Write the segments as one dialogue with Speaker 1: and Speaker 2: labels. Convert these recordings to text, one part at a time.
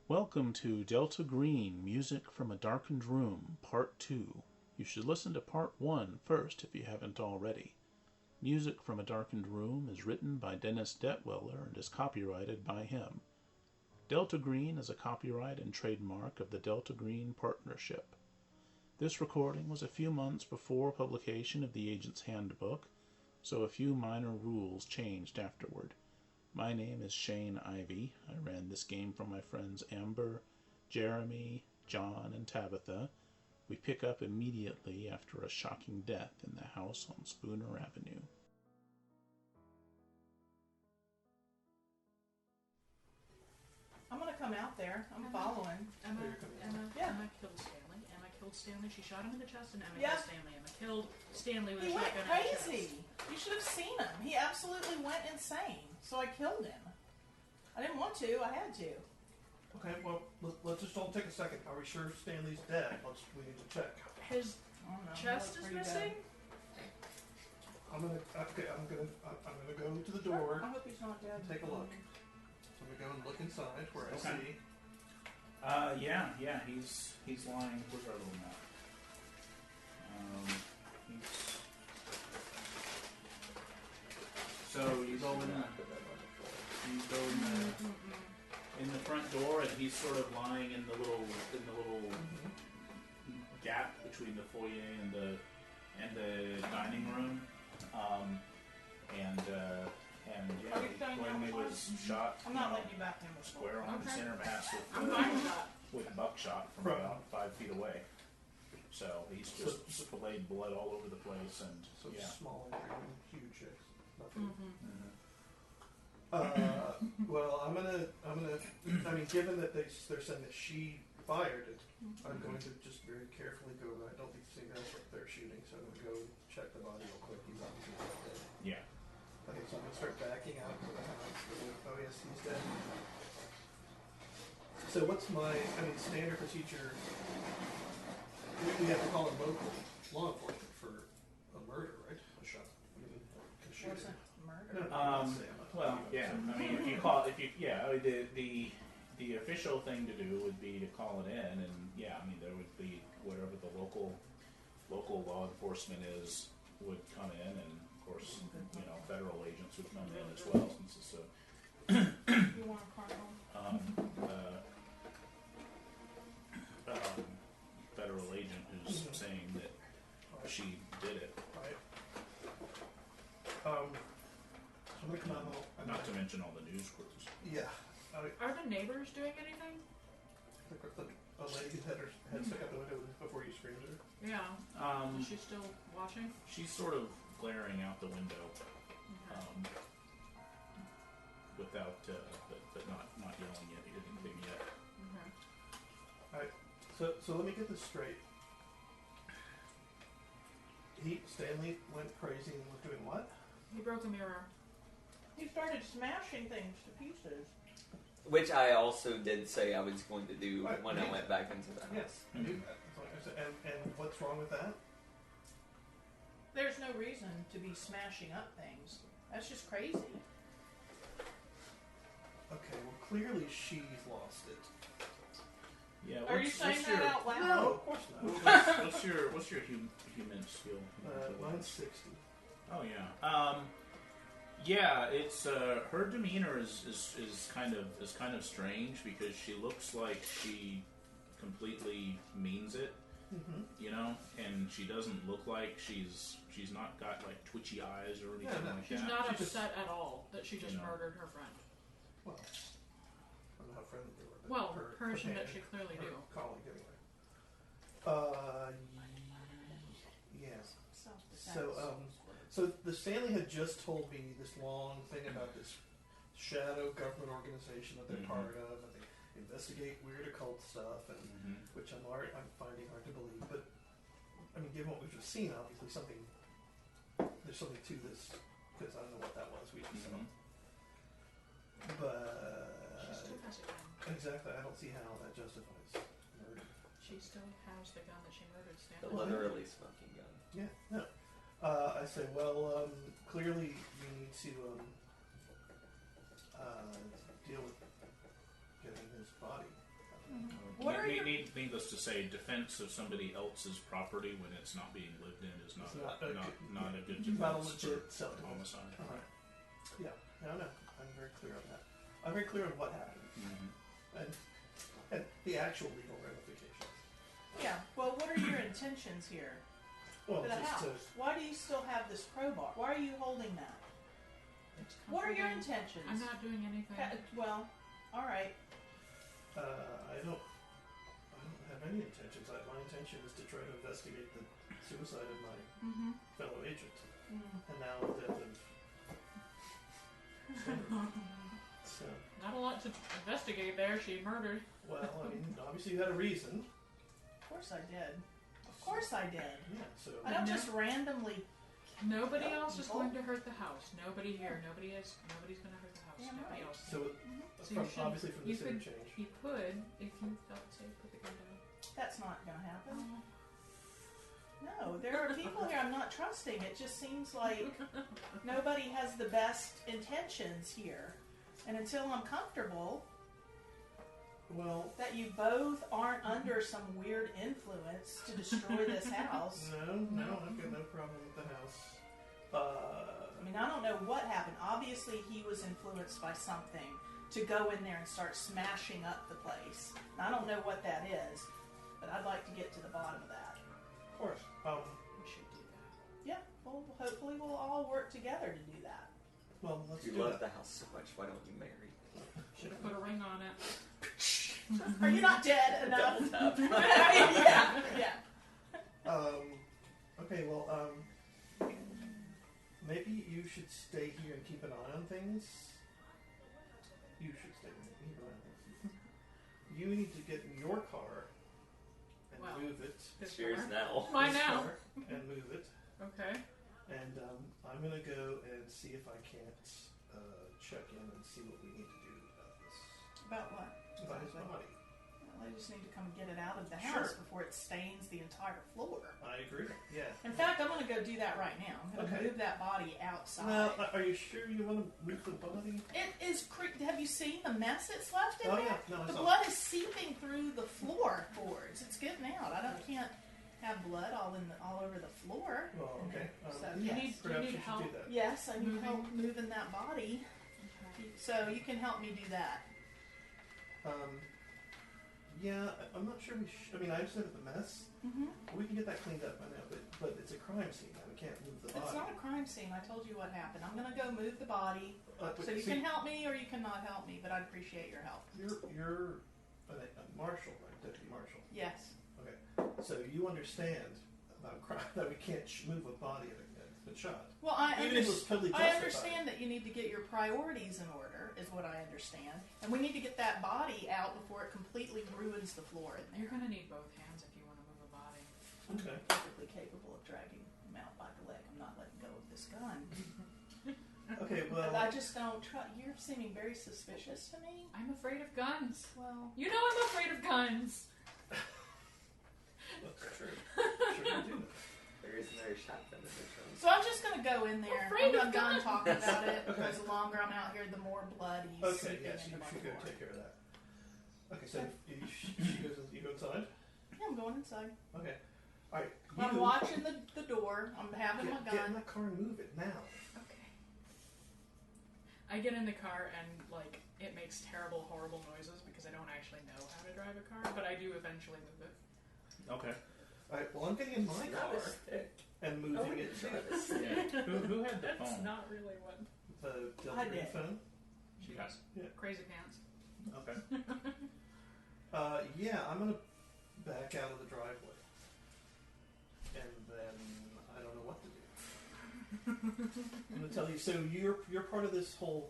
Speaker 1: Welcome to Delta Green, Music from a Darkened Room, Part 2. You should listen to Part 1 first if you haven't already. Music from a Darkened Room is written by Dennis Detweiler and is copyrighted by him. Delta Green is a copyright and trademark of the Delta Green Partnership. This recording was a few months before publication of the Agent's Handbook, so a few minor rules changed afterward. My name is Shane Ivey. I ran this game for my friends Amber, Jeremy, John, and Tabitha. We pick up immediately after a shocking death in the house on Spooner Avenue.
Speaker 2: I'm gonna come out there. I'm following.
Speaker 3: Emma
Speaker 2: Yeah.
Speaker 3: killed Stanley. Emma killed Stanley. She shot him in the chest, and Emma
Speaker 2: Yeah.
Speaker 3: killed Stanley. Emma killed Stanley with
Speaker 2: He
Speaker 3: a
Speaker 2: went
Speaker 3: shotgun in the chest.
Speaker 2: crazy. You should have seen him. He absolutely went insane. So I killed him. I didn't want to. I had to.
Speaker 4: Okay, well, let's just all take a second. Are we sure Stanley's dead? We need to check.
Speaker 3: His
Speaker 2: I don't know. He
Speaker 3: chest
Speaker 2: looked
Speaker 3: is
Speaker 2: pretty
Speaker 3: missing.
Speaker 4: I'm gonna go to the
Speaker 2: dead.
Speaker 4: door.
Speaker 2: I hope he's not dead.
Speaker 4: Take a look. So I'm gonna go and look inside where I
Speaker 1: Okay.
Speaker 4: see.
Speaker 1: Yeah, he's lying. Where's our little map? So you go in the front door, and he's sort of lying in the little gap between the foyer and the dining room.
Speaker 2: Are we shutting down
Speaker 1: He
Speaker 2: the
Speaker 1: was shot.
Speaker 2: I'm not letting you back in the
Speaker 1: Square on the
Speaker 3: Okay.
Speaker 1: center mass
Speaker 3: I'm fine with that.
Speaker 1: with buckshot from
Speaker 4: Right.
Speaker 1: about 5 feet away. So he's just splayed blood all over the place, and
Speaker 4: So
Speaker 1: yeah.
Speaker 4: small and huge. Nothing.
Speaker 3: Mm-hmm.
Speaker 4: Well, I'm gonna. I mean, given that they're saying that she fired it, I'm going to just very carefully go. I don't think the same guy's what they're shooting, so I'm gonna go check the body real quick. He's obviously not dead.
Speaker 1: Yeah.
Speaker 4: Okay, so I'm gonna start backing out to the house. Oh yes, he's dead. So what's my? I mean, standard procedure. We have to call in local law enforcement for a murder, right? A shot. I mean, a shooting.
Speaker 2: Wasn't murder.
Speaker 1: Well, yeah. I mean, the official thing to do would be to call it in, and yeah, I mean, there would be whatever the local law enforcement is would come in, and of course, federal agents would come in as well, since it's
Speaker 2: You want a car home?
Speaker 1: federal agent who's saying that she did it.
Speaker 4: Right. So I'm gonna come out.
Speaker 1: Not to mention all the news crews.
Speaker 4: Yeah.
Speaker 3: Are the neighbors doing anything?
Speaker 4: A lady had her head stuck out the window before you screamed at her.
Speaker 3: Yeah. Is she still watching?
Speaker 1: She's sort of glaring out the window,
Speaker 3: Okay.
Speaker 1: without, but not yelling at anything yet.
Speaker 3: Okay.
Speaker 4: So let me get this straight. Stanley went crazy and was doing what?
Speaker 3: He broke a mirror.
Speaker 2: He started smashing things to pieces.
Speaker 5: Which I also did say I was going to do
Speaker 4: Right.
Speaker 5: when I went back into the house.
Speaker 4: Yes, I knew that. That's what I said. And what's wrong with that?
Speaker 2: There's no reason to be smashing up things. That's just crazy.
Speaker 4: Okay, well clearly she's lost it.
Speaker 1: Yeah.
Speaker 2: Are you saying that out loud?
Speaker 4: No, of course not.
Speaker 1: What's your human skill?
Speaker 4: Mine's 60.
Speaker 1: Oh yeah. Yeah, it's her demeanor is kind of strange because she looks like she completely means it, and she doesn't look like she's not got like twitchy eyes or anything
Speaker 4: no,
Speaker 1: like
Speaker 3: She's
Speaker 1: that.
Speaker 3: not
Speaker 1: She just-
Speaker 3: upset at all that she just murdered her friend.
Speaker 4: Well, I don't know how friendly they were. But
Speaker 3: Well,
Speaker 4: her
Speaker 3: person that
Speaker 4: companion-
Speaker 3: she clearly
Speaker 4: her
Speaker 3: knew.
Speaker 4: colleague anyway. Yes. So the Stanley had just told me this long thing about this shadow government organization that they're part of, and they investigate weird occult stuff, and which I'm finding hard to believe. But I mean, given what we've just seen, obviously there's something to this because I don't know what that was. We just saw. But
Speaker 3: She still has a gun.
Speaker 4: exactly, I don't see how that justifies murder.
Speaker 3: She still has the gun that she murdered
Speaker 5: The
Speaker 3: Stanley.
Speaker 5: literally smoking gun.
Speaker 4: Yeah, no. I say, well, clearly you need to deal with getting his body
Speaker 2: What are your...
Speaker 6: Needless to say, defense of somebody else's property when it's not being lived in is not a good defense.
Speaker 4: Not a legit self-defense.
Speaker 6: Homicide.
Speaker 4: Right. Yeah, I know. I'm very clear on that. I'm very clear on what happened and the actual legal ramifications.
Speaker 2: Yeah. Well, what are your intentions here
Speaker 4: Well,
Speaker 2: for the
Speaker 4: just
Speaker 2: house? Why do you still have this crowbar? Why are you holding that? What are your intentions?
Speaker 3: I'm not doing anything.
Speaker 2: Well, all right.
Speaker 4: I don't have any intentions. My intention is to try to investigate the suicide of my fellow agent, and now the death of. So.
Speaker 3: Not a lot to investigate there. She murdered.
Speaker 4: Well, I mean, obviously you had a reason.
Speaker 2: Of course I did. Of course I did.
Speaker 4: Yeah. So.
Speaker 2: I don't just randomly.
Speaker 3: Nobody else is going to hurt the house. Nobody here. Nobody's going to hurt the house.
Speaker 2: Yeah,
Speaker 3: Nobody
Speaker 2: right.
Speaker 3: else.
Speaker 4: So, obviously from this interchange.
Speaker 3: You could, if you felt safe, put the gun down.
Speaker 2: That's not going to happen. No, there are people here I'm not trusting. It just seems like nobody has the best intentions here. And until I'm comfortable that you both aren't under some weird influence to destroy this house.
Speaker 4: No, I've got no problem with the house.
Speaker 2: I mean, I don't know what happened. Obviously, he was influenced by something to go in there and start smashing up the place. And I don't know what that is, but I'd like to get to the bottom of that.
Speaker 4: Of course.
Speaker 3: We should do that.
Speaker 2: Yeah, well, hopefully we'll all work together to do that.
Speaker 4: Well, let's
Speaker 5: You
Speaker 4: do
Speaker 5: love
Speaker 4: that.
Speaker 5: the house so much. Why don't you marry?
Speaker 3: Should have put a ring on it.
Speaker 2: Are you not dead enough?
Speaker 5: Double tap.
Speaker 2: yeah.
Speaker 4: Okay, well, maybe you should stay here and keep an eye on things. You should stay here and keep an eye on things. You need to get in your car and move it.
Speaker 5: Cheers now.
Speaker 3: Why now?
Speaker 4: And move it.
Speaker 3: Okay.
Speaker 4: And I'm going to go and see if I can't check in and see what we need to do about this.
Speaker 2: About what?
Speaker 4: About his body.
Speaker 2: Well, I just need to come get it out of the house before it stains the entire floor.
Speaker 4: I agree. Yeah.
Speaker 2: In fact, I'm going to go do that right now. I'm going to move that body outside.
Speaker 4: Now, are you sure you want to move the body?
Speaker 2: It is. Have you seen the mess it's left in there?
Speaker 4: Yeah. No, I
Speaker 2: the
Speaker 4: saw
Speaker 2: blood is seeping through the floorboards. It's getting out. Can't have blood all over the floor.
Speaker 4: Well, okay.
Speaker 2: So
Speaker 3: Do you
Speaker 2: yes.
Speaker 3: need
Speaker 4: Perhaps you should
Speaker 3: help?
Speaker 4: do that.
Speaker 2: Yes, I need help moving that body.
Speaker 3: Okay.
Speaker 2: So you can help me do that.
Speaker 4: Yeah, I'm not sure we should. I mean, I understand it's a mess. We can get that cleaned up by now, but it's a crime scene now. We can't move the body.
Speaker 2: It's not a crime scene. I told you what happened. I'm going to go move the body. So you can help me or you cannot help me, but I'd appreciate your help.
Speaker 4: You're a Marshal, right? Deputy Marshal.
Speaker 2: Yes.
Speaker 4: Okay. So you understand about crime that we can't move a body that's been shot.
Speaker 2: Well, I
Speaker 4: justified.
Speaker 2: understand that you need to get your priorities in order, is what I understand. And we need to get that body out before it completely ruins the floor in there.
Speaker 3: You're going to need both hands if you want to move a body.
Speaker 4: Okay.
Speaker 2: I'm perfectly capable of dragging him out by the leg. I'm not letting go of this gun.
Speaker 4: Okay, well...
Speaker 2: I just don't trust... You're seeming very suspicious to me.
Speaker 3: I'm afraid of guns.
Speaker 2: Well...
Speaker 3: You know I'm afraid of guns.
Speaker 4: That's true. Sure you do.
Speaker 5: There is no shotgun in this room.
Speaker 2: So I'm just going to go in there.
Speaker 3: Afraid
Speaker 2: I'm
Speaker 3: of
Speaker 2: done
Speaker 3: guns.
Speaker 2: talking about it
Speaker 4: Okay.
Speaker 2: because the longer I'm out here, the more blood he's
Speaker 4: Okay,
Speaker 2: seeping
Speaker 4: yes, you
Speaker 2: into my
Speaker 4: should go
Speaker 2: floor.
Speaker 4: take care of that. Okay, so you go inside?
Speaker 2: Yeah, I'm going inside.
Speaker 4: Okay. Alright,
Speaker 2: I'm watching the door. I'm having my
Speaker 4: Get in
Speaker 2: gun.
Speaker 4: that car and move it now.
Speaker 3: Okay. I get in the car and, it makes terrible, horrible noises because I don't actually know how to drive a car, but I do eventually move it.
Speaker 6: Okay.
Speaker 4: Alright, well, I'm getting in my
Speaker 5: Not
Speaker 4: car
Speaker 5: a stick.
Speaker 4: and moving it too.
Speaker 6: Yeah. Who had the
Speaker 3: That's
Speaker 6: phone?
Speaker 3: not really what...
Speaker 4: The
Speaker 2: I
Speaker 4: Delta
Speaker 2: did.
Speaker 4: phone.
Speaker 6: Yes.
Speaker 3: Crazy pants.
Speaker 6: Okay.
Speaker 4: Yeah, I'm gonna back out of the driveway. And then I don't know what to do. I'm gonna tell you, so you're part of this whole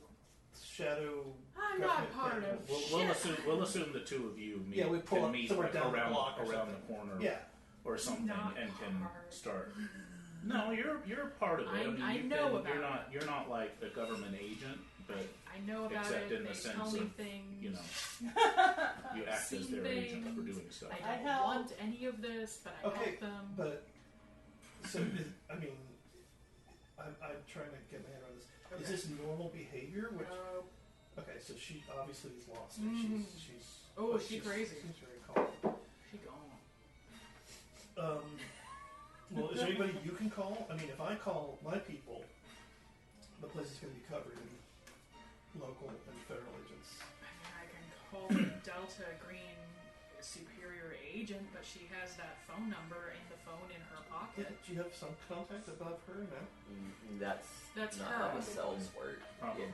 Speaker 4: shadow
Speaker 3: I'm not
Speaker 4: government
Speaker 3: part
Speaker 4: thing.
Speaker 3: of
Speaker 6: We'll assume the two of you meet,
Speaker 4: Yeah, we pull
Speaker 6: can
Speaker 4: up
Speaker 6: meet
Speaker 4: somewhere down the
Speaker 6: around
Speaker 4: block or
Speaker 6: around
Speaker 4: something.
Speaker 6: the corner
Speaker 4: Yeah.
Speaker 6: or something
Speaker 3: Not
Speaker 6: and can
Speaker 3: part.
Speaker 6: start. No, you're part of it.
Speaker 3: I
Speaker 6: you
Speaker 3: know
Speaker 6: can,
Speaker 3: about
Speaker 6: you're not like the government agent, but
Speaker 3: I know about
Speaker 6: except
Speaker 3: it.
Speaker 6: in the
Speaker 3: They
Speaker 6: sense
Speaker 3: tell me
Speaker 6: of,
Speaker 3: things.
Speaker 6: you act as
Speaker 3: Seen
Speaker 6: their agent for
Speaker 3: things.
Speaker 6: doing stuff.
Speaker 3: I don't want any of this, but I
Speaker 4: Okay,
Speaker 3: help them.
Speaker 4: but so I'm trying to get my head around this. Is this normal behavior? Okay, so she obviously is lost. She's
Speaker 3: Oh, is she crazy?
Speaker 4: She's very calm.
Speaker 3: She gone.
Speaker 4: Well, is there anybody you can call? I mean, if I call my people, the place is going to be covered in local and federal agents.
Speaker 3: I mean, I can call the Delta Green superior agent, but she has that phone number in the phone in her pocket.
Speaker 4: Do you have some contact above her now?
Speaker 5: That's not
Speaker 3: her.
Speaker 5: how the cells work.
Speaker 6: Probably.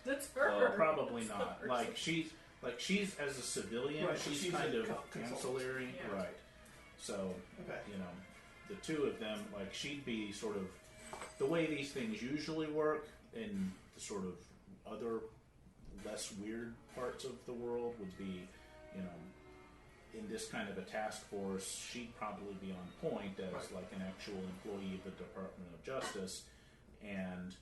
Speaker 3: That's her.
Speaker 6: Well, probably
Speaker 3: That's
Speaker 6: not.
Speaker 3: the
Speaker 6: Like she's as a civilian,
Speaker 4: Right,
Speaker 6: she's
Speaker 4: she's
Speaker 6: kind
Speaker 4: a
Speaker 6: of
Speaker 4: consultant.
Speaker 6: ancillary,
Speaker 3: Yeah.
Speaker 6: right? So
Speaker 4: Okay.
Speaker 6: the two of them, like she'd be sort of the way these things usually work in the sort of other less weird parts of the world would be, in this kind of a task force, she'd probably be on point as
Speaker 4: Right.
Speaker 6: like an actual employee of the Department of Justice and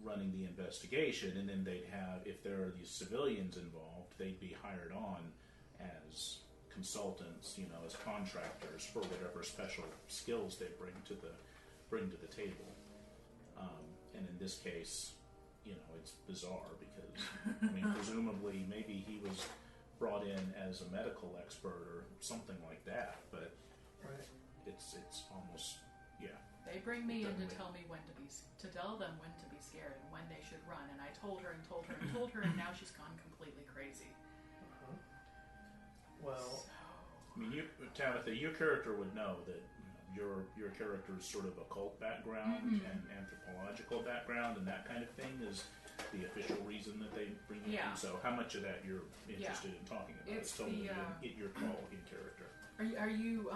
Speaker 6: running the investigation, and then they'd have, if there are these civilians involved, they'd be hired on as consultants, as contractors for whatever special skills they bring to the table. And in this case, it's bizarre because presumably maybe he was brought in as a medical expert or something like that, but
Speaker 4: Right.
Speaker 6: it's almost
Speaker 3: They bring me in to
Speaker 6: Definitely.
Speaker 3: tell me to tell them when to be scared and when they should run, and I told her and told her and told her, and now she's gone completely crazy.
Speaker 4: Uh-huh. Well,
Speaker 6: So, Tabitha, your character would know that your character's sort of occult background and anthropological background and that kind of thing is the official reason that they bring you
Speaker 3: Yeah.
Speaker 6: in. So how much of that you're interested in talking about?
Speaker 3: It's
Speaker 6: totally
Speaker 3: the,
Speaker 6: your call in character.
Speaker 3: Are you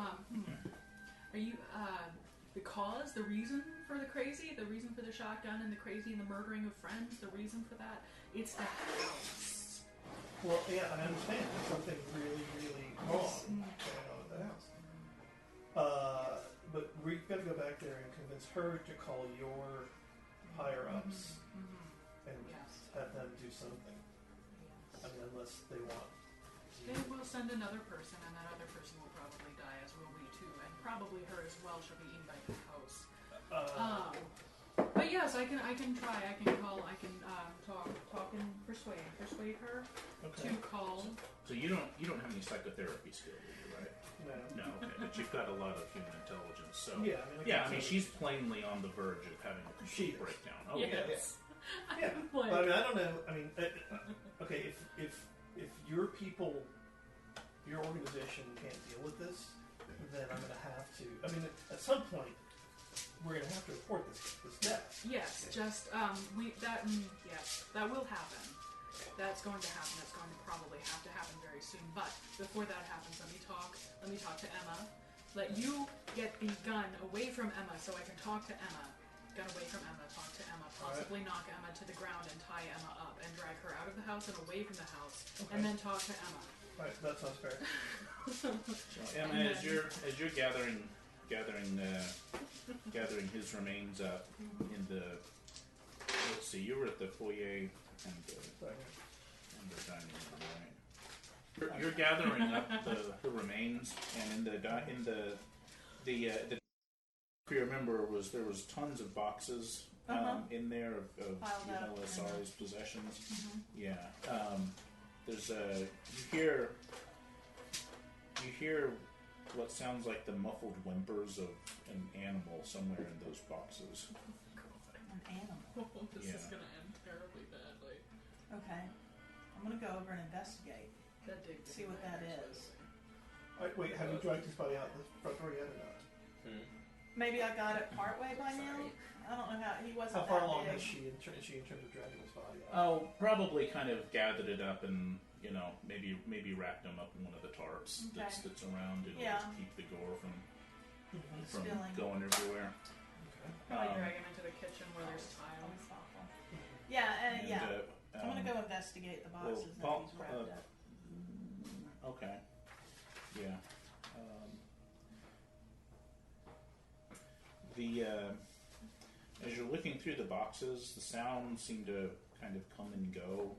Speaker 3: the reason for the crazy, the reason for the shotgun and the crazy and the murdering of friends, the reason for that? It's the house.
Speaker 4: well, yeah, I understand. There's something really, really wrong going on at the house. But we've got to go back there and convince her to call your higher-ups and
Speaker 3: Yes.
Speaker 4: have them do something. I mean, unless they want.
Speaker 3: They will send another person, and that other person will probably die, as will we too, and probably her as well. She'll be eaten by the house. But yes, I can try. I can call. I can talk and persuade her
Speaker 4: Okay.
Speaker 3: to call.
Speaker 6: So you don't have any psychotherapy skill, do you, right?
Speaker 4: No.
Speaker 6: No, okay, but you've got a lot of human intelligence. So
Speaker 4: Yeah, I mean,
Speaker 6: she's plainly on the verge of having a
Speaker 4: She
Speaker 6: complete
Speaker 4: is.
Speaker 6: breakdown.
Speaker 3: Yes.
Speaker 4: Yeah,
Speaker 3: I'm
Speaker 4: but I
Speaker 3: like,
Speaker 4: mean, I don't know. I mean, okay, if your people, your organization can't deal with this, then I'm going to have to. I mean, at some point, we're going to have to report this death.
Speaker 3: yes, just yes, that will happen. That's going to happen. That's going to probably have to happen very soon. But before that happens, let me talk to Emma. Let you get the gun away from Emma so I can talk to Emma. Gun away from Emma, talk to Emma, possibly knock Emma to the ground and tie Emma up and drag her out of the house and away from the house, and then talk to Emma.
Speaker 4: Right, that sounds fair.
Speaker 6: Emma,
Speaker 3: And
Speaker 6: as you're gathering his remains up in the, let's see, you were at the foyer and the dining room, right? You're gathering up the remains, and if you remember, there was tons of boxes in there of
Speaker 2: Piled up.
Speaker 6: Asari's possessions. Yeah. There's you hear what sounds like the muffled whimpers of an animal somewhere in those boxes.
Speaker 2: An animal.
Speaker 3: This
Speaker 6: Yeah.
Speaker 3: is going to end terribly badly.
Speaker 2: Okay. I'm going to go over and investigate.
Speaker 3: That did
Speaker 2: See what that is.
Speaker 4: Wait, have you dragged his body out the front door yet or not?
Speaker 2: Maybe I got it partway by now. I don't know how he wasn't.
Speaker 4: How far
Speaker 2: that
Speaker 4: along
Speaker 2: big.
Speaker 4: is she in terms of dragging his body out?
Speaker 6: Oh, probably kind of gathered it up and maybe wrapped him up in one of the tarps that's around in order
Speaker 2: Yeah.
Speaker 6: to keep the gore from
Speaker 2: Spilling.
Speaker 6: going everywhere.
Speaker 3: Probably drag him into the kitchen where there's tile.
Speaker 2: Always thoughtful. Yeah,
Speaker 6: And,
Speaker 2: yeah. I'm gonna go investigate the boxes that
Speaker 6: Paul-
Speaker 2: he's wrapped up.
Speaker 6: Okay. Yeah. As you're looking through the boxes, the sounds seem to kind of come and go.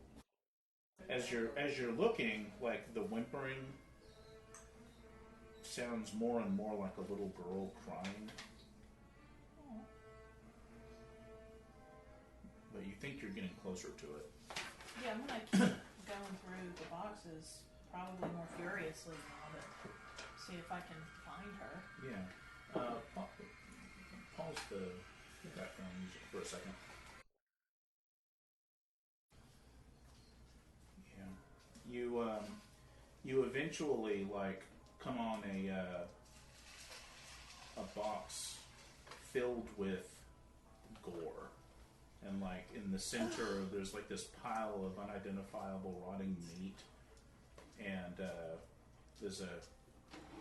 Speaker 6: As you're looking, like the whimpering sounds more and more like a little girl crying. But you think you're getting closer to it.
Speaker 2: Yeah, I'm gonna keep going through the boxes probably more furiously now to see if I can find her.
Speaker 6: Yeah. Pause the background music for a second. Yeah. You eventually come on a box filled with gore. And in the center, there's this pile of unidentifiable rotting meat, and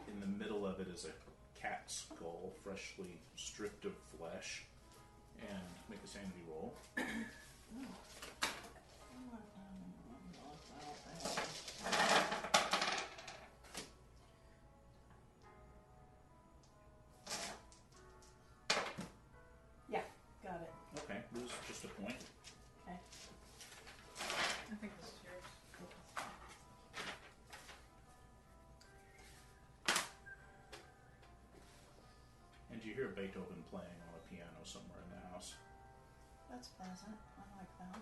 Speaker 6: in the middle of it is a cat skull, freshly stripped of flesh. And make a sanity roll.
Speaker 2: Yeah, got it.
Speaker 6: Okay, lose just a point.
Speaker 2: Okay.
Speaker 3: I think this is yours.
Speaker 6: And you hear Beethoven playing on a piano somewhere in the house.
Speaker 2: That's pleasant. I like that.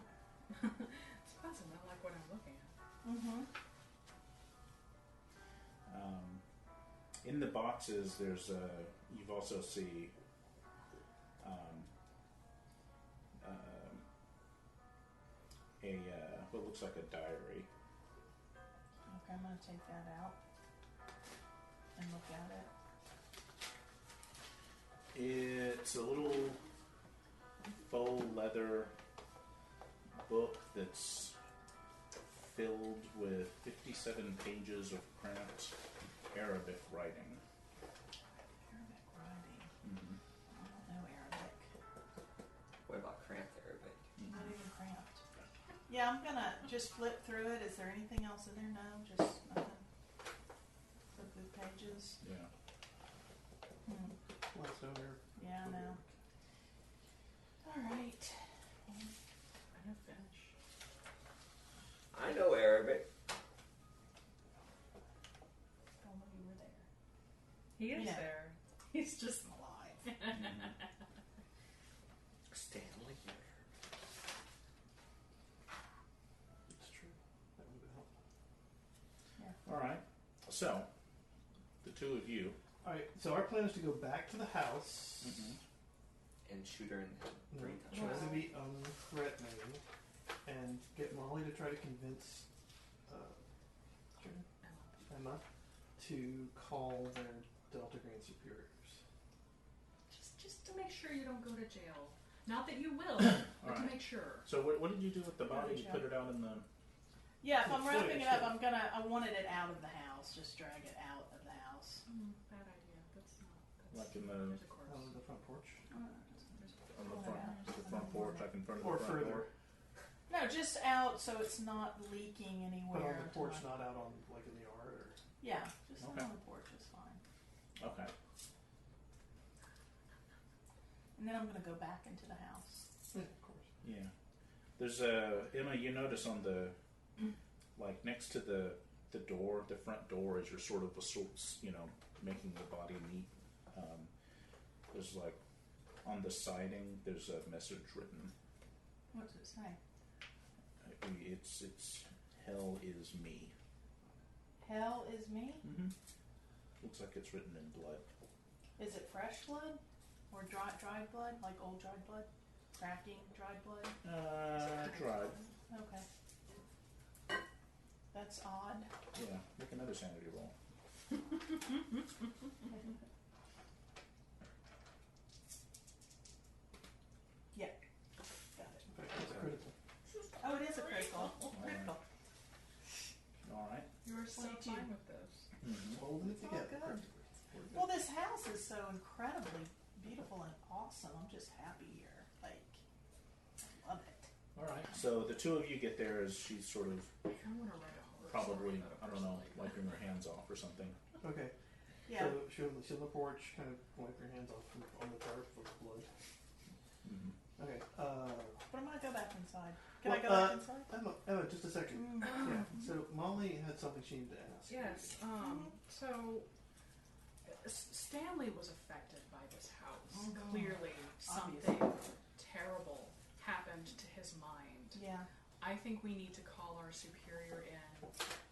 Speaker 3: It's pleasant. I like what I'm looking at.
Speaker 2: Mm-hmm.
Speaker 6: In the boxes, there's you also see what looks like a diary.
Speaker 2: Okay, I'm going to take that out and look at it.
Speaker 6: It's a little faux leather book that's filled with 57 pages of cramped Arabic writing.
Speaker 2: Arabic writing.
Speaker 6: Mm-hmm.
Speaker 2: I don't know Arabic.
Speaker 5: What about cramped Arabic?
Speaker 2: Not even cramped. Yeah, I'm going to just flip through it. Is there anything else in there? No, just nothing. Flip through pages.
Speaker 6: Yeah.
Speaker 4: Less over.
Speaker 2: Yeah, I know. All right.
Speaker 3: I know Finnish.
Speaker 5: I know Arabic.
Speaker 2: Although you were there.
Speaker 3: He is
Speaker 2: Yeah.
Speaker 3: there. He's just alive.
Speaker 5: Stanley.
Speaker 4: It's true. That would help.
Speaker 6: All right. So, the two of you.
Speaker 4: All right. So our plan is to go back to the house.
Speaker 6: Mm-hmm.
Speaker 5: And shoot her in the head.
Speaker 4: No,
Speaker 5: 3
Speaker 4: try
Speaker 5: times.
Speaker 4: to be unthreatening and get Molly to try to convince Emma to call their Delta Green superiors.
Speaker 3: Just to make sure you don't go to jail. Not that you will, but to
Speaker 6: Alright.
Speaker 3: make sure.
Speaker 6: So, what did you do with the body? You put it out in the.
Speaker 2: Yeah, if I'm
Speaker 4: It's
Speaker 2: wrapping it
Speaker 4: footage,
Speaker 2: up, I wanted it out of the house. Just drag it out of the house.
Speaker 3: Bad idea. That's not.
Speaker 6: Like in the-
Speaker 3: There's a course.
Speaker 4: Out of the front porch.
Speaker 6: On the front porch, like in front of
Speaker 4: Or
Speaker 6: the front
Speaker 4: further.
Speaker 6: door.
Speaker 2: No, just out so it's not leaking anywhere.
Speaker 4: But on the
Speaker 2: until
Speaker 4: porch,
Speaker 2: I-
Speaker 4: not out on in the yard. Or...
Speaker 2: Yeah, just
Speaker 6: Okay.
Speaker 2: on the porch is fine.
Speaker 6: Okay.
Speaker 2: And then I'm going to go back into the house.
Speaker 4: Yeah, of course.
Speaker 6: Yeah. There's Emma. You notice on the next to the door, the front door, as you're sort of making the body neat. There's on the siding. There's a message written.
Speaker 2: What does it say?
Speaker 6: It's hell is me.
Speaker 2: Hell is me?
Speaker 6: Mm-hmm. Looks like it's written in blood.
Speaker 2: Is it fresh blood? Or dried blood? Like old dried blood? Cracking dried blood?
Speaker 6: Dried.
Speaker 2: Okay. That's odd.
Speaker 6: Yeah. Make another sanity roll.
Speaker 2: Yeah. Got it.
Speaker 4: In fact, that's critical.
Speaker 2: Oh, it is a critical. Critical.
Speaker 6: All right.
Speaker 3: You were so
Speaker 2: 22.
Speaker 3: fine with this.
Speaker 6: Mm-hmm.
Speaker 4: Holding it
Speaker 2: It's all
Speaker 4: together.
Speaker 2: good.
Speaker 4: Perfectly. We're good.
Speaker 2: Well, this house is so incredibly beautiful and awesome. I'm just happy here. I love it.
Speaker 6: All right. So the two of you get there as she's sort of
Speaker 3: I kind of want to write a horror
Speaker 6: probably,
Speaker 3: story about a
Speaker 6: I don't know,
Speaker 3: person like
Speaker 6: wiping her hands off or something.
Speaker 4: Okay.
Speaker 2: Yeah.
Speaker 4: So she's on the porch, kind of wipe your hands off on the tarp with blood.
Speaker 6: Mm-hmm.
Speaker 4: Okay.
Speaker 2: But I'm going to go back inside. Can
Speaker 4: Well,
Speaker 2: I go back inside?
Speaker 4: Emma, just a second. Yeah. So Molly had something she needed to ask.
Speaker 3: Yes. So Stanley was affected by this house. Clearly, something terrible happened to his mind.
Speaker 2: Yeah.
Speaker 3: I think we need to call our superior in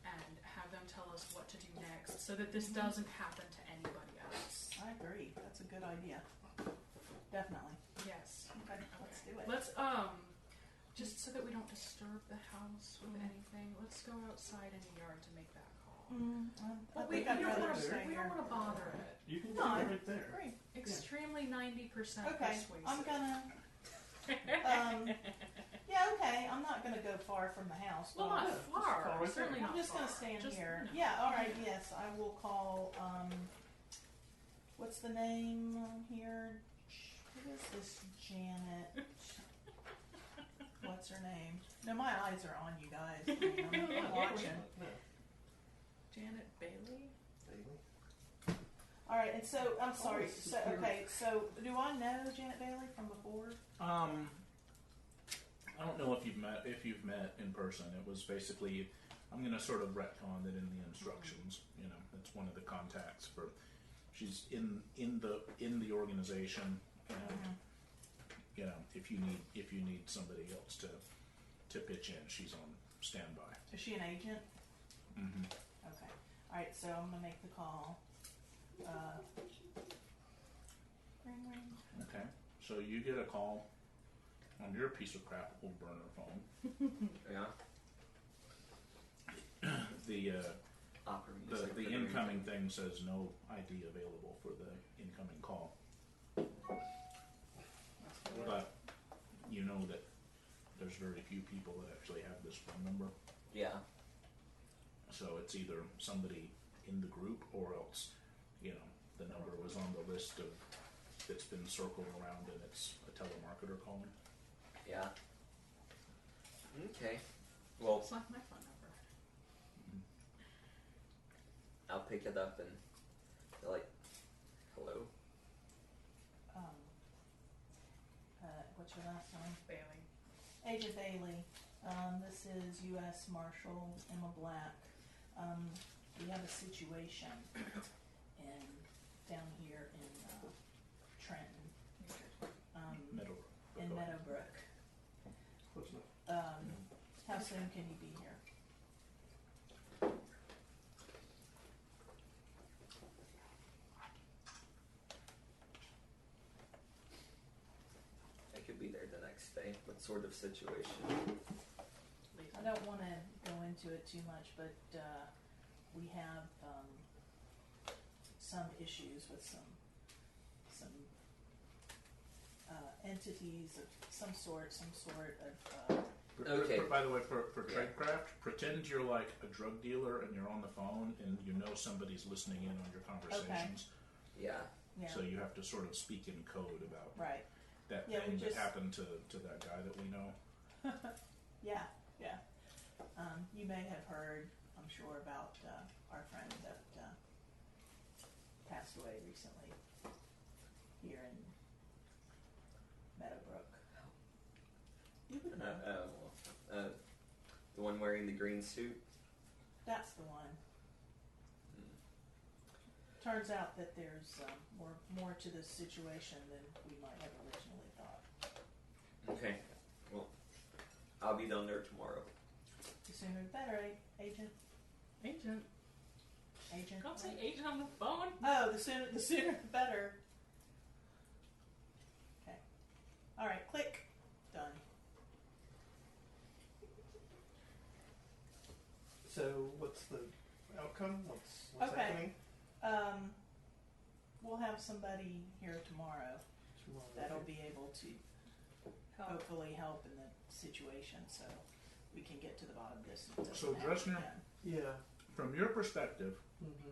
Speaker 3: and have them tell us what to do next so that this doesn't happen to anybody else.
Speaker 2: I agree. That's a good idea. Definitely.
Speaker 3: Yes.
Speaker 2: Okay, let's do it.
Speaker 3: Let's, just so that we don't disturb the house with anything, let's go outside in the yard to make that call. But we don't want to bother it.
Speaker 4: You can
Speaker 2: No,
Speaker 4: do
Speaker 2: I
Speaker 4: it right there.
Speaker 2: agree.
Speaker 3: Extremely 90%
Speaker 2: Okay,
Speaker 3: persuasive.
Speaker 2: I'm gonna. Yeah, okay. I'm not gonna go far from the house.
Speaker 3: Well,
Speaker 2: but
Speaker 3: not
Speaker 4: just
Speaker 3: far.
Speaker 4: call right
Speaker 3: Certainly
Speaker 4: there.
Speaker 3: not
Speaker 2: I'm just
Speaker 3: far.
Speaker 2: gonna stand
Speaker 3: Just,
Speaker 2: here.
Speaker 3: you know.
Speaker 2: Yeah. All right. Yes, I will call. What's the name on here? Who is this Janet? What's her name? No, my eyes are on you guys. I mean, I'm watching.
Speaker 4: No.
Speaker 3: Janet Bailey?
Speaker 4: Bailey.
Speaker 2: All right, and so I'm sorry.
Speaker 4: this is
Speaker 2: So
Speaker 4: weird.
Speaker 2: okay, so do I know Janet Bailey from before?
Speaker 6: I don't know if you've met in person. It was basically, I'm going to sort of retcon it in the instructions. You know, it's one of the contacts for. She's in the organization, and you know, if you need somebody else to pitch in, she's on standby.
Speaker 2: Is she an agent?
Speaker 6: Mm-hmm.
Speaker 2: Okay. All right, so I'm gonna make the call. Ring ring.
Speaker 6: Okay, so you get a call on your piece of crap old burner phone.
Speaker 5: Yeah. Opera music.
Speaker 6: The incoming thing says no ID available for the incoming call. But you know that there's very few people that actually have this phone number.
Speaker 5: Yeah.
Speaker 6: So it's either somebody in the group or else, you know, the number was on the list of that's been circled around and it's a telemarketer calling.
Speaker 5: Yeah. Okay. Well,
Speaker 3: It's like my phone number.
Speaker 5: I'll pick it up and they're like, hello.
Speaker 2: What's your last name?
Speaker 3: Bailey.
Speaker 2: Agent Bailey. This is U.S. Marshal Emma Black. We have a situation down here in Trenton,
Speaker 6: Meadowbrook.
Speaker 2: in Meadowbrook.
Speaker 4: Close enough.
Speaker 2: How soon can you be here?
Speaker 5: I could be there the next day. What sort of situation?
Speaker 2: I don't want to go into it too much, but we have some issues with some entities of some sort of.
Speaker 5: Okay.
Speaker 6: By the way, for tradecraft, pretend you're like a drug dealer and you're on the phone and you know somebody's listening in on your conversations.
Speaker 5: Yeah.
Speaker 2: Yeah.
Speaker 6: So you have to sort of speak in code about
Speaker 2: Right.
Speaker 6: that
Speaker 2: Yeah, we
Speaker 6: thing that
Speaker 2: just-
Speaker 6: happened to that guy that we know.
Speaker 2: Yeah. Yeah. You may have heard, I'm sure, about our friend that passed away recently here in Meadowbrook. You would know.
Speaker 5: The one wearing the green suit.
Speaker 2: That's the one. Turns out that there's more to this situation than we might have originally thought.
Speaker 5: Okay. Well, I'll be down there tomorrow.
Speaker 2: The sooner the better, Agent.
Speaker 3: Agent.
Speaker 2: Agent.
Speaker 3: Don't say agent on the phone.
Speaker 2: Oh, the sooner the better. Okay. All right. Click. Done.
Speaker 4: So, what's the outcome? What's
Speaker 2: Okay.
Speaker 4: happening?
Speaker 2: We'll have somebody here tomorrow that'll be able to hopefully help in the situation, so we can get to the bottom of this. and it
Speaker 6: So,
Speaker 2: doesn't happen
Speaker 6: Dressner?
Speaker 2: again.
Speaker 4: Yeah.
Speaker 6: From your perspective,
Speaker 4: Mm-hmm.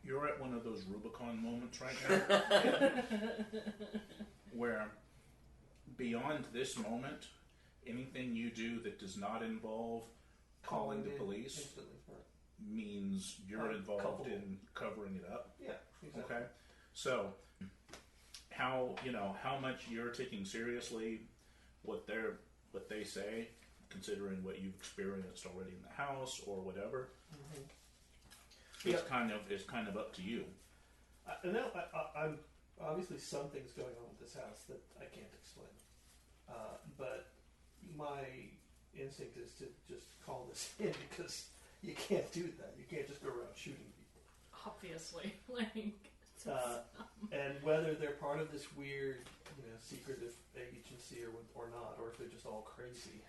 Speaker 6: you're at one of those Rubicon moments right now where beyond this moment, anything you do that does not involve calling the police
Speaker 4: Instantly. Right.
Speaker 6: means you're involved
Speaker 4: Culpable.
Speaker 6: in covering it up.
Speaker 4: Yeah. Exactly.
Speaker 6: Okay, so how much you're taking seriously what they say, considering what you've experienced already in the house or whatever,
Speaker 4: Mm-hmm.
Speaker 6: is kind of up to you.
Speaker 4: I know. I'm obviously something's going on with this house that I can't explain. But my instinct is to just call this in because you can't do that. You can't just go around shooting people.
Speaker 3: Obviously,
Speaker 4: and whether they're part of this weird, secretive agency or not, or if they're just all crazy.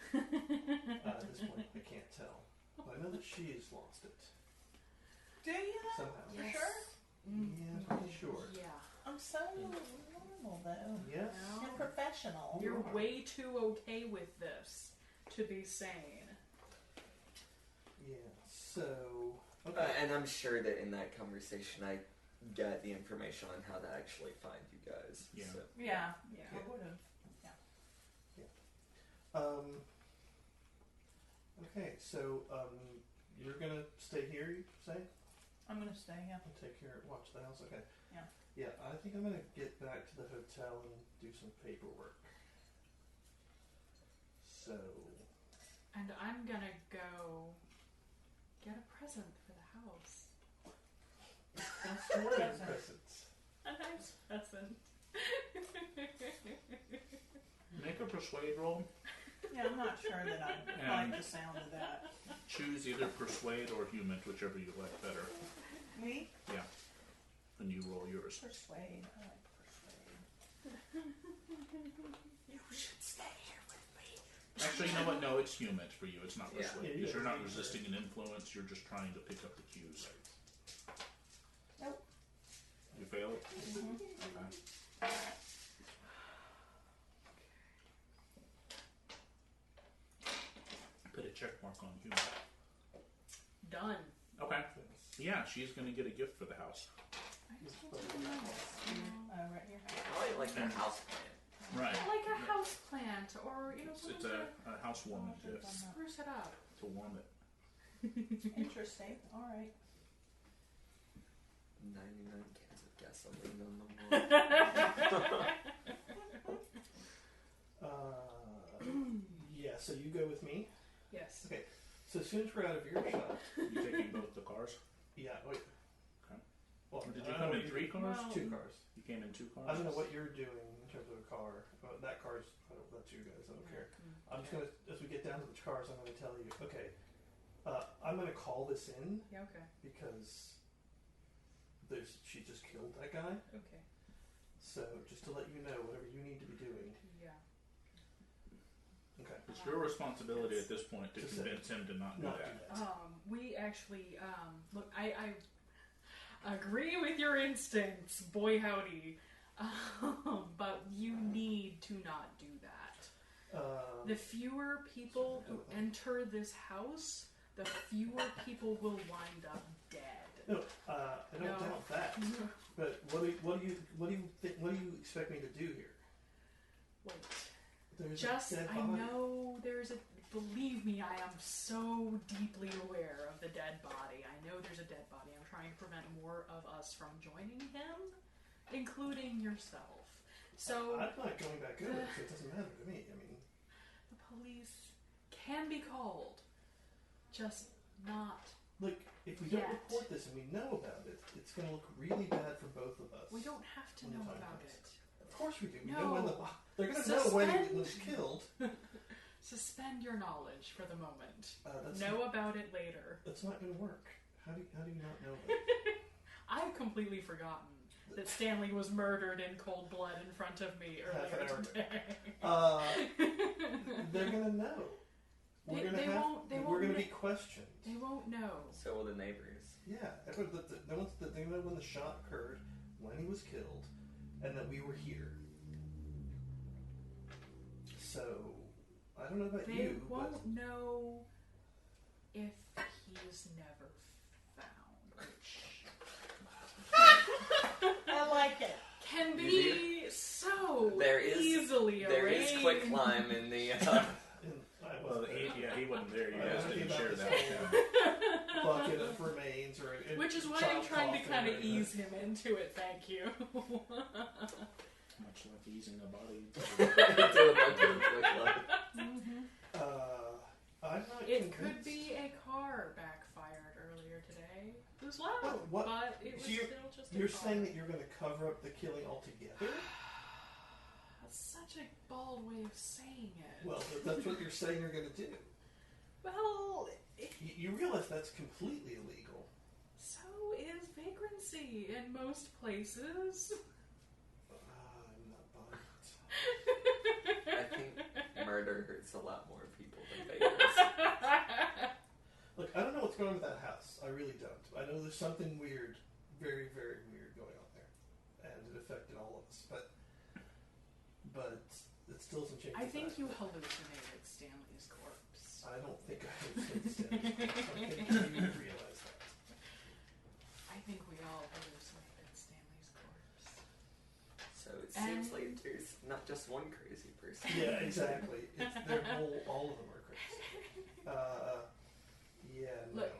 Speaker 4: At this point, I can't tell. But I know that she has lost it.
Speaker 2: Do you?
Speaker 4: Somehow.
Speaker 2: For sure?
Speaker 4: Yeah, I'm pretty sure.
Speaker 3: Yeah.
Speaker 2: I'm so normal, though.
Speaker 4: Yes.
Speaker 2: You're professional.
Speaker 3: You're way too okay with this to be sane.
Speaker 4: Yeah, so... Okay.
Speaker 5: And I'm sure that in that conversation I got the information on how to actually find you guys.
Speaker 6: Yeah.
Speaker 5: So.
Speaker 2: Yeah.
Speaker 3: Yeah.
Speaker 2: I would have.
Speaker 4: Okay, so you're going to stay here, you say?
Speaker 2: I'm going to stay, yeah.
Speaker 4: And take care, watch the house, okay.
Speaker 2: Yeah.
Speaker 4: Yeah, I think I'm going to get back to the hotel and do some paperwork. So...
Speaker 3: And I'm gonna go get a present for the house.
Speaker 4: What's the word in presents?
Speaker 3: A nice present.
Speaker 6: Make a persuade roll.
Speaker 2: Yeah, I'm not sure that I like the sound of that.
Speaker 6: Choose either persuade or human, whichever you like better.
Speaker 2: Me?
Speaker 6: Yeah. And you roll yours.
Speaker 2: Persuade. I like persuade.
Speaker 5: You should stay here with me.
Speaker 6: Actually, you know what? No, it's human for you. It's not
Speaker 5: Yeah.
Speaker 6: persuade.
Speaker 4: Yeah,
Speaker 6: Because you're not
Speaker 4: yeah.
Speaker 6: resisting an influence. You're just trying to pick up the cues.
Speaker 2: Nope.
Speaker 6: You fail it?
Speaker 2: Mm-hmm.
Speaker 6: Okay. Put a check mark on human.
Speaker 3: Done.
Speaker 6: Okay. Yeah, she's going to get a gift for the house.
Speaker 2: Right here.
Speaker 5: Probably like their house plant.
Speaker 6: Right.
Speaker 3: Like a house plant, or
Speaker 6: It's
Speaker 3: something
Speaker 6: a housewarming gift
Speaker 3: to spruce it up.
Speaker 6: to warm it.
Speaker 2: Interesting. All right.
Speaker 5: 99 cans of gasoline on the wall.
Speaker 4: Yeah, so you go with me.
Speaker 3: Yes.
Speaker 4: Okay, so as soon as we're out of earshot...
Speaker 6: You taking both the cars?
Speaker 4: Yeah, wait.
Speaker 6: Okay.
Speaker 4: Well,
Speaker 6: Or did
Speaker 4: I
Speaker 6: you
Speaker 4: don't
Speaker 6: come
Speaker 4: know
Speaker 6: in
Speaker 4: what
Speaker 6: 3 cars?
Speaker 3: Well,
Speaker 4: 2 cars.
Speaker 6: You came in 2 cars?
Speaker 4: I don't know what you're doing in terms of a car. That car's... that's you guys, I don't care. I'm just going to... As we get down to the cars, I'm going to tell you, okay, I'm going to call this in
Speaker 3: Yeah, okay.
Speaker 4: because she just killed that guy.
Speaker 3: Okay.
Speaker 4: So, just to let you know, whatever you need to be doing.
Speaker 3: Yeah.
Speaker 4: Okay.
Speaker 6: It's your responsibility at this point to
Speaker 4: Just
Speaker 6: convince him to not do that.
Speaker 3: We actually, look, I agree with your instincts, boy howdy. But you need to not do that. The fewer people who enter this house, the fewer people will wind up dead.
Speaker 4: No, I don't doubt that. But what do you expect me to do here?
Speaker 3: Wait.
Speaker 4: There's
Speaker 3: Just,
Speaker 4: a dead
Speaker 3: I
Speaker 4: body.
Speaker 3: know there's a, believe me, I am so deeply aware of the dead body. I know there's a dead body. I'm trying to prevent more of us from joining him, including yourself. So,
Speaker 4: I'm not going back over, so it doesn't matter to me. I mean,
Speaker 3: the police can be called, just not.
Speaker 4: look, if we don't
Speaker 3: Yet.
Speaker 4: report this and we know about it, it's going to look really bad for both of us.
Speaker 3: We don't have to
Speaker 4: When the
Speaker 3: know
Speaker 4: time
Speaker 3: about
Speaker 4: comes.
Speaker 3: it.
Speaker 4: Of course we do. We
Speaker 3: No.
Speaker 4: know when they're going to know when he was killed.
Speaker 3: Suspend your knowledge for the moment.
Speaker 4: That's
Speaker 3: Know about it later.
Speaker 4: That's not going to work. How do you not know that?
Speaker 3: I've completely forgotten that Stanley was murdered in cold blood in front of me
Speaker 4: Half an
Speaker 3: earlier
Speaker 4: hour
Speaker 3: today.
Speaker 4: They're going to know. We're going to be questioned.
Speaker 3: They won't know.
Speaker 5: So will the neighbors.
Speaker 4: Yeah, they know when the shot occurred, when he was killed, and that we were here. So, I don't know about
Speaker 3: They
Speaker 4: you,
Speaker 3: won't
Speaker 4: but
Speaker 3: know if he's never found.
Speaker 2: I like it.
Speaker 3: Can be so
Speaker 5: There is-
Speaker 3: easily
Speaker 5: There
Speaker 3: arranged.
Speaker 5: is quick climb in the.
Speaker 6: Well, he wasn't there. You
Speaker 4: I
Speaker 6: guys
Speaker 4: was
Speaker 6: didn't
Speaker 4: thinking
Speaker 6: share
Speaker 4: about
Speaker 6: that.
Speaker 4: this bucket of remains, or
Speaker 3: Which is why I'm trying to kind of ease him into it, thank you.
Speaker 6: Much like easing a body.
Speaker 5: Into a bucket of quick climb.
Speaker 4: I'm not
Speaker 3: It
Speaker 4: convinced.
Speaker 3: could be a car backfired earlier today. It was loud,
Speaker 4: What?
Speaker 3: but it was
Speaker 4: So
Speaker 3: still just a
Speaker 4: You're
Speaker 3: car.
Speaker 4: saying that you're going to cover up the killing altogether?
Speaker 3: That's such a bald way of saying it.
Speaker 4: Well, that's what you're saying you're going to do.
Speaker 3: Well,
Speaker 4: You realize that's completely illegal.
Speaker 3: so is vagrancy in most places.
Speaker 4: I'm not buying it.
Speaker 5: I think murder hurts a lot more people than vagrants.
Speaker 4: Look, I don't know what's going on with that house. I really don't. I know there's something weird, very, very weird going on there. And it affected all of us. But it still doesn't change
Speaker 3: I
Speaker 4: the
Speaker 3: think
Speaker 4: fact
Speaker 3: you
Speaker 4: that
Speaker 3: hallucinated Stanley's corpse.
Speaker 4: I don't think I hallucinated Stanley's corpse. I think you realize that.
Speaker 3: I think we all hallucinated Stanley's corpse.
Speaker 5: So it seems like there's not just one crazy person.
Speaker 4: Yeah, exactly. All of them are crazy. Yeah, no.
Speaker 3: Look,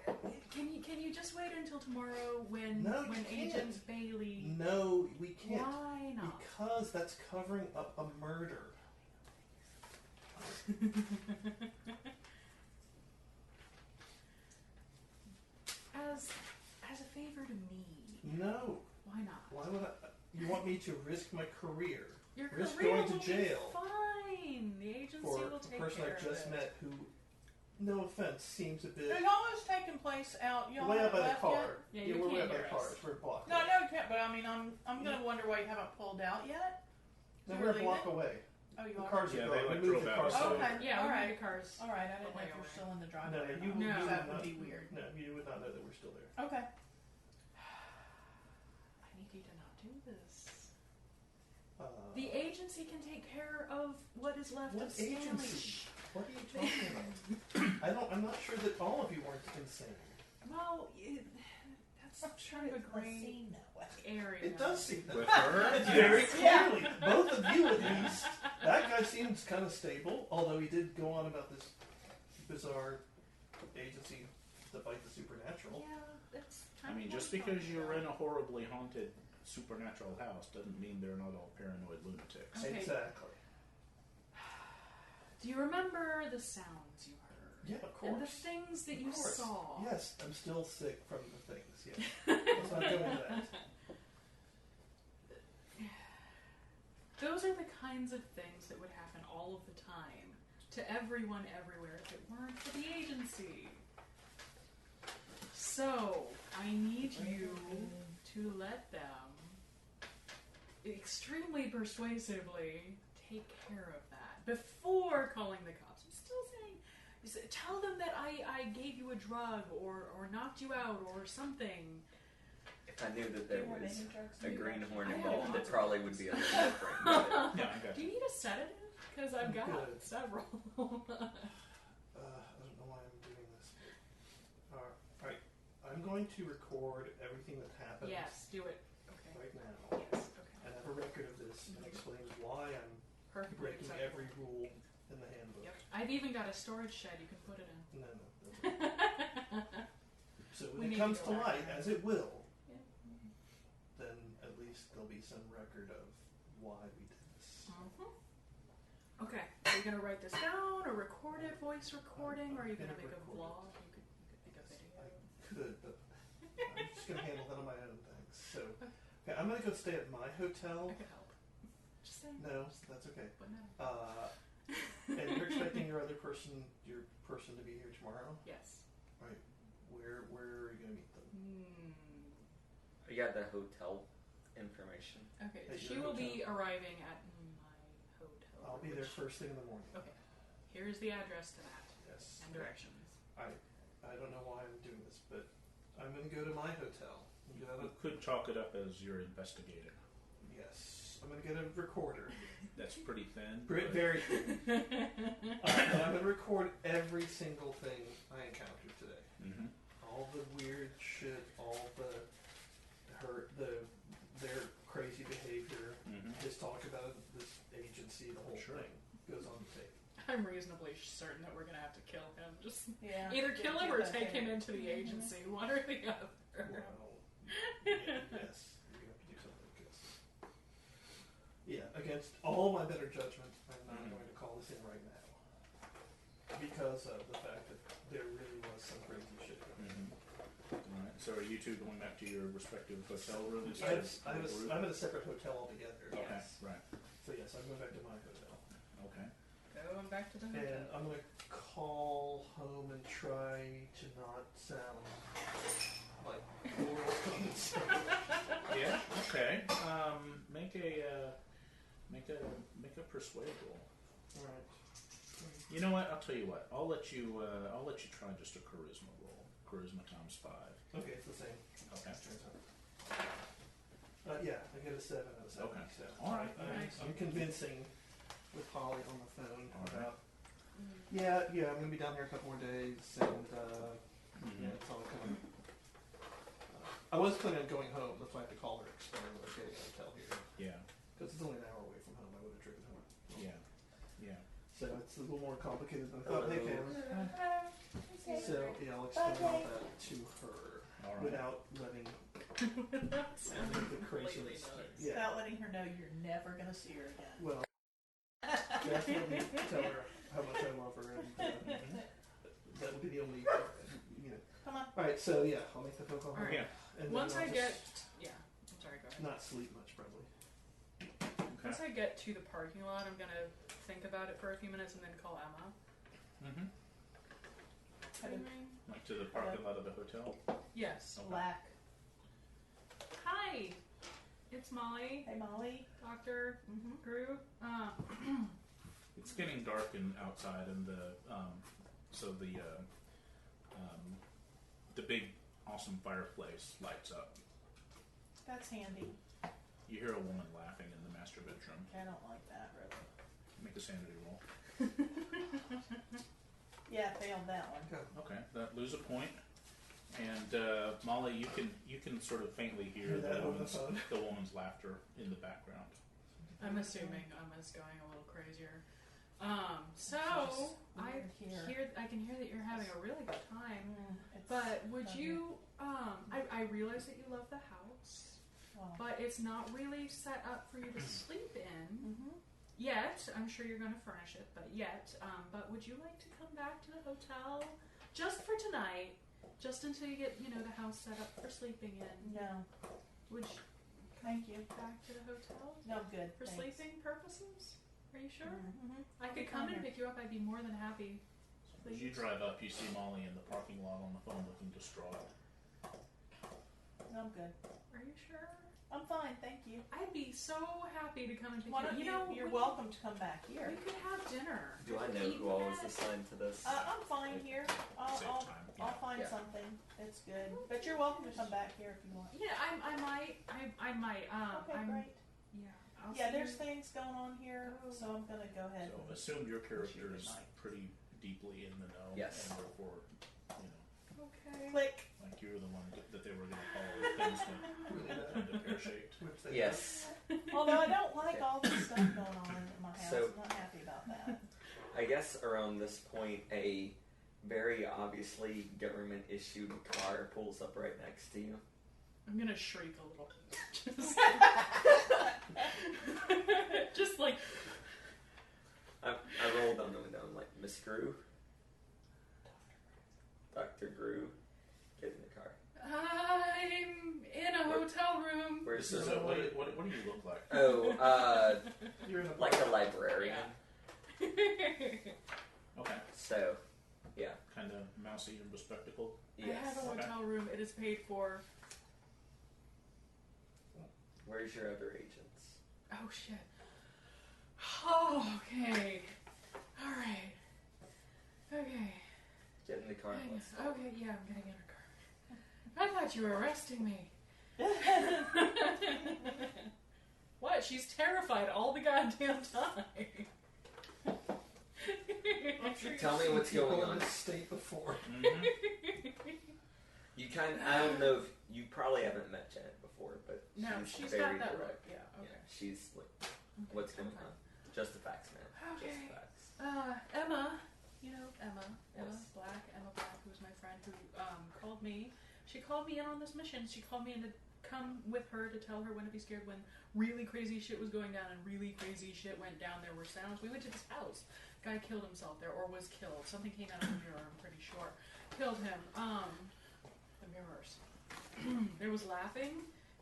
Speaker 3: can you just wait until tomorrow when
Speaker 4: No, you
Speaker 3: Agent
Speaker 4: can't.
Speaker 3: Bailey?
Speaker 4: No, we can't.
Speaker 3: Why not?
Speaker 4: Because that's covering up a murder.
Speaker 3: As a favor to me.
Speaker 4: No.
Speaker 3: Why not?
Speaker 4: Why would I? You want me to risk my career?
Speaker 3: Your
Speaker 4: Risk
Speaker 3: career
Speaker 4: going to
Speaker 3: will
Speaker 4: jail
Speaker 3: be fine. The agency
Speaker 4: for
Speaker 3: will
Speaker 4: the
Speaker 3: take
Speaker 4: person
Speaker 3: care
Speaker 4: I just
Speaker 3: of it.
Speaker 4: met who, no offense, seems a bit
Speaker 2: Is all this taking place out? Y'all
Speaker 4: way
Speaker 2: haven't
Speaker 4: out by the
Speaker 2: left
Speaker 4: car.
Speaker 2: yet?
Speaker 3: Yeah, you
Speaker 4: we're way
Speaker 3: can't
Speaker 4: out by
Speaker 3: hear
Speaker 4: the car.
Speaker 3: us.
Speaker 4: We're blocked.
Speaker 2: No, I know you can't, but I mean, I'm gonna wonder why you haven't pulled out yet.
Speaker 4: No,
Speaker 2: So
Speaker 4: we're
Speaker 2: we're
Speaker 4: a block
Speaker 2: leaving?
Speaker 4: away.
Speaker 2: Oh, you
Speaker 4: The
Speaker 2: are.
Speaker 4: cars are
Speaker 6: Yeah,
Speaker 4: going.
Speaker 6: they, like,
Speaker 4: We moved
Speaker 6: drove
Speaker 4: the
Speaker 6: out
Speaker 4: cars.
Speaker 6: of
Speaker 4: so-
Speaker 2: Okay.
Speaker 3: Yeah,
Speaker 2: All
Speaker 3: we
Speaker 2: right.
Speaker 3: made cars.
Speaker 2: All right, I didn't know
Speaker 3: Away,
Speaker 2: if you're
Speaker 3: away.
Speaker 2: still in the
Speaker 4: No,
Speaker 2: driveway. or
Speaker 4: you,
Speaker 2: not.
Speaker 3: No.
Speaker 4: you would
Speaker 2: That
Speaker 4: not,
Speaker 2: would be weird.
Speaker 4: No, you would not know that we're still there.
Speaker 2: Okay.
Speaker 3: I need you to not do this. The
Speaker 4: The
Speaker 3: agency can take care of what is left
Speaker 4: What
Speaker 3: of Stanley.
Speaker 4: agency? What are you talking about? I'm not sure that all of you weren't insane.
Speaker 3: Well, that's kind of a gray area.
Speaker 4: It does seem that.
Speaker 6: With her?
Speaker 4: It's very clearly. Both of you, at least. That guy seems kind of stable, although he did go on about this bizarre agency to fight the supernatural.
Speaker 3: Yeah, that's
Speaker 6: I
Speaker 3: kind
Speaker 6: mean,
Speaker 3: of
Speaker 6: just
Speaker 3: what I'm
Speaker 6: because
Speaker 3: talking
Speaker 6: you're
Speaker 3: about.
Speaker 6: in a horribly haunted supernatural house doesn't mean they're not all paranoid lunatics.
Speaker 3: Okay.
Speaker 4: Exactly.
Speaker 3: Do you remember the sounds you heard?
Speaker 4: Yeah, of course.
Speaker 3: And the things that
Speaker 4: Of
Speaker 3: you
Speaker 4: course.
Speaker 3: saw?
Speaker 4: Yes, I'm still sick from the things. Yes. Let's not go into that.
Speaker 3: Those are the kinds of things that would happen all of the time to everyone everywhere if it weren't for the agency. So, I need you to let them extremely persuasively take care of that before calling the cops. I'm still saying, tell them that I gave you a drug or knocked you out or something.
Speaker 5: If I knew that there was a greenhorn
Speaker 3: I have
Speaker 5: involved,
Speaker 3: lots
Speaker 5: it
Speaker 3: of
Speaker 5: probably would be a little different. But
Speaker 6: Yeah, I got
Speaker 3: Do
Speaker 6: you.
Speaker 3: you need a sedative? Because I've got
Speaker 4: Good.
Speaker 3: several.
Speaker 4: I don't know why I'm doing this. Alright, I'm going to record everything that happens
Speaker 3: Yes, do it. Okay.
Speaker 4: right now
Speaker 3: Yes, okay.
Speaker 4: and have a record of this and explain why I'm
Speaker 3: Perfectly
Speaker 4: breaking
Speaker 3: acceptable.
Speaker 4: every rule in the handbook.
Speaker 3: Yep. I've even got a storage shed you can put it in.
Speaker 4: No, that's okay. So
Speaker 3: We
Speaker 4: when
Speaker 3: need
Speaker 4: it
Speaker 3: to
Speaker 4: comes
Speaker 3: go
Speaker 4: to
Speaker 3: back
Speaker 4: light,
Speaker 3: there.
Speaker 4: as it will,
Speaker 3: Yeah.
Speaker 4: then at least there'll be some record of why we did this.
Speaker 3: Okay. Are you gonna write this down or record it, voice recording, or are you
Speaker 4: I'm
Speaker 3: gonna
Speaker 4: gonna
Speaker 3: make a
Speaker 4: record
Speaker 3: vlog? You could make a video.
Speaker 4: I could, but I'm just going to handle that on my own, thanks. So, okay, I'm going to go stay at my hotel.
Speaker 3: I could help. Just saying.
Speaker 4: No, that's okay.
Speaker 3: But no.
Speaker 4: And you're expecting your person to be here tomorrow?
Speaker 3: Yes.
Speaker 4: Right. Where are you going to meet them?
Speaker 5: I got the hotel information.
Speaker 3: Okay.
Speaker 4: At
Speaker 3: She
Speaker 4: your
Speaker 3: will be arriving at my hotel.
Speaker 4: I'll be there
Speaker 3: which-
Speaker 4: first thing in the morning.
Speaker 3: Okay. Here's the address to that
Speaker 4: Yes.
Speaker 3: and directions.
Speaker 4: I don't know why I'm doing this, but I'm going to go to my hotel. And get out
Speaker 6: You
Speaker 4: of,
Speaker 6: could chalk it up as your investigator.
Speaker 4: yes. I'm going to get a recorder.
Speaker 6: That's pretty thin.
Speaker 4: Very
Speaker 6: but-
Speaker 4: thin. And I'm going to record every single thing I encountered today.
Speaker 6: Mhm.
Speaker 4: All the weird shit, all their crazy behavior,
Speaker 6: Mhm.
Speaker 4: his talk about this agency, the whole
Speaker 6: Sure.
Speaker 4: thing goes on the tape.
Speaker 3: I'm reasonably certain that we're gonna have to kill him. Just
Speaker 2: Yeah.
Speaker 3: either kill him or take him into the
Speaker 2: Mhm.
Speaker 3: agency, one or the other.
Speaker 4: Well, yes, you're going to have to do something against it. Yeah, against all my better judgment, I'm not
Speaker 6: Mhm.
Speaker 4: going to call this in right now. Because of the fact that there really was some crazy shit going on.
Speaker 6: Mhm. All right. So are you two going back to your respective hotel rooms?
Speaker 4: I'm at a separate hotel altogether.
Speaker 6: Okay.
Speaker 3: Yes.
Speaker 6: Right.
Speaker 4: So yes, I'm going back to my hotel.
Speaker 6: Okay.
Speaker 3: Going back to the hotel.
Speaker 4: And I'm going to call home and try to not sound like the world comes.
Speaker 6: Yeah. Okay. Make a persuade roll.
Speaker 4: All right.
Speaker 6: You know what? I'll tell you what. I'll let you try just a charisma roll. Charisma times 5.
Speaker 4: Okay, it's the same.
Speaker 6: Okay.
Speaker 4: Yeah, I get a 7 out of 7.
Speaker 6: Okay.
Speaker 4: So
Speaker 6: All right.
Speaker 3: Nice.
Speaker 4: I'm convincing with Holly on the phone
Speaker 6: All right.
Speaker 4: about. Yeah, I'm gonna be down here a couple more days, and yeah, it's all coming. I was planning on going home. That's why I have to call her, explain that I'm getting a hotel here,
Speaker 6: Yeah.
Speaker 4: because it's only an hour away from home. I would have driven home.
Speaker 6: Yeah. Yeah.
Speaker 4: So it's a little more complicated than I thought. Hey, Cam. So yeah, I'll explain all that to her
Speaker 6: All right.
Speaker 4: without letting the craziness. Yeah.
Speaker 2: Without letting her know you're never going to see her again.
Speaker 4: Well, definitely tell her how much I love her, and that would be the only,
Speaker 2: Come on.
Speaker 4: All right, so yeah, I'll make the phone call.
Speaker 3: All right.
Speaker 6: Yeah.
Speaker 4: And
Speaker 3: Once
Speaker 4: then
Speaker 3: I
Speaker 4: I'll
Speaker 3: get,
Speaker 4: just
Speaker 3: yeah, I'm sorry, go ahead.
Speaker 4: not sleep much probably.
Speaker 6: Okay.
Speaker 3: Once I get to the parking lot, I'm gonna think about it for a few minutes and then call Emma.
Speaker 6: Mm-hmm.
Speaker 3: Anyway.
Speaker 6: Like to the parking lot of the hotel.
Speaker 3: Yes.
Speaker 6: Okay.
Speaker 2: Black.
Speaker 3: Hi, it's Molly,
Speaker 2: Hey, Molly.
Speaker 3: Dr. Grue.
Speaker 6: It's getting dark outside, and the big awesome fireplace lights up.
Speaker 2: That's handy.
Speaker 6: You hear a woman laughing in the master bedroom.
Speaker 2: I don't like that, really.
Speaker 6: Make a sanity roll.
Speaker 2: Yeah, failed that one.
Speaker 6: Okay, that lose a point. And Molly, you can sort of faintly hear
Speaker 4: Hear that over the phone?
Speaker 6: the woman's laughter in the background.
Speaker 3: I'm assuming Emma's going a little crazier. So I can hear that you're having a really good time. But would you? I realize that you love the house, but it's not really set up for you to sleep in yet. I'm sure you're going to furnish it, but yet. But would you like to come back to the hotel just for tonight, just until you get the house set up for sleeping in?
Speaker 2: No.
Speaker 3: Would you
Speaker 2: Thank you.
Speaker 3: back to the hotel
Speaker 2: No, good.
Speaker 3: for
Speaker 2: thanks.
Speaker 3: sleeping purposes? Are you sure?
Speaker 2: Mm-hmm.
Speaker 3: I could come and pick you up. I'd be more than happy.
Speaker 6: As you drive up, you see Molly in the parking lot on the phone looking distraught.
Speaker 2: No, I'm good.
Speaker 3: Are you sure?
Speaker 2: I'm fine, thank you.
Speaker 3: I'd be so happy to come and pick
Speaker 2: Why
Speaker 3: you
Speaker 2: don't
Speaker 3: up.
Speaker 2: you're welcome to come back here.
Speaker 3: We could have dinner.
Speaker 5: Do I know who all was assigned to this?
Speaker 2: I'm fine here.
Speaker 6: Save
Speaker 2: I'll
Speaker 6: time.
Speaker 2: find
Speaker 5: Yeah.
Speaker 2: something. It's good. But you're welcome to come back here if you want.
Speaker 3: Yeah, I might.
Speaker 2: Okay, great.
Speaker 3: Yeah. I'll
Speaker 2: Yeah,
Speaker 3: see
Speaker 2: there's
Speaker 3: you.
Speaker 2: things going on here, so I'm gonna go ahead.
Speaker 6: So assume your character
Speaker 2: Wish
Speaker 6: is
Speaker 2: you good night.
Speaker 6: pretty deeply in the know,
Speaker 5: Yes.
Speaker 6: and therefore,
Speaker 3: Okay.
Speaker 2: Click.
Speaker 6: like you were the one that they were going to follow if things went pear shaped.
Speaker 4: Which they
Speaker 5: Yes.
Speaker 2: Although I don't like all this stuff going on in my house.
Speaker 5: So-
Speaker 2: I'm not happy about that.
Speaker 5: I guess around this point, a very obviously government-issued car pulls up right next to you.
Speaker 3: I'm gonna shriek a little. Just like.
Speaker 5: I roll down the window. I'm like, Miss Grue? Dr. Grue, get in the car.
Speaker 3: I'm in a hotel room.
Speaker 5: Where's
Speaker 6: This is
Speaker 5: the...
Speaker 6: what do you look like?
Speaker 5: Oh,
Speaker 4: You're in a
Speaker 5: like a librarian.
Speaker 6: Okay,
Speaker 5: So, yeah.
Speaker 6: kind of mousy and bespectacled.
Speaker 3: I
Speaker 5: Yes.
Speaker 3: have a hotel room. It is paid for.
Speaker 5: Where's your other agents?
Speaker 3: Oh shit. Oh, okay. All right. Okay.
Speaker 5: Get in the car and let's go.
Speaker 3: Okay, yeah, I'm getting in her car. I thought you were arresting me. What? She's terrified all the goddamn time.
Speaker 4: I'm sure
Speaker 5: Tell me
Speaker 4: you've
Speaker 5: what's
Speaker 4: seen
Speaker 5: going
Speaker 4: people
Speaker 5: on.
Speaker 4: in this state before.
Speaker 5: You I don't know if you probably haven't met Janet before, but
Speaker 3: No, she's
Speaker 5: very
Speaker 3: got that
Speaker 5: direct.
Speaker 3: look. Yeah, okay.
Speaker 5: Yeah, she's like, what's going on? Just the facts, man.
Speaker 3: Okay.
Speaker 5: Just the facts.
Speaker 3: Emma, Emma
Speaker 5: Yes.
Speaker 3: Black, who's my friend who called me. She called me in on this mission. She called me in to come with her to tell her when to be scared when really crazy shit was going down and really crazy shit went down. There were sounds. We went to this house. Guy killed himself there or was killed. Something came out of the mirror, I'm pretty sure. Killed him. The mirrors. There was laughing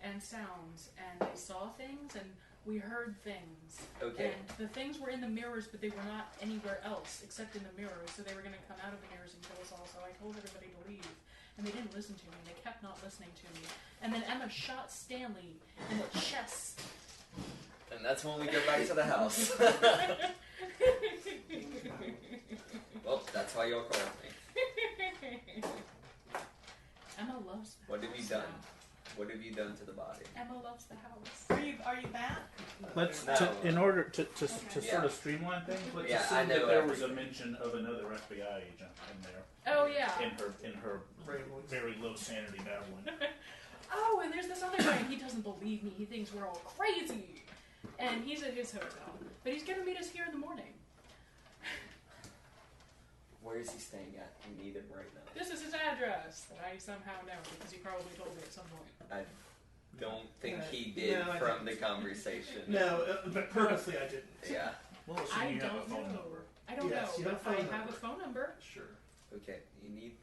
Speaker 3: and sounds, and they saw things, and we heard things.
Speaker 5: Okay.
Speaker 3: And the things were in the mirrors, but they were not anywhere else except in the mirrors, so they were going to come out of the mirrors and kill us all, so I told everybody to leave. And they didn't listen to me, they kept not listening to me. And then Emma shot Stanley in the chest.
Speaker 5: And that's when we go back to the house. Well, that's why y'all called me.
Speaker 3: Emma loves the
Speaker 5: What have you
Speaker 3: house
Speaker 5: done?
Speaker 3: now.
Speaker 5: What have you done to the body?
Speaker 3: Emma loves the house.
Speaker 2: Are you back?
Speaker 6: Let's
Speaker 5: No.
Speaker 6: in order to
Speaker 5: Yeah.
Speaker 6: sort of streamline things. Let's
Speaker 5: Yeah, I
Speaker 6: assume
Speaker 5: know
Speaker 6: that there was a
Speaker 5: everything.
Speaker 6: mention of another FBI agent in there.
Speaker 3: Oh, yeah.
Speaker 6: In her very low sanity battling.
Speaker 3: Oh, and there's this other guy, and he doesn't believe me. He thinks we're all crazy. And he's at his hotel. But he's going to meet us here in the morning.
Speaker 5: Where is he staying at? We need him right now.
Speaker 3: This is his address that I somehow know because he probably told me at some point.
Speaker 5: I don't think he did
Speaker 4: No, I
Speaker 5: from
Speaker 4: didn't.
Speaker 5: the conversation.
Speaker 4: No, but purposely I didn't.
Speaker 5: Yeah.
Speaker 6: Well, so
Speaker 3: I
Speaker 6: you have a
Speaker 3: don't
Speaker 6: phone
Speaker 3: know.
Speaker 6: number.
Speaker 3: I don't
Speaker 4: Yes,
Speaker 3: know.
Speaker 4: you have a
Speaker 3: but I
Speaker 4: phone
Speaker 3: have a
Speaker 4: number.
Speaker 3: phone number.
Speaker 4: Sure.
Speaker 5: Okay. You need.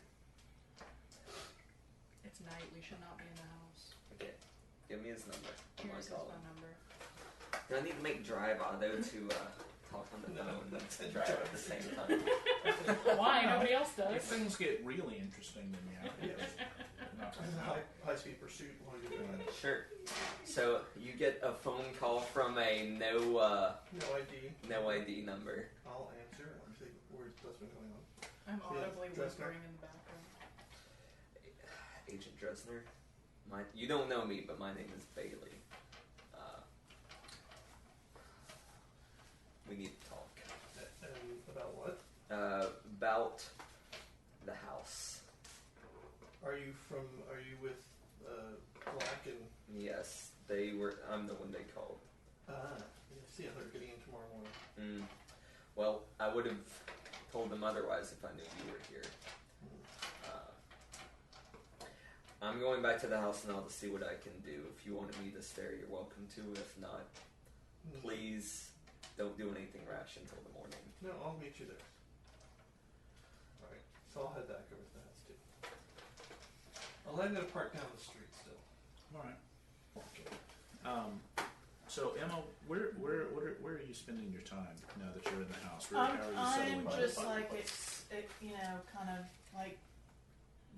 Speaker 3: It's night. We should not be in the house.
Speaker 5: Okay. Give me his number. I'm
Speaker 3: Here's his
Speaker 5: gonna call
Speaker 3: phone
Speaker 5: him.
Speaker 3: number.
Speaker 5: Do I need to make drive auto to talk on the
Speaker 4: No,
Speaker 5: phone
Speaker 4: that's
Speaker 5: and
Speaker 4: a
Speaker 5: drive at the
Speaker 4: drive.
Speaker 5: same time?
Speaker 3: Why? Nobody else
Speaker 6: If
Speaker 3: does.
Speaker 6: things get really interesting, then yeah.
Speaker 4: Yes.
Speaker 6: Not-
Speaker 4: This is a high-speed pursuit while you're doing that.
Speaker 5: Sure. So you get a phone call from a no
Speaker 4: No ID.
Speaker 5: ID number.
Speaker 4: I'll answer. I'll see what's been going on.
Speaker 3: I'm
Speaker 4: Yeah,
Speaker 3: audibly
Speaker 4: Dressner.
Speaker 3: whispering in the background.
Speaker 5: Agent Dressner. You don't know me, but my name is Bailey. We need to talk.
Speaker 4: And about what?
Speaker 5: About the house.
Speaker 4: Are you with Black and?
Speaker 5: Yes, they were. I'm the one they called.
Speaker 4: See, they're getting in tomorrow morning.
Speaker 5: Well, I would have told them otherwise if I knew you were here. I'm going back to the house now to see what I can do. If you want to meet us there, you're welcome to. If not, please don't do anything rash until the morning.
Speaker 4: No, I'll meet you there. Alright, so I'll head back over to the house too. I'll head to park down the street still.
Speaker 6: All right. So Emma, where are you spending your time now that you're in the house? How are you
Speaker 2: I'm
Speaker 6: settling?
Speaker 2: just like kind of like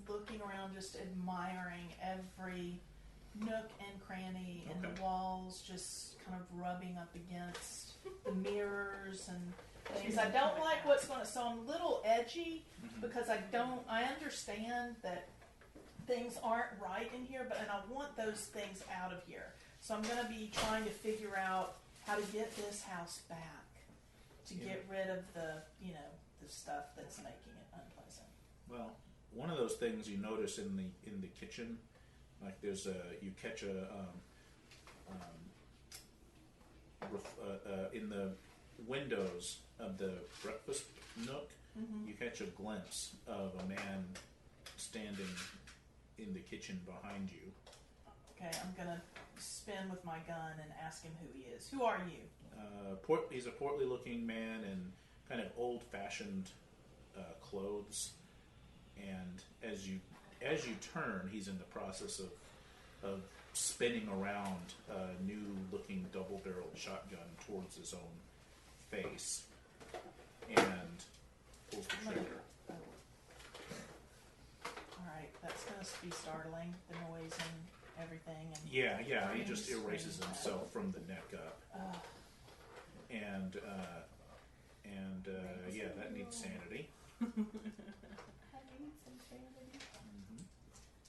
Speaker 2: looking around, just admiring every nook and cranny in the walls, just kind of rubbing up against the mirrors and things. I don't like what's going to. So I'm a little edgy because I understand that things aren't right in here, and I want those things out of here. So I'm going to be trying to figure out how to get this house back, to get rid of the stuff that's making it unpleasant.
Speaker 6: Well, one of those things you notice in the kitchen, like you catch in the windows of the breakfast nook, you catch a glimpse of a man standing in the kitchen behind you.
Speaker 2: Okay, I'm gonna spin with my gun and ask him who he is. Who are you?
Speaker 6: He's a portly-looking man in kind of old-fashioned clothes, and as you turn, he's in the process of spinning around a new-looking double-barreled shotgun towards his own face, and pulls the trigger.
Speaker 2: All right, that's gonna be startling. The noise and everything. And
Speaker 6: Yeah, he just
Speaker 2: screams
Speaker 6: erases
Speaker 2: and
Speaker 6: himself from the neck up. And yeah, that needs sanity.
Speaker 2: I need some sanity.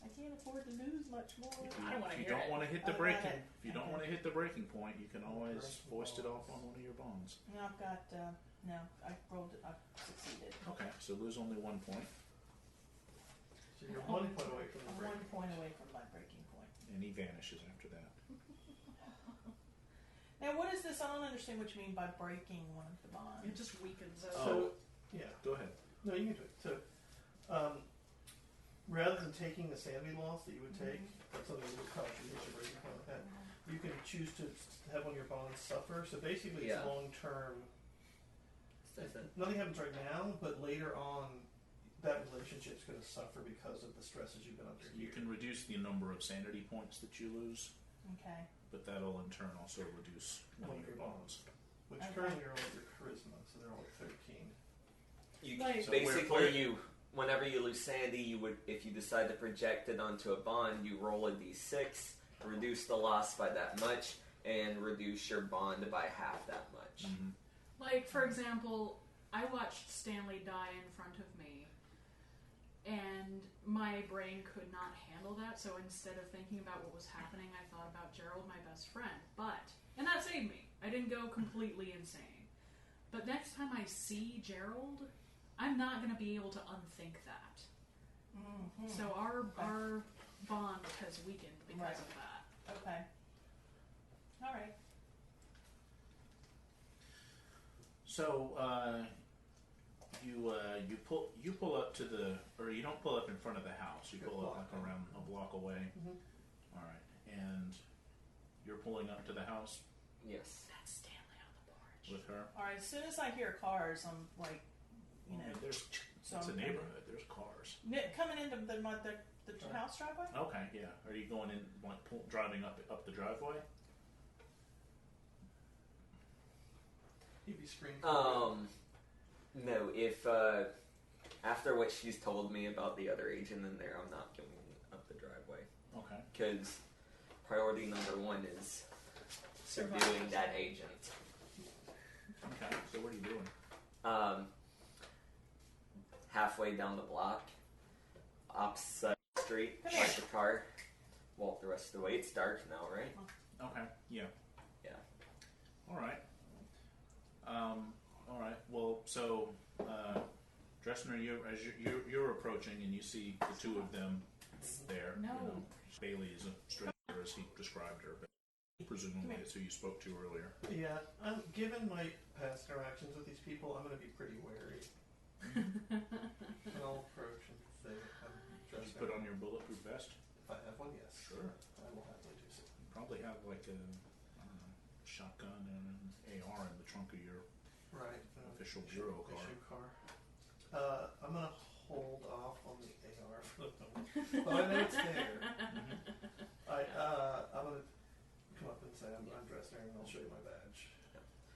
Speaker 2: I can't afford to lose much more.
Speaker 3: I don't want to
Speaker 6: If you
Speaker 3: hear
Speaker 6: don't
Speaker 3: it.
Speaker 6: want to hit the
Speaker 2: Oh,
Speaker 6: breaking,
Speaker 2: got it.
Speaker 6: if you don't
Speaker 2: Okay.
Speaker 6: want to hit the breaking point, you can always foist it off on one of your bonds.
Speaker 2: No, I've got no. I rolled it. I succeeded.
Speaker 6: Okay, so lose only 1 point,
Speaker 4: So you're 1 point away from the
Speaker 2: I'm
Speaker 4: break.
Speaker 2: 1 point away from my breaking point.
Speaker 6: and he vanishes after that.
Speaker 2: Now, what is this? I don't understand what you mean by breaking one of the bonds.
Speaker 3: It just weakens it.
Speaker 4: So, yeah.
Speaker 6: Go ahead.
Speaker 4: No, you can do it. So, rather than taking the sanity loss that you would take, that's something that would cause you to breaking point like that, you can choose to have one of your bonds suffer. So basically, it's
Speaker 5: Yeah.
Speaker 4: long term. Nothing happens right now, but later on, that relationship's going to suffer because of the stresses you've been under
Speaker 6: You
Speaker 4: here.
Speaker 6: can reduce the number of sanity points that you lose,
Speaker 2: Okay.
Speaker 6: but that'll in turn also reduce one of your bonds.
Speaker 4: Which
Speaker 2: Okay.
Speaker 4: currently are all your charisma, so they're all at 13.
Speaker 5: You
Speaker 3: Like-
Speaker 6: So
Speaker 5: basically whenever you lose sanity, you would, if you decide to project it onto a bond, you roll a d6, reduce the loss by that much, and reduce your bond by half that much.
Speaker 6: Mm-hmm.
Speaker 3: Like, for example, I watched Stanley die in front of me, and my brain could not handle that, so instead of thinking about what was happening, I thought about Gerald, my best friend. And that saved me. I didn't go completely insane. But next time I see Gerald, I'm not going to be able to unthink that.
Speaker 2: Mm-hmm.
Speaker 3: So our bond has weakened because of that.
Speaker 2: Okay. All right.
Speaker 6: So you pull up to you don't pull up in front of the house. You pull up like around a block away.
Speaker 4: Mm-hmm.
Speaker 6: All right, and you're pulling up to the house
Speaker 5: Yes.
Speaker 3: That's Stanley on the porch.
Speaker 6: with her.
Speaker 2: All right. As soon as I hear cars, I'm like, you
Speaker 6: I mean,
Speaker 2: know,
Speaker 6: it's a neighborhood. There's cars.
Speaker 2: coming into the house driveway.
Speaker 6: Okay, yeah. Are you going in like driving up the driveway?
Speaker 4: He'd be screaming.
Speaker 5: No, if after what she's told me about the other agent in there, I'm not going up the driveway.
Speaker 6: Okay.
Speaker 5: Because priority number 1 is subduing that agent.
Speaker 6: Okay. So what are you doing?
Speaker 5: Halfway down the block, opposite street, park the car, walk the rest of the way. It's dark now, right?
Speaker 6: Okay. Yeah.
Speaker 5: Yeah.
Speaker 6: All right. All right. Well, so Dressner, you're approaching, and you see the two of them there.
Speaker 3: No.
Speaker 6: You know, Bailey is a stranger as he described her, but presumably it's who you spoke to earlier.
Speaker 4: Yeah, given my past interactions with these people, I'm going to be pretty wary. And I'll approach and say, I'm
Speaker 6: You
Speaker 4: Dressner.
Speaker 6: put on your bulletproof vest.
Speaker 4: If I have one, yes.
Speaker 6: Sure.
Speaker 4: I will happily do so.
Speaker 6: You probably have like a shotgun and an AR in the trunk of your
Speaker 4: Right.
Speaker 6: official bureau car.
Speaker 4: Issue car. I'm going to hold off on the AR for the moment. But I know it's there. I'm going to come up and say, I'm Dressner, and I'll show you my badge.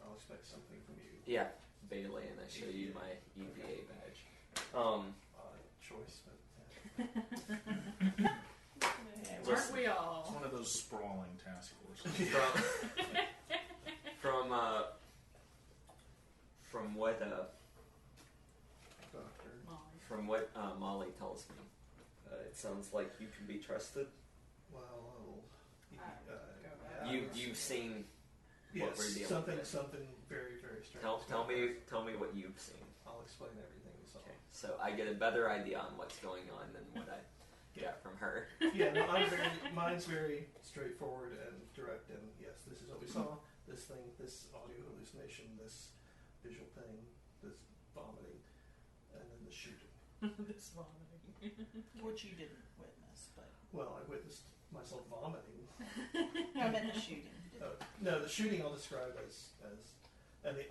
Speaker 4: I'll expect something from you.
Speaker 5: Yeah, Bailey, and I show you my EVA badge.
Speaker 4: Odd choice, but
Speaker 3: Aren't we
Speaker 6: It's
Speaker 3: all?
Speaker 6: one of those sprawling task forces.
Speaker 5: From what
Speaker 4: doctor.
Speaker 5: Molly tells me, it sounds like you can be trusted.
Speaker 4: Well,
Speaker 5: You've seen what we're
Speaker 4: yes,
Speaker 5: dealing with.
Speaker 4: something very, very strange.
Speaker 5: Tell me what you've seen.
Speaker 4: I'll explain everything we saw.
Speaker 5: Okay, so I get a better idea on what's going on than what I get from her.
Speaker 4: Yeah, no, mine's very straightforward and direct, and yes, this is what we saw, this thing, this audio hallucination, this visual thing, this vomiting, and then the shooting.
Speaker 3: This vomiting.
Speaker 2: Which you didn't witness, but
Speaker 4: Well, I witnessed myself vomiting.
Speaker 2: I meant the shooting.
Speaker 4: No, the shooting I'll describe as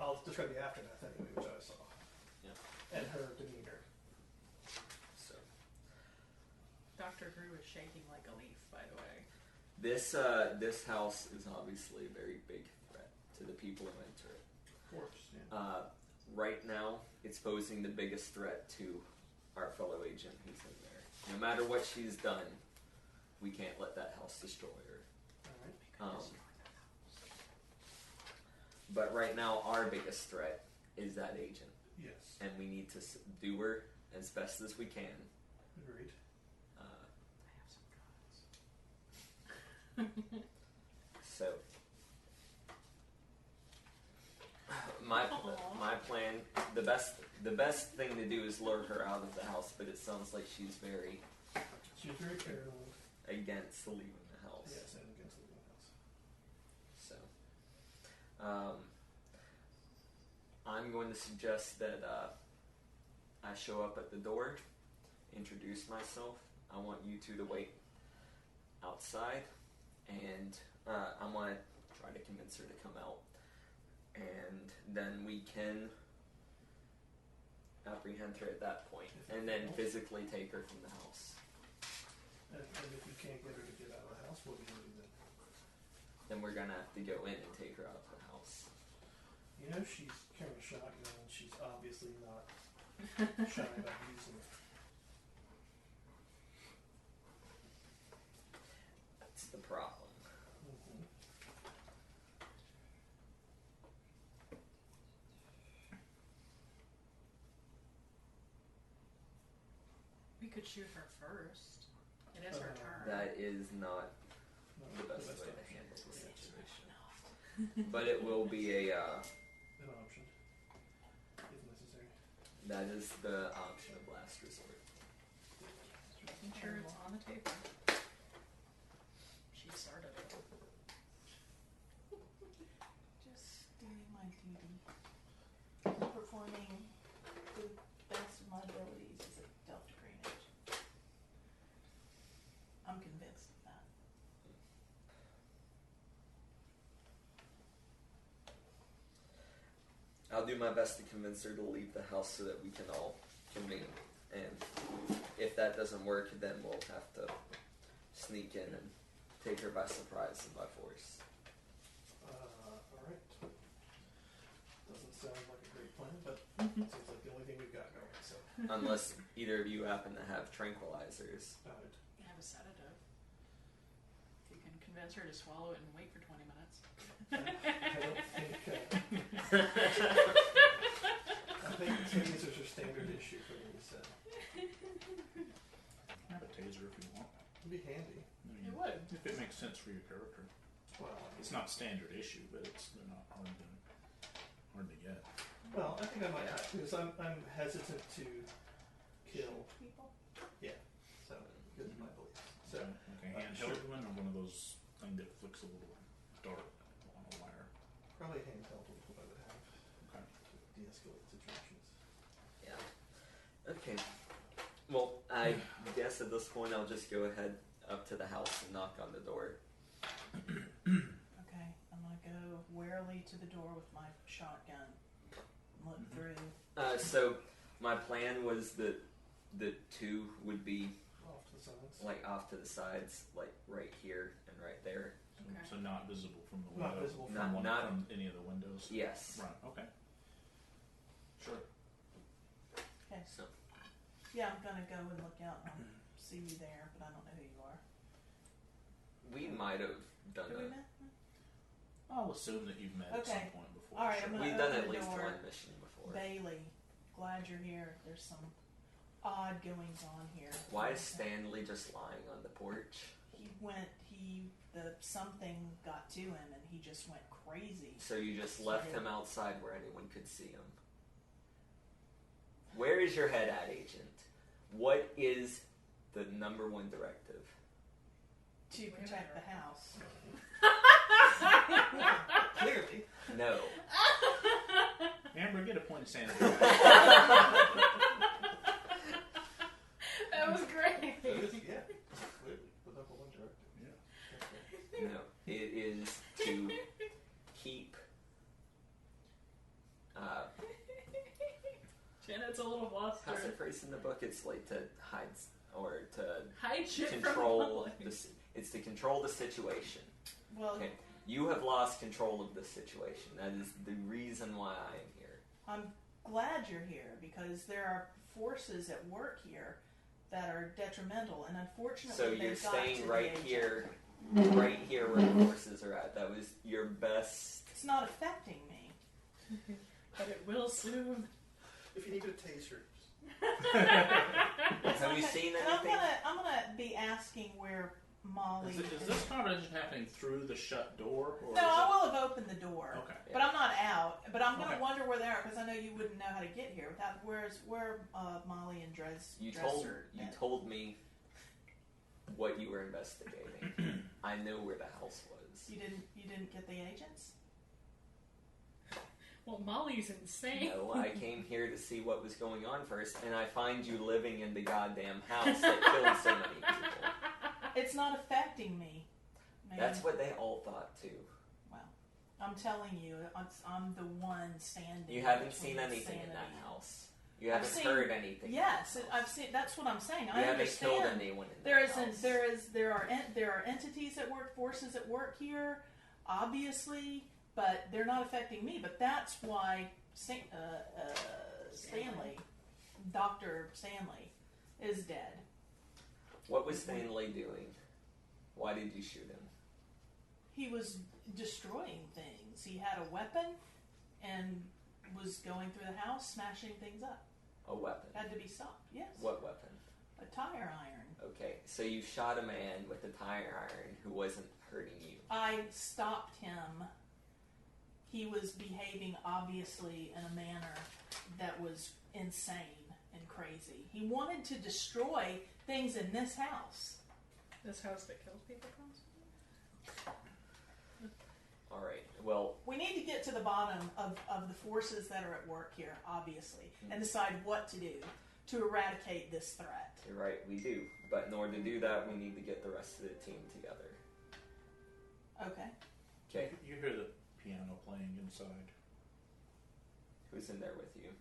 Speaker 4: I'll describe the aftermath anyway, which I saw.
Speaker 5: Yeah.
Speaker 4: And her demeanor.
Speaker 5: So
Speaker 3: Dr. Grue is shaking like a leaf, by the way.
Speaker 5: this house is obviously a very big threat to the people who enter it.
Speaker 4: Of course, yeah.
Speaker 5: Right now, it's posing the biggest threat to our fellow agent who's in there. No matter what she's done, we can't let that house destroy her.
Speaker 4: Alright.
Speaker 5: But right now, our biggest threat is that agent,
Speaker 4: Yes.
Speaker 5: and we need to do her as best as we can.
Speaker 4: Agreed.
Speaker 3: I have some drugs.
Speaker 5: So, my plan, the best thing to do is lure her out of the house, but it sounds like she's very
Speaker 4: She was very paranoid.
Speaker 5: against leaving the house.
Speaker 4: Yes, and against leaving the house.
Speaker 5: So, I'm going to suggest that I show up at the door, introduce myself. I want you two to wait outside, and I want to try to convince her to come out, and then we can apprehend her at that point, and then physically take her from the house.
Speaker 4: And if you can't get her to get out of the house, what are you going to do then?
Speaker 5: Then we're gonna have to go in and take her out of the house.
Speaker 4: You know she's carrying a shotgun, and she's obviously not shy about using it.
Speaker 5: That's the problem.
Speaker 3: We could shoot her first. It is her turn.
Speaker 5: That is not
Speaker 4: No,
Speaker 5: the best way to
Speaker 4: option.
Speaker 5: handle the situation. But it will be
Speaker 4: An option, if necessary.
Speaker 5: that is the option of last resort.
Speaker 3: Making sure it's on the table. She started it.
Speaker 2: Just doing my duty. Performing the best of my abilities as a Delta Greenwich. I'm convinced of that.
Speaker 5: I'll do my best to convince her to leave the house so that we can all convene. And if that doesn't work, then we'll have to sneak in and take her by surprise and by force.
Speaker 4: Alright. Doesn't sound like a great plan, but seems like the only thing we've got going, so.
Speaker 5: Unless either of you happen to have tranquilizers.
Speaker 3: I have a sedative. You can convince her to swallow it and wait for 20 minutes.
Speaker 4: I think tasers are standard issue for me, so.
Speaker 6: Have a taser if you want.
Speaker 4: It'd be handy.
Speaker 3: It would.
Speaker 6: If it makes sense for your character.
Speaker 4: Well,
Speaker 6: It's not standard issue, but they're not hard to get.
Speaker 4: well, I think I might have, because I'm hesitant to kill.
Speaker 2: People?
Speaker 4: Yeah, so, because of my beliefs. So,
Speaker 6: Like a handheld one or one of those thing that flicks a little dart on a wire.
Speaker 4: probably handheld is what I would have
Speaker 6: Okay.
Speaker 4: to de-escalate situations.
Speaker 5: Yeah. Okay. Well, I guess at this point I'll just go ahead up to the house and knock on the door.
Speaker 2: Okay, I'm gonna go warily to the door with my shotgun. Look through.
Speaker 5: So my plan was that the two would be
Speaker 4: Off to the sides.
Speaker 5: like off to the sides, like right here and right there.
Speaker 3: Okay.
Speaker 6: So not visible from the
Speaker 4: Not
Speaker 6: window.
Speaker 4: visible
Speaker 6: from
Speaker 5: from-
Speaker 6: one,
Speaker 5: not-
Speaker 6: from any of the windows.
Speaker 5: Yes.
Speaker 6: Right. Okay. Sure.
Speaker 2: Okay.
Speaker 5: So
Speaker 2: Yeah, I'm gonna go and look out and I'll see you there, but I don't know who you are.
Speaker 5: we might have done
Speaker 2: Have we
Speaker 5: it.
Speaker 2: met?
Speaker 6: I'll assume that you've met at some
Speaker 2: Okay.
Speaker 6: point before.
Speaker 2: All right,
Speaker 6: sure.
Speaker 2: I'm gonna
Speaker 5: We've done
Speaker 2: open
Speaker 5: at
Speaker 2: the
Speaker 5: least
Speaker 2: door.
Speaker 5: one mission before.
Speaker 2: Bailey, glad you're here. There's some odd goings on here.
Speaker 5: Why is Stanley just lying on the porch?
Speaker 2: The something got to him and he just went crazy.
Speaker 5: So you just left him outside where anyone could see him. Where is your head at, Agent? What is the number one directive?
Speaker 2: To protect the house.
Speaker 4: Clearly.
Speaker 5: No.
Speaker 6: Amber, get a point of sanity.
Speaker 3: That was great.
Speaker 4: Yeah, clearly. The number one directive.
Speaker 6: Yeah.
Speaker 5: No. It is to keep
Speaker 3: Janet's a little
Speaker 5: how's the
Speaker 3: flustered.
Speaker 5: phrase in the book? It's like to hide or to
Speaker 3: Hide shit from
Speaker 5: control
Speaker 3: the
Speaker 5: the. It's to control the situation.
Speaker 2: Well,
Speaker 5: Okay. You have lost control of the situation. That is the reason why I am here.
Speaker 2: I'm glad you're here because there are forces at work here that are detrimental, and unfortunately,
Speaker 5: So you're
Speaker 2: they've got
Speaker 5: staying
Speaker 2: to
Speaker 5: right
Speaker 2: the agent.
Speaker 5: here, right here where the forces are at. That was your best.
Speaker 2: It's not affecting me.
Speaker 3: But it will soon.
Speaker 4: If you need a taser.
Speaker 5: Have you seen
Speaker 2: And
Speaker 5: anything?
Speaker 2: I'm gonna be asking where Molly.
Speaker 6: Is this conversation happening through the shut door? Or
Speaker 2: No,
Speaker 6: is
Speaker 2: I
Speaker 6: it...
Speaker 2: will have opened the door.
Speaker 6: Okay.
Speaker 2: But I'm not out. But I'm gonna
Speaker 6: Okay.
Speaker 2: wonder where they are because I know you wouldn't know how to get here without where Molly and
Speaker 5: You
Speaker 2: Dressner.
Speaker 5: told me what you were investigating. I know where the house was.
Speaker 2: You didn't get the agents.
Speaker 3: Well, Molly's insane.
Speaker 5: No, I came here to see what was going on first, and I find you living in the goddamn house that killed so many people.
Speaker 2: It's not affecting me. Man.
Speaker 5: That's what they all thought too.
Speaker 2: Well, I'm telling you, I'm the one standing.
Speaker 5: You haven't
Speaker 2: between
Speaker 5: seen anything in that
Speaker 2: sanity.
Speaker 5: house. You haven't heard anything.
Speaker 2: Yes, I've seen. That's what I'm saying. I
Speaker 5: haven't
Speaker 2: understand.
Speaker 5: killed anyone in
Speaker 2: There
Speaker 5: that house.
Speaker 2: there are entities at work, forces at work here, obviously, but they're not affecting me. But that's why Stanley, Dr. Stanley, is dead.
Speaker 5: What was Stanley doing? Why did you shoot him?
Speaker 2: He was destroying things. He had a weapon and was going through the house, smashing things up.
Speaker 5: A weapon?
Speaker 2: Had to be stopped, yes.
Speaker 5: What weapon?
Speaker 2: A tire iron.
Speaker 5: Okay, so you shot a man with a tire iron who wasn't hurting you.
Speaker 2: I stopped him. He was behaving obviously in a manner that was insane and crazy. He wanted to destroy things in this house.
Speaker 3: This house that kills people constantly?
Speaker 5: All right, well...
Speaker 2: We need to get to the bottom of the forces that are at work here, obviously, and decide what to do to eradicate this threat.
Speaker 5: You're right, we do. But in order to do that, we need to get the rest of the team together.
Speaker 2: Okay.
Speaker 5: Okay.
Speaker 6: You hear the piano playing inside.
Speaker 5: Who's in there with you?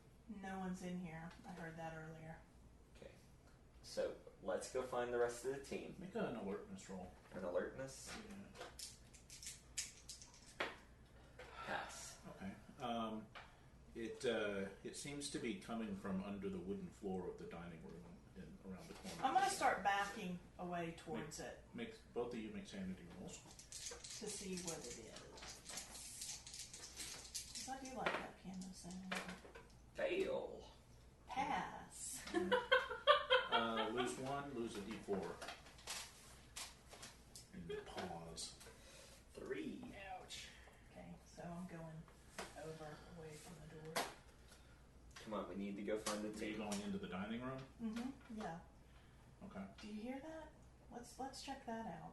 Speaker 2: No one's in here. I heard that earlier.
Speaker 5: Okay. So, let's go find the rest of the team.
Speaker 6: Make an alertness roll.
Speaker 5: An alertness?
Speaker 6: Yeah.
Speaker 5: Pass.
Speaker 6: Okay. It seems to be coming from under the wooden floor of the dining room and around the corner.
Speaker 2: I'm going to start backing away towards it
Speaker 6: Both of you make sanity rolls.
Speaker 2: to see what it is. Because I do like that piano sound.
Speaker 5: Fail.
Speaker 2: Pass.
Speaker 6: Lose one, lose a d4. And pause.
Speaker 5: 3.
Speaker 3: Ouch.
Speaker 2: Okay, so I'm going away from the door.
Speaker 5: Come on, we need to go find the
Speaker 6: Are you
Speaker 5: team.
Speaker 6: going into the dining room?
Speaker 2: Mm-hmm, yeah.
Speaker 6: Okay.
Speaker 2: Do you hear that? Let's check that out.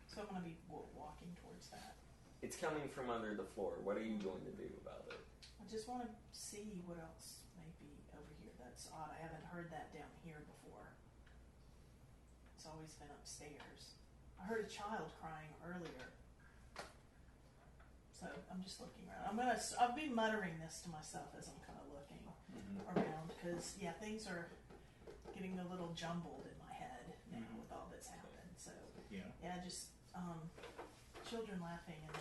Speaker 2: So I'm going to be walking towards that.
Speaker 5: It's coming from under the floor. What are you going to do about it?
Speaker 2: I just want to see what else may be over here. That's odd. I haven't heard that down here before. It's always been upstairs. I heard a child crying earlier. So I'm just looking around. I'll be muttering this to myself as I'm kind of looking around because things are getting a little jumbled in my head now with all that's happened. So just children laughing and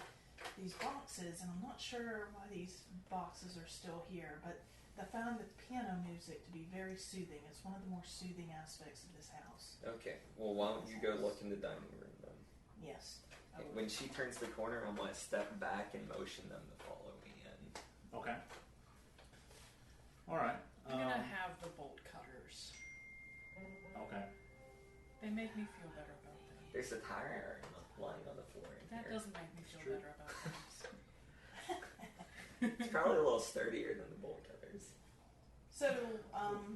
Speaker 2: these boxes, and I'm not sure why these boxes are still here, but I found the piano music to be very soothing. It's one of the more soothing aspects of this house.
Speaker 5: Okay, well, why don't you go look in the dining room then?
Speaker 2: Yes.
Speaker 5: When she turns the corner, I'm going to step back and motion them to follow me in.
Speaker 6: Okay. All right.
Speaker 3: I'm gonna have the bolt cutters.
Speaker 6: Okay.
Speaker 3: They make me feel better about things.
Speaker 5: There's a tire iron lying on the floor in
Speaker 3: That
Speaker 5: here.
Speaker 3: doesn't make me feel better about things.
Speaker 5: It's probably a little sturdier than the bolt cutters.
Speaker 2: So,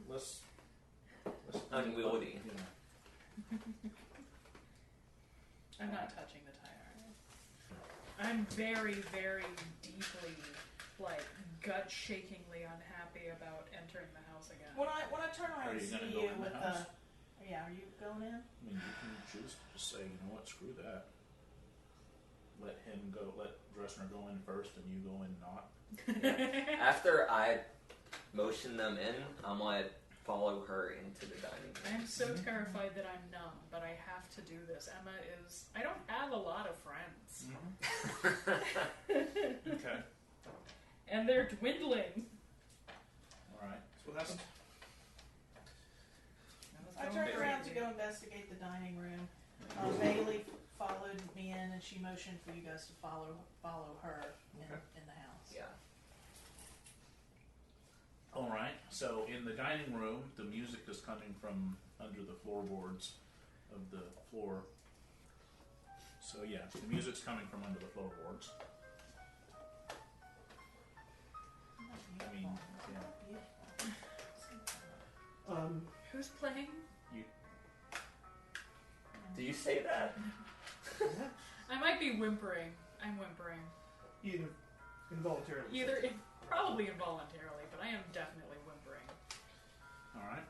Speaker 6: Let's
Speaker 5: Unwieldy.
Speaker 3: I'm not touching the tire iron. I'm very, very deeply, gut-shakingly unhappy about entering the house again.
Speaker 2: when I turn around
Speaker 6: Are
Speaker 2: and
Speaker 6: you
Speaker 2: see
Speaker 6: gonna go
Speaker 2: you
Speaker 6: in the
Speaker 2: with
Speaker 6: house?
Speaker 2: are you going in?
Speaker 6: I mean, you can choose to just say, you know what, screw that. Let him go. Let Dressner go in first, and you go in not.
Speaker 5: After I motion them in, I'm going to follow her into the dining room.
Speaker 3: I'm so terrified that I'm numb, but I have to do this. Emma is... I don't have a lot of friends.
Speaker 6: Okay.
Speaker 3: And they're dwindling.
Speaker 6: All right. So that's...
Speaker 2: I turned around to go investigate the dining room. Bailey followed me in, and she motioned for you guys to follow her in the house.
Speaker 5: Yeah.
Speaker 6: All right. So in the dining room, the music is coming from under the floorboards of the floor. So yeah, the music's coming from under the floorboards. I mean, yeah.
Speaker 3: Who's playing?
Speaker 6: You.
Speaker 5: Do you say that?
Speaker 3: I might be whimpering. I'm whimpering.
Speaker 4: Either involuntarily.
Speaker 3: Probably involuntarily, but I am definitely whimpering.
Speaker 6: All right.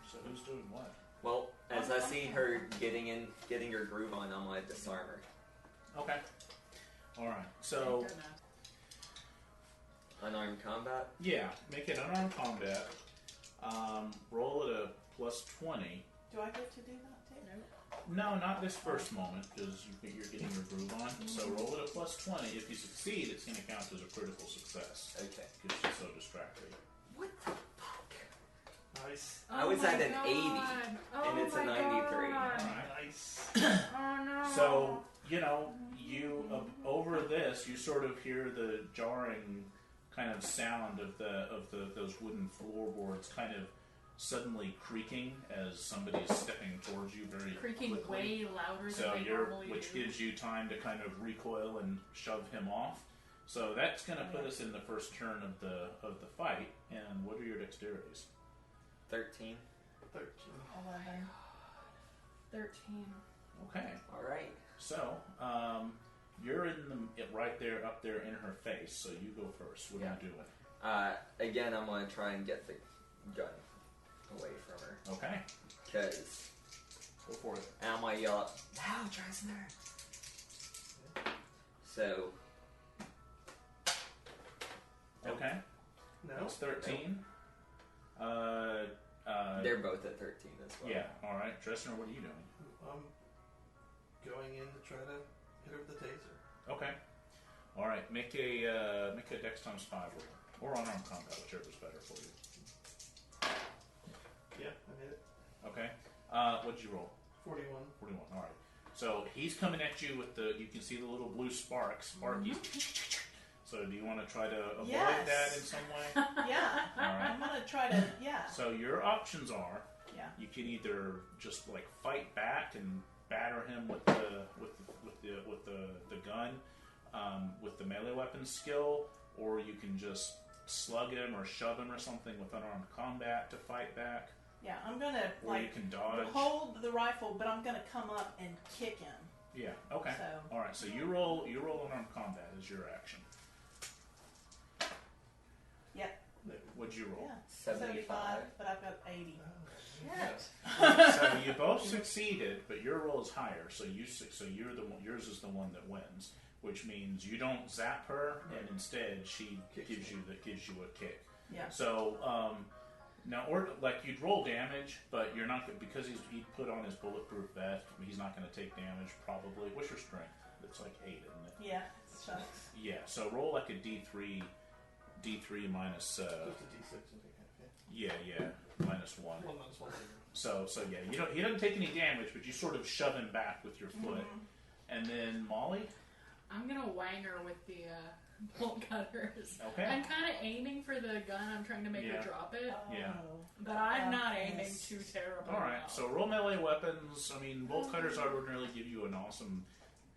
Speaker 6: So who's doing what?
Speaker 5: Well, as I see her getting her groove on, I'm going to disarm her.
Speaker 6: Okay. All right. So
Speaker 3: Thank goodness.
Speaker 5: Unarmed combat?
Speaker 6: Yeah, make it unarmed combat. Roll at a +20.
Speaker 2: Do I get to do that too?
Speaker 6: No, not this first moment, because you're getting your groove on. So roll at a +20. If you succeed, it's going to count as a critical success.
Speaker 5: Okay.
Speaker 6: Because she's so distracted.
Speaker 5: What the fuck?
Speaker 4: Nice.
Speaker 5: I was at an 80, and it's a 93.
Speaker 4: Nice.
Speaker 3: Oh no.
Speaker 6: So, you over this, you sort of hear the jarring kind of sound of those wooden floorboards kind of suddenly creaking as somebody's stepping towards you very
Speaker 3: creaking
Speaker 6: quickly.
Speaker 3: way louder
Speaker 6: So
Speaker 3: than they normally
Speaker 6: which
Speaker 3: do.
Speaker 6: gives you time to kind of recoil and shove him off. So that's going to put us in the first turn of the fight. And what are your dexterities?
Speaker 5: 13.
Speaker 4: 13.
Speaker 2: 11.
Speaker 3: 13.
Speaker 6: Okay.
Speaker 5: All right.
Speaker 6: So you're right there, up there in her face. So you go first. What are you doing?
Speaker 5: Again, I'm going to try and get the gun away from her.
Speaker 6: Okay.
Speaker 5: Because...
Speaker 6: Go for it.
Speaker 5: And I'm going to yell up, "Now, Dressner!" So...
Speaker 6: Okay.
Speaker 4: No.
Speaker 6: That's 13.
Speaker 5: They're both at 13 as well.
Speaker 6: Yeah. All right. Dressner, what are you doing?
Speaker 4: I'm going in to try to hit her with the taser.
Speaker 6: Okay. All right. Make a Dex times 5 roll, or unarmed combat, whichever's better for you.
Speaker 4: Yeah, I made it.
Speaker 6: Okay. What'd you roll?
Speaker 4: 41.
Speaker 6: 41. All right. So he's coming at you with you can see the little blue sparks. Sparkies. So do you want to try to avoid that in some way?
Speaker 2: Yeah.
Speaker 6: All right.
Speaker 2: I'm gonna try to. Yeah.
Speaker 6: So your options are:
Speaker 2: Yeah.
Speaker 6: you can either just like fight back and batter him with the gun, with the melee weapon skill, or you can just slug him or shove him or something with unarmed combat to fight back.
Speaker 2: Yeah. I'm gonna
Speaker 6: Or you can dodge.
Speaker 2: hold the rifle, but I'm gonna come up and kick him.
Speaker 6: Yeah. Okay.
Speaker 2: So.
Speaker 6: All right. So you roll unarmed combat as your action.
Speaker 2: Yep.
Speaker 6: What'd you roll?
Speaker 2: Yeah.
Speaker 5: 75.
Speaker 2: But I've got 80.
Speaker 4: Yes.
Speaker 6: So you both succeeded, but your roll is higher. So you're the one, yours is the one that wins, which means you don't zap her, and instead she gives you a kick.
Speaker 2: Yeah.
Speaker 6: So now, or like you'd roll damage, but you're not because he put on his bulletproof vest. He's not going to take damage probably. What's your strength? It's like 8, isn't it?
Speaker 2: Yeah. Shucks.
Speaker 6: Yeah. So roll like a D3 minus.
Speaker 4: Just a D6 and take half,
Speaker 6: Yeah. Minus 1.
Speaker 4: 1 minus 1.
Speaker 6: So yeah, he doesn't take any damage, but you sort of shove him back with your foot. And then Molly?
Speaker 3: I'm gonna wang her with the bolt cutters.
Speaker 6: Okay.
Speaker 3: I'm kind of aiming for the gun. I'm trying to make her drop it.
Speaker 6: Yeah.
Speaker 3: But I'm not aiming too terribly.
Speaker 6: All right, so roll melee weapons. I mean, bolt cutters ordinarily give you an awesome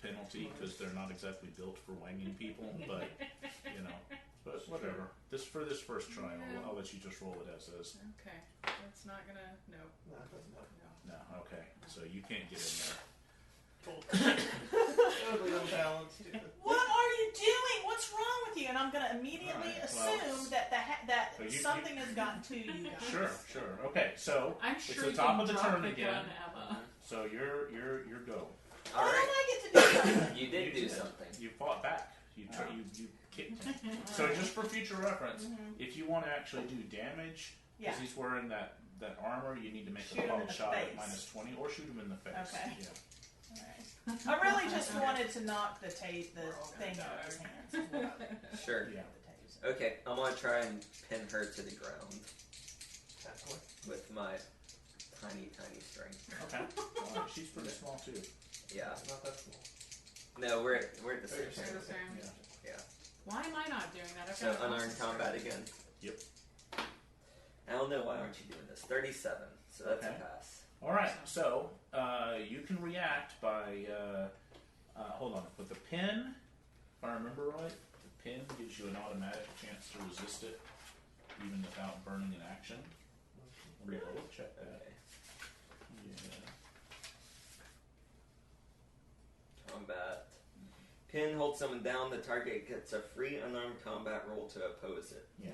Speaker 6: penalty because they're not exactly built for wanging people, but but whatever. For this first try, I'll let you just roll it as is.
Speaker 3: Okay, that's not gonna. No.
Speaker 4: No, it doesn't matter.
Speaker 6: No, okay. So you can't get in there.
Speaker 4: Totally unbalanced.
Speaker 2: What are you doing? What's wrong with you? And I'm going to immediately assume that something has gotten to you guys.
Speaker 6: Sure. Okay, so
Speaker 3: I'm
Speaker 6: it's
Speaker 3: sure
Speaker 6: the
Speaker 3: you
Speaker 6: top
Speaker 3: can
Speaker 6: of the
Speaker 3: drop
Speaker 6: turn
Speaker 3: the
Speaker 6: again.
Speaker 3: gun, Emma.
Speaker 6: So you're go.
Speaker 5: All
Speaker 2: Why
Speaker 5: right.
Speaker 2: don't I get to do something?
Speaker 5: You did do something.
Speaker 6: You fought back. You kicked him. So just for future reference, if you want to actually do damage,
Speaker 2: Yeah.
Speaker 6: because he's wearing that armor, you need to make
Speaker 2: Shoot
Speaker 6: a
Speaker 2: him in
Speaker 6: called
Speaker 2: the
Speaker 6: shot
Speaker 2: face.
Speaker 6: at -20, or shoot him in the face.
Speaker 2: Okay.
Speaker 6: Yeah.
Speaker 2: Alright. I really just wanted to knock the thing out of his hands.
Speaker 5: Sure.
Speaker 6: Yeah.
Speaker 2: The taser.
Speaker 5: Okay, I'm going to try and pin her to the ground
Speaker 4: Halfway.
Speaker 5: with my tiny strength.
Speaker 6: Okay. All right, she's pretty small too.
Speaker 5: Yeah.
Speaker 4: Not that small.
Speaker 5: No, we're at the same
Speaker 3: They're
Speaker 5: thing.
Speaker 3: the same.
Speaker 6: Yeah.
Speaker 5: Yeah.
Speaker 3: Why am I not doing that? I've
Speaker 5: So
Speaker 3: got
Speaker 5: unarmed combat again.
Speaker 6: Yep.
Speaker 5: I don't know, why aren't you doing this? 37, so that's
Speaker 6: Okay.
Speaker 5: a pass.
Speaker 6: All right. So you can react by hold on with the pin. If I remember right, the pin gives you an automatic chance to resist it, even without burning an action. Let me double check that.
Speaker 5: Okay.
Speaker 6: Yeah.
Speaker 5: Combat. Pin holds someone down. The target gets a free unarmed combat roll to oppose it.
Speaker 6: Yeah.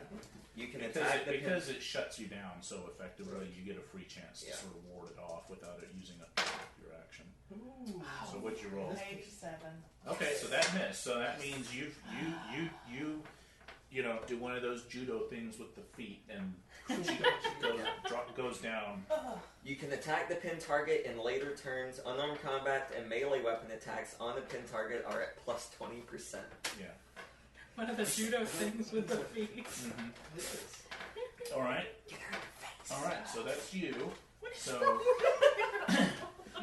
Speaker 5: You can attack the pin.
Speaker 6: Because it shuts you down so effectively, you get a free chance to
Speaker 5: Yeah.
Speaker 6: sort of ward it off without it using up your action.
Speaker 4: Ooh.
Speaker 6: So what'd you roll?
Speaker 2: 87.
Speaker 6: Okay, so that missed. So that means do one of those judo things with the feet, and she goes down.
Speaker 5: You can attack the pinned target in later turns. Unarmed combat and melee weapon attacks on the pinned target are at plus 20%.
Speaker 6: Yeah.
Speaker 3: One of the judo things with the feet.
Speaker 6: All right. All right. So that's you. So.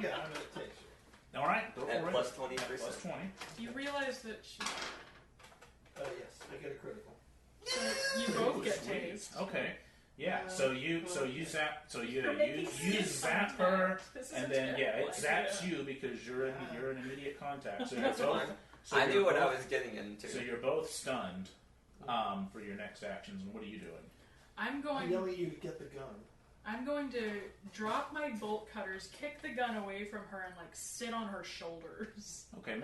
Speaker 4: Yeah, I'm gonna take it.
Speaker 6: All right. Go for
Speaker 5: At
Speaker 6: it.
Speaker 5: plus 20%.
Speaker 6: At plus 20.
Speaker 3: You realize that she.
Speaker 4: Yes, I get a critical.
Speaker 3: So you both get
Speaker 6: Sweet.
Speaker 3: tased.
Speaker 6: Okay. Yeah. So you zap. So you
Speaker 3: making
Speaker 6: zap her,
Speaker 3: This is
Speaker 6: and
Speaker 3: a
Speaker 6: then
Speaker 3: terrible
Speaker 6: it zaps
Speaker 3: idea.
Speaker 6: you because you're in immediate contact. So you're
Speaker 5: That's
Speaker 6: both.
Speaker 5: fine.
Speaker 6: So
Speaker 5: I
Speaker 6: you're
Speaker 5: knew what I
Speaker 6: both-
Speaker 5: was getting into.
Speaker 6: So you're both stunned for your next actions. And what are you doing?
Speaker 3: I'm
Speaker 4: I'm
Speaker 3: going.
Speaker 4: yelling at you to get the gun.
Speaker 3: I'm going to drop my bolt cutters, kick the gun away from her, and sit on her shoulders.
Speaker 6: Okay.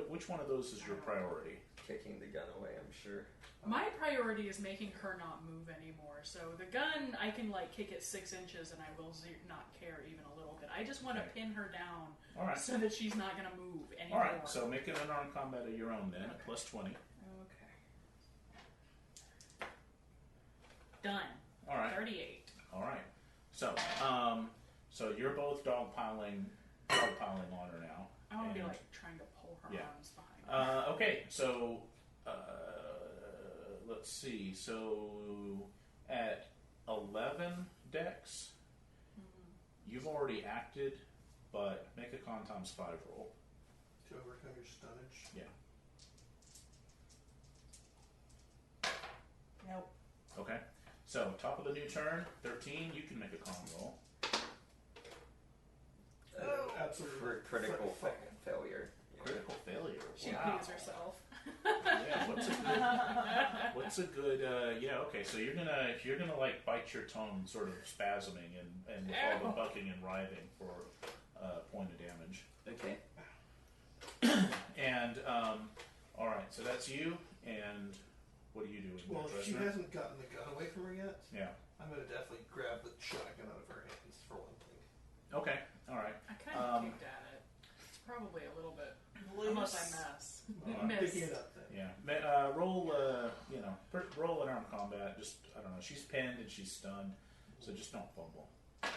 Speaker 6: Which one of those is your priority?
Speaker 5: Kicking the gun away, I'm sure.
Speaker 3: My priority is making her not move anymore. So the gun, I can kick it 6 inches, and I will not care even a little bit. I just want to
Speaker 6: Okay.
Speaker 3: pin her down
Speaker 6: All right.
Speaker 3: so that she's not going to move
Speaker 6: All
Speaker 3: anymore.
Speaker 6: right. So make an unarmed combat of your own then, at plus 20.
Speaker 3: Okay. Done.
Speaker 6: All right.
Speaker 3: 38.
Speaker 6: All right. So, so you're both dogpiling on her now.
Speaker 3: I want to be
Speaker 6: And-
Speaker 3: trying to pull her
Speaker 6: Yeah.
Speaker 3: arms behind her.
Speaker 6: Okay. So, let's see. So, at 11 Dex, you've already acted, but make a con times 5 roll.
Speaker 4: To overcome your stunnage.
Speaker 6: Yeah.
Speaker 2: Nope.
Speaker 6: Okay. So, top of the new turn, 13. You can make a con roll.
Speaker 4: Absolutely.
Speaker 5: Critical
Speaker 4: Fuck.
Speaker 5: failure.
Speaker 6: Critical failure.
Speaker 3: She
Speaker 6: Wow.
Speaker 3: pees herself.
Speaker 6: Yeah, what's a good okay, so you're gonna bite your tongue, sort of spasming and with all the bucking and writhing for point of damage.
Speaker 5: Okay.
Speaker 6: And all right, so that's you, and what are you doing?
Speaker 4: Well, if she
Speaker 6: Dressner?
Speaker 4: hasn't gotten the gun away from her yet,
Speaker 6: Yeah.
Speaker 4: I'm gonna definitely grab the shotgun out of her hands for one thing.
Speaker 6: Okay, all right.
Speaker 3: I kind of kicked at it. It's probably a little bit. Unless I mess.
Speaker 4: Well, I'm
Speaker 3: Miss.
Speaker 4: picking it up then.
Speaker 6: Yeah. Roll roll an armed combat. Just I don't know. She's pinned and she's stunned, so just don't fumble.
Speaker 4: I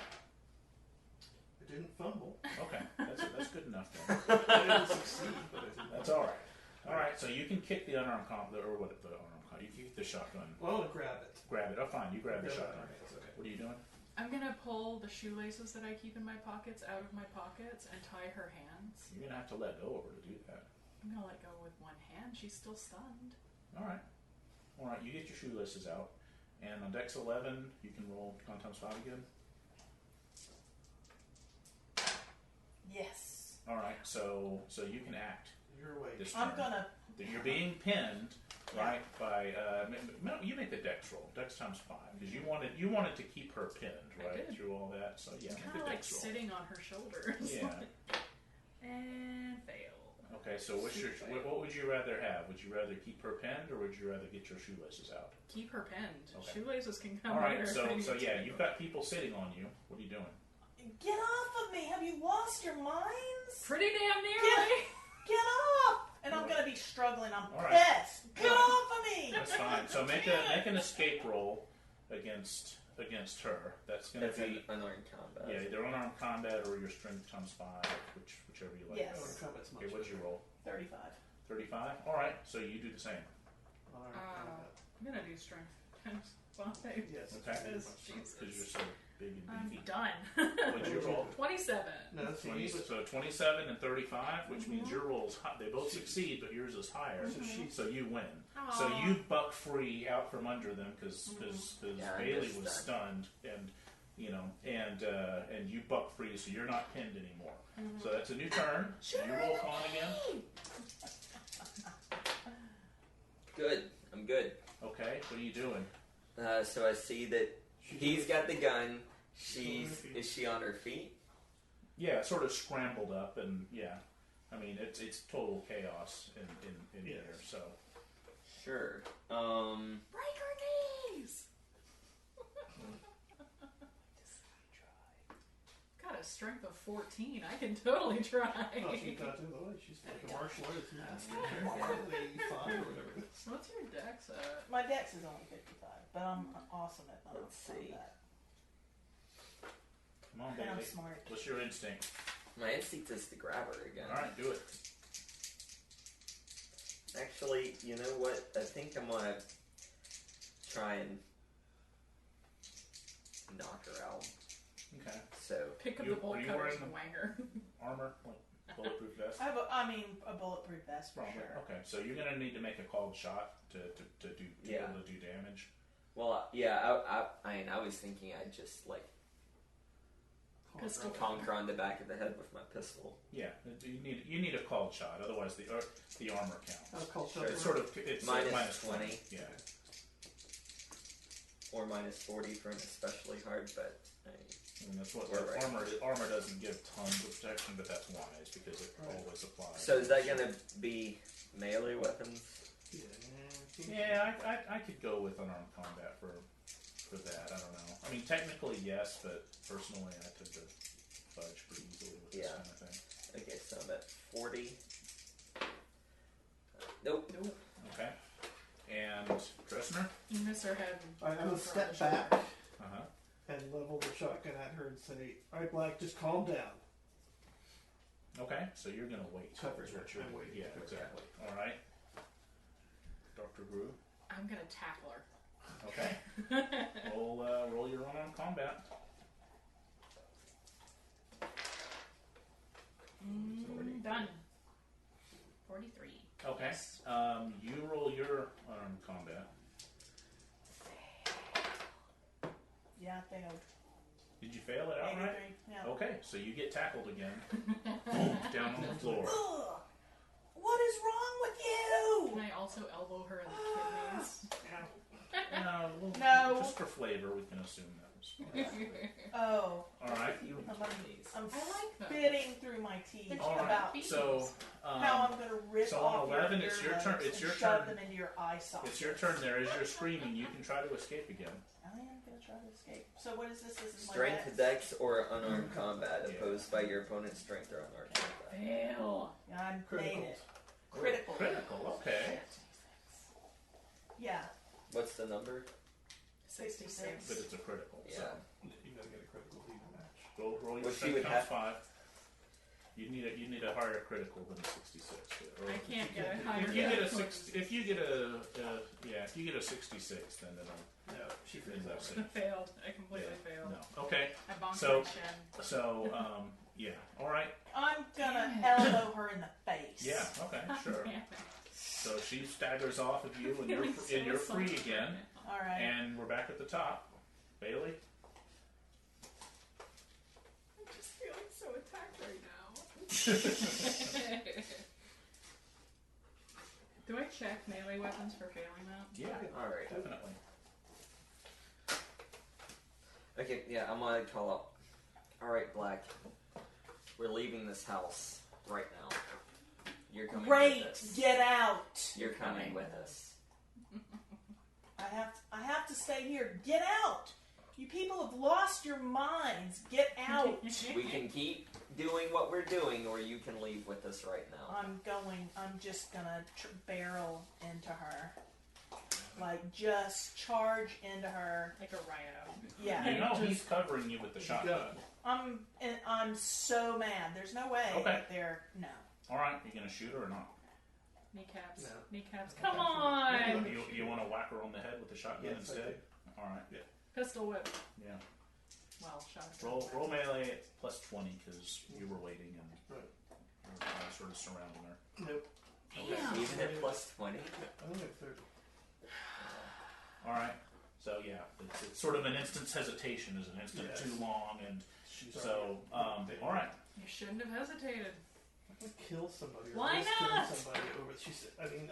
Speaker 4: didn't fumble.
Speaker 6: Okay, that's good enough then.
Speaker 4: I didn't succeed, but I didn't.
Speaker 6: That's all right. All right, so you can kick the unarmed combat, or what? The unarmed combat. You can kick the shotgun.
Speaker 4: Well, I'm gonna grab it.
Speaker 6: Grab it. Oh, fine. You grab the
Speaker 4: Grab it out
Speaker 6: shotgun.
Speaker 4: of her hands, okay.
Speaker 6: What are you doing?
Speaker 3: I'm gonna pull the shoelaces that I keep in my pockets out of my pockets and tie her hands.
Speaker 6: You're gonna have to let go of her to do that.
Speaker 3: I'm gonna let go with one hand. She's still stunned.
Speaker 6: All right. All right. You get your shoelaces out, and on Dex 11, you can roll con times 5 again.
Speaker 2: Yes.
Speaker 6: All right. So you can act
Speaker 4: Your way.
Speaker 6: this turn.
Speaker 2: I'm gonna.
Speaker 6: You're being pinned, right? By no, you make the Dex roll. Dex times 5 because you wanted to keep her pinned,
Speaker 3: I
Speaker 6: right?
Speaker 3: did.
Speaker 6: Through all that. So yeah,
Speaker 3: It's
Speaker 6: make
Speaker 3: kind
Speaker 6: the
Speaker 3: of like
Speaker 6: Dex roll.
Speaker 3: sitting on her shoulders.
Speaker 6: Yeah.
Speaker 3: And fail.
Speaker 6: Okay, so what would you rather have? Would you rather keep her pinned, or would you rather get your shoelaces out?
Speaker 3: Keep her pinned.
Speaker 6: Okay.
Speaker 3: Shoelaces can come
Speaker 6: All right,
Speaker 3: later.
Speaker 6: so
Speaker 3: if I need
Speaker 6: yeah,
Speaker 3: to.
Speaker 6: you've got people sitting on you. What are you doing?
Speaker 2: Get off of me! Have you lost your minds?
Speaker 3: Pretty damn
Speaker 2: Get,
Speaker 3: nearly.
Speaker 2: get off! And I'm gonna be struggling. I'm
Speaker 6: All right.
Speaker 2: pissed. Get off of me!
Speaker 6: That's fine. So make an escape roll against her. That's going
Speaker 5: That's
Speaker 6: to
Speaker 5: an
Speaker 6: be
Speaker 5: unarmed combat.
Speaker 6: yeah, either unarmed combat or your strength times 5, whichever you like.
Speaker 2: Yes.
Speaker 4: Unarmed combat's much
Speaker 6: Okay, what'd you
Speaker 4: better.
Speaker 6: roll?
Speaker 2: 35.
Speaker 6: 35. All right, so you do the same.
Speaker 4: Unarmed
Speaker 3: Uh,
Speaker 4: combat.
Speaker 3: I'm gonna do strength times 5.
Speaker 4: Yes.
Speaker 6: Okay.
Speaker 3: Because
Speaker 6: Because you're
Speaker 3: Jesus.
Speaker 6: so big and
Speaker 3: I'm
Speaker 6: beefy.
Speaker 3: done.
Speaker 6: What'd you roll?
Speaker 3: 27.
Speaker 4: No, that's
Speaker 6: 20,
Speaker 4: but
Speaker 6: so 27 and 35, which means your roll's high. They both succeed, but yours is higher. So you win. So
Speaker 3: Aw.
Speaker 6: you buck free out from under them because
Speaker 5: Yeah, I'm
Speaker 6: Bailey
Speaker 5: just
Speaker 6: was stunned, and and you buck free, so you're not pinned anymore. So that's a new turn. So you roll con again.
Speaker 5: Good. I'm good.
Speaker 6: Okay, what are you doing?
Speaker 5: So I see that he's got the gun. Is she on her feet?
Speaker 6: Yeah, sort of scrambled up, and yeah, I mean it's total chaos in
Speaker 4: Yes.
Speaker 6: here. So
Speaker 5: Sure.
Speaker 3: Break her knees! God got a strength of 14. I can totally try.
Speaker 4: Oh, she's not doing the way. She's like a martial artist master. 85 or whatever.
Speaker 3: So what's your dex at?
Speaker 2: My dex is only 55, but I'm awesome at
Speaker 5: Let's see.
Speaker 2: that.
Speaker 6: Come on,
Speaker 2: And I'm
Speaker 6: baby.
Speaker 2: smart.
Speaker 6: What's your instinct?
Speaker 5: My instinct is to grab her again.
Speaker 6: All right, do it.
Speaker 5: Actually, you know what? I think I'm gonna try and knock her out.
Speaker 6: Okay.
Speaker 5: So
Speaker 3: Pick up
Speaker 6: You-
Speaker 3: the bolt
Speaker 6: are you
Speaker 3: cutters
Speaker 6: wearing
Speaker 3: and wang her.
Speaker 6: Armor, like bulletproof vest.
Speaker 2: I mean, a bulletproof vest for
Speaker 6: Probably.
Speaker 2: sure.
Speaker 6: Okay, so you're gonna need to make a called shot to be
Speaker 5: Yeah.
Speaker 6: able to do damage.
Speaker 5: well, yeah. I mean, I was thinking I'd just like
Speaker 3: Pistol.
Speaker 5: conquer on the back of the head with my pistol.
Speaker 6: Yeah, you need a called shot, otherwise the armor counts.
Speaker 4: That's called
Speaker 5: Sure.
Speaker 6: It's sort of it's
Speaker 5: Minus
Speaker 6: 20.
Speaker 5: 20.
Speaker 6: Yeah.
Speaker 5: Or minus 40 for an especially hard, but
Speaker 6: I mean, that's what
Speaker 5: We're right.
Speaker 6: armor doesn't give tons of protection, but that's wise because it always applies.
Speaker 5: so is that gonna be melee weapons?
Speaker 6: Yeah, I could go with unarmed combat for that. I don't know. I mean, technically yes, but personally I tend to fudge pretty easily with this
Speaker 5: Yeah.
Speaker 6: kind of thing.
Speaker 5: Okay, so I'm at 40. Nope.
Speaker 6: Okay. And Dressner?
Speaker 3: You miss her head.
Speaker 4: I'm
Speaker 3: and
Speaker 4: gonna
Speaker 3: go for
Speaker 4: step
Speaker 3: the
Speaker 4: back
Speaker 3: shoulder.
Speaker 6: Uh-huh.
Speaker 4: and level the shotgun at her and say, "Alright, Black, just calm down."
Speaker 6: Okay, so you're gonna wait.
Speaker 4: Cover
Speaker 6: is
Speaker 4: her.
Speaker 6: what you're-
Speaker 4: I'm waiting.
Speaker 6: Yeah, exactly. All right. Dr. Grue.
Speaker 3: I'm gonna tackle her.
Speaker 6: Okay. roll your unarmed combat.
Speaker 3: Done. 43.
Speaker 6: Okay. You roll your unarmed combat.
Speaker 2: Yeah, I failed.
Speaker 6: Did you fail it outright?
Speaker 2: 83. Yeah.
Speaker 6: Okay, so you get tackled again. Boom, down on the floor.
Speaker 2: Ugh! What is wrong with you?
Speaker 3: Can I also elbow her in the kidneys?
Speaker 2: No.
Speaker 6: Just for flavor, we can assume that was fine.
Speaker 2: Oh,
Speaker 6: All right.
Speaker 2: I'm
Speaker 3: I like them.
Speaker 2: spitting through my teeth
Speaker 6: All right.
Speaker 2: about
Speaker 6: So,
Speaker 2: how I'm going to rip
Speaker 6: so
Speaker 2: off
Speaker 6: on 11,
Speaker 2: your
Speaker 6: it's your turn-
Speaker 2: earlobes
Speaker 6: it's your
Speaker 2: and shove
Speaker 6: turn.
Speaker 2: them into your eye sockets.
Speaker 6: it's your turn there. As you're screaming, you can try to escape again.
Speaker 2: I am going to try to escape. So what is this? This is my
Speaker 5: Strength,
Speaker 2: dex.
Speaker 5: dex, or unarmed combat
Speaker 6: Yeah.
Speaker 5: opposed by your opponent's strength or unarmed combat.
Speaker 3: Fail.
Speaker 2: Yeah, I made
Speaker 4: Critical.
Speaker 2: it. Critical.
Speaker 6: Critical, okay.
Speaker 2: Yeah,
Speaker 5: What's the number?
Speaker 2: 66.
Speaker 6: But it's a critical.
Speaker 5: Yeah.
Speaker 6: So
Speaker 4: You gotta get a critical to even match.
Speaker 6: roll your
Speaker 5: Well, she
Speaker 6: strength
Speaker 5: would
Speaker 6: times
Speaker 5: have-
Speaker 6: 5. You need a higher critical than a 66. Or
Speaker 3: I can't get a
Speaker 4: If
Speaker 3: higher.
Speaker 6: if you
Speaker 5: Yeah.
Speaker 6: get a
Speaker 3: critical.
Speaker 6: if you get a 66, then it'll
Speaker 4: No, she
Speaker 6: ends
Speaker 4: fails
Speaker 6: up
Speaker 4: that.
Speaker 6: safe.
Speaker 3: Failed. I completely
Speaker 6: Yeah.
Speaker 3: failed.
Speaker 6: No. Okay.
Speaker 3: I bonked
Speaker 6: So-
Speaker 3: my shin.
Speaker 6: So yeah. All right.
Speaker 2: I'm going to
Speaker 3: Damn it.
Speaker 2: elbow her in the face.
Speaker 6: Yeah. Okay. Sure.
Speaker 3: Damn it.
Speaker 6: So she staggers off of you, and
Speaker 3: Feeling
Speaker 6: you're
Speaker 3: so
Speaker 6: free
Speaker 3: something
Speaker 6: again.
Speaker 3: right
Speaker 2: All right.
Speaker 6: And we're back at the top. Bailey.
Speaker 3: now. I'm just feeling so attacked right now. Do I check melee weapons for failing that?
Speaker 6: Yeah.
Speaker 5: Alright.
Speaker 6: Definitely.
Speaker 5: Okay, yeah, I'm gonna call up. Alright, Black. We're leaving this house right now. You're coming
Speaker 2: Great.
Speaker 5: with us.
Speaker 2: Get out.
Speaker 5: You're coming with us.
Speaker 2: I have to stay here. Get out. You people have lost your minds. Get out.
Speaker 5: We can keep doing what we're doing, or you can leave with us right now.
Speaker 2: I'm just gonna barrel into her. Like, just charge into her.
Speaker 3: Like a rhino.
Speaker 2: Yeah.
Speaker 6: You know he's covering you with the shotgun.
Speaker 2: I'm so mad. There's no way
Speaker 6: Okay.
Speaker 2: that they're, no.
Speaker 6: All right. You gonna shoot her or not?
Speaker 3: Kneecaps.
Speaker 4: No.
Speaker 3: Kneecaps.
Speaker 4: Okay.
Speaker 3: Come on!
Speaker 6: You want to whack her on the head with the shotgun
Speaker 4: Yes, I
Speaker 6: instead?
Speaker 4: do.
Speaker 6: All right.
Speaker 3: Pistol whip.
Speaker 6: Yeah.
Speaker 3: Well, shotgun.
Speaker 6: Roll melee at plus 20 because you were waiting and
Speaker 4: Right.
Speaker 6: you were sort of surrounding her.
Speaker 4: Nope.
Speaker 3: Damn.
Speaker 5: Even at plus 20?
Speaker 4: I only have 30.
Speaker 6: All right. So yeah, it's sort of an instant's hesitation is an instant
Speaker 4: Yes.
Speaker 6: too long, and
Speaker 4: She's
Speaker 6: so
Speaker 4: already-
Speaker 6: all right.
Speaker 3: You shouldn't have hesitated.
Speaker 4: I'm gonna kill somebody. Or
Speaker 3: Why
Speaker 4: risk
Speaker 3: not?
Speaker 4: killing somebody over.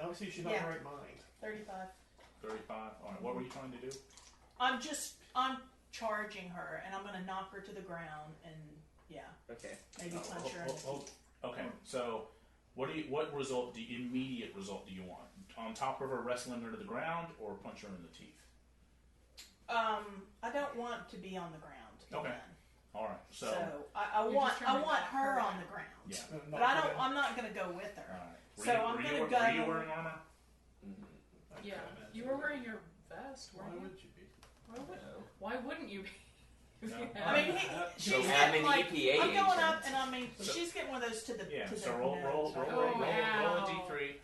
Speaker 4: Obviously she's not in
Speaker 2: Yeah.
Speaker 4: her right mind.
Speaker 2: 35.
Speaker 6: 35. All right. What were you trying to do?
Speaker 2: I'm charging her, and I'm gonna knock her to the ground, and yeah,
Speaker 5: Okay.
Speaker 2: maybe punch her in the teeth.
Speaker 6: Okay. So what immediate result do you want? On top of her, wrestling her to the ground, or punch her in the teeth?
Speaker 2: I don't want to be on the ground.
Speaker 6: Okay.
Speaker 2: Again.
Speaker 6: All right. So
Speaker 2: I
Speaker 3: You're
Speaker 2: want
Speaker 3: determined to
Speaker 2: her
Speaker 3: knock her
Speaker 2: on the
Speaker 3: down.
Speaker 2: ground.
Speaker 6: yeah.
Speaker 2: But I'm not going to go with her.
Speaker 6: All right.
Speaker 2: So I'm
Speaker 6: were
Speaker 2: gonna
Speaker 6: you,
Speaker 2: go-
Speaker 6: Were you wearing armor?
Speaker 4: I
Speaker 3: Yeah,
Speaker 4: can't imagine
Speaker 3: you were
Speaker 4: that.
Speaker 3: wearing your vest,
Speaker 4: Why
Speaker 3: weren't you?
Speaker 4: would you be?
Speaker 3: Why wouldn't you be?
Speaker 6: No.
Speaker 2: I mean, she's
Speaker 5: So how
Speaker 2: getting
Speaker 5: many
Speaker 2: like
Speaker 5: EPA
Speaker 2: I'm going up,
Speaker 5: agents?
Speaker 2: and I mean,
Speaker 6: So-
Speaker 2: she's getting one of those to the
Speaker 6: Yeah.
Speaker 2: to
Speaker 6: So
Speaker 2: the
Speaker 6: roll
Speaker 2: nose, right?
Speaker 3: Oh,
Speaker 6: a
Speaker 3: ow.
Speaker 6: d3.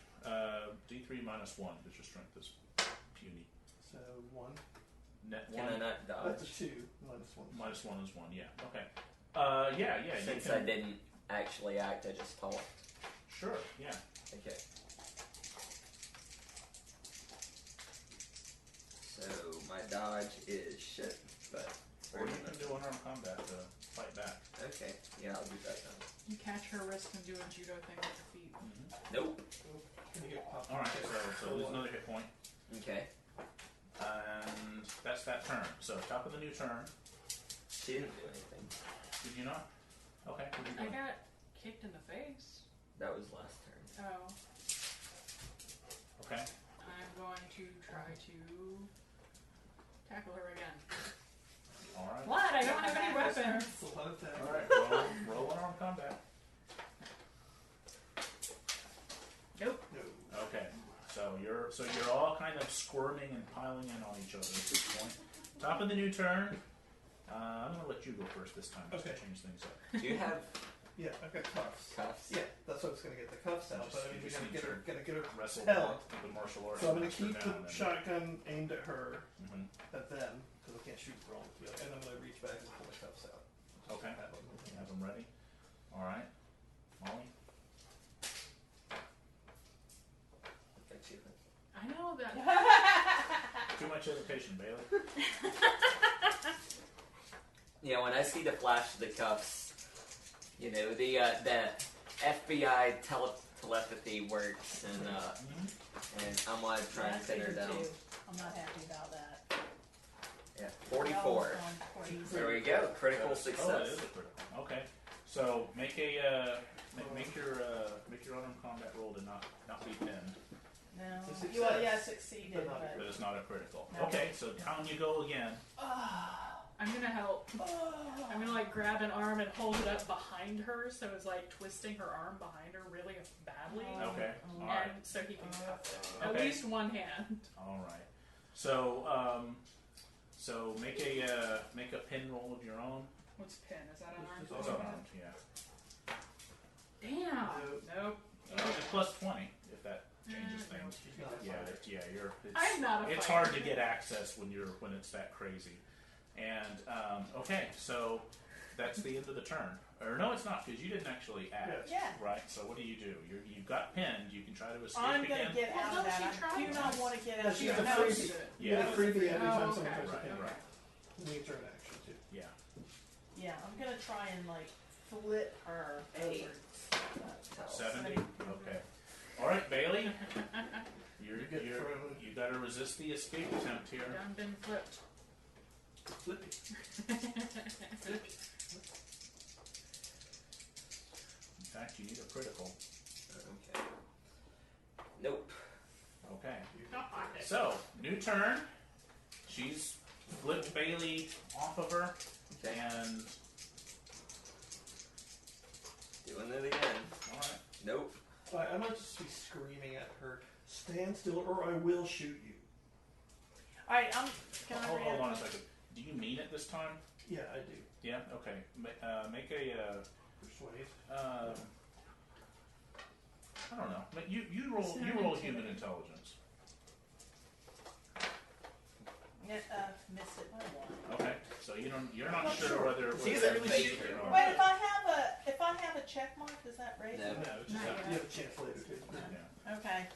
Speaker 6: D3 minus 1 because your strength is puny.
Speaker 4: So 1.
Speaker 6: Net
Speaker 5: Can
Speaker 6: 1
Speaker 5: I not
Speaker 4: That's a
Speaker 5: dodge?
Speaker 4: 2 minus 1.
Speaker 6: minus 1 is 1. Yeah. Okay. Yeah. You
Speaker 5: Since
Speaker 6: can,
Speaker 5: I didn't actually act, I just talked.
Speaker 6: Sure. Yeah.
Speaker 5: Okay. So my dodge is shit, but
Speaker 6: Or you can do unarmed combat to fight back.
Speaker 5: okay. Yeah, I'll do that then.
Speaker 3: You catch her wrist and do a judo thing with your feet.
Speaker 5: Nope.
Speaker 4: Can you get popped?
Speaker 6: All right. So lose another hit point,
Speaker 5: Okay.
Speaker 6: and that's that turn. So top of the new turn.
Speaker 5: She didn't do anything.
Speaker 6: Did you not? Okay. What did you
Speaker 3: I
Speaker 6: do?
Speaker 3: got kicked in the face.
Speaker 5: That was last turn.
Speaker 3: Oh.
Speaker 6: Okay.
Speaker 3: I'm going to try to tackle her again.
Speaker 6: All right.
Speaker 3: What? I don't have any weapons.
Speaker 4: It's a lot of that.
Speaker 6: All right. Roll unarmed combat.
Speaker 3: Nope.
Speaker 4: No.
Speaker 6: Okay. So you're all kind of squirming and piling in on each other at this point. Top of the new turn. I'm gonna let you go first this time just to
Speaker 4: Okay.
Speaker 6: change things up.
Speaker 5: Do you have
Speaker 4: Yeah, I've got cuffs.
Speaker 5: cuffs?
Speaker 4: Yeah, that's what I was going to get the cuffs out, but I mean,
Speaker 6: You
Speaker 4: we
Speaker 6: just
Speaker 4: gotta
Speaker 6: need
Speaker 4: get her
Speaker 6: Wrestle
Speaker 4: held.
Speaker 6: with the martial arts.
Speaker 4: So I'm going to
Speaker 6: master
Speaker 4: keep the
Speaker 6: down and-
Speaker 4: shotgun aimed at her,
Speaker 6: Mhm.
Speaker 4: at them, because I can't shoot wrong, and I'm going to reach back and pull the cuffs out.
Speaker 6: Okay.
Speaker 4: Have them.
Speaker 6: You have them ready. All right. Molly.
Speaker 5: Got you.
Speaker 3: I know that.
Speaker 6: Too much hesitation, Bailey.
Speaker 5: Yeah, when I see the flash of the cuffs, you know, the FBI telepathy works, and I'm gonna try
Speaker 2: Yeah, I
Speaker 5: and pin her
Speaker 2: figured
Speaker 5: down.
Speaker 2: too. I'm not happy about that.
Speaker 5: Yeah, 44. There we go, critical
Speaker 6: Oh, that
Speaker 5: success.
Speaker 6: is a critical. Okay. So make a make your unarmed combat roll to not be pinned,
Speaker 2: No.
Speaker 4: It's a
Speaker 2: Well,
Speaker 4: success,
Speaker 2: yeah, succeeded,
Speaker 4: but not
Speaker 2: but.
Speaker 6: but it's not a critical.
Speaker 2: No.
Speaker 6: Okay. So down you go again.
Speaker 3: I'm gonna help. I'm gonna like grab an arm and hold it up behind her, so it's like twisting her arm behind her really badly,
Speaker 6: Okay. All right.
Speaker 3: and so he can cuff it. At
Speaker 6: Okay.
Speaker 3: least one hand.
Speaker 6: All right. So make a pin roll of your own.
Speaker 3: What's pin? Is that an arm?
Speaker 4: It's
Speaker 6: It's unarmed, yeah.
Speaker 3: Damn. Nope.
Speaker 6: It's plus 20 if that changes things.
Speaker 4: She's not
Speaker 6: Yeah,
Speaker 4: fighting.
Speaker 6: you're.
Speaker 3: I'm not a
Speaker 6: It's
Speaker 3: fighter.
Speaker 6: hard to get access when it's that crazy. And okay, so that's the end of the turn. Or no, it's not because you didn't actually act.
Speaker 2: Yeah.
Speaker 6: Right. So what do? You got pinned. You can try to escape
Speaker 2: I'm
Speaker 6: again.
Speaker 2: gonna get
Speaker 3: Well,
Speaker 2: out
Speaker 3: don't
Speaker 2: of that.
Speaker 3: she try
Speaker 2: I do
Speaker 3: to?
Speaker 2: not want to get
Speaker 4: No,
Speaker 2: out
Speaker 4: she's
Speaker 2: of
Speaker 4: a
Speaker 2: that.
Speaker 4: freebie. You get a freebie every time someone
Speaker 3: okay.
Speaker 4: tries to
Speaker 6: Right,
Speaker 4: pin her.
Speaker 6: right.
Speaker 4: You need turn action too.
Speaker 6: Yeah.
Speaker 2: Yeah, I'm gonna try and like flip her over.
Speaker 6: 70. Okay. All right, Bailey. You got to resist the escape attempt here.
Speaker 3: Done been flipped.
Speaker 4: Flippy.
Speaker 6: In fact, you need a critical.
Speaker 5: Okay. Nope.
Speaker 6: Okay. So, new turn. She's flipped Bailey off of her,
Speaker 5: Okay.
Speaker 6: and
Speaker 5: Doing it again.
Speaker 6: all right.
Speaker 5: Nope.
Speaker 4: I might just be screaming at her, stand still or I will shoot you.
Speaker 2: All right, can I
Speaker 6: Hold
Speaker 2: react?
Speaker 6: on a second. Do you mean it this time?
Speaker 4: Yeah, I do.
Speaker 6: Yeah. Okay. Make a.
Speaker 4: Persuade.
Speaker 6: I don't know. You roll human intelligence.
Speaker 2: Missed it by one.
Speaker 6: Okay. So you're not sure whether
Speaker 5: She's
Speaker 6: whether
Speaker 5: a
Speaker 6: really
Speaker 5: faker.
Speaker 6: shoot or
Speaker 2: Wait,
Speaker 6: not.
Speaker 2: if I have a check mark, does that raise
Speaker 5: No.
Speaker 2: it?
Speaker 4: No, just
Speaker 3: Not
Speaker 4: have,
Speaker 3: yet.
Speaker 4: you have a chance later too.
Speaker 6: Yeah.
Speaker 2: Okay.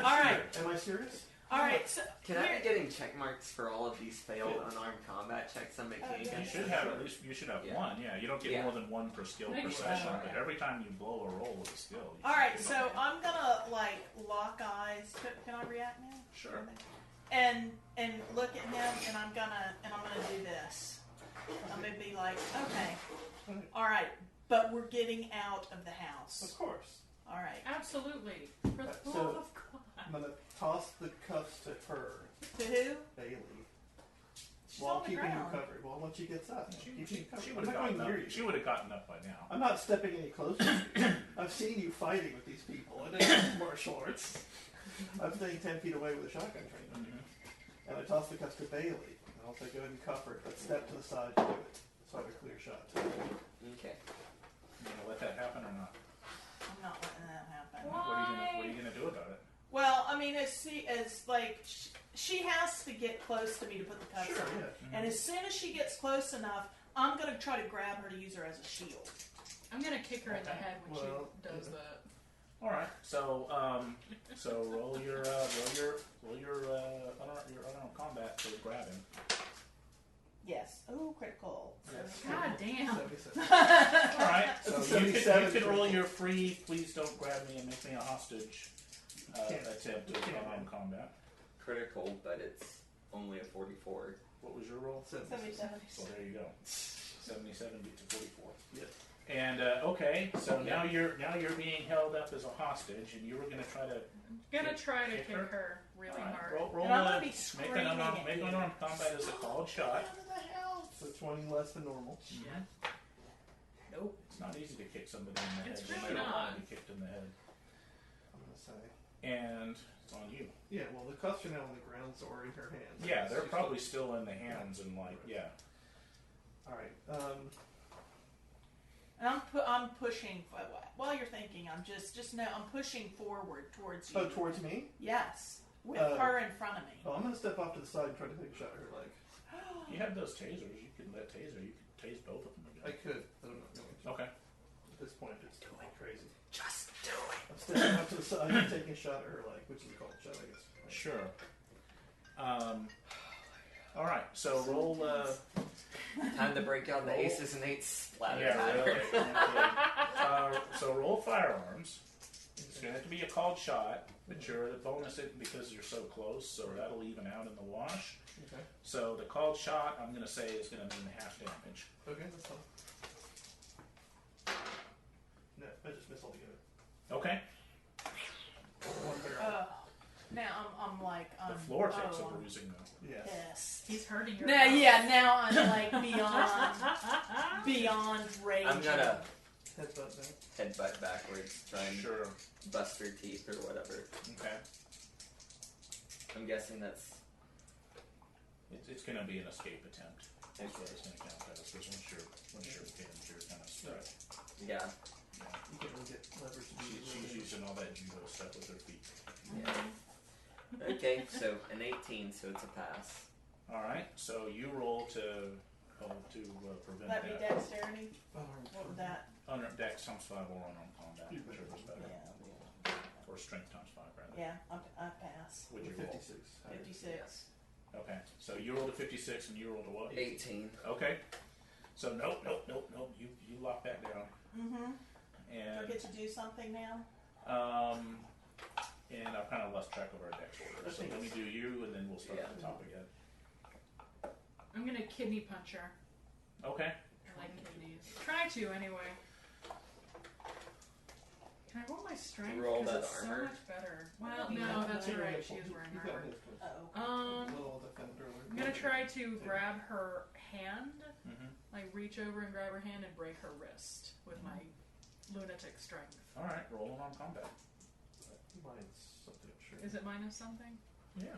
Speaker 2: All right.
Speaker 4: Am I serious?
Speaker 2: All right. So
Speaker 5: Can I
Speaker 2: here-
Speaker 5: be getting check marks for all of these failed unarmed combat checks I'm making
Speaker 2: yeah.
Speaker 6: You
Speaker 5: against?
Speaker 6: should have at least. You should have
Speaker 5: Yeah.
Speaker 6: one. Yeah. You don't get
Speaker 5: Yeah.
Speaker 6: more than one per skill per
Speaker 3: Maybe.
Speaker 6: session,
Speaker 2: Oh,
Speaker 6: but
Speaker 2: okay.
Speaker 6: every time you blow a roll with a skill. You
Speaker 2: All
Speaker 6: should
Speaker 2: right.
Speaker 6: get
Speaker 2: So
Speaker 6: one.
Speaker 2: I'm gonna like lock eyes. Can I react now?
Speaker 6: Sure.
Speaker 2: And look at him, and I'm gonna do this. I'm gonna be like, okay, all right, but we're getting out of the house.
Speaker 4: Of course.
Speaker 2: All right.
Speaker 3: Absolutely. For the
Speaker 4: So-
Speaker 3: love of God.
Speaker 4: I'm gonna toss the cuffs to her,
Speaker 2: To who?
Speaker 4: Bailey.
Speaker 2: She's
Speaker 4: while
Speaker 2: on the
Speaker 4: keeping you
Speaker 2: ground.
Speaker 4: covered. Well, once she gets up, keeping you covered.
Speaker 6: She
Speaker 4: I'm
Speaker 6: would
Speaker 4: not
Speaker 6: have
Speaker 4: going
Speaker 6: gotten
Speaker 4: near
Speaker 6: up.
Speaker 4: you.
Speaker 6: She would have gotten up by now.
Speaker 4: I'm not stepping any closer to you. I've seen you fighting with these people. I know martial arts. I'm staying 10 feet away with a shotgun trained on you. And I toss the cuffs to Bailey. And I'll say, go ahead and cuff her, but step to the side to do it. So I have a clear shot.
Speaker 5: Okay.
Speaker 6: You gonna let that happen or not?
Speaker 2: I'm not letting that happen.
Speaker 6: What are you gonna do about it?
Speaker 2: Well, I mean, she has to get close to me to put the cuffs
Speaker 4: Sure,
Speaker 2: on.
Speaker 4: yeah.
Speaker 2: And as soon as she gets close enough, I'm going to try to grab her to use her as a shield.
Speaker 3: I'm gonna kick her in the
Speaker 6: Okay.
Speaker 3: head when
Speaker 4: Well,
Speaker 3: she does that.
Speaker 6: All right. So roll your unarmed combat for grabbing.
Speaker 2: Yes. Oh, critical.
Speaker 4: Yes.
Speaker 3: God damn.
Speaker 4: 77.
Speaker 6: All right. So
Speaker 4: That's a
Speaker 6: you
Speaker 4: 77
Speaker 6: can roll
Speaker 4: critical.
Speaker 6: your free. Please don't grab me and make me a hostage.
Speaker 4: Can't.
Speaker 6: Attempt of unarmed combat.
Speaker 5: Critical, but it's only a 44.
Speaker 6: What was your roll?
Speaker 2: 77.
Speaker 6: So there you go. 77 beats a 44.
Speaker 4: Yes.
Speaker 6: And okay, so now you're being held up as a hostage, and you were going to try to
Speaker 3: Kick her really
Speaker 6: all right,
Speaker 3: hard.
Speaker 6: roll
Speaker 2: And I'm gonna be
Speaker 6: make
Speaker 2: screaming
Speaker 6: an unarmed,
Speaker 2: at
Speaker 6: make
Speaker 2: you.
Speaker 6: unarmed combat as a called shot.
Speaker 4: So 20 less than normal.
Speaker 3: Shit. Nope.
Speaker 6: It's not easy to kick somebody in the
Speaker 3: It's
Speaker 6: head.
Speaker 3: really
Speaker 6: They don't want
Speaker 3: not.
Speaker 6: to be kicked in the head.
Speaker 4: I'm going to say.
Speaker 6: And it's on you.
Speaker 4: Yeah, well, the cuffs are now on the ground, so are in her hands.
Speaker 6: Yeah, they're
Speaker 4: She's
Speaker 6: probably still in the hands and yeah.
Speaker 4: All right.
Speaker 2: And I'm pushing, while you're thinking, I'm I'm pushing forward towards you.
Speaker 4: Oh, towards me?
Speaker 2: Yes. With her in front of me.
Speaker 4: Oh, I'm going to step off to the side and try to take a shot at her leg.
Speaker 6: You have those tasers. You could let taser. You could tase both of them
Speaker 4: I
Speaker 6: again.
Speaker 4: could, but I'm not going to.
Speaker 6: Okay.
Speaker 4: At this point, it's crazy.
Speaker 5: Just do it.
Speaker 4: I'm stepping off to the side and taking a shot at her leg, which is a called shot, I guess.
Speaker 6: Sure. All right. So roll.
Speaker 5: Time to break out the aces and eights splatter
Speaker 6: Yeah,
Speaker 5: time.
Speaker 6: really. So roll firearms. It's going to have to be a called shot, but you're the bonus it because you're so close, so that'll even out in the wash.
Speaker 4: Okay.
Speaker 6: So the called shot, I'm going to say, is going to mean half damage.
Speaker 4: Okay, that's fine. No, I just missed altogether.
Speaker 6: Okay.
Speaker 4: One barrel.
Speaker 2: Now I'm like,
Speaker 6: The floor takes a
Speaker 2: I'm
Speaker 6: bruising though.
Speaker 4: Yeah.
Speaker 2: pissed.
Speaker 3: He's hurting your
Speaker 2: Now,
Speaker 3: mouth.
Speaker 2: yeah, now I'm like beyond rage.
Speaker 5: I'm gonna
Speaker 4: Headbutt now.
Speaker 5: headbutt backwards, try and
Speaker 6: Sure.
Speaker 5: bust her teeth or whatever.
Speaker 6: Okay.
Speaker 5: I'm guessing that's
Speaker 6: It's going to be an escape attempt. That's
Speaker 5: Okay.
Speaker 6: what it's going to count as. Because once you're pinned, you're kind of stuck.
Speaker 5: yeah.
Speaker 6: Yeah.
Speaker 4: You can't really get leverage to do
Speaker 6: She's using all that judo stuff with her feet.
Speaker 5: Yeah. Okay, so an 18, so it's a pass.
Speaker 6: All right. So you roll to prevent
Speaker 2: That be
Speaker 6: that.
Speaker 2: dexterity?
Speaker 4: Oh,
Speaker 2: What would that?
Speaker 6: Under dex times 5 or unarmed combat, whichever's better.
Speaker 2: Yeah,
Speaker 6: Or strength times 5, rather.
Speaker 2: yeah, I pass.
Speaker 6: Would you roll?
Speaker 4: 56.
Speaker 2: 56.
Speaker 6: Okay. So you rolled a 56 and you rolled a what?
Speaker 5: 18.
Speaker 6: Okay. So nope. You lock that down.
Speaker 2: Mm-hmm. Do I
Speaker 6: And
Speaker 2: get to do something now?
Speaker 6: and I've kind of lost track of our dex order. So let me do you, and then we'll start at the top again.
Speaker 3: I'm gonna kidney punch her.
Speaker 6: Okay.
Speaker 3: I like kidneys. Try to anyway. Can I roll my strength?
Speaker 5: Roll
Speaker 3: 'Cause
Speaker 5: that
Speaker 3: it's
Speaker 5: armor.
Speaker 3: so much better. Well,
Speaker 2: Yeah.
Speaker 3: no, that's
Speaker 4: You're
Speaker 3: right.
Speaker 4: in
Speaker 3: She is wearing
Speaker 4: You've got
Speaker 3: armor.
Speaker 4: his clothes.
Speaker 2: Oh.
Speaker 4: Little defender.
Speaker 3: I'm gonna try to grab her hand,
Speaker 6: Mm-hmm.
Speaker 3: like reach over and grab her hand and break her wrist with my lunatic strength.
Speaker 6: All right. Roll unarmed combat.
Speaker 4: Mine's something, I'm sure.
Speaker 3: Is it minus something?
Speaker 6: Yeah.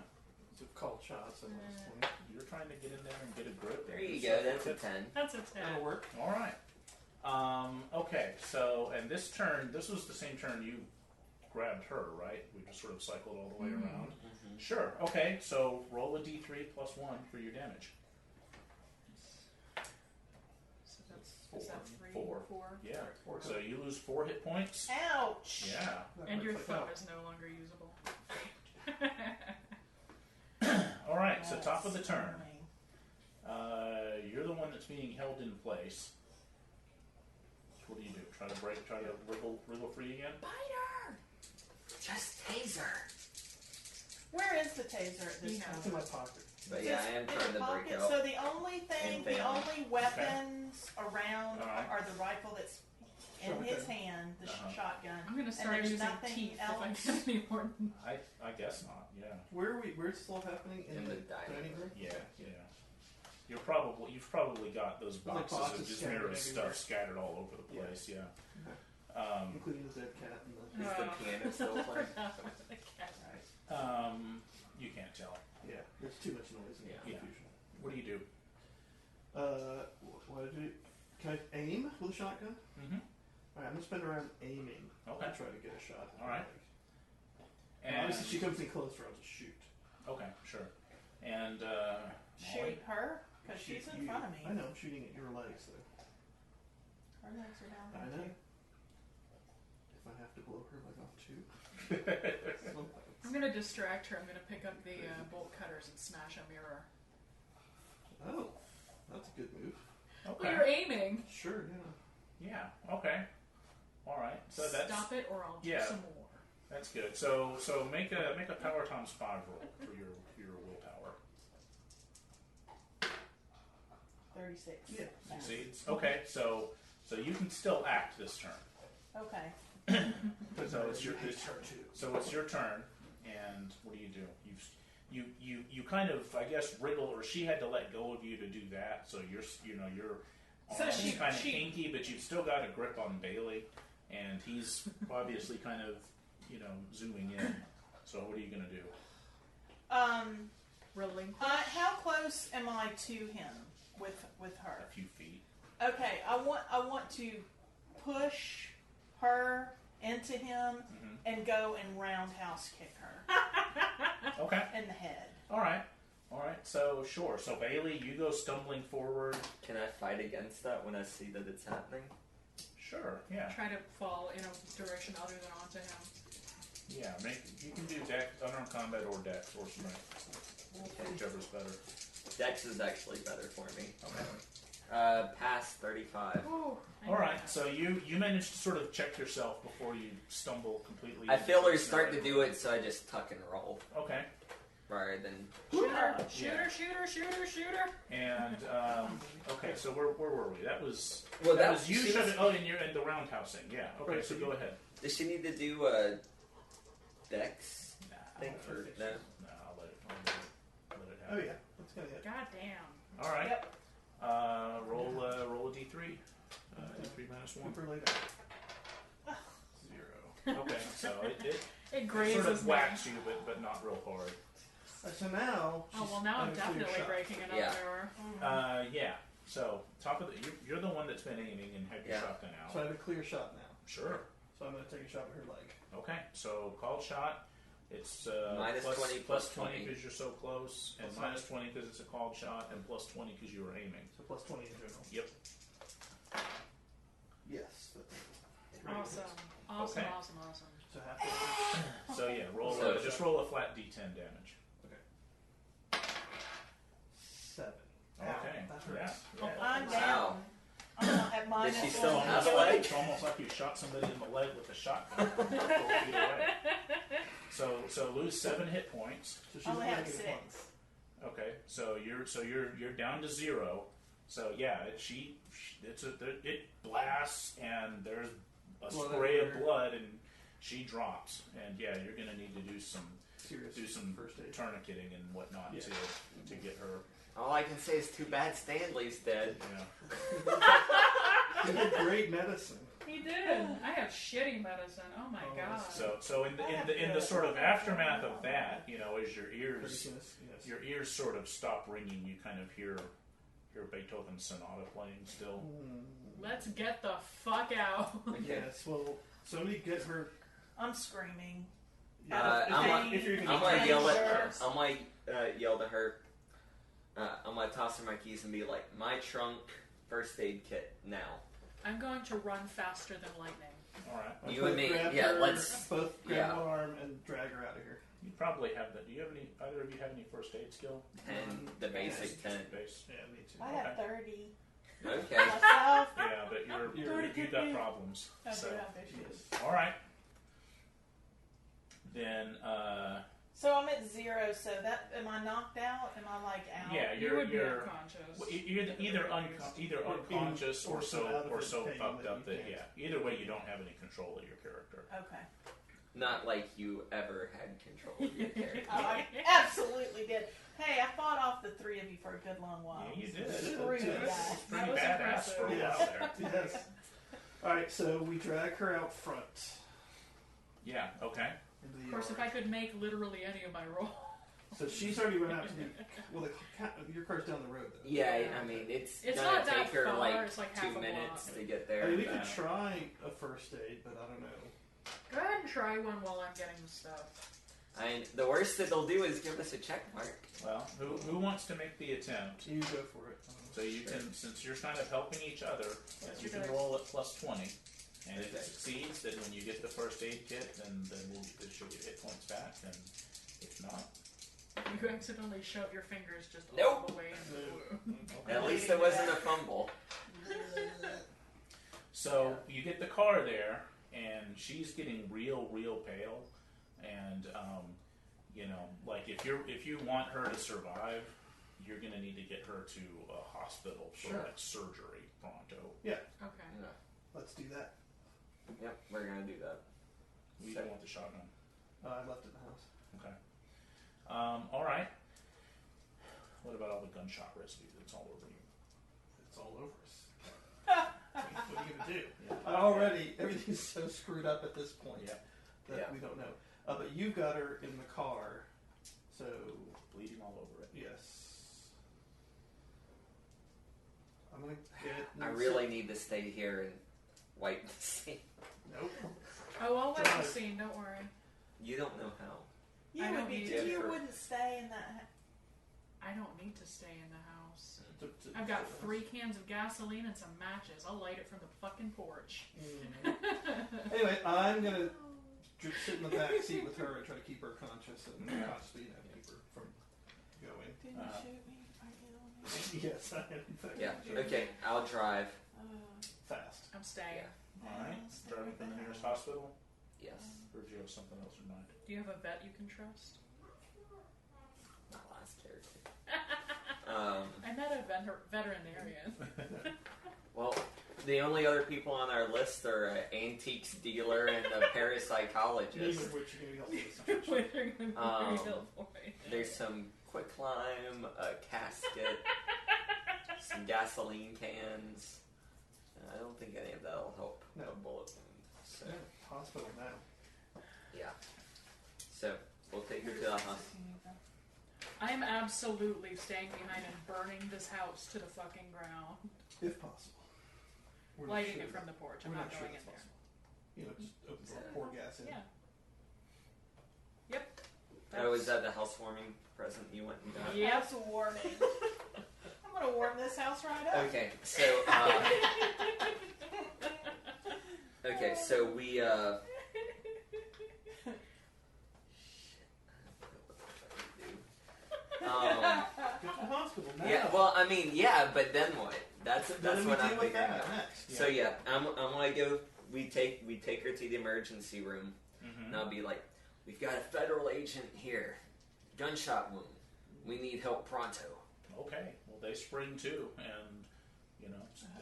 Speaker 4: It's a called shot, so it's 20.
Speaker 6: You're trying to get in there and get a grip.
Speaker 5: There you go, that's a 10.
Speaker 3: That's a 10.
Speaker 4: That'll work.
Speaker 6: All right. Okay. So, and this was the same turn you grabbed her, right? We just sort of cycled all the way around.
Speaker 5: Mm-hmm.
Speaker 6: Sure. Okay. So roll a d3 plus 1 for your damage.
Speaker 3: So that's
Speaker 4: Four.
Speaker 3: is that 3?
Speaker 6: Four.
Speaker 3: 4.
Speaker 6: Yeah.
Speaker 4: Four.
Speaker 6: So you lose 4 hit points.
Speaker 2: Ouch!
Speaker 6: Yeah.
Speaker 4: That
Speaker 3: And your
Speaker 4: works like
Speaker 3: thumb
Speaker 4: that.
Speaker 3: is no longer usable.
Speaker 6: All right. So top of the
Speaker 2: That's
Speaker 6: turn.
Speaker 2: annoying.
Speaker 6: You're the one that's being held in place. So what do? Try to wriggle free again?
Speaker 2: Bite her!
Speaker 5: Just taser.
Speaker 2: Where is the taser at this
Speaker 3: Yeah.
Speaker 2: point?
Speaker 4: It's in my pocket.
Speaker 5: But yeah, I am
Speaker 2: It's
Speaker 5: trying
Speaker 2: in
Speaker 5: to
Speaker 2: your
Speaker 5: break
Speaker 2: pocket.
Speaker 5: out.
Speaker 2: So the only thing,
Speaker 5: And
Speaker 2: the
Speaker 5: fail.
Speaker 2: only weapons around
Speaker 6: Alright.
Speaker 2: are the rifle that's in
Speaker 4: Shotgun.
Speaker 2: his hand, the
Speaker 6: Uh-huh.
Speaker 2: shotgun.
Speaker 3: I'm gonna start
Speaker 2: there's
Speaker 3: using
Speaker 2: nothing
Speaker 3: teeth if I
Speaker 2: else.
Speaker 3: get any more.
Speaker 6: I guess not. Yeah.
Speaker 4: Where's this all happening?
Speaker 5: In the
Speaker 4: dining room?
Speaker 6: Yeah. you've probably got those
Speaker 4: Like
Speaker 6: boxes
Speaker 4: boxes
Speaker 6: of just
Speaker 4: scattered
Speaker 6: mirror stuff
Speaker 4: everywhere.
Speaker 6: scattered all over the place. Yeah.
Speaker 4: Including the dead cat and the...
Speaker 5: Is the piano still playing?
Speaker 6: You can't tell.
Speaker 4: Yeah, there's too much noise and
Speaker 6: Yeah.
Speaker 4: confusion.
Speaker 6: What do you do?
Speaker 4: What did you... Can I aim with a shotgun?
Speaker 6: Mm-hmm.
Speaker 4: Alright, I'm going to spend around aiming.
Speaker 6: Okay.
Speaker 4: I'll try to get a shot.
Speaker 6: Alright.
Speaker 4: And obviously, if she comes any closer, I'll just shoot.
Speaker 6: Okay, sure. And
Speaker 2: Shoot her? Because she's in front of me.
Speaker 4: I know, I'm shooting at your legs, though.
Speaker 2: Her legs are down
Speaker 4: I
Speaker 2: there,
Speaker 4: know.
Speaker 2: too.
Speaker 4: If I have to blow her leg off, too.
Speaker 3: I'm gonna distract her. I'm gonna pick up the bolt cutters and smash a mirror.
Speaker 4: Oh, that's a good move.
Speaker 6: okay.
Speaker 3: Well, you're aiming.
Speaker 4: Sure, yeah.
Speaker 6: Yeah. Okay. All right. So that's
Speaker 3: Stop it, or I'll do
Speaker 6: yeah.
Speaker 3: some more.
Speaker 6: That's good. So make a power times 5 roll for your willpower.
Speaker 2: 36.
Speaker 4: Yeah.
Speaker 6: Succeeds. Okay. So you can still act this turn.
Speaker 2: Okay.
Speaker 6: So it's your
Speaker 4: turn, too.
Speaker 6: So it's your turn, and what do? You kind of, I guess, wriggle, or she had to let go of you to do that. So your
Speaker 3: So
Speaker 6: arms
Speaker 3: she-
Speaker 6: kind of
Speaker 3: she-
Speaker 6: kinky, but you've still got a grip on Bailey, and he's obviously kind of zooming in. So what are you going to do?
Speaker 3: Relinquish.
Speaker 2: How close am I to him with her?
Speaker 6: A few feet.
Speaker 2: Okay, I want to push her into him and go and roundhouse kick her
Speaker 6: Okay.
Speaker 2: in the head.
Speaker 6: All right. So sure. So Bailey, you go stumbling forward.
Speaker 5: Can I fight against that when I see that it's happening?
Speaker 6: Sure. Yeah.
Speaker 3: Try to fall in a direction other than onto him.
Speaker 6: Yeah. You can do dex, unarmed combat, or dex, or strength, whichever's better.
Speaker 5: Dex is actually better for me.
Speaker 6: Okay.
Speaker 5: Past 35.
Speaker 3: Ooh,
Speaker 6: All right, so you managed to sort of check yourself before you stumble completely.
Speaker 5: I feel her start to do it, so I just tuck and roll.
Speaker 6: Okay.
Speaker 5: Rather than...
Speaker 3: Shoot her!
Speaker 6: And okay, so where were we? That was
Speaker 5: Well,
Speaker 6: was you shoving. Oh, and you're in the roundhousing. Yeah. Okay,
Speaker 4: Right,
Speaker 6: so
Speaker 4: so
Speaker 6: go ahead.
Speaker 5: Does she need to do a Dex thing
Speaker 6: I
Speaker 5: for
Speaker 6: think
Speaker 5: no?
Speaker 6: No, I'll let it
Speaker 4: Oh,
Speaker 6: happen.
Speaker 4: yeah. That's going to hit.
Speaker 3: God damn.
Speaker 6: All right.
Speaker 2: Yep.
Speaker 6: Roll a d3. D3 minus 1.
Speaker 4: Super later.
Speaker 6: 0. Okay, so it
Speaker 3: It grazes
Speaker 6: sort of
Speaker 3: me.
Speaker 6: whacks you, but not real hard.
Speaker 4: So now...
Speaker 3: Oh, well, now I'm
Speaker 4: she's on a clear
Speaker 3: definitely
Speaker 4: shot.
Speaker 3: breaking another
Speaker 5: Yeah.
Speaker 3: mirror.
Speaker 6: Yeah. So top of you're the one that's been aiming and had your
Speaker 5: Yeah.
Speaker 6: shotgun out.
Speaker 4: So I have a clear shot now.
Speaker 6: Sure.
Speaker 4: So I'm going to take a shot at her leg.
Speaker 6: Okay. So called shot. It's
Speaker 5: Minus 20
Speaker 6: plus
Speaker 5: plus
Speaker 6: 20
Speaker 5: 20.
Speaker 6: because you're so close, and
Speaker 4: Plus
Speaker 6: minus 20 because it's a called shot, and plus 20 because you were aiming.
Speaker 4: So plus 20 in general.
Speaker 6: Yep.
Speaker 4: Yes.
Speaker 3: Awesome.
Speaker 6: Okay.
Speaker 3: Awesome.
Speaker 4: So half
Speaker 6: So yeah, roll
Speaker 5: So-
Speaker 6: just roll a flat d10 damage.
Speaker 4: 7.
Speaker 6: Okay.
Speaker 4: That hurts.
Speaker 6: Yeah.
Speaker 2: I'm
Speaker 5: Wow.
Speaker 2: down. I'm at minus
Speaker 5: Does she
Speaker 6: It's
Speaker 5: still
Speaker 2: one.
Speaker 5: have
Speaker 6: almost,
Speaker 5: a
Speaker 6: like,
Speaker 5: leg?
Speaker 6: it's almost like you shot somebody in the leg with a shotgun. 4 feet away. So lose 7 hit points.
Speaker 4: So she's
Speaker 2: I only have
Speaker 4: negative
Speaker 2: 6.
Speaker 4: 1.
Speaker 6: Okay, so you're down to 0. So yeah, it blasts and there's a
Speaker 4: Blood
Speaker 6: spray of
Speaker 4: everywhere.
Speaker 6: blood and she drops, and yeah, you're gonna need to do some
Speaker 4: Serious first aid.
Speaker 6: tourniqueting and whatnot
Speaker 4: Yeah.
Speaker 6: to get her.
Speaker 5: All I can say is too bad Stanley's dead.
Speaker 6: Yeah.
Speaker 4: He did great medicine.
Speaker 3: He did. I have shitty medicine. Oh my
Speaker 4: Oh,
Speaker 3: god.
Speaker 6: So in the sort of aftermath of that, as your ears
Speaker 4: Craziness, yes.
Speaker 6: your ears sort of stop ringing, you kind of hear Beethoven's sonata playing still.
Speaker 3: Let's get the fuck out.
Speaker 4: Yes, well, somebody get her...
Speaker 2: I'm screaming.
Speaker 4: if you're
Speaker 5: I'm
Speaker 4: gonna
Speaker 5: gonna yell at her.
Speaker 2: Dangerous.
Speaker 5: I'm gonna yell to her. I'm gonna toss her my keys and be like, "My trunk, first aid kit now."
Speaker 3: I'm going to run faster than lightning.
Speaker 6: All right.
Speaker 5: You and me.
Speaker 4: Grab
Speaker 5: Yeah,
Speaker 4: her,
Speaker 5: let's-
Speaker 4: both grab
Speaker 5: yeah.
Speaker 4: one arm and drag her out of here.
Speaker 6: You probably have that. Do you have any? Either of you have any first aid skill?
Speaker 5: 10, the basic 10.
Speaker 6: Base.
Speaker 4: Yeah, me too.
Speaker 2: I have 30
Speaker 5: Okay.
Speaker 2: myself.
Speaker 6: Yeah, but you got problems.
Speaker 2: I do
Speaker 6: So
Speaker 2: have issues.
Speaker 6: all right. Then
Speaker 2: So I'm at 0. So am I knocked out? Am I like out?
Speaker 6: yeah,
Speaker 3: You would be unconscious.
Speaker 6: you're either unconscious or
Speaker 4: Or so out of
Speaker 6: so
Speaker 4: it, pain
Speaker 6: fucked
Speaker 4: that
Speaker 6: up
Speaker 4: you
Speaker 6: that
Speaker 4: can't.
Speaker 6: either way you don't have any control of your character.
Speaker 2: Okay.
Speaker 5: Not like you ever had control of your character.
Speaker 2: I absolutely did. Hey, I fought off the three of you for a good long while.
Speaker 6: Yeah, you did.
Speaker 2: Screw you guys.
Speaker 6: It's pretty
Speaker 3: That was
Speaker 6: badass
Speaker 3: impressive.
Speaker 6: for a while there.
Speaker 4: Yes. Alright, so we drag her out front.
Speaker 6: Yeah, okay.
Speaker 4: Into the
Speaker 3: Of course, if
Speaker 4: yard.
Speaker 3: I could make literally any of my roles.
Speaker 4: So she's already run out to the... Well, your car's down the road, though.
Speaker 5: Yeah, I mean, it's
Speaker 3: It's
Speaker 5: gonna
Speaker 3: not that
Speaker 5: take her
Speaker 3: far,
Speaker 5: like
Speaker 3: it's like
Speaker 5: 2
Speaker 3: half a
Speaker 5: minutes
Speaker 3: block.
Speaker 5: to get
Speaker 4: I
Speaker 5: there.
Speaker 4: mean, we could try a first aid, but I don't know.
Speaker 3: Go ahead and try one while I'm getting the stuff.
Speaker 5: The worst that they'll do is give us a check mark.
Speaker 6: Well, who wants to make the attempt?
Speaker 4: You go for it.
Speaker 6: So you can, since you're kind of helping each other,
Speaker 3: Yes,
Speaker 6: you
Speaker 3: you
Speaker 6: can
Speaker 3: guys.
Speaker 6: roll at plus 20. And if
Speaker 5: Okay.
Speaker 6: it succeeds, then when you get the first aid kit, then she'll get hit points back. And if not,
Speaker 3: You accidentally shove your fingers just all
Speaker 5: Nope.
Speaker 3: the way into the wound.
Speaker 5: At least it wasn't a fumble.
Speaker 6: so you get the car there, and she's getting real pale. And you know, like if you want her to survive, you're gonna need to get her to a hospital for
Speaker 4: Sure.
Speaker 6: like surgery pronto.
Speaker 3: Okay.
Speaker 4: Let's do that.
Speaker 5: Yep, we're gonna do that.
Speaker 6: We don't want the shotgun.
Speaker 4: I left it in the house.
Speaker 6: Okay. All right. What about all the gunshot residue that's all over you?
Speaker 4: It's all over us. What are you going to do? Already, everything's so screwed up at this point
Speaker 6: Yeah.
Speaker 4: that
Speaker 5: Yeah.
Speaker 4: we don't know. But you've got her in the car, so
Speaker 6: Bleeding all over it.
Speaker 4: yes. I'm going to get...
Speaker 5: I really need to stay here and wipe the scene.
Speaker 4: Nope.
Speaker 3: Oh, I'll wipe
Speaker 4: Drive.
Speaker 3: the scene. Don't worry.
Speaker 5: You don't know how.
Speaker 2: You
Speaker 3: I
Speaker 2: would
Speaker 3: don't
Speaker 2: be.
Speaker 3: need
Speaker 2: You
Speaker 5: to.
Speaker 2: wouldn't stay in that.
Speaker 3: I don't need to stay in the house.
Speaker 4: To-
Speaker 3: I've got 3 cans of gasoline and some matches. I'll light it from the fucking porch.
Speaker 4: Mhm. Anyway, I'm going to sit in the back seat with her and try to keep her conscious and consciously, keep her from going.
Speaker 2: Didn't you shoot me? Are you on me?
Speaker 4: Yes, I am. In fact,
Speaker 5: Yeah. Okay, I'll drive.
Speaker 4: Fast.
Speaker 3: I'm staying.
Speaker 6: All right. Driving from the nearest hospital.
Speaker 5: Yes.
Speaker 6: Or do you have something else in mind?
Speaker 3: Do you have a vet you can trust?
Speaker 5: My last character.
Speaker 3: I met a veterinarian.
Speaker 5: Well, the only other people on our list are an antiques dealer and a parapsychologist.
Speaker 4: Neither of which are going to help
Speaker 3: Which
Speaker 4: you.
Speaker 3: are going to be very helpful.
Speaker 5: There's some quicklime, a casket, some gasoline cans. I don't think any of that will help
Speaker 4: No.
Speaker 5: a bullet wound. So,
Speaker 4: Hospital now.
Speaker 5: yeah. So, we'll take her to the hospital.
Speaker 3: I am absolutely staying behind and burning this house to the fucking ground.
Speaker 4: If possible. We're not
Speaker 3: Lighting
Speaker 4: sure
Speaker 3: it from
Speaker 4: that-
Speaker 3: the porch.
Speaker 4: we're
Speaker 3: I'm not
Speaker 4: sure
Speaker 3: going in
Speaker 4: that's
Speaker 3: there.
Speaker 4: possible. You know, just open the door, pour gas in.
Speaker 3: Yeah. Yep.
Speaker 5: Oh, is that the housewarming present you went and got?
Speaker 3: Yep.
Speaker 2: That's a warning. I'm going to warm this house right up.
Speaker 5: Okay, so, okay, so we,
Speaker 4: Go to the hospital now.
Speaker 5: yeah, well, I mean, yeah, but then what? That's
Speaker 4: Then we
Speaker 5: what I'm
Speaker 4: deal with
Speaker 5: figuring
Speaker 4: that
Speaker 5: out.
Speaker 4: next.
Speaker 5: So yeah, I'm gonna go. We take her to the emergency room,
Speaker 6: Mm-hmm.
Speaker 5: and I'll be like, "We've got a federal agent here, gunshot wound. We need help pronto."
Speaker 6: Okay. Well, they spring too, and you know.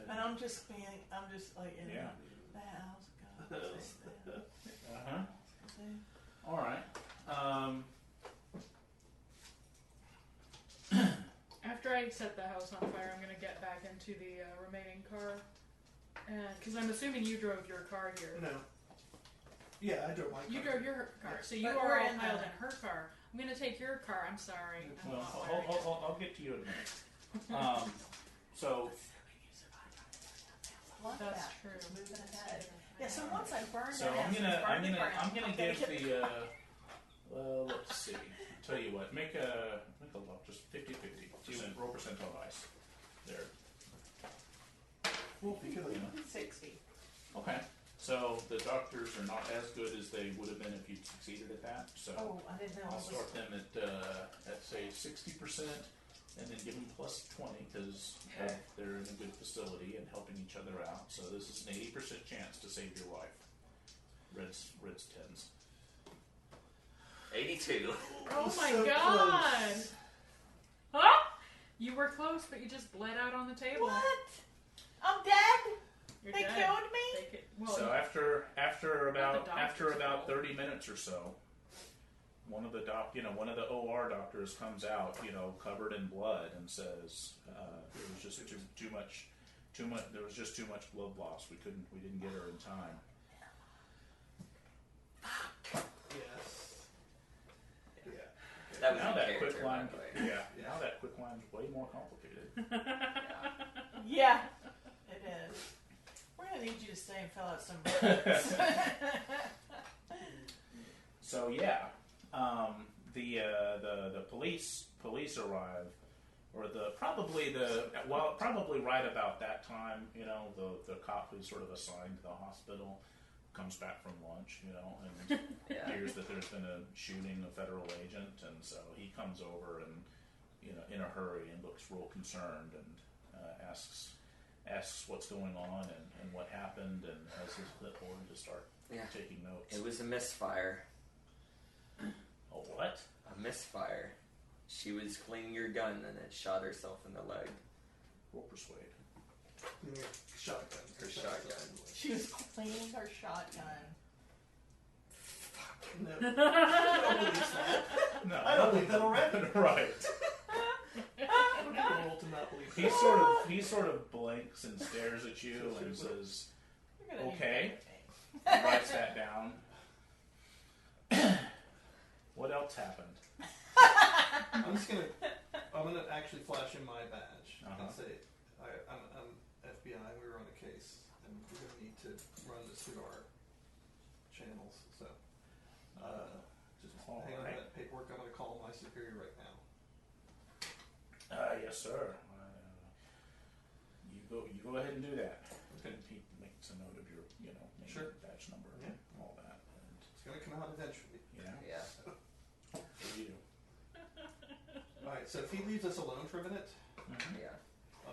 Speaker 2: And I'm just like in
Speaker 6: Yeah.
Speaker 2: the house. God, this, that.
Speaker 6: Uh huh. All right.
Speaker 3: After I set the house on fire, I'm going to get back into the remaining car. Because I'm assuming you drove your car here.
Speaker 4: No. Yeah, I drove my car.
Speaker 3: You drove your car, so you
Speaker 2: But
Speaker 3: are
Speaker 2: we're
Speaker 3: all
Speaker 2: in
Speaker 3: piled
Speaker 2: the-
Speaker 3: in her car. I'm going to take your car. I'm sorry. I'm
Speaker 6: Well,
Speaker 3: not wearing it.
Speaker 6: I'll get to you in a minute. So
Speaker 2: Love
Speaker 3: That's
Speaker 2: that.
Speaker 3: true.
Speaker 2: Moving ahead. Yeah. So once I burn
Speaker 6: So
Speaker 2: that house,
Speaker 6: I'm
Speaker 2: burn the ground,
Speaker 6: gonna
Speaker 2: I'm
Speaker 6: give
Speaker 2: get-
Speaker 6: the let's see. Tell you what, make a look, just 50-50%. Roll percentile dice. There.
Speaker 4: Well, because of
Speaker 2: 60.
Speaker 6: Okay. So the doctors are not as good as they would have been if you'd succeeded at that. So
Speaker 2: Oh, I didn't know
Speaker 6: I'll
Speaker 2: it was.
Speaker 6: start them at say 60%, and then give them plus 20 because they're in a good facility and helping each other out. So this is an 80% chance to save your life. Red's 10s.
Speaker 5: 82.
Speaker 3: Oh my
Speaker 4: So
Speaker 3: god!
Speaker 4: close.
Speaker 3: Huh? You were close, but you just bled out on the table.
Speaker 2: What? I'm dead?
Speaker 3: You're
Speaker 2: They
Speaker 3: dead.
Speaker 2: killed me?
Speaker 6: So after
Speaker 3: doctor's
Speaker 6: about
Speaker 3: fault.
Speaker 6: 30 minutes or so, one of the OR doctors comes out, covered in blood, and says there was just too much. There was just too much blood loss. We didn't get her in time.
Speaker 4: Yes. Yeah.
Speaker 5: That was
Speaker 6: Now
Speaker 5: a
Speaker 6: that
Speaker 5: character,
Speaker 6: quick line,
Speaker 5: by the way.
Speaker 6: Now that quick line's way more complicated.
Speaker 2: Yeah, it is. We're gonna need you to stay and fill out some books.
Speaker 6: So the police arrive, or probably right about that time. The cop who's sort of assigned to the hospital comes back from lunch, and hears that there's been a shooting, a federal agent, and so he comes over and in a hurry and looks real concerned and asks what's going on and what happened, and has his clipboard to start taking notes.
Speaker 5: It was a misfire.
Speaker 6: A what?
Speaker 5: A misfire. She was cleaning her gun and it shot herself in the leg.
Speaker 6: We'll persuade.
Speaker 4: Shotgun.
Speaker 5: Her shotgun.
Speaker 2: She was cleaning her shotgun.
Speaker 4: No. I don't believe that.
Speaker 6: No,
Speaker 4: I don't believe that already.
Speaker 6: Right.
Speaker 4: I would be a little to not believe that.
Speaker 6: He sort of blinks and stares at you and says,
Speaker 2: You're gonna need
Speaker 6: "Okay."
Speaker 2: better
Speaker 6: Writes that down. What else happened?
Speaker 4: I'm gonna actually flash in my badge and
Speaker 6: Uh-huh.
Speaker 4: say, I'm FBI. We were on a case, and we're gonna need to run this through our channels. So, just
Speaker 6: All
Speaker 4: hang on
Speaker 6: right.
Speaker 4: to that paperwork. I'm gonna call my superior right now.
Speaker 6: Yes, sir. You go ahead and do that.
Speaker 4: Okay.
Speaker 6: He makes a note of your, name,
Speaker 4: Sure.
Speaker 6: badge number,
Speaker 4: Yeah.
Speaker 6: and all that. And,
Speaker 4: It's gonna come out eventually.
Speaker 5: Yeah.
Speaker 6: what do you do?
Speaker 4: All right. So if he leaves us alone for a minute,
Speaker 5: Yeah.
Speaker 4: I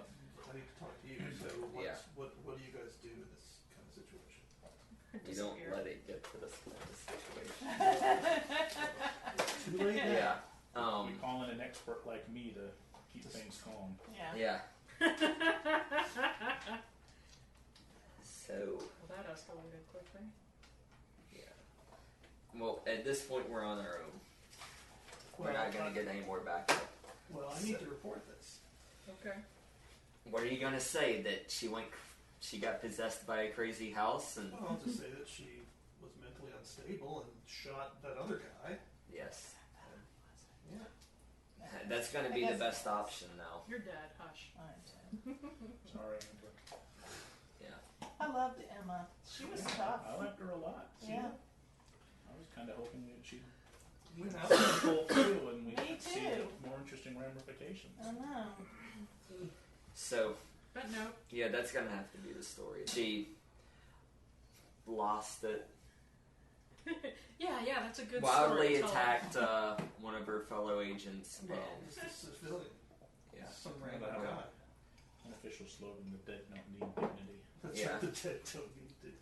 Speaker 4: need to talk to you. So what do you guys do in this kind of situation?
Speaker 5: You don't let it get to this kind of situation.
Speaker 4: Too late now.
Speaker 5: Yeah.
Speaker 6: We call in an expert like me to keep things calm.
Speaker 2: Yeah.
Speaker 5: Yeah. So,
Speaker 3: Well, that escalated quickly.
Speaker 5: yeah. Well, at this point, we're on our own. We're not going to get any more backup.
Speaker 4: Well, I need to report this.
Speaker 3: Okay.
Speaker 5: What are you going to say? That she got possessed by a crazy house? And
Speaker 4: Well, I'll just say that she was mentally unstable and shot that other guy.
Speaker 5: yes.
Speaker 4: Yeah.
Speaker 5: That's going to be the best option now.
Speaker 3: You're dead. Hush.
Speaker 6: Sorry, Amber.
Speaker 5: Yeah.
Speaker 2: I loved Emma. She was tough.
Speaker 6: I liked her a lot.
Speaker 2: Yeah.
Speaker 6: I was kind of hoping that she'd
Speaker 4: We now
Speaker 6: pull through and we'd
Speaker 2: Me
Speaker 6: see
Speaker 2: too.
Speaker 6: more interesting ramifications.
Speaker 2: I know.
Speaker 5: So,
Speaker 3: But no.
Speaker 5: yeah, that's going to have to be the story. She lost it.
Speaker 3: Yeah, that's a good
Speaker 5: Wildly
Speaker 3: story. to tell.
Speaker 5: attacked one of her fellow agents.
Speaker 3: Yeah.
Speaker 4: It's a civilian.
Speaker 5: Yeah.
Speaker 4: Some random
Speaker 6: Yeah.
Speaker 4: guy.
Speaker 6: Unofficial slogan: "The dead don't need dignity."
Speaker 4: That's
Speaker 5: Yeah.
Speaker 4: right, the dead don't need dignity.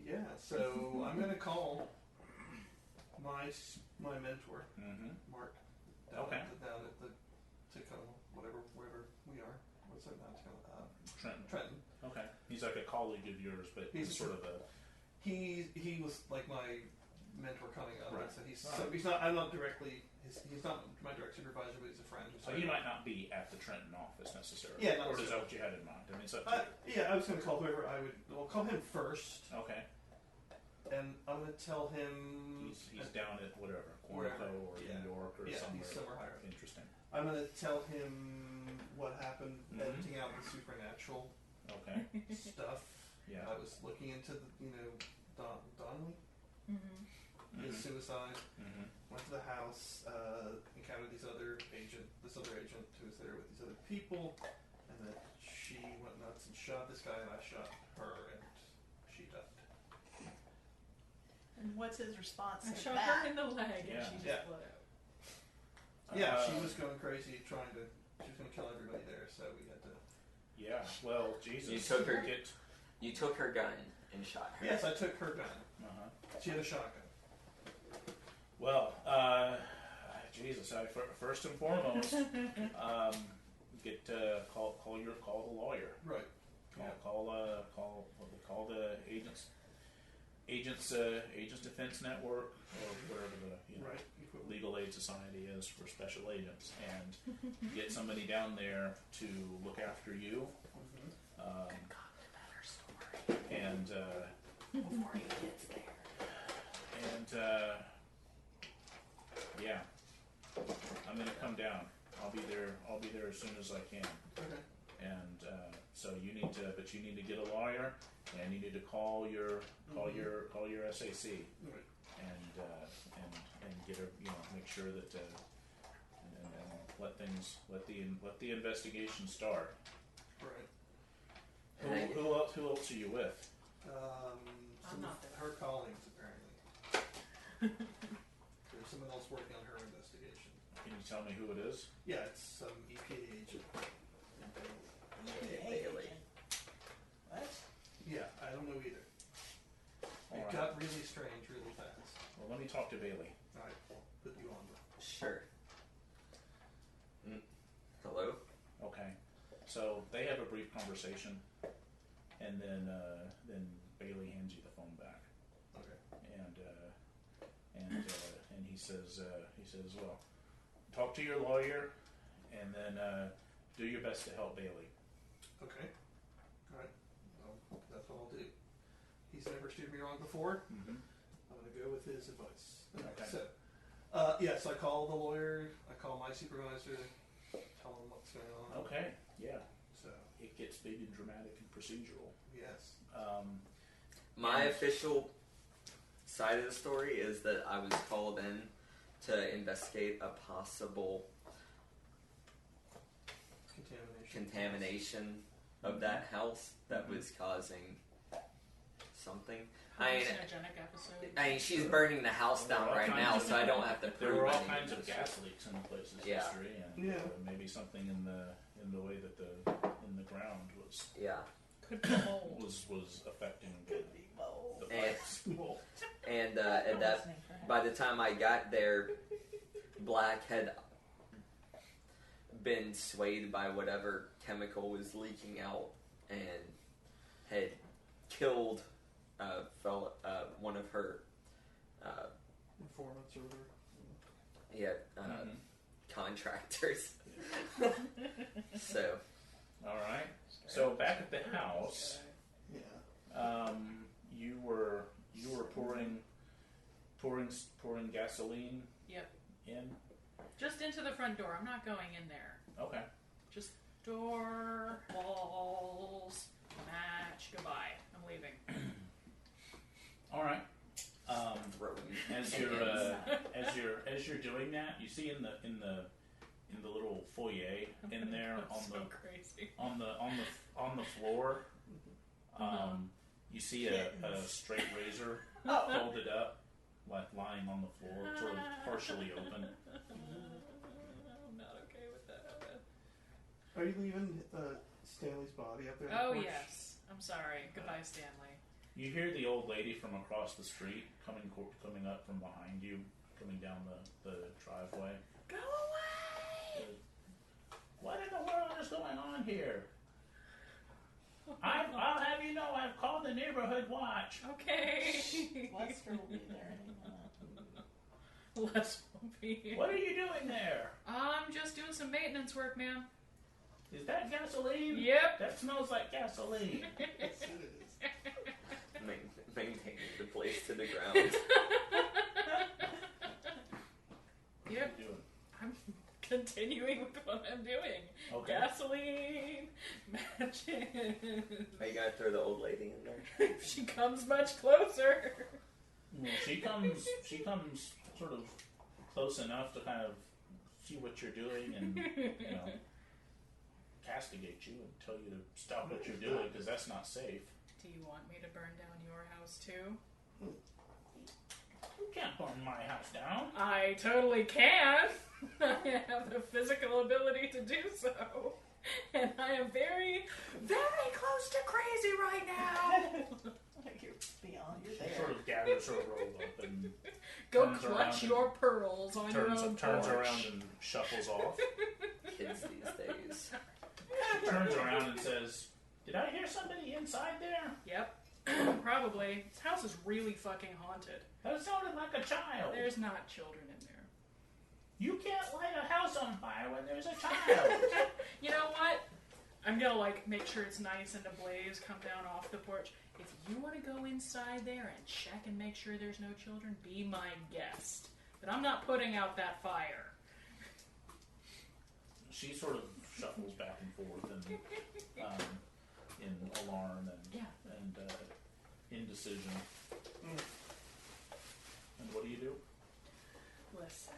Speaker 4: Yeah, so I'm going to call my mentor,
Speaker 6: Mm-hmm.
Speaker 4: Mark,
Speaker 6: Okay.
Speaker 4: down at the Tacoma, wherever we are. What's that, not Tacoma?
Speaker 6: Trenton.
Speaker 4: Trenton.
Speaker 6: Okay. He's like a colleague of yours, but
Speaker 4: He's
Speaker 6: he's sort of a.
Speaker 4: He was like my mentor coming up.
Speaker 6: Right.
Speaker 4: So he's
Speaker 6: Right.
Speaker 4: not. I'm not directly. He's not my direct supervisor, but he's a friend.
Speaker 6: So he might not be at the Trenton office necessarily.
Speaker 4: Yeah, not
Speaker 6: or is that
Speaker 4: necessarily.
Speaker 6: what you had in mind? I mean, it's up to you.
Speaker 4: Yeah, I was going to call whoever I would. Well, call him first,
Speaker 6: Okay.
Speaker 4: and I'm going to tell him.
Speaker 6: He's down at whatever,
Speaker 4: Wherever.
Speaker 6: Quantico or
Speaker 4: Yeah.
Speaker 6: New York or
Speaker 4: Yeah,
Speaker 6: somewhere.
Speaker 4: he's somewhere higher up.
Speaker 6: Interesting.
Speaker 4: I'm going to tell him what happened,
Speaker 6: Mhm.
Speaker 4: editing out the supernatural
Speaker 6: Okay.
Speaker 4: stuff.
Speaker 6: Yeah.
Speaker 4: I was looking into Donnelly,
Speaker 3: Mm-hmm.
Speaker 4: his suicide.
Speaker 6: Mm-hmm.
Speaker 4: Went to the house, encountered this other agent who was there with these other people, and that she went nuts and shot this guy, and I shot her, and she died.
Speaker 2: And what's his response
Speaker 3: I
Speaker 2: to
Speaker 3: shot
Speaker 2: that?
Speaker 3: her in the leg
Speaker 6: Yeah.
Speaker 3: and she just
Speaker 4: Yeah.
Speaker 3: bled out.
Speaker 4: Yeah, she was going crazy, she was going to kill everybody there, so we had to.
Speaker 6: Yeah. Well, Jesus.
Speaker 5: You took her-
Speaker 6: Get.
Speaker 5: You took her gun and shot her.
Speaker 4: Yes, I took her gun.
Speaker 6: Uh-huh.
Speaker 4: She had a shotgun.
Speaker 6: Well, Jesus. First and foremost, call the lawyer.
Speaker 4: Right.
Speaker 6: Call the agents defense network or whatever the
Speaker 4: Right.
Speaker 6: legal aid society is for special agents, and get somebody down there to look after you.
Speaker 2: Good God, a better story.
Speaker 6: And
Speaker 2: Before he gets there.
Speaker 6: and yeah, I'm gonna come down. I'll be there as soon as I can.
Speaker 4: Okay.
Speaker 6: And so you need to get a lawyer, and you need to call your SAC,
Speaker 4: Right.
Speaker 6: and get a make sure that and let the investigation start.
Speaker 4: Right.
Speaker 6: Who else are you with?
Speaker 4: Some
Speaker 3: not
Speaker 4: of
Speaker 3: there.
Speaker 4: her colleagues apparently. There's someone else working on her investigation.
Speaker 6: Can you tell me who it is?
Speaker 4: Yeah, it's some EPA agent.
Speaker 5: Bailey.
Speaker 2: What?
Speaker 4: Yeah, I don't know either.
Speaker 6: All
Speaker 4: It
Speaker 6: right.
Speaker 4: got really strange really fast.
Speaker 6: Well, let me talk to Bailey.
Speaker 4: Alright, I'll put you on.
Speaker 5: Sure. Hello?
Speaker 6: Okay. So they have a brief conversation, and then Bailey hands you the phone back,
Speaker 4: Okay.
Speaker 6: and he says, well, talk to your lawyer, and then do your best to help Bailey.
Speaker 4: Okay. Alright. Well, that's what I'll do. He's never steered me wrong before.
Speaker 6: Mm-hmm.
Speaker 4: I'm going to go with his advice.
Speaker 6: Okay.
Speaker 4: So, so I call the lawyer, I call my supervisor, tell him what's going on.
Speaker 6: Okay. Yeah.
Speaker 4: So,
Speaker 6: It gets big and dramatic and procedural.
Speaker 4: yes.
Speaker 5: My official side of the story is that I was called in to investigate a possible contamination of that house that was causing something.
Speaker 3: Hallucinogenic episode.
Speaker 5: I mean, she's burning the house down right now, so I don't have to
Speaker 6: There
Speaker 5: prove
Speaker 6: were all
Speaker 5: any
Speaker 6: kinds of
Speaker 5: this.
Speaker 6: gas leaks in the place's
Speaker 5: Yeah.
Speaker 6: history, and maybe something in the way that the ground was
Speaker 3: Could be mold.
Speaker 6: was affecting the
Speaker 5: And-
Speaker 6: pipes.
Speaker 5: And at that, by the time I got there, Black had been swayed by whatever chemical was leaking out and had killed one of her
Speaker 4: Informants or whatever.
Speaker 5: contractors. So
Speaker 6: All right. So back at the house,
Speaker 4: Yeah.
Speaker 6: you were pouring gasoline
Speaker 3: Yep.
Speaker 6: in.
Speaker 3: Just into the front door. I'm not going in there.
Speaker 6: Okay.
Speaker 3: Just door, walls, match. Goodbye. I'm leaving.
Speaker 6: All right.
Speaker 5: throwing
Speaker 6: As you're doing that, you see in the little foyer in there
Speaker 3: That's
Speaker 6: on
Speaker 3: so
Speaker 6: the
Speaker 3: crazy.
Speaker 6: on the floor, you see a straight razor folded up, like lying on the floor, sort of partially open.
Speaker 3: I'm not okay with that.
Speaker 4: Are you leaving Stanley's body up there?
Speaker 3: Oh,
Speaker 4: on the porch?
Speaker 3: yes. I'm sorry. Goodbye, Stanley.
Speaker 6: You hear the old lady from across the street coming up from behind you, coming down the driveway.
Speaker 3: Go away!
Speaker 6: What in the world is going on here? I'll have you know I've called the neighborhood watch.
Speaker 3: Okay.
Speaker 2: Lester will be there any minute.
Speaker 3: Les will be here.
Speaker 6: What are you doing there?
Speaker 3: I'm just doing some maintenance work, ma'am.
Speaker 6: Is that gasoline?
Speaker 3: Yep.
Speaker 6: That smells like gasoline.
Speaker 4: Yes, it is.
Speaker 5: maintaining the place to the ground.
Speaker 6: What are
Speaker 3: Yep.
Speaker 6: you doing?
Speaker 3: I'm continuing with what I'm doing.
Speaker 6: Okay.
Speaker 3: Gasoline, matches.
Speaker 5: Are you gonna throw the old lady in there?
Speaker 3: She comes much closer.
Speaker 6: Well, she comes sort of close enough to kind of see what you're doing and castigate you and tell you to stop what you're doing because that's not safe.
Speaker 3: Do you want me to burn down your house too?
Speaker 6: You can't burn my house down.
Speaker 3: I totally can. I have the physical ability to do so. And I am very, very close to crazy right now.
Speaker 2: Like you're beyond your
Speaker 6: She
Speaker 2: there.
Speaker 6: sort of gathers her robe up and
Speaker 3: Go
Speaker 6: Turns
Speaker 3: clutch
Speaker 6: around
Speaker 3: your pearls on your own
Speaker 6: turns
Speaker 3: porch.
Speaker 6: around and shuffles off.
Speaker 5: Kids these days.
Speaker 6: turns around and says, "Did I hear somebody inside there?"
Speaker 3: Yep. Probably. This house is really fucking haunted.
Speaker 6: That sounded like a child.
Speaker 3: There's not children in there.
Speaker 6: You can't light a house on fire when there's a child.
Speaker 3: You know what? I'm gonna make sure it's nice and ablaze, come down off the porch. If you want to go inside there and check and make sure there's no children, be my guest. But I'm not putting out that fire.
Speaker 6: She sort of shuffles back and forth and in alarm and indecision. And what do you do?
Speaker 3: Listen,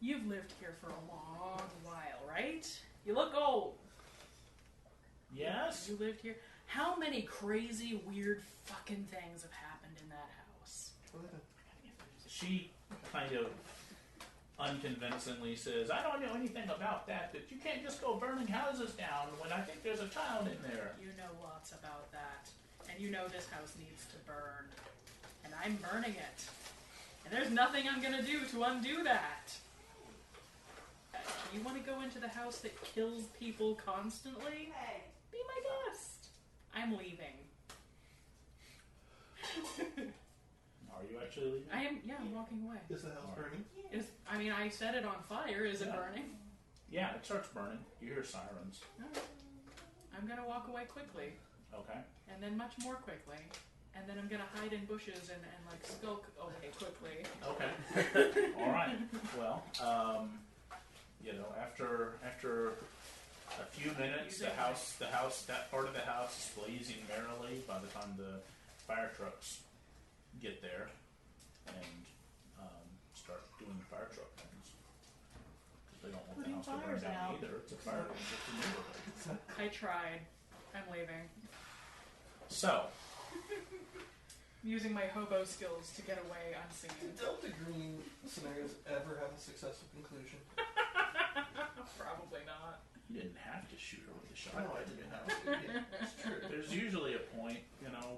Speaker 3: you've lived here for a long while, right? You look old.
Speaker 6: Yes?
Speaker 3: You lived here. How many crazy, weird fucking things have happened in that house?
Speaker 6: She kind of unconvincingly says, "I don't know anything about that, but you can't just go burning houses down when I think there's a child in there."
Speaker 3: You know lots about that. And you know this house needs to burn. And I'm burning it. And there's nothing I'm gonna do to undo that. You want to go into the house that kills people constantly?
Speaker 2: Hey.
Speaker 3: Be my guest. I'm leaving.
Speaker 6: Are you actually leaving?
Speaker 3: I'm walking away.
Speaker 4: Is the house burning?
Speaker 3: I set it on fire. Is it burning?
Speaker 6: Yeah, it starts burning. You hear sirens.
Speaker 3: Alright. I'm gonna walk away quickly.
Speaker 6: Okay.
Speaker 3: And then much more quickly. And then I'm gonna hide in bushes and skulk away quickly.
Speaker 6: Okay. All right. Well, after a few minutes, that part of the house is blazing merrily by the time the fire trucks get there and start doing fire truck things. Because they don't want the
Speaker 2: Putting
Speaker 6: house to burn
Speaker 2: fires
Speaker 6: down
Speaker 2: out.
Speaker 6: either. It's a fire. It's just a neighborhood.
Speaker 3: I tried. I'm leaving.
Speaker 6: So,
Speaker 3: Using my hobo skills to get away unseen.
Speaker 4: Did Delta Green scenarios ever have a successful conclusion?
Speaker 3: Probably not.
Speaker 6: you didn't have to shoot her with a shotgun.
Speaker 4: No, I didn't have to. Yeah, it's true.
Speaker 6: There's usually a point,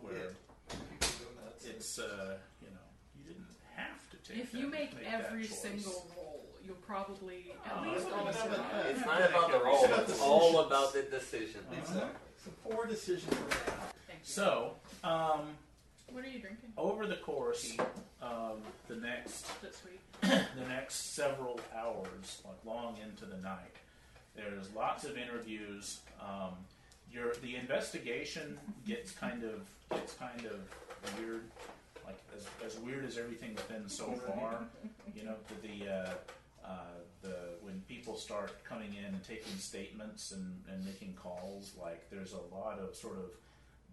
Speaker 6: where
Speaker 4: People go nuts.
Speaker 6: it's, you didn't have to take
Speaker 3: If you make
Speaker 6: that
Speaker 3: every
Speaker 6: choice.
Speaker 3: single roll, you'll probably
Speaker 6: Oh,
Speaker 3: at least
Speaker 4: it's
Speaker 3: all
Speaker 4: not about
Speaker 3: survive.
Speaker 4: that.
Speaker 5: It's not about the role, it's all about the decision.
Speaker 4: Exactly. It's a poor decision for me.
Speaker 3: Thank you.
Speaker 6: So,
Speaker 3: What are you drinking?
Speaker 6: over the course of the next
Speaker 3: That's sweet.
Speaker 6: the next several hours, like long into the night, there's lots of interviews. The investigation gets kind of weird, like as weird as everything's been so far. When people start coming in and taking statements and making calls, like there's a lot of sort of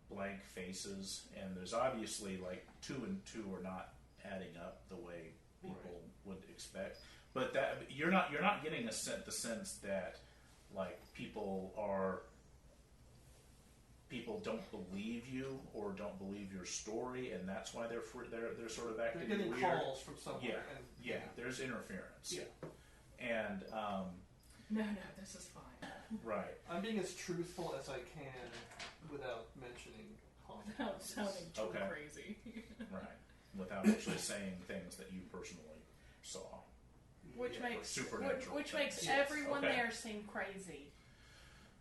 Speaker 6: blank faces, and there's obviously like 2 and 2 are not adding up the way people would expect. But that you're not getting the sense that like people don't believe you or don't believe your story, and that's why they're sort of acting
Speaker 4: They're getting
Speaker 6: weird.
Speaker 4: calls from somewhere.
Speaker 6: Yeah, there's interference.
Speaker 4: Yeah.
Speaker 6: And
Speaker 3: No, this is fine.
Speaker 6: right.
Speaker 4: I'm being as truthful as I can without mentioning haunted
Speaker 3: Without
Speaker 4: houses.
Speaker 3: sounding too
Speaker 6: Okay.
Speaker 3: crazy.
Speaker 6: Right. Without actually saying things that you personally saw.
Speaker 2: Which
Speaker 4: Yeah,
Speaker 2: makes
Speaker 6: supernatural
Speaker 2: which makes
Speaker 6: things.
Speaker 4: Yes.
Speaker 2: everyone
Speaker 6: Okay.
Speaker 2: there seem crazy.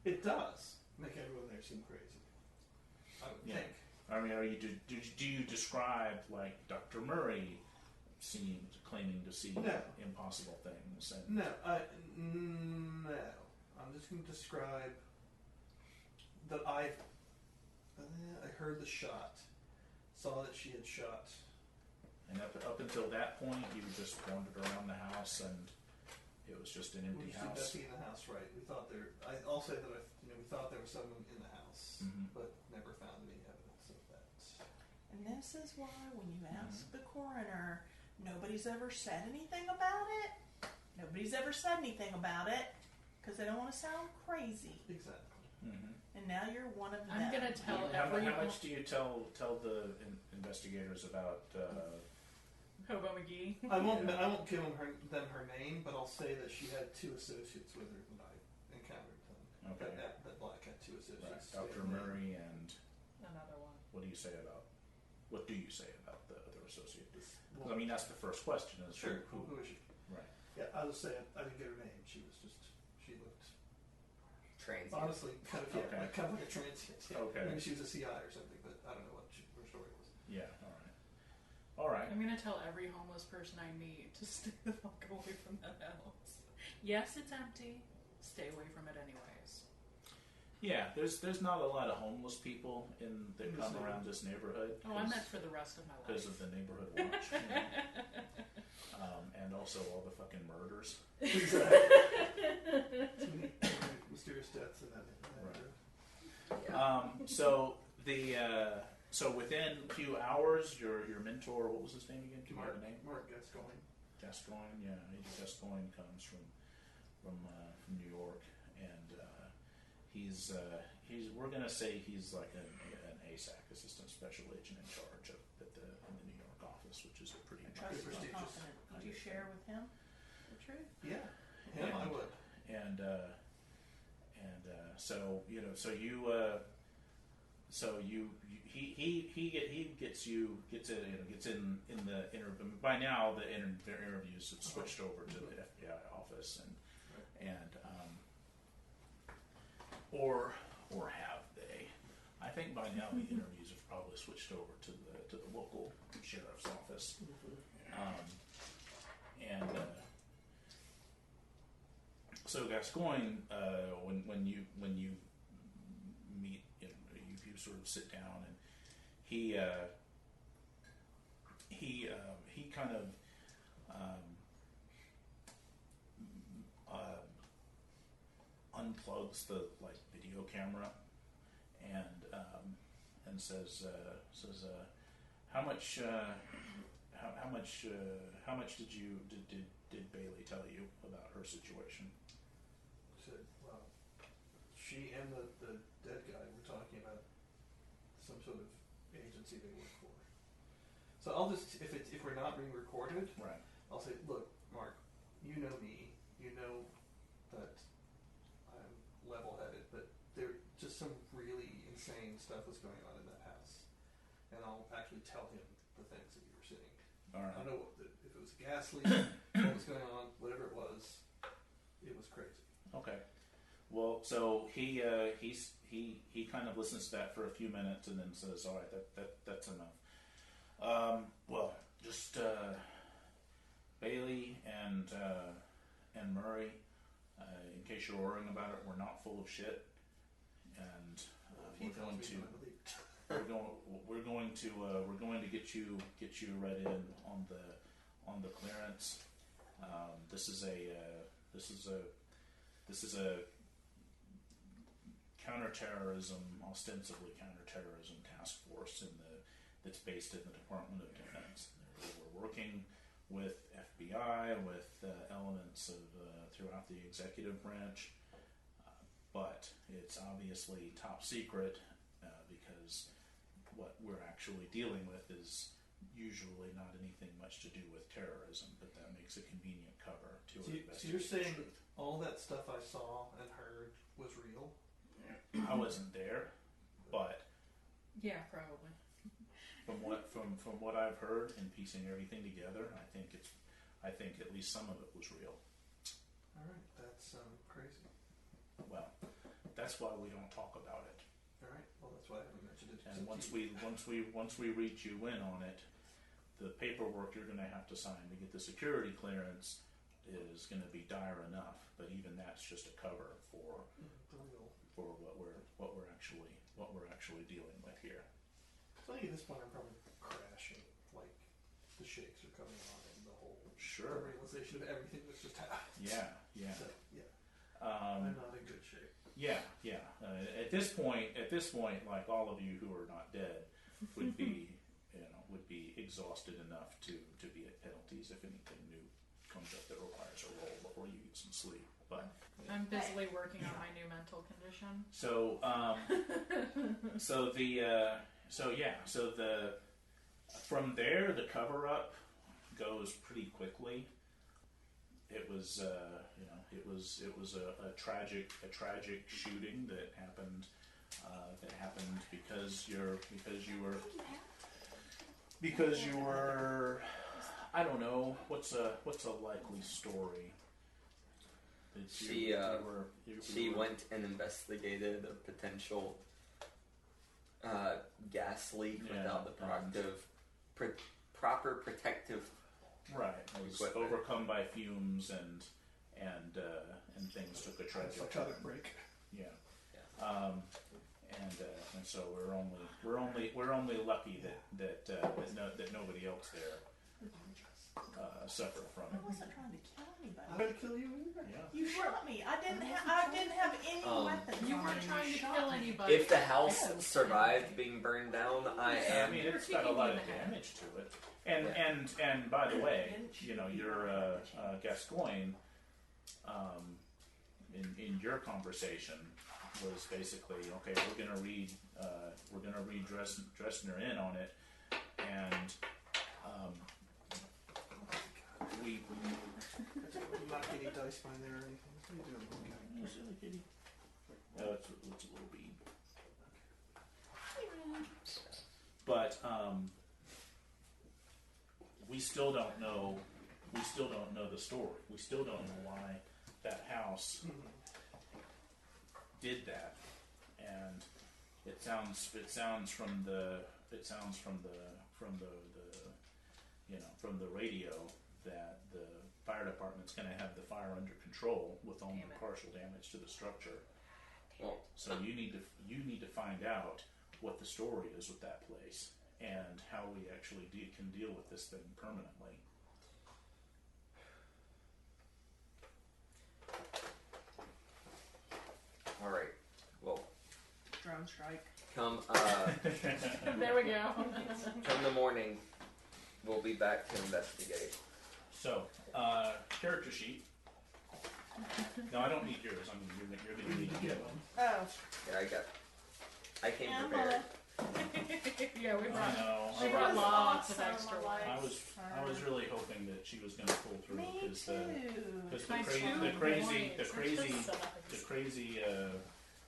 Speaker 4: It does make everyone there seem crazy. I would
Speaker 6: Yeah.
Speaker 4: think.
Speaker 6: I mean, do you describe like Dr. Murray claiming to see
Speaker 4: No.
Speaker 6: impossible things? And
Speaker 4: No. I'm just going to describe that I heard the shot, saw that she had shot.
Speaker 6: And up until that point, you just wandered around the house, and it was just an empty
Speaker 4: We
Speaker 6: house.
Speaker 4: nothing in the house, right? We thought I'll say that we thought there was someone in the house,
Speaker 6: Mhm.
Speaker 4: but never found any evidence of that.
Speaker 2: And this is why when you ask the coroner, nobody's ever said anything about it. Nobody's ever said anything about it because they don't want to sound crazy.
Speaker 4: Exactly.
Speaker 6: Mm-hmm.
Speaker 2: And now you're one of them.
Speaker 3: I'm gonna tell
Speaker 6: How
Speaker 3: everyone.
Speaker 6: much do you tell the investigators about?
Speaker 3: Hobo McGee.
Speaker 4: I won't give them her name, but I'll say that she had 2 associates with her when I encountered them.
Speaker 6: Okay.
Speaker 4: That Black had 2 associates.
Speaker 6: Dr. Murray, and
Speaker 3: Another one.
Speaker 6: what do you say about the other associate? I mean, that's the first question. Is
Speaker 4: Sure.
Speaker 6: Who?
Speaker 4: Who is she?
Speaker 6: Right.
Speaker 4: Yeah, I'll just say I didn't get her name. She looked
Speaker 5: transient.
Speaker 4: Honestly, kind of,
Speaker 6: Okay.
Speaker 4: kind of like a transient. Yeah.
Speaker 6: Okay.
Speaker 4: Maybe she was a CI or something, but I don't know what her story was.
Speaker 6: Yeah. All right.
Speaker 3: I'm gonna tell every homeless person I meet to stay the fuck away from that house. Yes, it's empty. Stay away from it anyways.
Speaker 6: Yeah, there's not a lot of homeless people that
Speaker 4: In
Speaker 6: come
Speaker 4: this
Speaker 6: around this neighborhood.
Speaker 3: Oh, I meant for the rest of my life.
Speaker 6: Because of the neighborhood watch. And also all the fucking murders.
Speaker 4: Mysterious deaths in that neighborhood.
Speaker 6: So within a few hours, your mentor, what was his name again? Can you remember the name?
Speaker 4: Mark Gascoigne.
Speaker 6: Gascoigne, yeah. Agent Gascoigne comes from New York, and we're gonna say he's like an ASAC, assistant special agent in charge in the New York office, which is a pretty
Speaker 2: Trust and
Speaker 4: prestigious.
Speaker 2: confident. Would you share with him the truth?
Speaker 4: Yeah, him I would.
Speaker 6: Gets in the interview. By now, their interviews have switched over to the FBI office, or have they? I think by now the interviews have probably switched over to the local sheriff's office, So Gascoigne, when you meet, you sort of sit down, and he kind of unplugs the video camera and says how much did Bailey tell you about her situation?
Speaker 4: Said, well, she and the dead guy were talking about some sort of agency they work for. So I'll just, if we're not being recorded,
Speaker 6: Right.
Speaker 4: I'll say, look, Mark, you know me, you know that I'm level-headed, but there just some really insane stuff was going on in that house, and I'll actually tell him the things that you were saying.
Speaker 6: All right.
Speaker 4: I know if it was a gas leak, what was going on, whatever it was crazy.
Speaker 6: Okay. Well, so he kind of listens to that for a few minutes and then says, "All right, that's enough." Well, just Bailey and Murray, in case you're worrying about it, we're not full of shit, and we're going to get you read in on the clearance. This is a ostensibly counterterrorism task force that's based in the Department of Defense. We're working with FBI, with elements of throughout the executive branch, but it's obviously top secret because what we're actually dealing with is usually not anything much to do with terrorism, but that makes a convenient cover to investigate.
Speaker 4: So you're saying all that stuff I saw and heard was real?
Speaker 6: I wasn't there, but
Speaker 3: Yeah, probably.
Speaker 6: from what I've heard and piecing everything together, I think at least some of it was real.
Speaker 4: All right, that's crazy.
Speaker 6: Well, that's why we don't talk about it.
Speaker 4: All right, well that's why I haven't mentioned it.
Speaker 6: And once we reach you in on it, the paperwork you're going to have to sign to get the security clearance is going to be dire enough. But even that's just a cover for what we're actually dealing with here.
Speaker 4: So I think at this point I'm probably crashing. Like the shakes are coming on, and the whole
Speaker 6: Sure.
Speaker 4: realization of everything that's just happened.
Speaker 6: Yeah.
Speaker 4: So, yeah. I'm not in good shape.
Speaker 6: Yeah. At this point, like all of you who are not dead would be exhausted enough to be at penalties if anything new comes up that requires a roll before you get some sleep. But
Speaker 3: I'm busily working on my new mental condition.
Speaker 6: From there the cover up goes pretty quickly. It was a tragic shooting that happened because you were I don't know what's a likely story.
Speaker 5: She went and investigated a potential gas leak without the proper protective.
Speaker 6: Right. It was overcome by fumes and things took a tragic
Speaker 4: psychotic break.
Speaker 6: Yeah. And so we're only lucky that nobody else there suffered from
Speaker 2: I
Speaker 6: it.
Speaker 2: wasn't trying to kill anybody.
Speaker 4: I'm gonna kill you either.
Speaker 6: Yeah.
Speaker 2: You shot me. I didn't have any weapons.
Speaker 3: You
Speaker 2: on
Speaker 3: weren't
Speaker 2: me.
Speaker 3: trying to
Speaker 2: shot
Speaker 3: kill
Speaker 2: me.
Speaker 3: anybody.
Speaker 5: If the house survived being burned down, I
Speaker 6: I
Speaker 5: am.
Speaker 6: mean, it's got a lot of damage to it. And by the way, your Gascoigne, in your conversation was basically, okay, we're gonna read Dressner in on it, and we
Speaker 4: Not any dice by there or anything. What are you doing? Okay.
Speaker 6: you silly kitty. It's a little bead. But we still don't know the story. We still don't know why that house did that. And it sounds from the radio that the fire department's going to have the fire under control with only partial damage to the structure.
Speaker 5: Well,
Speaker 6: so you need to find out what the story is with that place and how we actually can deal with this thing permanently.
Speaker 5: all right. Well,
Speaker 2: Drone strike.
Speaker 5: come
Speaker 3: There we go.
Speaker 5: come the morning, we'll be back to investigate.
Speaker 6: So, character sheet. No, I don't need yours. I mean, you're going to need to get one.
Speaker 2: Oh.
Speaker 5: Yeah, I came
Speaker 2: Emma.
Speaker 5: prepared.
Speaker 3: Yeah, we
Speaker 6: I
Speaker 3: brought.
Speaker 6: know.
Speaker 3: She brought lots of extra ones.
Speaker 6: I was really hoping that she was going to pull through
Speaker 2: Me
Speaker 6: because the
Speaker 2: too.
Speaker 6: crazy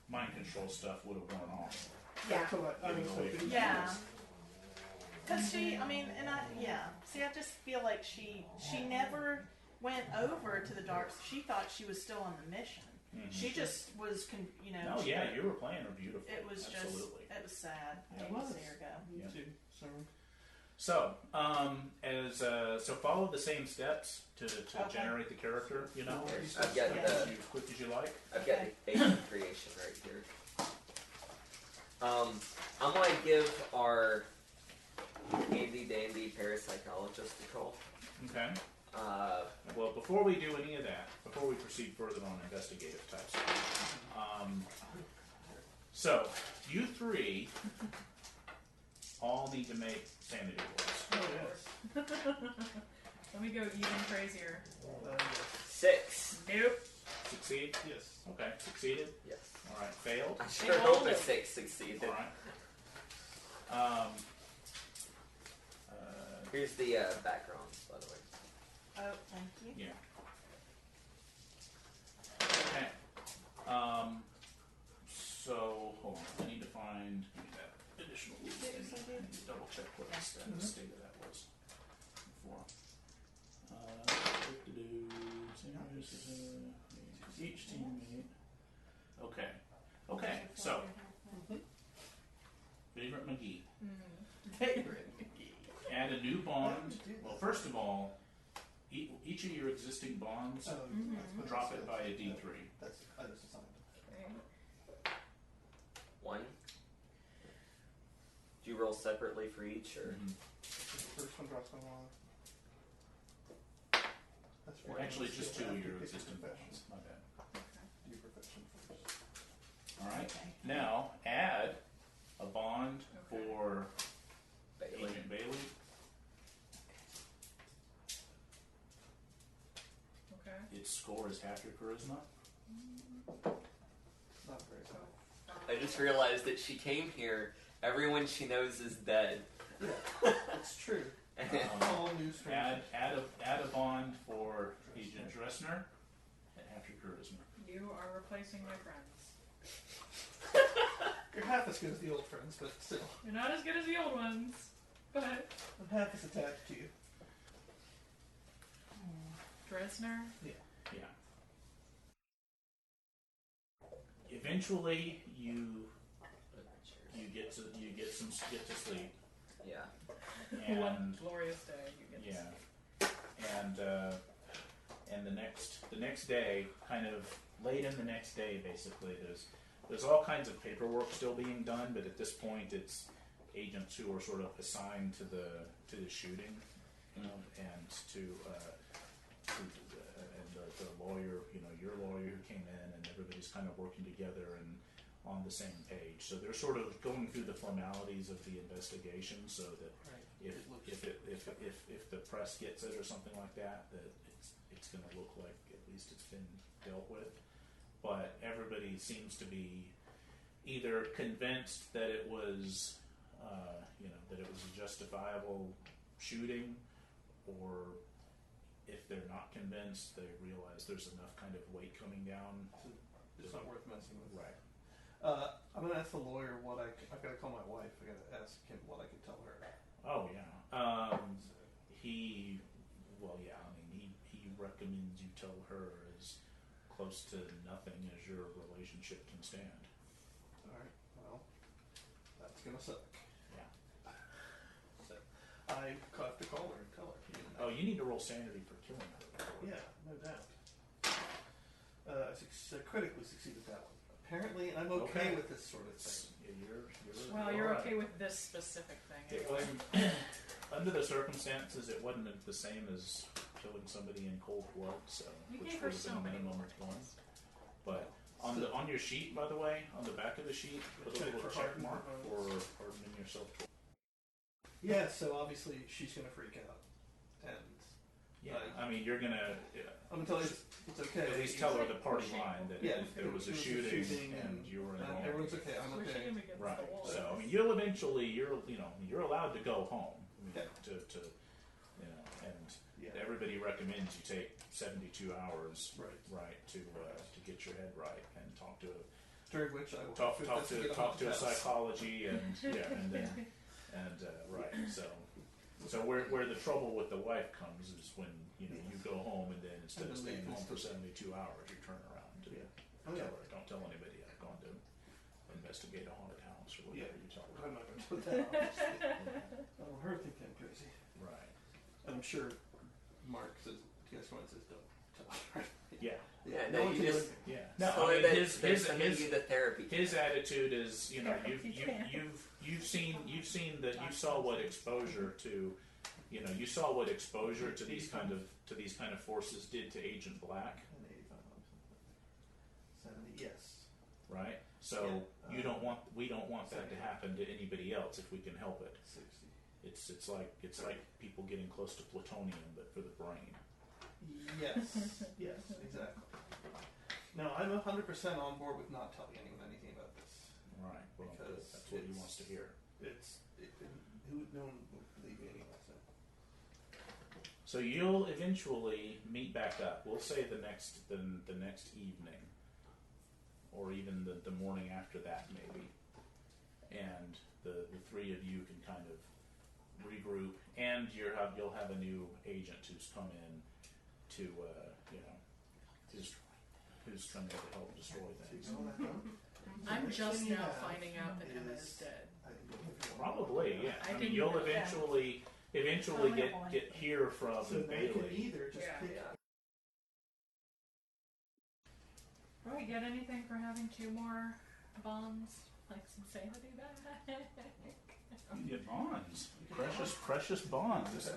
Speaker 6: mind control stuff would have worn off.
Speaker 2: Yeah.
Speaker 4: That's what I was hoping.
Speaker 2: Yeah. Because see, I just feel like she never went over to the dark. She thought she was still on the mission.
Speaker 6: Mm-hmm.
Speaker 2: She just was,
Speaker 6: Oh yeah, you were playing her beautifully.
Speaker 2: It was
Speaker 6: absolutely.
Speaker 2: it was sad.
Speaker 6: Yeah.
Speaker 2: I hate to see her go.
Speaker 4: Me
Speaker 6: Yeah.
Speaker 4: too. Sorry.
Speaker 6: So follow the same steps to
Speaker 2: Okay.
Speaker 6: generate the character. You know,
Speaker 5: I've got
Speaker 6: as quick as you like.
Speaker 5: I've got the agent creation right here. I'm gonna give our handy dandy parapsychologist a call.
Speaker 6: Okay. Well, before we do any of that, before we proceed further on investigative type stuff, so you three all need to make sanity rolls.
Speaker 4: Oh yes.
Speaker 3: Let me go even crazier.
Speaker 5: 6.
Speaker 3: Nope.
Speaker 6: Succeed?
Speaker 4: Yes.
Speaker 6: Okay, succeeded?
Speaker 5: Yes.
Speaker 6: All right, failed?
Speaker 5: I sure hope a 6 succeeded.
Speaker 6: All right.
Speaker 5: Here's the background, by the way.
Speaker 2: Oh, thank you.
Speaker 6: Yeah. Okay. So, hold on. I need to find that additional loop thing. I need to double check what the state of that was before. Each teammate. Okay. Okay, so. Favorite McGee.
Speaker 2: Favorite.
Speaker 6: Add a new bond. Well, first of all, each of your existing bonds, drop it by a D3.
Speaker 4: That's I just assigned.
Speaker 3: Okay.
Speaker 5: 1. Do you roll separately for each, or?
Speaker 4: The first one drops by 1. That's
Speaker 6: Or actually, just 2 of your existing bonds. My bad.
Speaker 4: Do profession first.
Speaker 6: All right.
Speaker 2: Okay.
Speaker 6: Now add a bond for
Speaker 5: Bailey.
Speaker 6: Agent Bailey.
Speaker 3: Okay.
Speaker 6: Its score is half your charisma.
Speaker 4: Not very high.
Speaker 5: I just realized that she came here. Everyone she knows is dead.
Speaker 4: Yeah, it's true. All new strangers.
Speaker 6: Add a bond for Agent Dressner at half your charisma.
Speaker 3: You are replacing my friends.
Speaker 4: You're half as good as the old friends, but still.
Speaker 3: You're not as good as the old ones, but
Speaker 4: I'm half as attached to you.
Speaker 3: Dressner.
Speaker 4: Yeah.
Speaker 6: Yeah. eventually you get to sleep.
Speaker 5: Yeah.
Speaker 3: One glorious day. You get
Speaker 6: And the next day, kind of late in the next day, basically, there's all kinds of paperwork still being done, but at this point, it's agents who are sort of assigned to the shooting, and the lawyer, your lawyer who came in, and everybody's kind of working together and on the same page. So they're sort of going through the formalities of the investigation, so that if the press gets it or something like that, it's going to look like at least it's been dealt with. But everybody seems to be either convinced that it was, that it was a justifiable shooting, or if they're not convinced, they realize there's enough kind of weight coming down.
Speaker 4: It's not worth messing with.
Speaker 6: Right.
Speaker 4: I'm going to ask the lawyer I've got to call my wife. I've got to ask him what I can tell her.
Speaker 6: Oh, yeah. He recommends you tell her as close to nothing as your relationship can stand.
Speaker 4: Alright, well, that's going to suck.
Speaker 6: Yeah.
Speaker 4: So, I have to call her and tell her.
Speaker 6: Oh, you need to roll sanity for killing her.
Speaker 4: Yeah, no doubt. I critically succeeded that one. Apparently, I'm okay with this sort of thing.
Speaker 6: Yeah,
Speaker 3: you're
Speaker 6: right.
Speaker 3: okay with this specific thing.
Speaker 6: It wasn't, under the circumstances, it wasn't the same as killing somebody in cold blood, so
Speaker 3: You
Speaker 6: which
Speaker 3: gave her
Speaker 6: would have
Speaker 3: so
Speaker 6: been a
Speaker 3: many
Speaker 6: minimum
Speaker 3: more
Speaker 6: of one.
Speaker 3: points.
Speaker 6: But on your sheet, by the way, on the back of the sheet, put a
Speaker 4: Check
Speaker 6: little
Speaker 4: for
Speaker 6: check
Speaker 4: hardening
Speaker 6: mark
Speaker 4: hormones.
Speaker 6: for hardening yourself.
Speaker 4: Yeah, so obviously she's going to freak out. And
Speaker 6: Yeah, I mean, you're gonna
Speaker 4: I'm going to tell her it's okay.
Speaker 6: at least tell her the party line that
Speaker 4: Yeah,
Speaker 6: if there was a
Speaker 4: it
Speaker 6: shooting and you were involved.
Speaker 4: everyone's okay, I'm
Speaker 3: Pushing
Speaker 4: okay.
Speaker 3: him against
Speaker 6: Right.
Speaker 3: the wall.
Speaker 6: So I mean, you'll eventually you're allowed to go home.
Speaker 4: Yeah.
Speaker 6: And
Speaker 4: Yeah.
Speaker 6: everybody recommends you take 72 hours,
Speaker 4: Right.
Speaker 6: to get your head right and talk to
Speaker 4: During which I will
Speaker 6: talk to a
Speaker 4: house.
Speaker 6: psychology and right. So where the trouble with the wife comes is when you go home and then instead of staying home for 72 hours, you turn around to tell her, don't tell anybody I've gone to investigate a haunted house or whatever you tell her.
Speaker 4: I'm not going to put that on. I don't want her to think I'm crazy.
Speaker 6: Right.
Speaker 4: And I'm sure Mark says, says don't tell her.
Speaker 5: Yeah,
Speaker 4: no
Speaker 5: no,
Speaker 4: one
Speaker 5: you
Speaker 4: can do
Speaker 5: just
Speaker 4: anything.
Speaker 6: Yeah. No,
Speaker 5: so
Speaker 6: I mean,
Speaker 5: that
Speaker 6: his
Speaker 5: they're sending you the therapy.
Speaker 6: his attitude is,
Speaker 3: Therapy camp.
Speaker 6: you've seen that you saw what exposure to, you saw what exposure to these kind of forces did to Agent Black,
Speaker 4: 70, yes.
Speaker 6: right? So
Speaker 4: Yeah.
Speaker 6: we don't want that to happen to anybody else if we can help it.
Speaker 4: 60.
Speaker 6: It's like people getting close to plutonium, but for the brain.
Speaker 4: Yes, yes, exactly. No, I'm 100% on board with not telling anyone anything about this.
Speaker 6: Right. Well,
Speaker 4: Because
Speaker 6: that's what he wants to hear.
Speaker 4: No one will believe me anyway.
Speaker 6: So you'll eventually meet back up. We'll say the next evening, or even the morning after that, maybe. And the three of you can kind of regroup, and you'll have a new agent who's come in to who's come in to help destroy things.
Speaker 3: I'm just now finding out that Emma is dead.
Speaker 6: Probably, yeah.
Speaker 3: I
Speaker 6: I mean,
Speaker 3: didn't
Speaker 6: you'll
Speaker 3: know that.
Speaker 6: eventually get hear from
Speaker 4: So they can
Speaker 6: Bailey.
Speaker 4: either just pick
Speaker 3: Do we get anything for having 2 more bonds? Like some sanity back?
Speaker 6: You get bonds, precious bonds.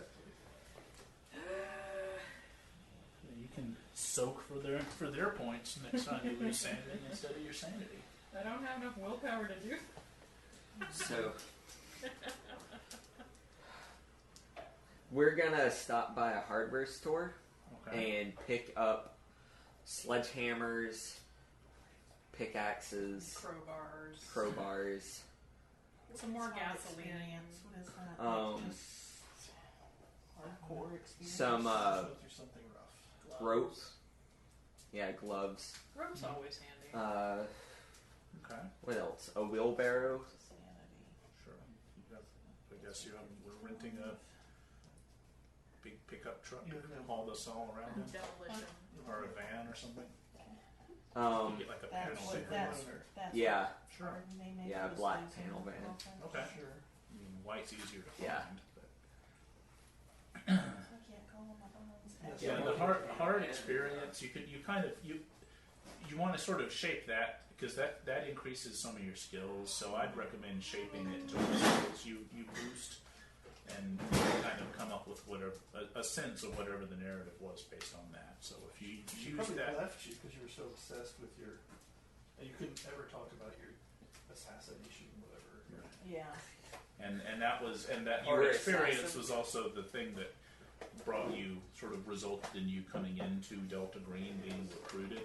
Speaker 6: You can soak for their points next time you lose sanity instead of your sanity.
Speaker 3: I don't have enough willpower to do.
Speaker 5: So we're gonna stop by a hardware store
Speaker 6: Okay.
Speaker 5: and pick up sledgehammers, pixes, crowbars.
Speaker 3: Some more gasoline.
Speaker 2: Experience. What is that?
Speaker 5: Um,
Speaker 2: Hardcore experience.
Speaker 5: some
Speaker 4: go through something rough.
Speaker 5: ropes. Yeah, gloves.
Speaker 3: Rope's always handy.
Speaker 6: Okay.
Speaker 5: What else? A wheelbarrow.
Speaker 2: Sanity.
Speaker 6: Sure. I guess we're renting a big pickup truck
Speaker 4: Yeah,
Speaker 6: to
Speaker 4: no.
Speaker 6: haul this all around in,
Speaker 3: Demolition.
Speaker 6: or a van or something. You get like a
Speaker 2: That's
Speaker 6: panel
Speaker 2: what,
Speaker 6: banner.
Speaker 2: that's
Speaker 5: Yeah.
Speaker 6: Sure.
Speaker 2: what they make
Speaker 5: Yeah,
Speaker 2: us
Speaker 5: black
Speaker 2: lose
Speaker 5: panel
Speaker 2: in the
Speaker 5: banner.
Speaker 2: conference.
Speaker 6: Okay.
Speaker 4: Sure.
Speaker 6: I mean, white's easier to
Speaker 5: Yeah.
Speaker 6: find. But.
Speaker 2: So I can't call them my bones.
Speaker 6: Yeah, the hard experience. You want to sort of shape that because that increases some of your skills. So I'd recommend shaping it to the skills you boost, and kind of come up with whatever a sense of whatever the narrative was based on that. So if you
Speaker 4: She
Speaker 6: use
Speaker 4: probably
Speaker 6: that,
Speaker 4: left you because you were so obsessed with your, and you couldn't ever talk about your assassination, whatever.
Speaker 2: Yeah.
Speaker 6: and that
Speaker 5: You
Speaker 6: hard
Speaker 5: were
Speaker 6: experience
Speaker 5: assassin?
Speaker 6: was also the thing that brought you, sort of resulted in you coming into Delta Green, being recruited.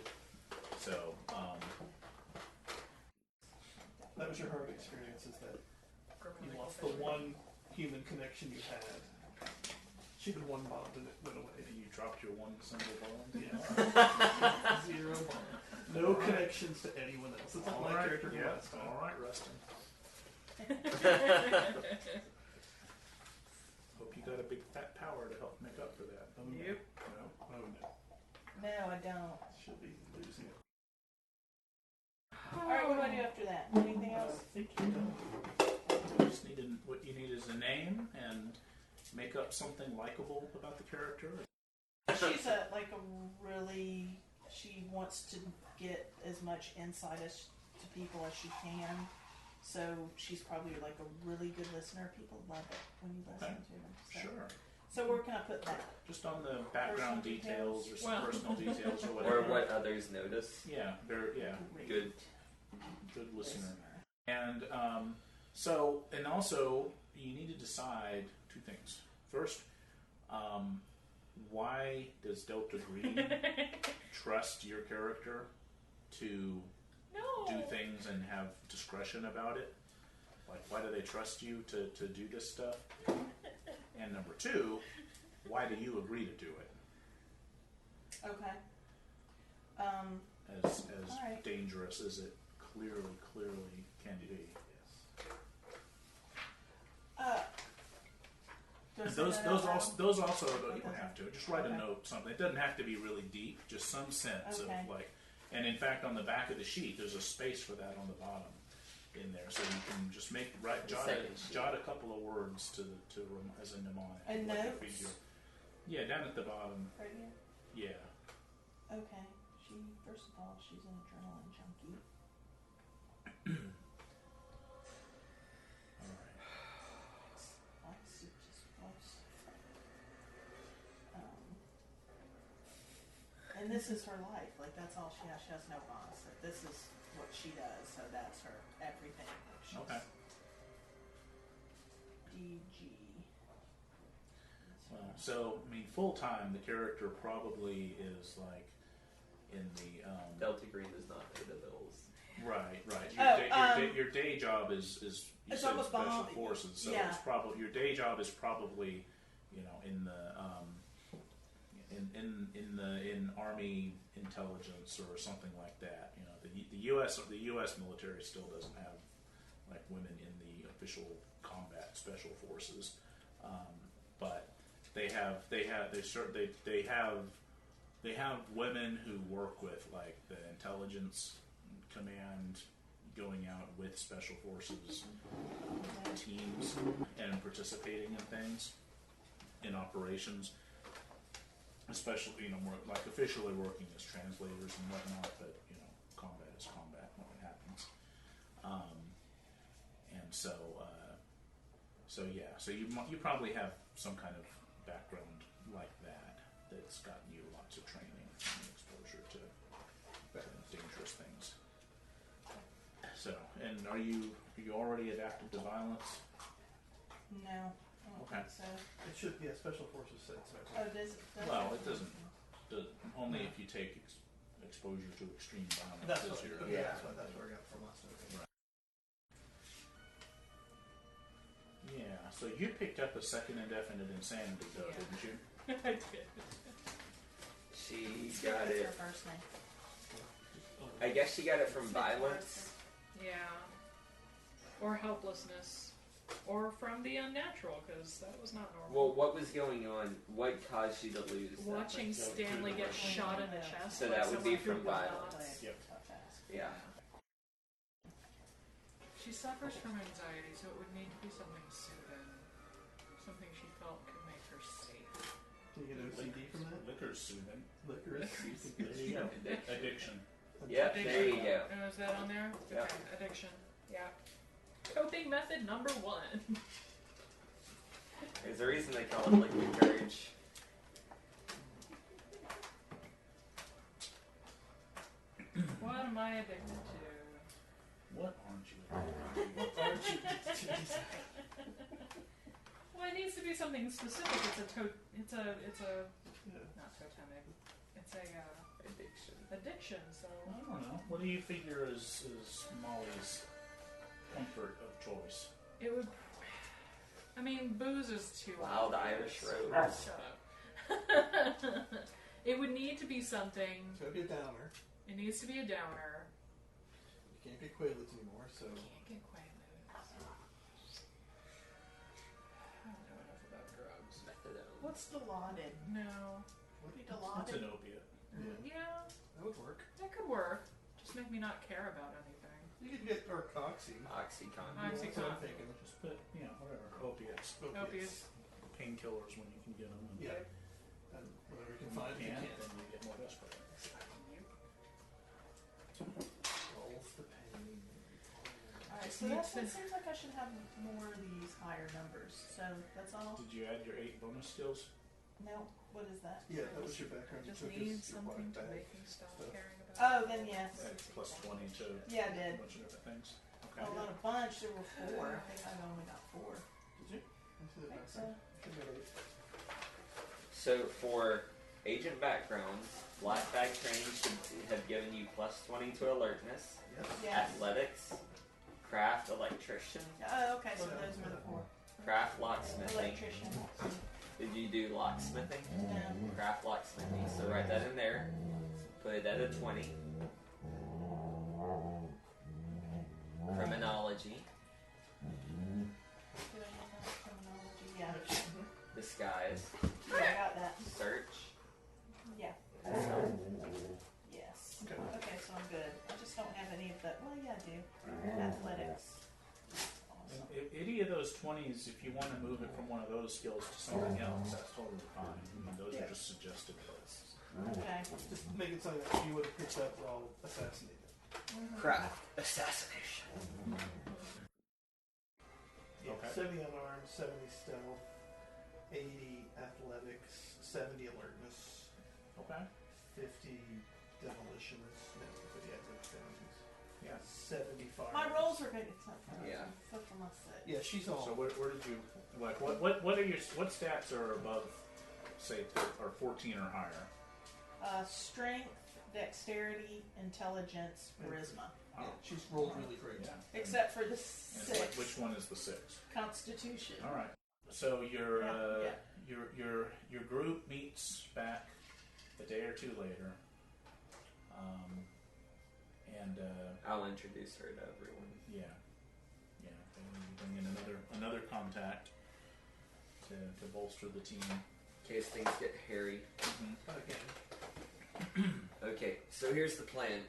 Speaker 6: So
Speaker 4: That was your hard experience, is that you lost the one human connection you had. She had one bond and it went away.
Speaker 6: you dropped your one single bond.
Speaker 4: Yeah. Zero bond. No connections to anyone else. It's not my character from last time.
Speaker 6: All right, Rustin. Hope you got a big fat power to help make up for that.
Speaker 4: Oh, no.
Speaker 3: Yep.
Speaker 6: No?
Speaker 4: Oh no.
Speaker 2: No, I don't.
Speaker 4: She'll be losing it.
Speaker 2: Alright, what do I do after that? Anything
Speaker 4: I
Speaker 2: else?
Speaker 4: think you're done.
Speaker 6: You just what you need is a name and make up something likable about the character.
Speaker 2: She's she wants to get as much insight to people as she can. So she's probably like a really good listener. People love it when you listen to them. So.
Speaker 6: Sure.
Speaker 2: So where can I put that?
Speaker 6: Just on the background
Speaker 2: Personal
Speaker 6: details or some
Speaker 3: Well.
Speaker 6: personal details or
Speaker 5: Or
Speaker 6: whatever.
Speaker 5: what others notice.
Speaker 6: Yeah,
Speaker 2: Great
Speaker 5: Good.
Speaker 6: good listener. And and also you need to decide two things. First, why does Delta Green trust your character to do things and have discretion about it? Like, why do they trust you to do this stuff? And number two, why do you agree to do it?
Speaker 2: Okay.
Speaker 6: As
Speaker 2: all right.
Speaker 6: dangerous as it clearly can be.
Speaker 2: Do I
Speaker 6: And
Speaker 2: say that out loud?
Speaker 6: those also you don't have to. Just write a
Speaker 2: Okay.
Speaker 6: note, something. It doesn't have to be really deep. Just some sense
Speaker 2: Okay.
Speaker 6: of like. And in fact, on the back of the sheet, there's a space for that on the bottom, in there, so you can just jot a couple of words as a mnemonic.
Speaker 2: And
Speaker 6: like
Speaker 2: notes?
Speaker 6: if yeah, down at the bottom.
Speaker 2: Right here?
Speaker 6: Yeah.
Speaker 2: Okay. First of all, she's an adrenaline junkie.
Speaker 6: All right.
Speaker 2: And this is her life. Like, that's all she has. She has no boss. Like, this is what she does. So that's her everything. She's
Speaker 6: Okay.
Speaker 2: DG.
Speaker 6: Well, so I mean, full time, the character probably is like in the
Speaker 5: Delta Green does not pay the bills.
Speaker 6: right.
Speaker 2: Oh,
Speaker 6: Your day job is you
Speaker 2: it's
Speaker 6: said
Speaker 2: almost
Speaker 6: special
Speaker 2: bomb-
Speaker 6: forces, so
Speaker 2: yeah.
Speaker 6: it's probably your day job is probably in the in Army intelligence or something like that. The U.S. military still doesn't have like women in the official combat special forces, but they have women who work with like the intelligence command, going out with special forces teams and participating in things, in operations. Especially, more like officially working as translators and whatnot, but combat is combat when it happens. And so you probably have some kind of background like that's gotten you lots of training and exposure to dangerous things. So, and are you already adapted to violence?
Speaker 2: No. I don't
Speaker 6: Okay.
Speaker 2: think so.
Speaker 4: It should be a special forces set. So
Speaker 2: Oh, does it?
Speaker 6: Well, it doesn't. Only if you take exposure to extreme violence.
Speaker 4: That's
Speaker 6: is
Speaker 4: what,
Speaker 6: your-
Speaker 4: okay, that's what I got from last time.
Speaker 6: Right. Yeah, so you picked up a second indefinite insanity, though,
Speaker 3: Yeah.
Speaker 6: didn't you?
Speaker 3: I did.
Speaker 5: She
Speaker 2: That's
Speaker 5: got
Speaker 2: her
Speaker 5: it.
Speaker 2: first name.
Speaker 5: I guess she got it from violence.
Speaker 3: Yeah. Or helplessness. Or from the unnatural, because that was not normal.
Speaker 5: Well, what was going on? What caused you to lose? that
Speaker 3: Watching
Speaker 5: much?
Speaker 3: Stanley get shot in the chest.
Speaker 5: So
Speaker 3: by
Speaker 5: that would be
Speaker 3: someone who
Speaker 5: from
Speaker 3: was
Speaker 5: violence.
Speaker 3: not-
Speaker 1: Yep.
Speaker 5: Yeah.
Speaker 3: She suffers from anxiety, so it would need to be something soothing. Something she felt could make her safe.
Speaker 4: Can you get OCD from that?
Speaker 6: Liquor's soothing.
Speaker 4: Liquor is
Speaker 6: There you go. Addiction.
Speaker 5: Yep, there you go.
Speaker 3: Oh, is that on there?
Speaker 5: Yeah.
Speaker 3: Okay, addiction. Yeah. Coping method number 1.
Speaker 5: There's a reason they call it liquid courage.
Speaker 3: What am I addicted to?
Speaker 6: What aren't you?
Speaker 4: Aren't you?
Speaker 3: Well, it needs to be something specific. It's a
Speaker 4: Yeah.
Speaker 3: not totemic. It's a
Speaker 5: Addiction.
Speaker 3: addiction. So
Speaker 6: I don't know. What do you figure is Molly's comfort of choice?
Speaker 3: it would. I mean, booze is too
Speaker 5: Wild
Speaker 3: obvious.
Speaker 5: Irish Rose.
Speaker 3: Shut up. It would need to be something.
Speaker 4: So it'd be a downer.
Speaker 3: It needs to be a downer.
Speaker 4: You can't get Quaaludes anymore, so
Speaker 3: Can't get Quaaludes. I don't know enough about drugs.
Speaker 5: Methadone.
Speaker 2: What's Dilaudid?
Speaker 3: No.
Speaker 2: Be
Speaker 6: It's
Speaker 2: Dilaudid?
Speaker 6: an opiate.
Speaker 3: Yeah,
Speaker 4: that would work.
Speaker 3: that could work. Just make me not care about anything.
Speaker 4: You could get Orcoxy.
Speaker 5: Oxycontin.
Speaker 3: Oxy-
Speaker 4: That's what I'm thinking.
Speaker 6: Just put, whatever, opiates,
Speaker 3: Opiates.
Speaker 6: painkillers when you can get them. And
Speaker 4: Yeah. And whatever you can find,
Speaker 6: you
Speaker 4: you
Speaker 6: can't,
Speaker 4: can.
Speaker 6: then you get more desperate.
Speaker 4: Rolls the pain.
Speaker 2: Alright, so that seems like I should have more of these higher numbers. So that's all.
Speaker 6: Did you add your 8 bonus skills?
Speaker 2: No, what is that?
Speaker 4: Yeah, that was your background.
Speaker 3: Just
Speaker 4: You took
Speaker 3: need
Speaker 4: his
Speaker 3: something to
Speaker 4: bag.
Speaker 3: make me stop
Speaker 4: So-
Speaker 3: caring about.
Speaker 2: Oh, then yes.
Speaker 6: That's plus 20 to
Speaker 2: Yeah, I
Speaker 6: a
Speaker 2: did.
Speaker 6: bunch of different things. Okay.
Speaker 2: Well, not a bunch. There were 4. I think I've only got 4.
Speaker 4: Did you? I see the
Speaker 2: I think so.
Speaker 4: background. Should be right.
Speaker 5: So for agent background, black bag training should have given you plus 20 to alertness,
Speaker 4: Yes.
Speaker 2: Yes.
Speaker 5: athletics, craft electrician,
Speaker 2: Oh, okay. So those were the 4.
Speaker 5: craft locksmithing.
Speaker 2: Electrician.
Speaker 5: Did you do locksmithing?
Speaker 2: No.
Speaker 5: Craft locksmithing. So write that in there. Put it at a 20. Criminology,
Speaker 2: Do I have that terminology? Yeah.
Speaker 5: disguise,
Speaker 2: Yeah, I got that.
Speaker 5: search.
Speaker 2: Yeah. Yes.
Speaker 4: Okay.
Speaker 2: Okay, so I'm good. I just don't have any of that. Well, yeah, I do. Athletics. Awesome.
Speaker 6: Any of those 20s, if you want to move it from one of those skills to something else, that's totally fine. I mean, those
Speaker 4: Yeah.
Speaker 6: are just suggested lists.
Speaker 2: Okay.
Speaker 4: Just make it something that you would have picked up while assassinated.
Speaker 5: Craft assassination.
Speaker 4: Yeah.
Speaker 6: Okay.
Speaker 4: 70 unarmed, 70 stealth, 80 athletics, 70 alertness,
Speaker 6: Okay.
Speaker 4: 50 demolitionist, no, 50 accidents,
Speaker 6: Yeah.
Speaker 4: 75.
Speaker 2: My rolls are big. It's not fun.
Speaker 5: Yeah.
Speaker 2: Flip from my set.
Speaker 4: Yeah, she's all.
Speaker 6: So where did you like what are your what stats are above, say, or 14 or higher?
Speaker 2: Strength, dexterity, intelligence, charisma.
Speaker 4: Yeah, she's rolled really great.
Speaker 6: Yeah.
Speaker 2: Except for the
Speaker 6: And
Speaker 2: 6.
Speaker 6: which one is the 6?
Speaker 2: Constitution.
Speaker 6: All right. So your
Speaker 2: Yeah.
Speaker 6: your group meets back a day or two later, and
Speaker 5: I'll introduce her to everyone.
Speaker 6: yeah, and you bring in another contact to bolster the team.
Speaker 5: In case things get hairy.
Speaker 4: Again.
Speaker 5: Okay, so here's the plan.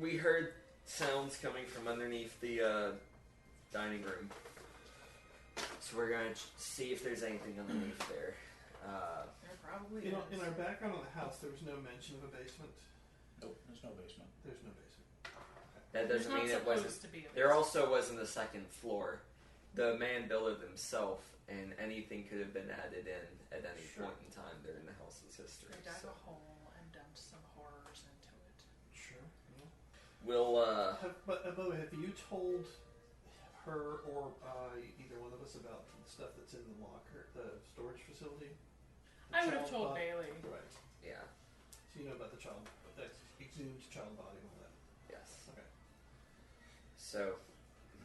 Speaker 5: We heard sounds coming from underneath the dining room. So we're going to see if there's anything underneath there.
Speaker 3: There probably
Speaker 4: In
Speaker 3: is.
Speaker 4: our background on the house, there was no mention of a basement.
Speaker 6: Nope, there's no basement.
Speaker 4: There's no basement.
Speaker 5: That
Speaker 3: There's
Speaker 5: doesn't
Speaker 3: not
Speaker 5: mean it wasn't.
Speaker 3: supposed to be a
Speaker 5: There
Speaker 3: basement.
Speaker 5: also wasn't a second floor. The man built it himself, and anything could have been added in at any
Speaker 4: Sure.
Speaker 5: point in time during the house's history.
Speaker 3: They dug
Speaker 5: So
Speaker 3: a hole and dumped some horrors into it.
Speaker 4: Sure. Yeah.
Speaker 5: we'll
Speaker 4: But by the way, have you told her or either one of us about the stuff that's in the locker, the storage facility? The
Speaker 3: I would have
Speaker 4: child
Speaker 3: told
Speaker 4: body?
Speaker 3: Bailey.
Speaker 4: Right.
Speaker 5: yeah,
Speaker 4: So you know about the child, that exhumed child body and all that.
Speaker 5: yes.
Speaker 4: Okay.
Speaker 5: So,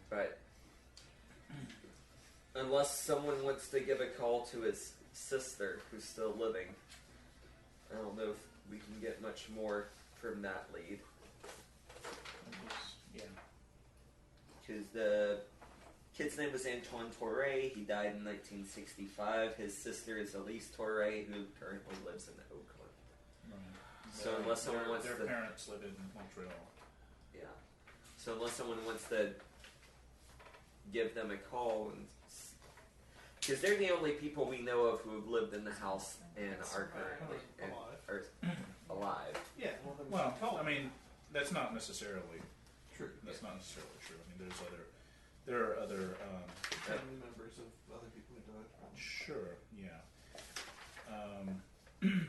Speaker 5: but unless someone wants to give a call to his sister who's still living, I don't know if we can get much more from that lead.
Speaker 6: Yeah.
Speaker 5: Because the kid's name was Antoine Torre. He died in 1965. His sister is Elise Torre, who currently lives in Oakland.
Speaker 6: Right.
Speaker 5: So unless someone wants
Speaker 6: their
Speaker 5: to...
Speaker 6: parents live in Montreal.
Speaker 5: Yeah. So unless someone wants to give them a call, and because they're the only people we know of who have lived in the house and are currently alive.
Speaker 4: Yeah. Well,
Speaker 6: I mean, that's not necessarily
Speaker 4: true.
Speaker 6: That's not necessarily true. I mean, there are other
Speaker 4: family members of other people who died.
Speaker 6: Sure. Yeah.
Speaker 3: I mean,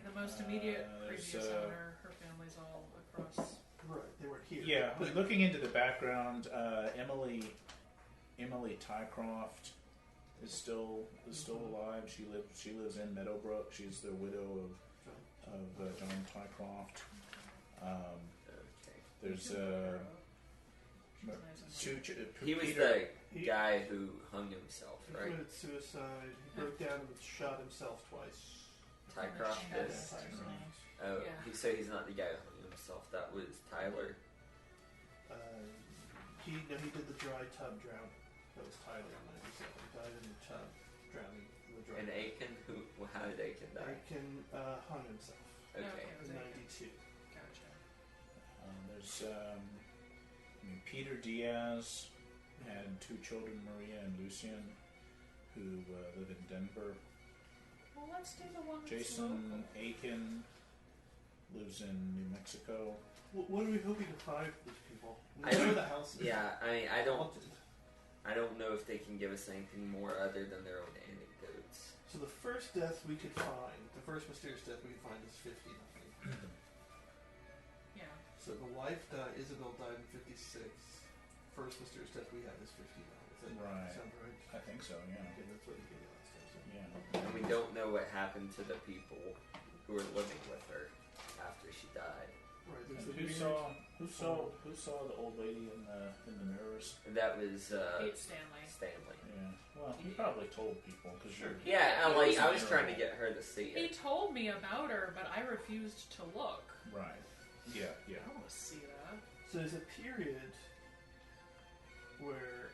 Speaker 3: the most immediate previous owner, her family's all across.
Speaker 4: Right, they weren't here.
Speaker 6: Yeah, but looking into the background, Emily Tycroft is still alive. She lives in Meadowbrook. She's the widow of John Tycroft. There's
Speaker 5: he was the guy who hung himself,
Speaker 4: He
Speaker 5: right?
Speaker 4: committed suicide. He broke down and shot himself twice.
Speaker 5: Tycroft is. Oh,
Speaker 3: Yeah.
Speaker 5: he said he's not the guy who hung himself. That was Tyler.
Speaker 4: He did the dry tub drown. That was Tyler in 97. He died in the tub, drowning in the dry
Speaker 5: And
Speaker 4: tub.
Speaker 5: Aiken, how did Aiken die?
Speaker 4: Aiken hung himself
Speaker 5: Okay.
Speaker 3: It was
Speaker 4: in
Speaker 3: Aiken.
Speaker 4: 92.
Speaker 3: Gotcha.
Speaker 6: there's Peter Diaz had 2 children, Maria and Lucien, who live in Denver.
Speaker 2: Well, let's do the one that's
Speaker 6: Jason
Speaker 2: local.
Speaker 6: Aiken lives in New Mexico.
Speaker 4: What are we hoping to find for these people?
Speaker 5: I
Speaker 4: We know
Speaker 5: don't-
Speaker 4: the house is
Speaker 5: Yeah, I mean, I don't
Speaker 4: haunted.
Speaker 5: know if they can give us anything more other than their own anecdotes.
Speaker 4: So the first death we could find, the first mysterious death we could find is 50 nothing.
Speaker 3: Yeah.
Speaker 4: So the wife Isabel died in 56. First mysterious death we have is 59. Does that
Speaker 6: Right.
Speaker 4: sound right?
Speaker 6: I think so, yeah.
Speaker 4: Okay, that's what you gave me last time. So.
Speaker 6: Yeah.
Speaker 5: And we don't know what happened to the people who were living with her after she died.
Speaker 4: Right,
Speaker 6: And
Speaker 4: there's the
Speaker 6: who saw the old lady in the mirrors?
Speaker 5: And that was
Speaker 3: Kate Stanley.
Speaker 5: Stanley.
Speaker 6: Yeah. Well, he probably told people because
Speaker 4: Sure.
Speaker 5: Yeah, I was trying to get her to see
Speaker 3: He
Speaker 5: it.
Speaker 3: told me about her, but I refused to look.
Speaker 6: Right. Yeah. Yeah.
Speaker 3: I want to see that.
Speaker 4: So there's a period where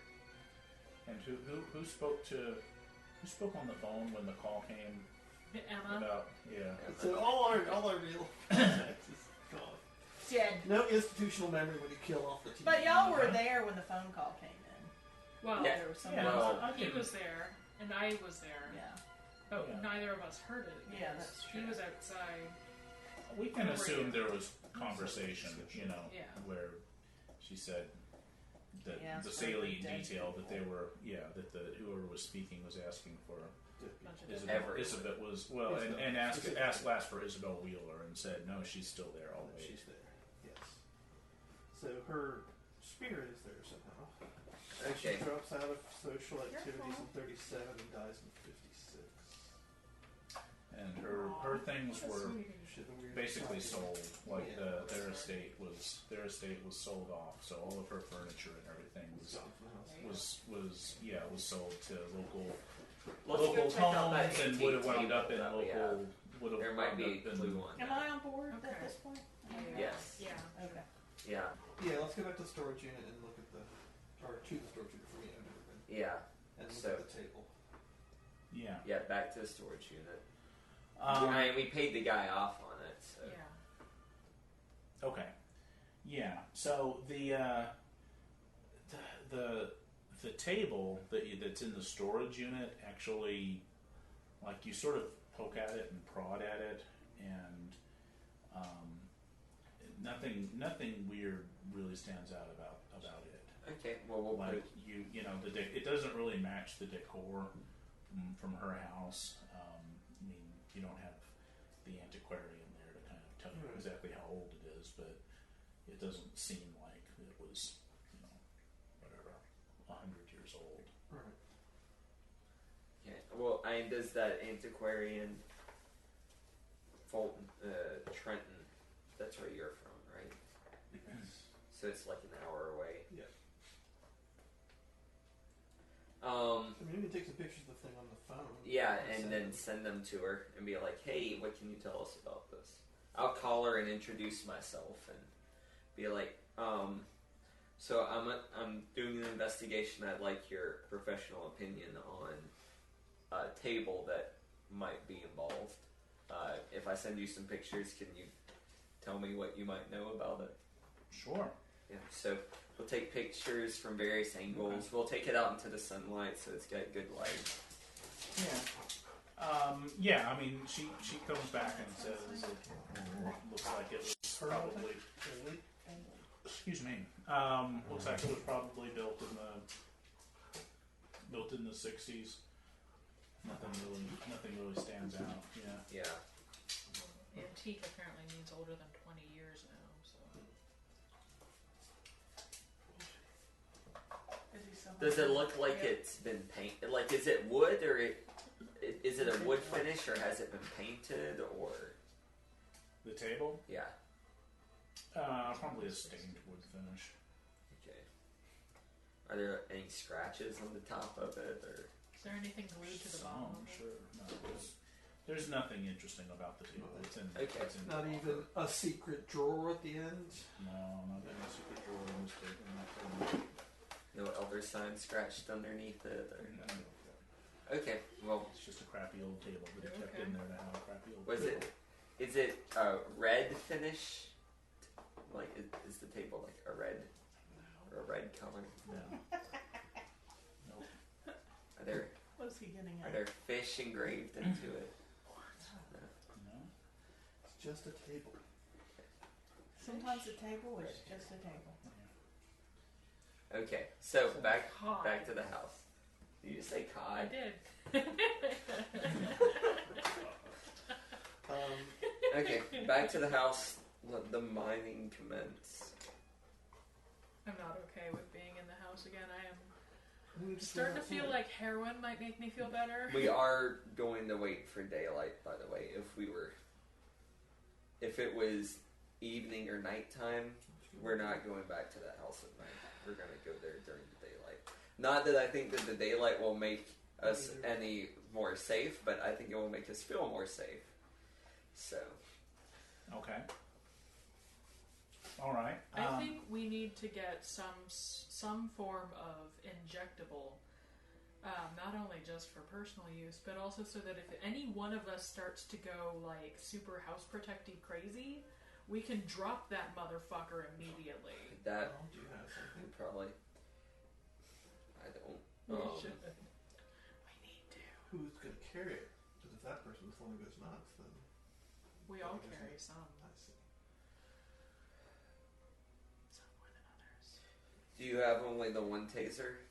Speaker 6: And who spoke on the phone when the call came
Speaker 3: Emma.
Speaker 6: about? Yeah.
Speaker 4: so all our real contacts is gone.
Speaker 2: Dead.
Speaker 4: No institutional memory when you kill off the TV.
Speaker 2: But y'all were there when the phone call came in.
Speaker 3: Well,
Speaker 5: Yeah.
Speaker 2: There was some.
Speaker 6: Yeah.
Speaker 5: Well,
Speaker 3: he was there, and I was there,
Speaker 2: Yeah.
Speaker 3: but
Speaker 6: Yeah.
Speaker 3: neither of us heard it.
Speaker 2: Yeah,
Speaker 3: because
Speaker 2: that's
Speaker 3: She
Speaker 2: true.
Speaker 3: was outside.
Speaker 6: We can
Speaker 3: Where were
Speaker 6: assume
Speaker 3: you?
Speaker 6: there was conversation,
Speaker 3: Yeah.
Speaker 6: where she said that
Speaker 2: Yeah,
Speaker 6: the
Speaker 2: it's
Speaker 6: salient
Speaker 2: dead
Speaker 6: detail that
Speaker 2: people.
Speaker 6: they were, that the whoever was speaking was asking for
Speaker 3: Bunch of
Speaker 6: Isabel.
Speaker 5: Everyone.
Speaker 6: Isabel was and asked last for Isabel Wheeler and said no, she's still there. I'll wait.
Speaker 4: She's there. Yes. So her spirit is there somehow.
Speaker 5: Okay.
Speaker 4: She drops out of social activities
Speaker 2: Careful.
Speaker 4: in 37 and dies in 56.
Speaker 6: And her things were
Speaker 4: She had a weird
Speaker 6: basically
Speaker 4: side.
Speaker 6: sold. Like
Speaker 4: Yeah.
Speaker 6: their estate was sold off. So all of her furniture and everything
Speaker 4: It's gone from the house.
Speaker 6: was sold to local
Speaker 5: Let's go check out that
Speaker 6: homes and
Speaker 5: antique
Speaker 6: would have wound
Speaker 5: table
Speaker 6: up in
Speaker 5: that we have.
Speaker 6: local. Would have
Speaker 5: There might
Speaker 6: wound
Speaker 5: be
Speaker 6: up
Speaker 5: a
Speaker 6: in-
Speaker 5: clue on
Speaker 2: Am
Speaker 5: that.
Speaker 2: I on board
Speaker 3: Okay.
Speaker 2: at this point?
Speaker 5: Yes.
Speaker 3: Yeah.
Speaker 2: Okay.
Speaker 5: Yeah.
Speaker 4: Yeah, let's go back to the storage unit and look at or to the storage unit for me, I've never been.
Speaker 5: Yeah.
Speaker 4: And look
Speaker 5: So-
Speaker 4: at the table.
Speaker 6: Yeah.
Speaker 5: Yeah, back to the storage unit.
Speaker 6: Um,
Speaker 5: I mean, we paid the guy off on it, so.
Speaker 3: Yeah.
Speaker 6: Okay. Yeah. So the table that's in the storage unit actually, like, you sort of poke at it and prod at it, and nothing weird really stands out about it.
Speaker 5: Okay, well, we'll put
Speaker 6: Like it doesn't really match the decor from her house. I mean, you don't have the antiquarian there to kind of tell you
Speaker 4: Right.
Speaker 6: exactly how old it is, but it doesn't seem like it was, whatever, 100 years old.
Speaker 4: Right.
Speaker 5: Okay. Well, does that antiquarian Fulton, Trenton, that's where you're from, right? So it's like an hour away.
Speaker 4: Yeah.
Speaker 5: Um,
Speaker 4: I mean, you can take some pictures of the thing on the phone.
Speaker 5: yeah,
Speaker 4: Send
Speaker 5: and then
Speaker 4: them.
Speaker 5: send them to her and be like, hey, what can you tell us about this? I'll call her and introduce myself and be like, So I'm doing an investigation. I'd like your professional opinion on a table that might be involved. If I send you some pictures, can you tell me what you might know about it?
Speaker 6: Sure.
Speaker 5: Yeah. So we'll take pictures from various angles. Okay. We'll take it out into the sunlight so it's got good light.
Speaker 6: Yeah. I mean, she comes back and says it looks like it was probably. Excuse me. Looks like it was probably built in the 60s. Nothing really stands out. Yeah.
Speaker 3: Antique apparently means older than 20 years now. So.
Speaker 5: Does it look like it's been painted? Like, is it wood or is it a wood finish or has it been painted or?
Speaker 6: The table?
Speaker 5: Yeah.
Speaker 6: Probably a stained wood finish.
Speaker 5: Okay. Are there any scratches on the top of it, or?
Speaker 3: Is there anything glued to the bottom?
Speaker 6: Sure. No, there's nothing interesting about the table. It's in.
Speaker 5: Okay.
Speaker 6: It's in
Speaker 4: not even a secret drawer at the end.
Speaker 6: No, not even a secret drawer in this table.
Speaker 5: No elder sign scratched underneath it, or?
Speaker 6: No.
Speaker 5: Okay. Well,
Speaker 6: it's just a crappy old table that he kept in there to have a crappy old.
Speaker 5: Table. Is it a red finish? Like, is the table like a red or a red color?
Speaker 6: No. Nope.
Speaker 5: Are there?
Speaker 2: What's he getting at?
Speaker 5: Are there fish engraved into it?
Speaker 6: No.
Speaker 4: It's just a table.
Speaker 2: Sometimes a table is just a table.
Speaker 5: Okay, so back to the house. Did you just say cod?
Speaker 3: I did.
Speaker 5: Okay, back to the house. Let the mining commence.
Speaker 3: I'm not okay with being in the house again. I am starting to feel like heroin might make me feel better.
Speaker 5: We are going to wait for daylight, by the way. If it was evening or nighttime, we're not going back to that house at night. We're going to go there during the daylight. Not that I think that the daylight will make us any more safe, but I think it will make us feel more safe. So.
Speaker 6: Okay. All right.
Speaker 3: I think we need to get some form of injectable, not only just for personal use, but also so that if any one of us starts to go like super house protecty crazy, we can drop that motherfucker immediately.
Speaker 5: That
Speaker 4: do you have something?
Speaker 5: Probably. I don't.
Speaker 3: We should. We need to.
Speaker 4: Who's going to carry it? Because if that person's the one who goes nuts, then
Speaker 3: we all carry some.
Speaker 4: I see.
Speaker 3: Some more than others.
Speaker 5: Do you have only the one taser?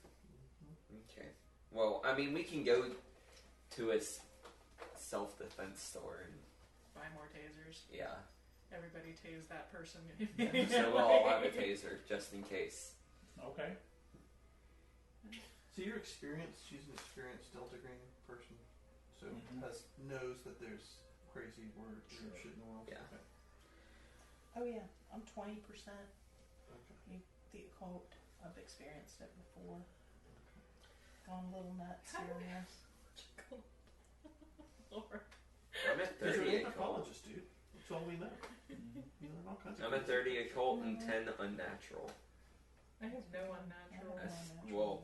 Speaker 5: Mm-hmm. Okay. Well, I mean, we can go to a self-defense store and
Speaker 3: buy more tasers.
Speaker 5: Yeah.
Speaker 3: Everybody tase that person.
Speaker 5: So we'll all have a taser, just in case.
Speaker 6: Okay.
Speaker 4: So your experience, she's an experienced Delta Green person, so knows that there's crazy words and shit in the world.
Speaker 5: Yeah.
Speaker 4: Okay.
Speaker 2: Oh yeah, I'm 20%.
Speaker 4: Okay.
Speaker 2: The occult, I've experienced it before. Gone a little nuts here and there.
Speaker 3: Lord.
Speaker 5: I'm at
Speaker 4: You're
Speaker 5: 30
Speaker 4: an
Speaker 5: occult.
Speaker 4: anthropologist, dude. That's all we know. You learn all kinds of
Speaker 5: I'm at 30 occult and 10 unnatural.
Speaker 3: I have no unnatural.
Speaker 5: Well,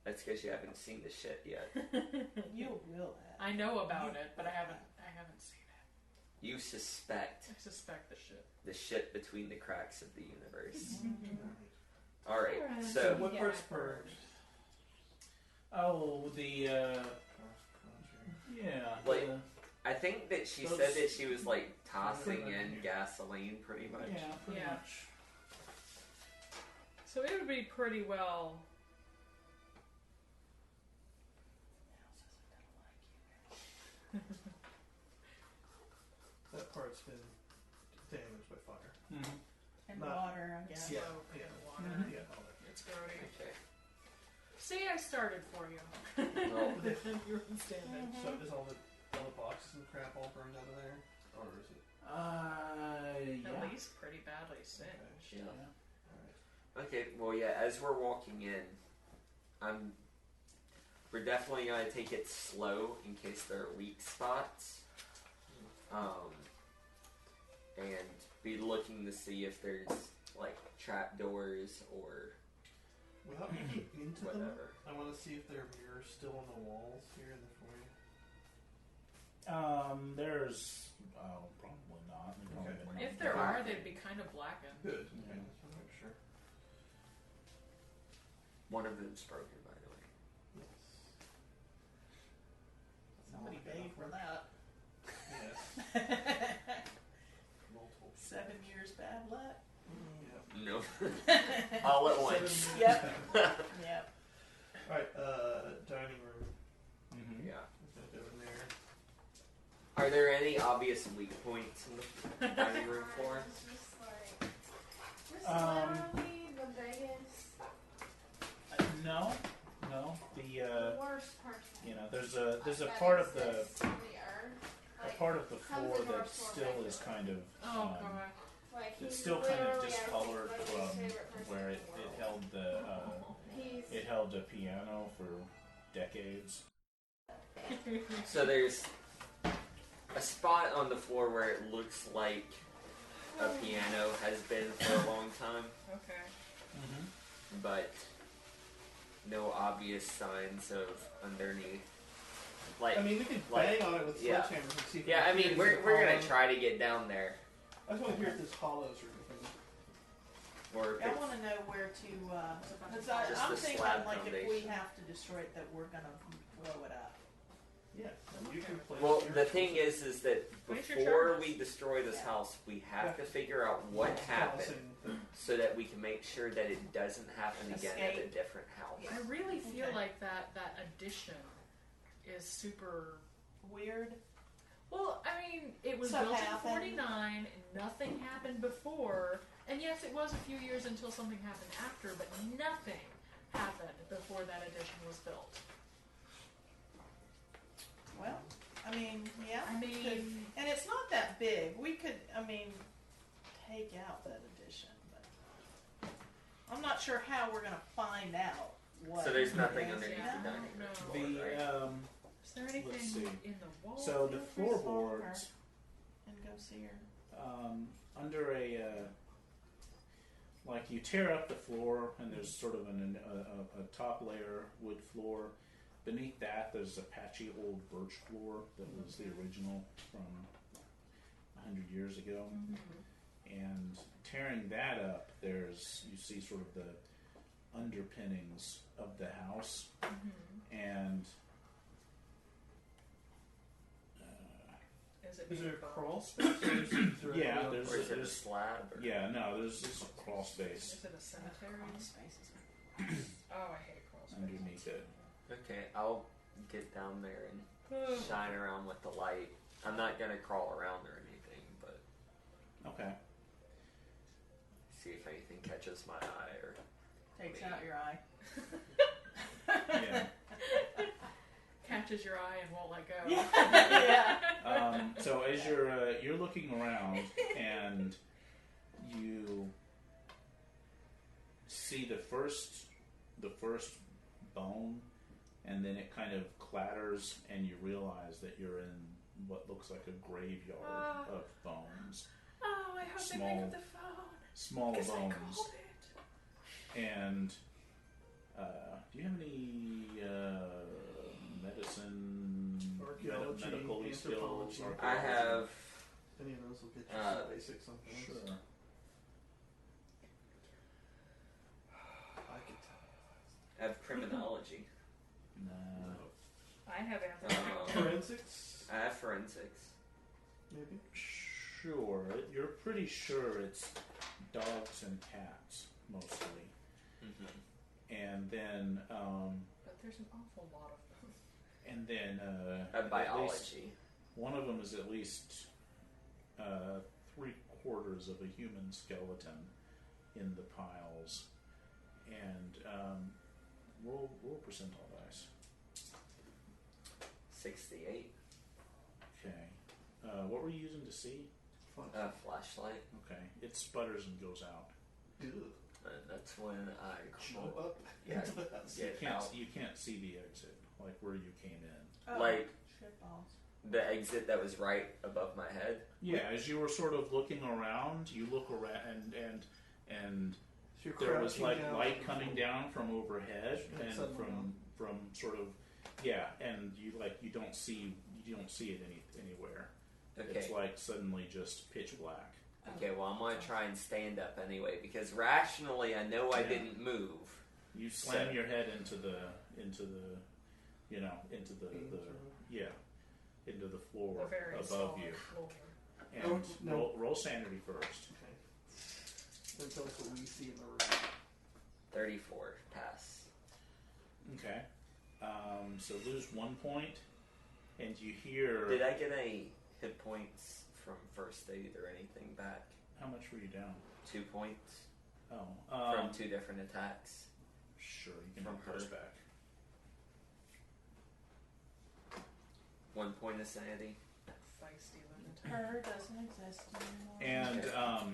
Speaker 5: that's because you haven't seen the shit yet.
Speaker 2: You will have.
Speaker 3: I know about it, but I haven't seen it.
Speaker 5: You suspect
Speaker 3: I suspect the shit.
Speaker 5: the shit between the cracks of the universe.
Speaker 4: Mm-hmm.
Speaker 5: All right,
Speaker 4: So
Speaker 5: so
Speaker 4: what part's purged?
Speaker 6: Oh, the yeah.
Speaker 5: Like, I think that she said that she was like tossing in gasoline, pretty much.
Speaker 6: Yeah, pretty
Speaker 3: Yeah.
Speaker 6: much.
Speaker 3: So it would be pretty well.
Speaker 4: That part's been damaged by fire.
Speaker 6: Mm-hmm.
Speaker 2: And
Speaker 4: Not-
Speaker 2: water, I guess.
Speaker 4: Yeah.
Speaker 3: Smoke and water.
Speaker 6: Mm-hmm. Yeah, all that.
Speaker 3: It's grody.
Speaker 5: Okay.
Speaker 3: See, I started for you.
Speaker 5: Well,
Speaker 3: You were standing.
Speaker 4: So is all the boxes and crap all burned out of there, or is it?
Speaker 6: Yeah.
Speaker 3: At least pretty badly singed.
Speaker 5: Yeah.
Speaker 4: All right.
Speaker 5: Okay, well, yeah, as we're walking in, we're definitely going to take it slow in case there are weak spots. And be looking to see if there's like trapdoors or
Speaker 4: Without looking into them,
Speaker 5: whatever.
Speaker 4: I want to see if there are mirrors still on the walls here in the foyer.
Speaker 6: There's probably not.
Speaker 4: Okay.
Speaker 3: If there are, they'd be kind of blackened.
Speaker 4: Good.
Speaker 6: Yeah.
Speaker 4: Okay, just want to make sure.
Speaker 5: One of them's broken, by the way.
Speaker 4: Yes.
Speaker 2: Somebody paid for that.
Speaker 4: Yes. Multiple.
Speaker 2: 7 years bad luck.
Speaker 4: Yeah.
Speaker 5: No. All at once.
Speaker 2: Yep. Yep.
Speaker 4: Alright, dining room.
Speaker 6: Mm-hmm.
Speaker 5: Yeah.
Speaker 4: Let's go in there.
Speaker 5: Are there any obvious weak points in the dining room floor?
Speaker 7: Literally the biggest,
Speaker 6: No. The
Speaker 7: worst person.
Speaker 6: there's a part of the
Speaker 7: exists on the earth. Like,
Speaker 6: part of the floor
Speaker 7: comes in our
Speaker 6: that
Speaker 7: store
Speaker 6: still
Speaker 7: regularly.
Speaker 6: is kind of
Speaker 3: Oh god.
Speaker 7: Like,
Speaker 6: it's
Speaker 7: he's
Speaker 6: still kind of
Speaker 7: literally, I think,
Speaker 6: discolored
Speaker 7: like, his
Speaker 6: from
Speaker 7: favorite person
Speaker 6: where
Speaker 7: in
Speaker 6: it
Speaker 7: the world.
Speaker 6: held
Speaker 7: He's
Speaker 6: it held a piano for decades.
Speaker 5: So there's a spot on the floor where it looks like a piano has been for a long time,
Speaker 3: Okay.
Speaker 6: Mm-hmm.
Speaker 5: but no obvious signs of underneath. Like,
Speaker 4: I mean, we could
Speaker 5: like-
Speaker 4: bang on it with
Speaker 5: yeah.
Speaker 4: sledgehammers and see if
Speaker 5: yeah, I
Speaker 4: we can
Speaker 5: mean,
Speaker 4: hear if
Speaker 5: we're
Speaker 4: it's
Speaker 5: gonna
Speaker 4: hollow.
Speaker 5: try to get down there,
Speaker 4: I just want to hear if this hollows or anything.
Speaker 5: or if
Speaker 2: I
Speaker 5: it's,
Speaker 2: want to know where to, because
Speaker 5: Just
Speaker 2: I'm
Speaker 5: the
Speaker 2: thinking
Speaker 5: slab
Speaker 2: like if we
Speaker 5: foundation.
Speaker 2: have to destroy it, that we're going to blow it up.
Speaker 4: Yeah. You can play
Speaker 5: well,
Speaker 4: with
Speaker 5: the
Speaker 4: your-
Speaker 5: thing is that
Speaker 3: Place your
Speaker 5: before
Speaker 3: charges.
Speaker 5: we destroy this
Speaker 2: Yeah.
Speaker 5: house, we have
Speaker 4: Yeah.
Speaker 5: to figure out what happened
Speaker 4: Crossing
Speaker 5: so that we can make sure that it doesn't happen again at a
Speaker 2: Escape.
Speaker 5: different house.
Speaker 2: Yeah.
Speaker 3: I really feel
Speaker 2: Okay.
Speaker 3: like that addition is super.
Speaker 2: Weird.
Speaker 3: Well, I mean, it was
Speaker 2: So
Speaker 3: built in
Speaker 2: happened.
Speaker 3: '49. Nothing happened before, and yes, it was a few years until something happened after, but nothing happened before that addition was built.
Speaker 2: Well, I mean, yeah.
Speaker 3: I mean,
Speaker 2: and it's not that big. We could, I mean, take out that addition, but I'm not sure how we're going to find out what.
Speaker 5: So there's nothing
Speaker 2: it is.
Speaker 5: underneath
Speaker 2: Yeah.
Speaker 5: the dining room
Speaker 3: No.
Speaker 5: floor, right?
Speaker 3: is there anything
Speaker 6: Let's see.
Speaker 3: in the wall?
Speaker 6: So the
Speaker 2: Feel free to follow her
Speaker 6: floorboards
Speaker 2: and go see her.
Speaker 6: under a like you tear up the floor and there's sort of a top layer wood floor. Beneath that, there's a patchy old birch floor that was the original from 100 years ago.
Speaker 3: Mm-hmm.
Speaker 6: And tearing that up, you see sort of the underpinnings of the house,
Speaker 3: Mm-hmm.
Speaker 6: and
Speaker 4: Is there a crawl space? Or is there
Speaker 6: Yeah,
Speaker 4: a-
Speaker 6: there's-
Speaker 5: Or is it a slab? Or?
Speaker 6: yeah, no, there's a crawl space
Speaker 3: Is it a cemetery?
Speaker 2: Spaces.
Speaker 3: Oh, I hate crawl spaces.
Speaker 6: underneath it.
Speaker 5: Okay, I'll get down there and
Speaker 3: Oh.
Speaker 5: shine around with the light. I'm not gonna crawl around or anything, but
Speaker 6: Okay.
Speaker 5: see if anything catches my eye or.
Speaker 2: Takes out your eye.
Speaker 6: Yeah.
Speaker 3: Catches your eye and won't let go.
Speaker 2: Yeah.
Speaker 6: So as you're looking around and you see the first bone, and then it kind of clatters, and you realize that you're in what looks like a graveyard of bones,
Speaker 3: Oh, I hope they
Speaker 6: Small
Speaker 3: pick up the phone.
Speaker 6: small
Speaker 3: Because I
Speaker 6: bones.
Speaker 3: called it.
Speaker 6: And do you have any medicine,
Speaker 4: Archaeology,
Speaker 6: medical skills?
Speaker 4: anthropology.
Speaker 5: I have.
Speaker 4: Any of those will get you some basics on things.
Speaker 6: Sure.
Speaker 4: I can tell.
Speaker 5: I have criminology.
Speaker 6: No.
Speaker 3: I have anthropology.
Speaker 4: Forensics,
Speaker 5: I have forensics.
Speaker 4: maybe.
Speaker 6: Sure. You're pretty sure it's dogs and cats mostly,
Speaker 5: Mm-hmm.
Speaker 6: and then
Speaker 3: But there's an awful lot of them.
Speaker 6: and then
Speaker 5: I have
Speaker 6: at least
Speaker 5: biology.
Speaker 6: one of them is at least 3/4 of a human skeleton in the piles, and roll percentile dice.
Speaker 5: 68.
Speaker 6: Okay. What were you using to see?
Speaker 5: Flashlight.
Speaker 6: Okay. It sputters and goes out.
Speaker 4: Ew.
Speaker 5: And that's when I
Speaker 4: Jump up
Speaker 5: Yeah.
Speaker 4: into the house.
Speaker 5: Get
Speaker 6: You
Speaker 5: out.
Speaker 6: can't see the exit, like where you came in.
Speaker 2: Oh,
Speaker 5: Like
Speaker 2: shit balls.
Speaker 5: the exit that was right above my head.
Speaker 6: Yeah, as you were sort of looking around, you look around, and and
Speaker 4: So you're
Speaker 6: there was
Speaker 4: crouching
Speaker 6: like
Speaker 4: down
Speaker 6: light
Speaker 4: to the
Speaker 6: coming
Speaker 4: floor.
Speaker 6: down from overhead
Speaker 4: And
Speaker 6: and
Speaker 4: suddenly
Speaker 6: from sort of and you don't see it anywhere.
Speaker 5: Okay.
Speaker 6: It's like suddenly just pitch black.
Speaker 5: Okay, well, I'm going to try and stand up anyway, because rationally I know I
Speaker 6: Yeah.
Speaker 5: didn't move.
Speaker 6: You slam
Speaker 5: So-
Speaker 6: your head into the into the floor
Speaker 3: The very
Speaker 6: above
Speaker 3: solid
Speaker 6: you.
Speaker 3: floor.
Speaker 6: And
Speaker 4: No.
Speaker 6: roll sanity first.
Speaker 4: Okay. Then tell us what we see in the room.
Speaker 5: 34, pass.
Speaker 6: Okay. So lose 1 point, and you hear.
Speaker 5: Did I get any hit points from first aid or anything back?
Speaker 6: How much were you down?
Speaker 5: 2 points
Speaker 6: Oh,
Speaker 5: from 2 different attacks.
Speaker 6: Sure, you can
Speaker 5: From
Speaker 6: have those
Speaker 5: her.
Speaker 6: back.
Speaker 5: 1 point of sanity.
Speaker 3: Feisty little
Speaker 2: Her doesn't exist anymore.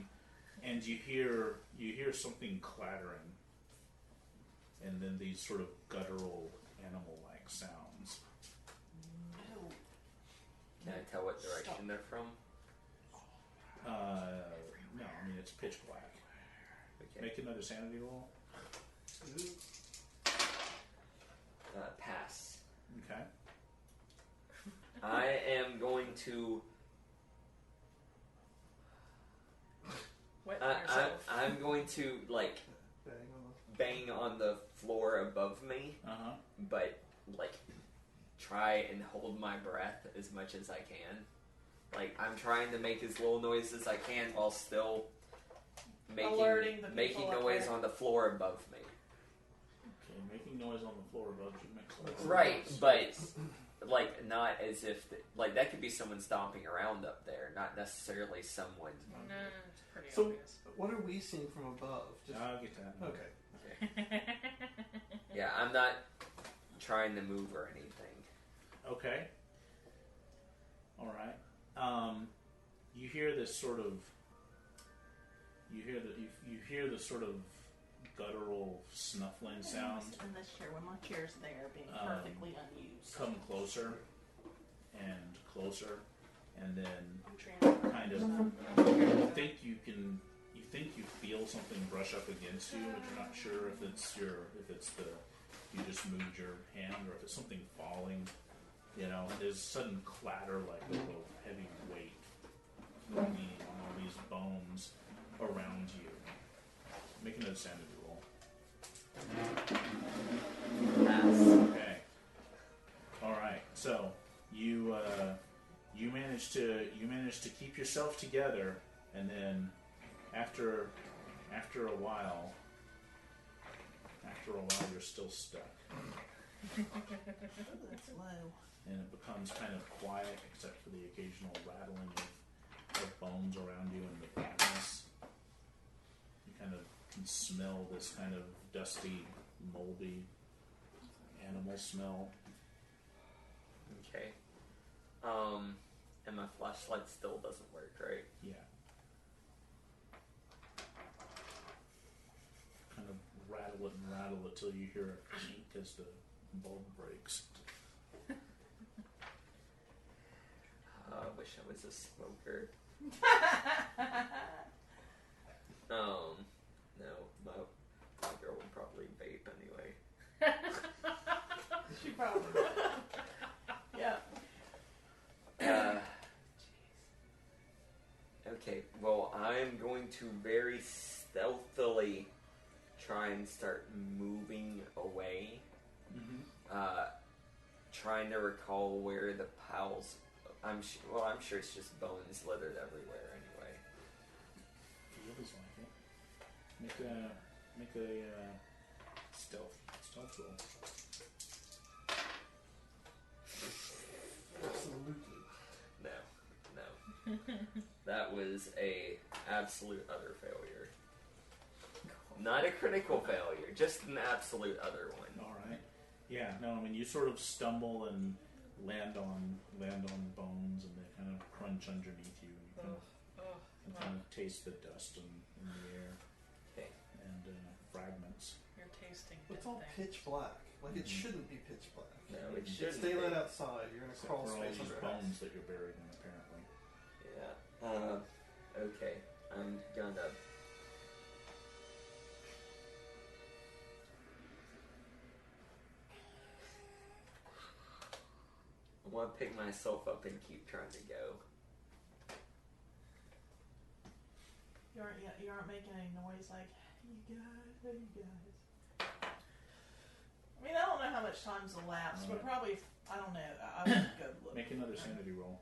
Speaker 6: And you hear something clattering, and then these sort of guttural animal-like sounds.
Speaker 2: No.
Speaker 5: Can I tell what direction they're from?
Speaker 6: No, I mean it's pitch black.
Speaker 5: Okay.
Speaker 6: Make another sanity roll.
Speaker 5: Pass.
Speaker 6: Okay.
Speaker 5: I am going to.
Speaker 3: Wet
Speaker 5: I,
Speaker 3: yourself.
Speaker 5: I'm going to like
Speaker 4: Bang on
Speaker 5: bang on the floor above me, but like try and hold my breath as much as I can. Like I'm trying to make as little noise as I can while still
Speaker 2: Alerting the
Speaker 5: making
Speaker 2: people up
Speaker 5: noise
Speaker 2: there.
Speaker 5: on the floor above me.
Speaker 6: Okay, making noise on the floor above you makes sense.
Speaker 5: Right, but like not as if like that could be someone stomping around up there, not necessarily someone.
Speaker 3: No, it's pretty
Speaker 4: So,
Speaker 3: obvious.
Speaker 4: what are we seeing from above? Just,
Speaker 6: I'll get that.
Speaker 4: okay.
Speaker 5: Yeah, I'm not trying to move or anything.
Speaker 6: Okay. All right. You hear this sort of. You hear the sort of guttural snuffling sound
Speaker 2: In this chair when my chair's there being perfectly unused.
Speaker 6: come closer and closer, and then
Speaker 2: I'm trying
Speaker 6: kind of you think you feel something brush up against you, but you're not sure if it's you just moved your hand or if it's something falling. You know, there's sudden clatter like of a heavy weight leaning on all these bones around you. Make another sanity roll.
Speaker 5: Pass.
Speaker 6: Okay. All right. So you manage to keep yourself together, and then after a while you're still stuck,
Speaker 2: that's low.
Speaker 6: and it becomes kind of quiet except for the occasional rattling of bones around you in the blackness. You kind of can smell this kind of dusty, moldy animal smell.
Speaker 5: Okay. And my flashlight still doesn't work, right?
Speaker 6: Yeah. Kind of rattle it till you hear a clink as the bulb breaks.
Speaker 5: I wish I was a smoker. No, my girl would probably vape anyway.
Speaker 2: She probably would. Yeah.
Speaker 5: Okay, well, I'm going to very stealthily try and start moving away. Trying to recall where the piles. I'm sure it's just bones littered everywhere anyway.
Speaker 6: Feels like it. Make a stealth roll.
Speaker 4: Absolutely.
Speaker 5: No. That was a absolute utter failure. Not a critical failure, just an absolute utter one.
Speaker 6: All right. Yeah. No. I mean, you sort of stumble and land on bones, and they kind of crunch underneath you. And you kind of taste the dust in the air
Speaker 5: Okay.
Speaker 6: and fragments.
Speaker 3: You're tasting
Speaker 4: It's
Speaker 3: good
Speaker 4: all
Speaker 3: things.
Speaker 4: pitch black. Like it shouldn't be pitch black.
Speaker 5: No, it
Speaker 4: It's
Speaker 5: shouldn't
Speaker 4: daylight
Speaker 5: be.
Speaker 4: outside. You're in a
Speaker 6: Except
Speaker 4: crawl
Speaker 6: for all
Speaker 4: space
Speaker 6: these
Speaker 4: under a house.
Speaker 6: bones that you're buried in, apparently.
Speaker 5: Yeah. Okay. I'm gonna I want to pick myself up and keep trying to go.
Speaker 2: You aren't making any noise like, hey you guys. I mean, I don't know how much time's elapsed, but probably, I don't know. I would go look.
Speaker 6: Make another sanity roll.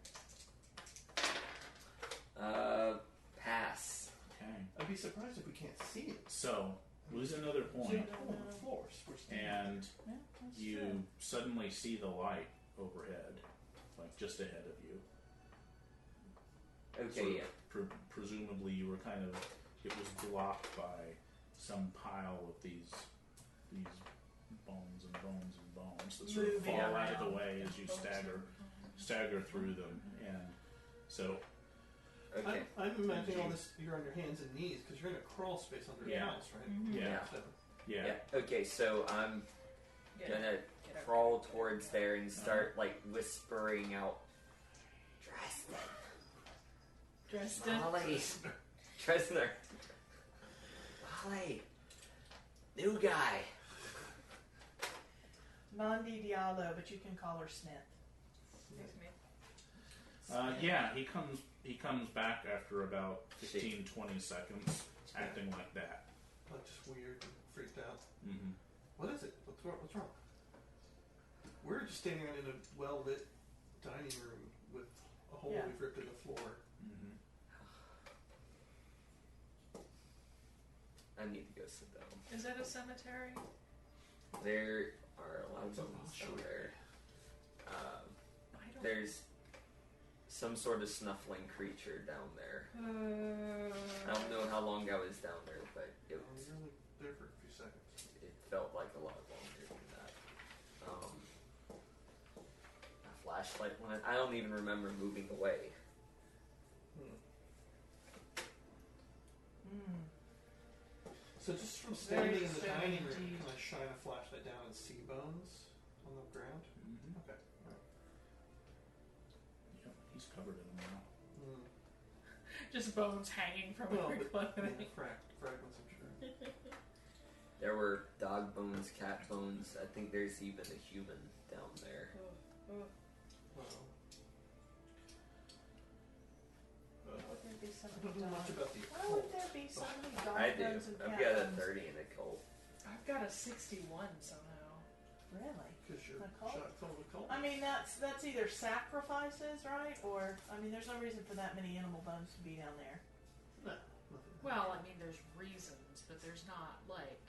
Speaker 5: Pass.
Speaker 6: Okay.
Speaker 4: I'd be surprised if we can't see it.
Speaker 6: So, lose another point,
Speaker 4: On the floors. We're standing.
Speaker 6: and
Speaker 2: Yeah, that's
Speaker 6: you
Speaker 2: true.
Speaker 6: suddenly see the light overhead, like just ahead of you.
Speaker 5: Okay,
Speaker 6: Sort of
Speaker 5: yeah.
Speaker 6: Presumably you were kind of, it was blocked by some pile of these bones and bones and bones that sort of
Speaker 2: Moving
Speaker 6: fall out of
Speaker 2: around.
Speaker 6: the way as you stagger through them. And so,
Speaker 5: Okay.
Speaker 4: I'm imagining all this, you're on your hands and knees because you're in a crawl space under
Speaker 6: Yeah.
Speaker 4: the house, right?
Speaker 2: Mhm.
Speaker 6: yeah,
Speaker 4: So,
Speaker 6: yeah.
Speaker 5: Okay, so I'm gonna
Speaker 3: Get up.
Speaker 5: crawl towards there and start like whispering out,
Speaker 3: Dressner.
Speaker 5: Molly, Dressner, Molly, new guy.
Speaker 2: Nandi Diallo, but you can call her Smith.
Speaker 6: Yeah, he comes back after about 15, 20 seconds, acting like that.
Speaker 4: like just weird and freaked out.
Speaker 6: Mm-hmm.
Speaker 4: What is it? What's wrong? We're just standing around in a well-lit dining room with a hole
Speaker 2: Yeah.
Speaker 4: we've ripped in the floor.
Speaker 6: Mm-hmm.
Speaker 5: I need to go sit down.
Speaker 3: Is that a cemetery?
Speaker 5: There are a lot of
Speaker 4: It's a
Speaker 5: bones down
Speaker 4: Marshal.
Speaker 5: there.
Speaker 3: I don't.
Speaker 5: There's some sort of snuffling creature down there. I don't know how long I was down there, but
Speaker 4: You're only there for a few seconds.
Speaker 5: it felt like a lot longer than that. A flashlight one. I don't even remember moving away.
Speaker 2: Mm.
Speaker 4: So just from
Speaker 2: Very
Speaker 4: standing in the
Speaker 2: disturbing
Speaker 4: dining room,
Speaker 2: indeed.
Speaker 4: can I shine a flashlight down and see bones on the ground?
Speaker 6: Mm-hmm.
Speaker 4: Okay. Alright.
Speaker 6: Yep, he's covered in them now.
Speaker 3: Just bones hanging from
Speaker 4: Well,
Speaker 3: her
Speaker 4: but
Speaker 3: clothing.
Speaker 4: fragments, I'm sure.
Speaker 5: There were dog bones, cat bones. I think there's even a human down there.
Speaker 4: Well,
Speaker 2: Why would there be so
Speaker 4: I
Speaker 2: many
Speaker 4: don't know much
Speaker 2: dogs?
Speaker 4: about the
Speaker 2: Why would
Speaker 4: occult.
Speaker 2: there be so many dog
Speaker 5: I do.
Speaker 2: bones and
Speaker 5: I've
Speaker 2: cat
Speaker 5: got a
Speaker 2: bones?
Speaker 5: 30 in a cult.
Speaker 3: I've got a 61 somehow.
Speaker 2: Really?
Speaker 4: Because you're
Speaker 2: The cult?
Speaker 4: shot full of the cult.
Speaker 2: I mean, that's either sacrifices, right? Or, I mean, there's no reason for that many animal bones to be down there.
Speaker 4: No, nothing.
Speaker 3: Well, I mean, there's reasons, but there's not like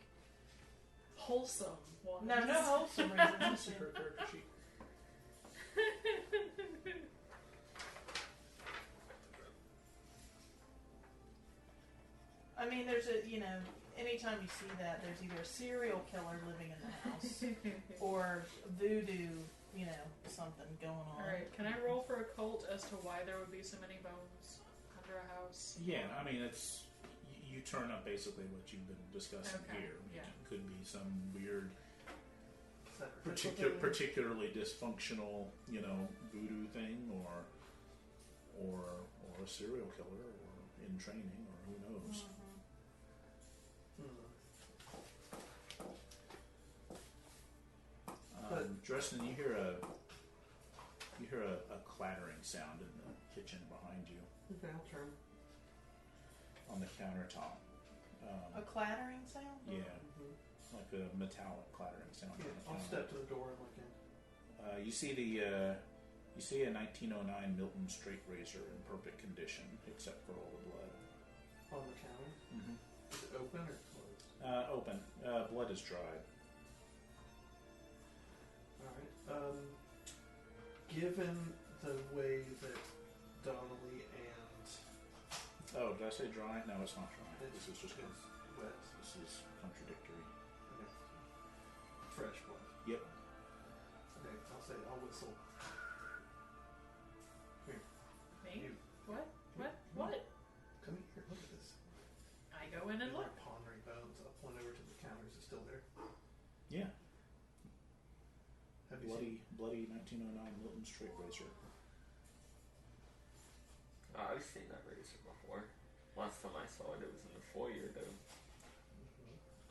Speaker 3: wholesome ones.
Speaker 2: No, no wholesome reasons.
Speaker 6: Secret character sheet.
Speaker 2: I mean, there's anytime you see that, there's either a serial killer living in the house or voodoo, something going on.
Speaker 3: Alright, can I roll for a cult as to why there would be so many bones under a house?
Speaker 6: Yeah, I mean, it's you turn up basically what you've been discussing
Speaker 3: Okay,
Speaker 6: here. I mean,
Speaker 3: yeah.
Speaker 6: It could be some weird,
Speaker 4: Sacrificial thing.
Speaker 6: particularly dysfunctional, voodoo thing, or a serial killer, or in training, or who knows. Dressner, you hear a clattering sound in the kitchen behind you
Speaker 4: Okay, I'll turn.
Speaker 6: on the countertop.
Speaker 2: A clattering sound?
Speaker 6: Yeah, like a metallic clattering sound.
Speaker 4: Yeah,
Speaker 6: on the
Speaker 4: I'll
Speaker 6: counter.
Speaker 4: step to the door and look in.
Speaker 6: You see a 1909 Milton straight razor in perfect condition, except for all the blood.
Speaker 4: On the counter.
Speaker 6: Mm-hmm.
Speaker 4: Is it open or closed?
Speaker 6: Open. Blood is dried.
Speaker 4: Alright. Given the way that Donnelly and
Speaker 6: Oh, did I say dry? No, it's not dry.
Speaker 4: It's-
Speaker 6: This is just
Speaker 4: it's wet.
Speaker 6: this is contradictory.
Speaker 4: Okay. Fresh blood.
Speaker 6: Yep.
Speaker 4: Okay, I'll whistle. Here,
Speaker 3: Me?
Speaker 4: you.
Speaker 3: What? What?
Speaker 4: Come here, look at this.
Speaker 3: I go in and
Speaker 4: These
Speaker 3: look.
Speaker 4: are pondering bones. I'll point over to the counter. Is it still there?
Speaker 6: Yeah.
Speaker 4: Have you seen?
Speaker 6: Bloody 1909 Milton straight razor.
Speaker 5: Oh, I've seen that razor before. Last time I saw it, it was in the foyer, though.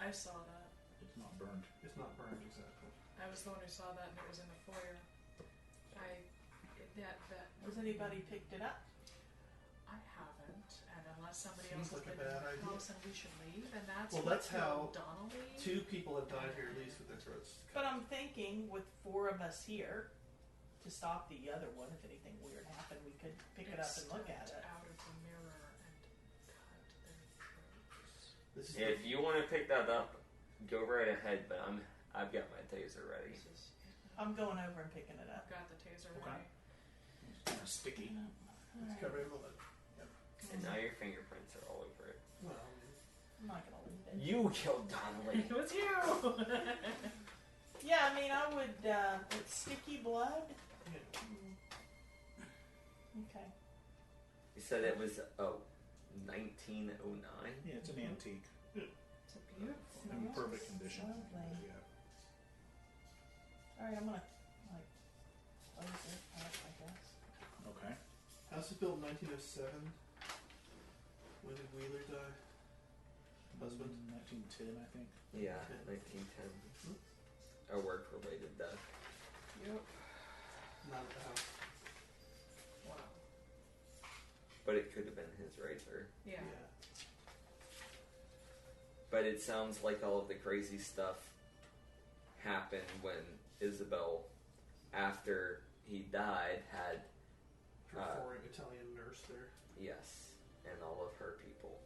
Speaker 3: I saw that.
Speaker 6: It's not burned.
Speaker 4: It's not burned exactly.
Speaker 3: I was the one who saw that and it was in the foyer. I
Speaker 2: Has anybody picked it up?
Speaker 3: I haven't, and unless somebody
Speaker 4: Seems
Speaker 3: else has
Speaker 4: like a
Speaker 3: been in
Speaker 4: bad
Speaker 3: the
Speaker 4: idea.
Speaker 3: house and we should leave, and that's
Speaker 4: Well,
Speaker 3: what
Speaker 4: that's
Speaker 3: killed
Speaker 4: how
Speaker 3: Donnelly.
Speaker 4: 2 people have died here at least with their throats.
Speaker 2: But I'm thinking with 4 of us here, to stop the other one, if anything weird happened, we could pick it up and look at it.
Speaker 3: Out of the mirror and cut their throats.
Speaker 4: This is
Speaker 5: If you want to pick that up, go right ahead. But I've got my taser ready.
Speaker 3: This is it.
Speaker 2: I'm going over and picking it
Speaker 3: I've
Speaker 2: up.
Speaker 3: got the taser
Speaker 6: Okay.
Speaker 3: ready.
Speaker 6: It's kind of sticky.
Speaker 4: it's covered in blood.
Speaker 5: And now your fingerprints are all over it.
Speaker 4: Well,
Speaker 2: I'm not gonna leave it.
Speaker 5: You killed Donnelly.
Speaker 3: It was you!
Speaker 2: Yeah, I mean, I would. It's sticky blood.
Speaker 4: yeah.
Speaker 2: Okay.
Speaker 5: You said it was 1909.
Speaker 6: Yeah, it's an antique.
Speaker 3: It's a beautiful.
Speaker 6: In perfect condition.
Speaker 2: Lovely.
Speaker 4: Yeah.
Speaker 2: All right, I'm gonna like close it up, I guess.
Speaker 6: Okay.
Speaker 4: House was built in 1907. When did Wheeler die? Husband?
Speaker 6: 1910, I think.
Speaker 5: Yeah, 1910. A work-related death.
Speaker 3: Yep.
Speaker 4: Not at the house.
Speaker 3: Wow.
Speaker 5: But it could have been his razor.
Speaker 3: Yeah.
Speaker 5: But it sounds like all of the crazy stuff happened when Isabel, after he died, had,
Speaker 4: Her foreign Italian nurse there.
Speaker 5: yes, and all of her people.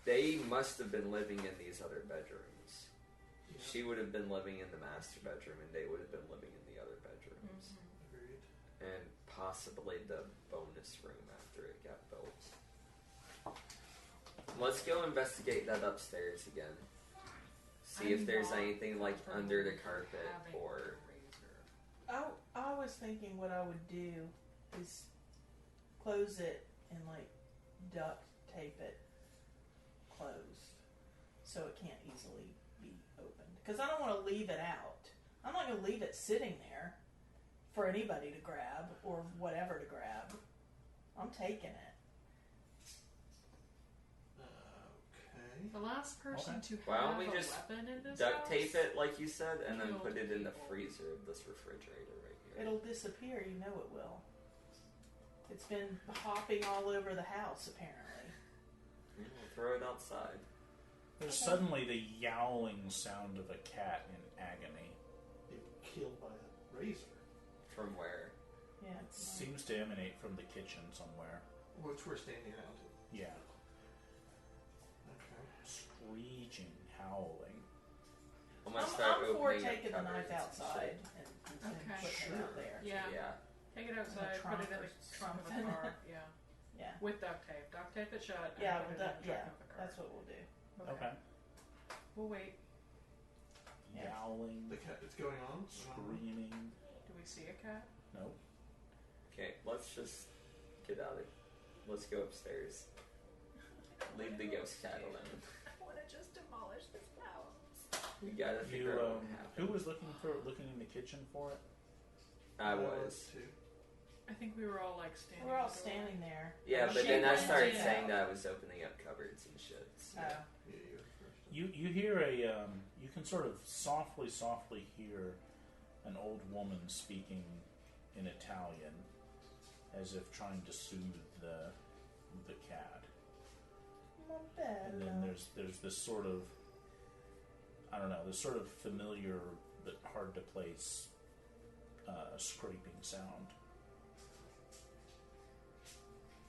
Speaker 5: They must have been living in these other bedrooms.
Speaker 4: Yeah.
Speaker 5: She would have been living in the master bedroom, and they would have been living in the other bedrooms.
Speaker 4: Agreed.
Speaker 5: And possibly the bonus room after it got built. Let's go investigate that upstairs again. See if there's anything like under the carpet or.
Speaker 2: I was thinking what I would do is close it and like duct tape it closed so it can't easily be opened. Because I don't want to leave it out. I'm not going to leave it sitting there for anybody to grab or whatever to grab. I'm taking it.
Speaker 4: Okay.
Speaker 3: The last person to
Speaker 5: Why don't
Speaker 3: have
Speaker 5: we
Speaker 3: a
Speaker 5: just
Speaker 3: weapon in this
Speaker 5: Duct
Speaker 3: house,
Speaker 5: tape it like you said, and then
Speaker 3: killed
Speaker 5: put it in the
Speaker 3: people.
Speaker 5: freezer of this refrigerator right here.
Speaker 2: It'll disappear. You know it will. It's been hopping all over the house apparently.
Speaker 5: Yeah, we'll throw it outside.
Speaker 6: There's suddenly the yowling sound of a cat in agony.
Speaker 4: They were killed by a razor.
Speaker 5: From where?
Speaker 2: Yeah.
Speaker 6: It seems to emanate from the kitchen somewhere.
Speaker 4: Which we're standing around to.
Speaker 6: Yeah.
Speaker 4: Okay.
Speaker 6: Screeching, howling.
Speaker 5: I'm gonna start
Speaker 2: I'm for
Speaker 5: opening up
Speaker 2: taking the
Speaker 5: cupboards
Speaker 2: knife
Speaker 5: and
Speaker 2: outside
Speaker 5: shit.
Speaker 2: and
Speaker 3: Okay.
Speaker 2: putting it out there.
Speaker 3: Yeah.
Speaker 5: Yeah.
Speaker 3: Take it outside,
Speaker 2: trunk
Speaker 3: put it in
Speaker 2: or
Speaker 3: the trunk of the
Speaker 2: something.
Speaker 3: car. Yeah.
Speaker 2: Yeah.
Speaker 3: With duct tape. Duct tape it shut. And
Speaker 2: Yeah,
Speaker 3: put
Speaker 2: well,
Speaker 3: it in the trunk of the car.
Speaker 2: that's what we'll do.
Speaker 6: Okay.
Speaker 3: We'll wait.
Speaker 2: Yeah.
Speaker 6: Yowling,
Speaker 4: The cat. It's going on.
Speaker 6: screaming.
Speaker 3: Do we see a cat?
Speaker 6: Nope.
Speaker 5: Okay, let's just get out of. Let's go upstairs. Leave the ghost cat alone.
Speaker 3: I want to just demolish this house.
Speaker 5: We gotta
Speaker 6: You,
Speaker 5: figure out what happened.
Speaker 6: who was looking in the kitchen for it?
Speaker 5: I was.
Speaker 4: Too.
Speaker 3: I think we were all like standing.
Speaker 2: We're all
Speaker 3: at the door.
Speaker 2: standing there.
Speaker 5: Yeah, but
Speaker 2: She
Speaker 5: then I
Speaker 2: went
Speaker 5: started
Speaker 2: to-
Speaker 5: saying that I was opening up cupboards and shit. So.
Speaker 2: Oh.
Speaker 4: Yeah, you're first.
Speaker 6: You hear you can sort of softly hear an old woman speaking in Italian, as if trying to soothe the cat. And then there's this sort of, I don't know, this sort of familiar but hard to place scraping sound.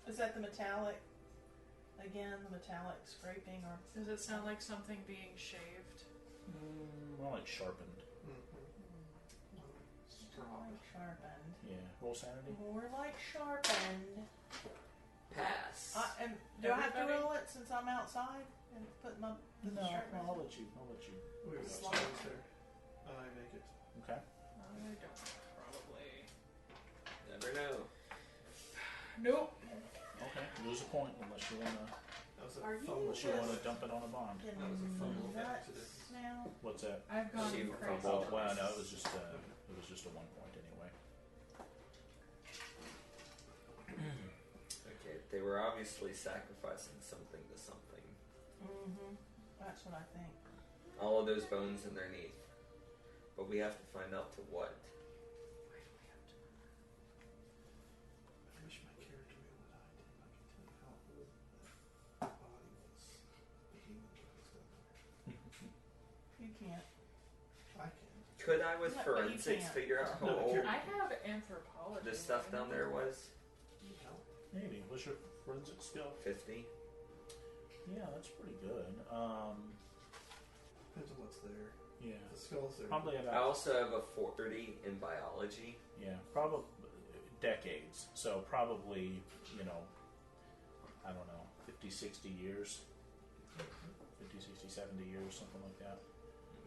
Speaker 2: Is that the metallic? Again, the metallic scraping, or
Speaker 3: Does it sound like something being shaved?
Speaker 6: More like sharpened.
Speaker 2: more like sharpened?
Speaker 6: Yeah. Roll sanity.
Speaker 2: More like sharpened.
Speaker 5: Pass.
Speaker 2: Do I have to
Speaker 3: Everybody?
Speaker 2: roll it since I'm outside and put my
Speaker 6: No,
Speaker 2: sharpen?
Speaker 6: I'll let you.
Speaker 4: We were
Speaker 2: Slide.
Speaker 4: upstairs there. I make it.
Speaker 6: Okay.
Speaker 3: I don't. Probably.
Speaker 5: Never know.
Speaker 3: Nope.
Speaker 6: Okay. Lose a point unless you wanna
Speaker 4: That was a
Speaker 2: Are you
Speaker 4: fumble.
Speaker 6: unless you wanna dump it on a bond.
Speaker 2: Getting
Speaker 4: That was a fumble
Speaker 2: nuts
Speaker 4: accident.
Speaker 2: now.
Speaker 6: What's that?
Speaker 3: I've gone
Speaker 5: She
Speaker 3: crazy.
Speaker 5: fumbled.
Speaker 6: Oh, well, no, it was just a 1 point anyway.
Speaker 5: Okay, they were obviously sacrificing something to something.
Speaker 2: Mm-hmm. That's what I think.
Speaker 5: All of those bones underneath. But we have to find out to what. I with
Speaker 2: Yeah, but you
Speaker 5: forensics
Speaker 2: can't.
Speaker 5: figure out how
Speaker 4: No,
Speaker 5: old
Speaker 3: I have anthropology.
Speaker 5: the stuff down there was?
Speaker 1: Maybe. What's your forensic skill?
Speaker 5: 50.
Speaker 1: Yeah, that's pretty good.
Speaker 4: Depends on what's there.
Speaker 1: Yeah.
Speaker 4: The skulls there.
Speaker 1: Probably
Speaker 5: I
Speaker 1: about,
Speaker 5: also have a 40 in biology.
Speaker 1: yeah, probably decades. So probably, I don't know, 50, 60 years. 50, 60, 70 years, something like that.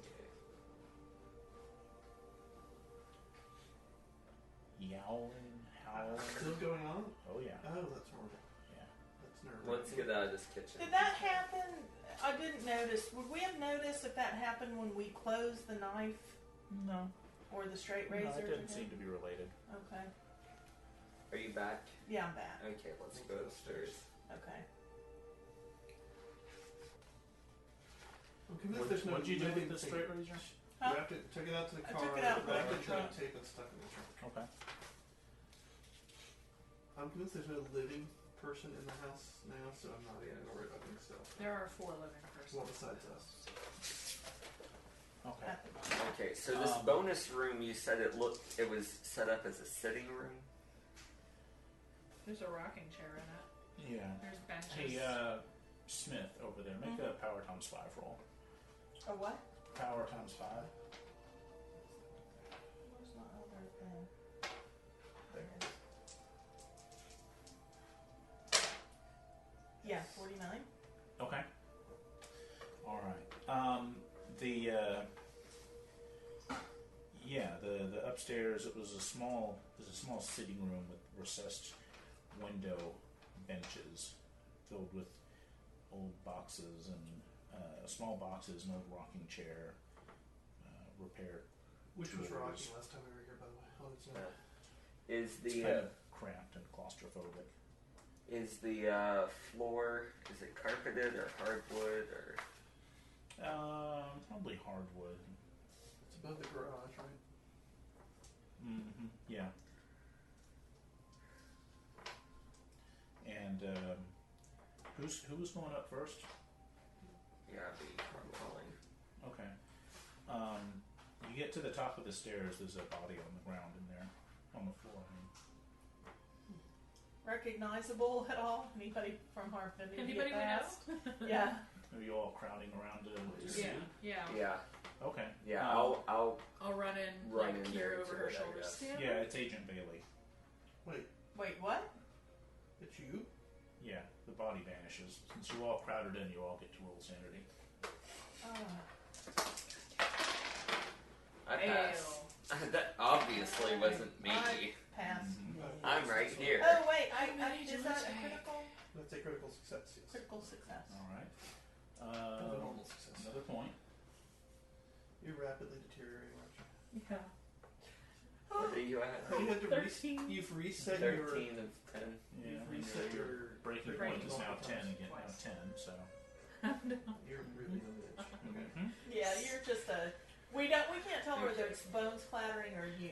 Speaker 5: Okay.
Speaker 1: Yowling, howling.
Speaker 4: Still going on?
Speaker 1: Oh, yeah.
Speaker 4: Oh, that's horrible.
Speaker 1: Yeah.
Speaker 4: That's nerve-wracking.
Speaker 5: Let's get out of this kitchen.
Speaker 2: Did that happen? I didn't notice. Would we have noticed if that happened when we closed the knife
Speaker 1: No.
Speaker 2: or the straight
Speaker 1: No,
Speaker 2: razor?
Speaker 1: it didn't seem to be related.
Speaker 2: Okay.
Speaker 5: Are you back?
Speaker 2: Yeah, I'm back.
Speaker 5: Okay, let's go upstairs.
Speaker 2: Okay.
Speaker 4: I'm convinced there's no
Speaker 1: What'd you do
Speaker 4: living
Speaker 1: with the
Speaker 4: thing.
Speaker 1: straight razor?
Speaker 2: Huh?
Speaker 4: Wrapped it, took it out to the
Speaker 2: I
Speaker 4: car.
Speaker 2: took it out and put it
Speaker 4: wrapped
Speaker 2: in the
Speaker 4: it,
Speaker 2: trunk.
Speaker 4: tape and stuck in the trunk.
Speaker 1: Okay.
Speaker 4: I'm convinced there's no living person in the house now, so I'm not even worried about being stealth.
Speaker 3: There are 4 living persons.
Speaker 4: Well, besides us.
Speaker 1: Okay.
Speaker 2: At the moment.
Speaker 5: Okay, so this bonus room, you said it was set up as a sitting room.
Speaker 3: There's a rocking chair in it.
Speaker 1: Yeah.
Speaker 3: There's benches.
Speaker 1: Hey, Smith over there, make a power times 5 roll.
Speaker 2: A what?
Speaker 1: Power times 5.
Speaker 2: Where's my other thing? There it is. Yeah, 49.
Speaker 1: Okay. All right. The upstairs. It was a small sitting room with recessed window benches filled with old boxes and small boxes, an old rocking chair, repair.
Speaker 4: Which was
Speaker 1: tools.
Speaker 4: rocking last time we were here, by the way. Oh, it's not.
Speaker 5: Is
Speaker 1: It's
Speaker 5: the
Speaker 1: kind of cramped and claustrophobic.
Speaker 5: is the floor, is it carpeted or hardwood or?
Speaker 1: Probably hardwood.
Speaker 4: It's above the garage, right?
Speaker 1: Mm-hmm. Yeah. And who was going up first?
Speaker 5: Yeah, I'd be rolling.
Speaker 1: Okay. You get to the top of the stairs. There's a body on the ground in there, on the floor.
Speaker 2: Recognizable at all? Anybody from our
Speaker 3: Anybody
Speaker 2: immediate
Speaker 3: we know?
Speaker 2: past? Yeah.
Speaker 1: Are you all crowding around to see?
Speaker 3: Yeah.
Speaker 5: Yeah,
Speaker 1: Okay.
Speaker 5: yeah.
Speaker 1: Um,
Speaker 5: I'll
Speaker 3: I'll run in,
Speaker 5: Run
Speaker 3: like,
Speaker 5: in
Speaker 3: peer
Speaker 5: there
Speaker 3: over
Speaker 5: to
Speaker 3: her
Speaker 5: it, I
Speaker 3: shoulder.
Speaker 5: guess.
Speaker 3: Stand
Speaker 1: Yeah, it's Agent Bailey.
Speaker 4: Wait,
Speaker 2: Wait, what?
Speaker 4: it's you?
Speaker 1: Yeah, the body vanishes. Since you all crowded in, you all get to roll sanity.
Speaker 5: I pass. That obviously wasn't me.
Speaker 2: I pass.
Speaker 5: I'm right here.
Speaker 2: Oh wait, is that a
Speaker 3: say?
Speaker 2: critical?
Speaker 4: That's a critical success, yes.
Speaker 2: Critical success.
Speaker 1: All right.
Speaker 4: Not a normal success.
Speaker 1: Another point.
Speaker 4: You're rapidly deteriorating, aren't you?
Speaker 2: Yeah.
Speaker 5: What are you at?
Speaker 4: You had to
Speaker 3: 13.
Speaker 4: you've reset your
Speaker 5: 13 of 10.
Speaker 1: Yeah,
Speaker 4: You've reset
Speaker 1: your breaking
Speaker 3: breaking
Speaker 1: point is now
Speaker 4: point
Speaker 1: 10 again.
Speaker 3: twice.
Speaker 1: Now 10. So.
Speaker 4: You're really on the edge. Okay.
Speaker 1: Mhm.
Speaker 2: Yeah, you're just a. We can't tell whether it's bones clattering or you.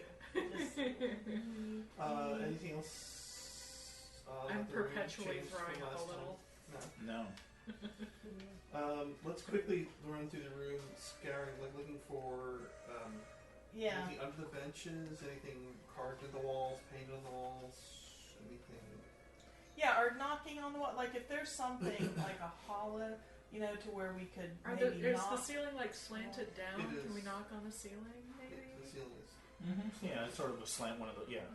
Speaker 2: Just,
Speaker 4: Anything else?
Speaker 3: I'm
Speaker 4: about the room
Speaker 3: perpetually
Speaker 4: changed from
Speaker 3: throwing up
Speaker 4: last
Speaker 3: a little.
Speaker 4: time?
Speaker 1: No.
Speaker 4: No. Let's quickly run through the room, scouring, looking for
Speaker 2: yeah.
Speaker 4: anything under the benches, anything carved in the walls, painted on the walls, anything.
Speaker 2: Yeah, or knocking on the wall. Like if there's something like a hollow, to where we could maybe
Speaker 3: Is
Speaker 2: knock.
Speaker 3: the ceiling like slanted down?
Speaker 4: It
Speaker 3: Can we
Speaker 4: is.
Speaker 3: knock on the ceiling, maybe?
Speaker 4: The ceiling is.
Speaker 1: Mm-hmm. Yeah, it's sort of a slant. One of the yeah.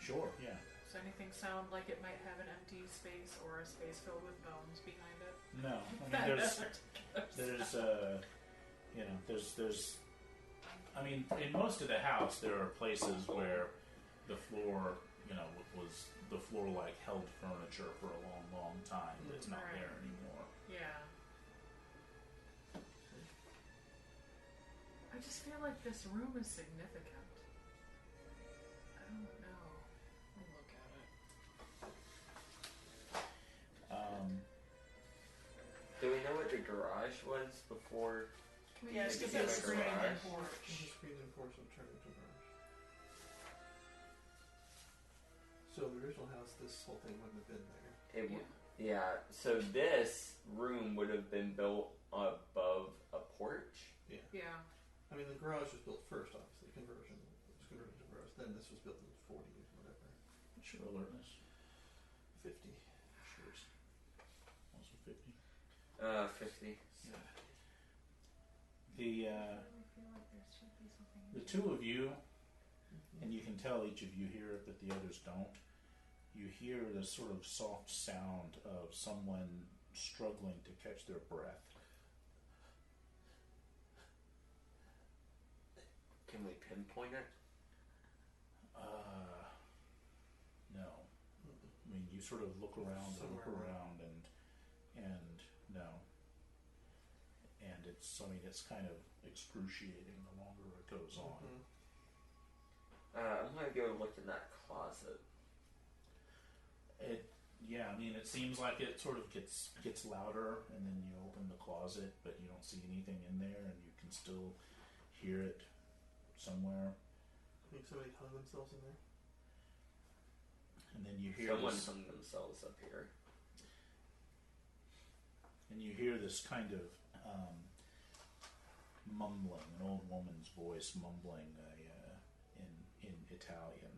Speaker 1: Sure. Yeah.
Speaker 3: Does anything sound like it might have an empty space or a space filled with bones behind it?
Speaker 1: No. I mean, there's I mean, in most of the house, there are places where the floor, was the floor like held furniture for a long, long time. That's not
Speaker 3: Right.
Speaker 1: there anymore.
Speaker 3: Yeah. I just feel like this room is significant. I don't know. I'll look at it.
Speaker 5: Do we know what the garage was before?
Speaker 2: Yeah,
Speaker 5: Maybe
Speaker 2: because
Speaker 5: get
Speaker 2: it's
Speaker 5: a
Speaker 2: screened in
Speaker 5: garage.
Speaker 2: porch.
Speaker 4: There's a screen and porch will turn into a garage. So the original house, this whole thing wouldn't have been there.
Speaker 5: Yeah. So this room would have been built above a porch.
Speaker 3: Yeah.
Speaker 4: I mean, the garage was built first, obviously. Conversion was converted to garage. Then this was built in 40 or whatever.
Speaker 6: What's your alertness?
Speaker 4: 50.
Speaker 6: Yours. Also 50.
Speaker 5: 50.
Speaker 6: Yeah. The two of you, and you can tell each of you hear it, but the others don't. You hear this sort of soft sound of someone struggling to catch their breath.
Speaker 5: Can we pinpoint it?
Speaker 6: No. I mean, you sort of look around and no. And it's kind of excruciating the longer it goes on.
Speaker 5: I'm gonna go look in that closet.
Speaker 6: It seems like it sort of gets louder, and then you open the closet, but you don't see anything in there, and you can still hear it somewhere.
Speaker 4: I think somebody hung themselves in there.
Speaker 6: And then you hear
Speaker 5: Someone
Speaker 6: this,
Speaker 5: hung themselves up here.
Speaker 6: and you hear this kind of mumbling, an old woman's voice mumbling in Italian.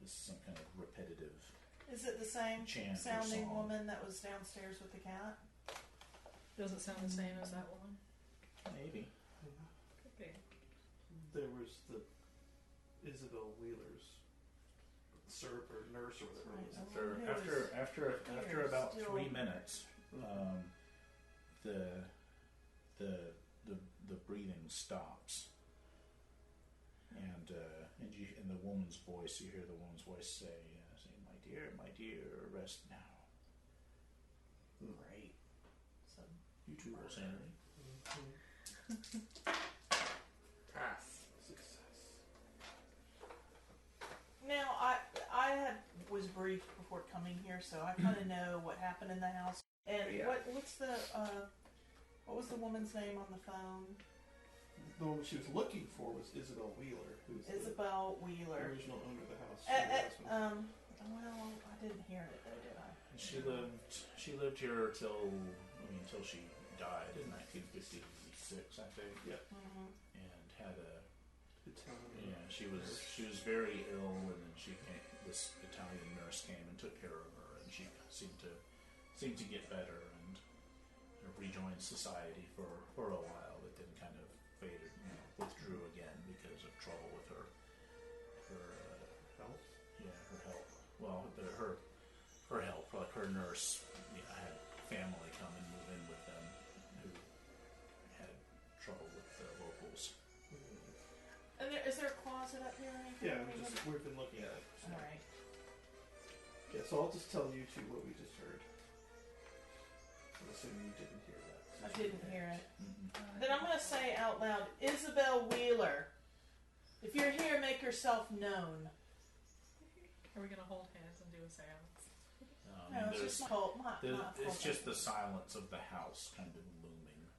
Speaker 6: This is some kind of repetitive.
Speaker 2: Is it the same
Speaker 6: Chant or
Speaker 2: sounding
Speaker 6: song.
Speaker 2: woman that was downstairs with the cat?
Speaker 3: Does it sound the same as that woman?
Speaker 6: Maybe.
Speaker 3: Could be.
Speaker 4: There was the Isabel Wheeler's syrup or nurse or whatever it was.
Speaker 6: After about
Speaker 2: still
Speaker 6: 3 minutes, the breathing stops, and the woman's voice. You hear the woman's voice say, "My dear, rest now."
Speaker 2: Great. So
Speaker 6: You two will sanity.
Speaker 5: Pass.
Speaker 4: Success.
Speaker 2: now I was briefed before coming here, so I kind of know what happened in the house. And
Speaker 5: Yeah.
Speaker 2: what was the woman's name on the phone?
Speaker 4: The one she was looking for was Isabel Wheeler, who's
Speaker 2: Isabel
Speaker 4: the
Speaker 2: Wheeler.
Speaker 4: original owner of the house. Her husband.
Speaker 2: Well, I didn't hear it though, did I?
Speaker 6: And she lived here until she died in 1956, I think.
Speaker 4: Yeah.
Speaker 2: Mm-hmm.
Speaker 6: And had a
Speaker 4: Italian.
Speaker 6: she was very ill, and then this Italian nurse came and took care of her, and she seemed to get better and rejoined society for a while, but then kind of faded, withdrew again because of trouble with her
Speaker 4: Health?
Speaker 6: her health. Well, her health, like her nurse, had family come and move in with them who had trouble with the locals.
Speaker 2: And is there a closet up here or anything?
Speaker 4: Yeah, we've been looking at it.
Speaker 2: All right.
Speaker 4: Yeah, so I'll just tell you two what we just heard. I'm assuming you didn't hear that.
Speaker 2: I didn't hear it.
Speaker 6: Mm-hmm.
Speaker 2: Then I'm going to say out loud, Isabel Wheeler, if you're here, make yourself known.
Speaker 3: Are we gonna hold hands and do a seance?
Speaker 2: No, it's just
Speaker 6: it's just the silence of the house kind of looming.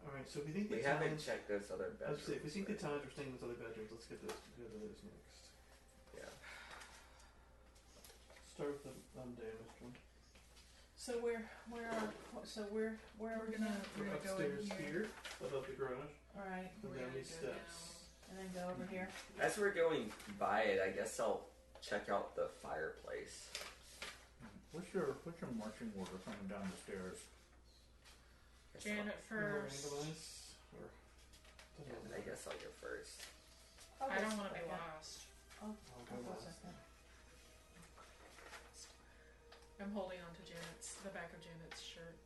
Speaker 4: Alright, so if you think
Speaker 5: We
Speaker 4: the
Speaker 5: haven't
Speaker 4: Italians...
Speaker 5: checked those other
Speaker 4: I was
Speaker 5: bedrooms.
Speaker 4: say, if we think the Italians are staying in those other bedrooms, let's go to those next.
Speaker 5: Yeah.
Speaker 4: Start with the undamaged one.
Speaker 2: So where are we
Speaker 3: We're
Speaker 2: going?
Speaker 3: gonna go in
Speaker 4: Upstairs
Speaker 3: here.
Speaker 4: above the garage,
Speaker 2: All right,
Speaker 4: and
Speaker 3: We're
Speaker 4: down
Speaker 3: gonna
Speaker 4: these
Speaker 3: go
Speaker 4: steps.
Speaker 2: and then go over here.
Speaker 5: As we're going by it, I guess I'll check out the fireplace.
Speaker 6: What's your marching order coming down the stairs?
Speaker 3: Janet first.
Speaker 4: Randomize, or doesn't
Speaker 5: I
Speaker 4: matter.
Speaker 5: guess I'll go first.
Speaker 3: I don't want to be lost.
Speaker 2: Oh,
Speaker 4: I'll go
Speaker 2: I'll go
Speaker 4: last.
Speaker 2: second.
Speaker 3: I'm holding on to the back of Janet's shirt.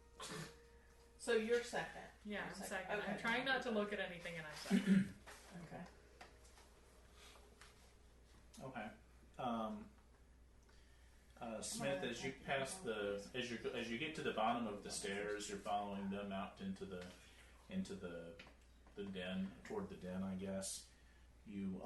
Speaker 2: So you're second.
Speaker 3: Yeah,
Speaker 2: You're
Speaker 3: I'm second.
Speaker 2: Okay.
Speaker 3: I'm trying not to look at anything, and I'm second.
Speaker 2: Okay.
Speaker 6: Okay. Smith, as you pass as you get to the bottom of the stairs, you're following them out into the den, toward the den, I guess. You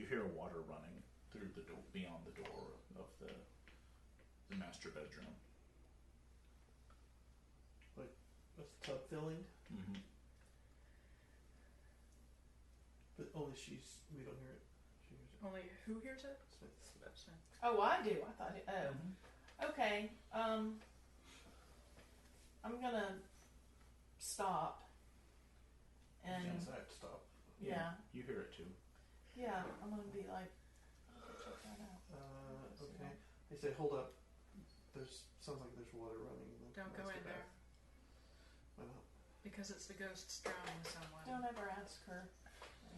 Speaker 6: hear water running through the door, beyond the door of the master bedroom.
Speaker 4: What's the tub filling?
Speaker 6: Mm-hmm.
Speaker 4: But only we don't hear it. She hears it.
Speaker 3: Only who hears it?
Speaker 4: Smith.
Speaker 3: Smith.
Speaker 2: Oh, I do. I thought it. Oh. Okay. I'm gonna stop. And
Speaker 4: Yes, I have to stop.
Speaker 2: yeah.
Speaker 6: You hear it too.
Speaker 2: Yeah, I'm gonna be like, check that out.
Speaker 4: Okay. They say, hold up. Sounds like there's water running in the
Speaker 3: Don't go
Speaker 4: master
Speaker 3: in there.
Speaker 4: bath. Why not?
Speaker 3: Because it's the ghosts drowning someone.
Speaker 2: Don't ever ask her.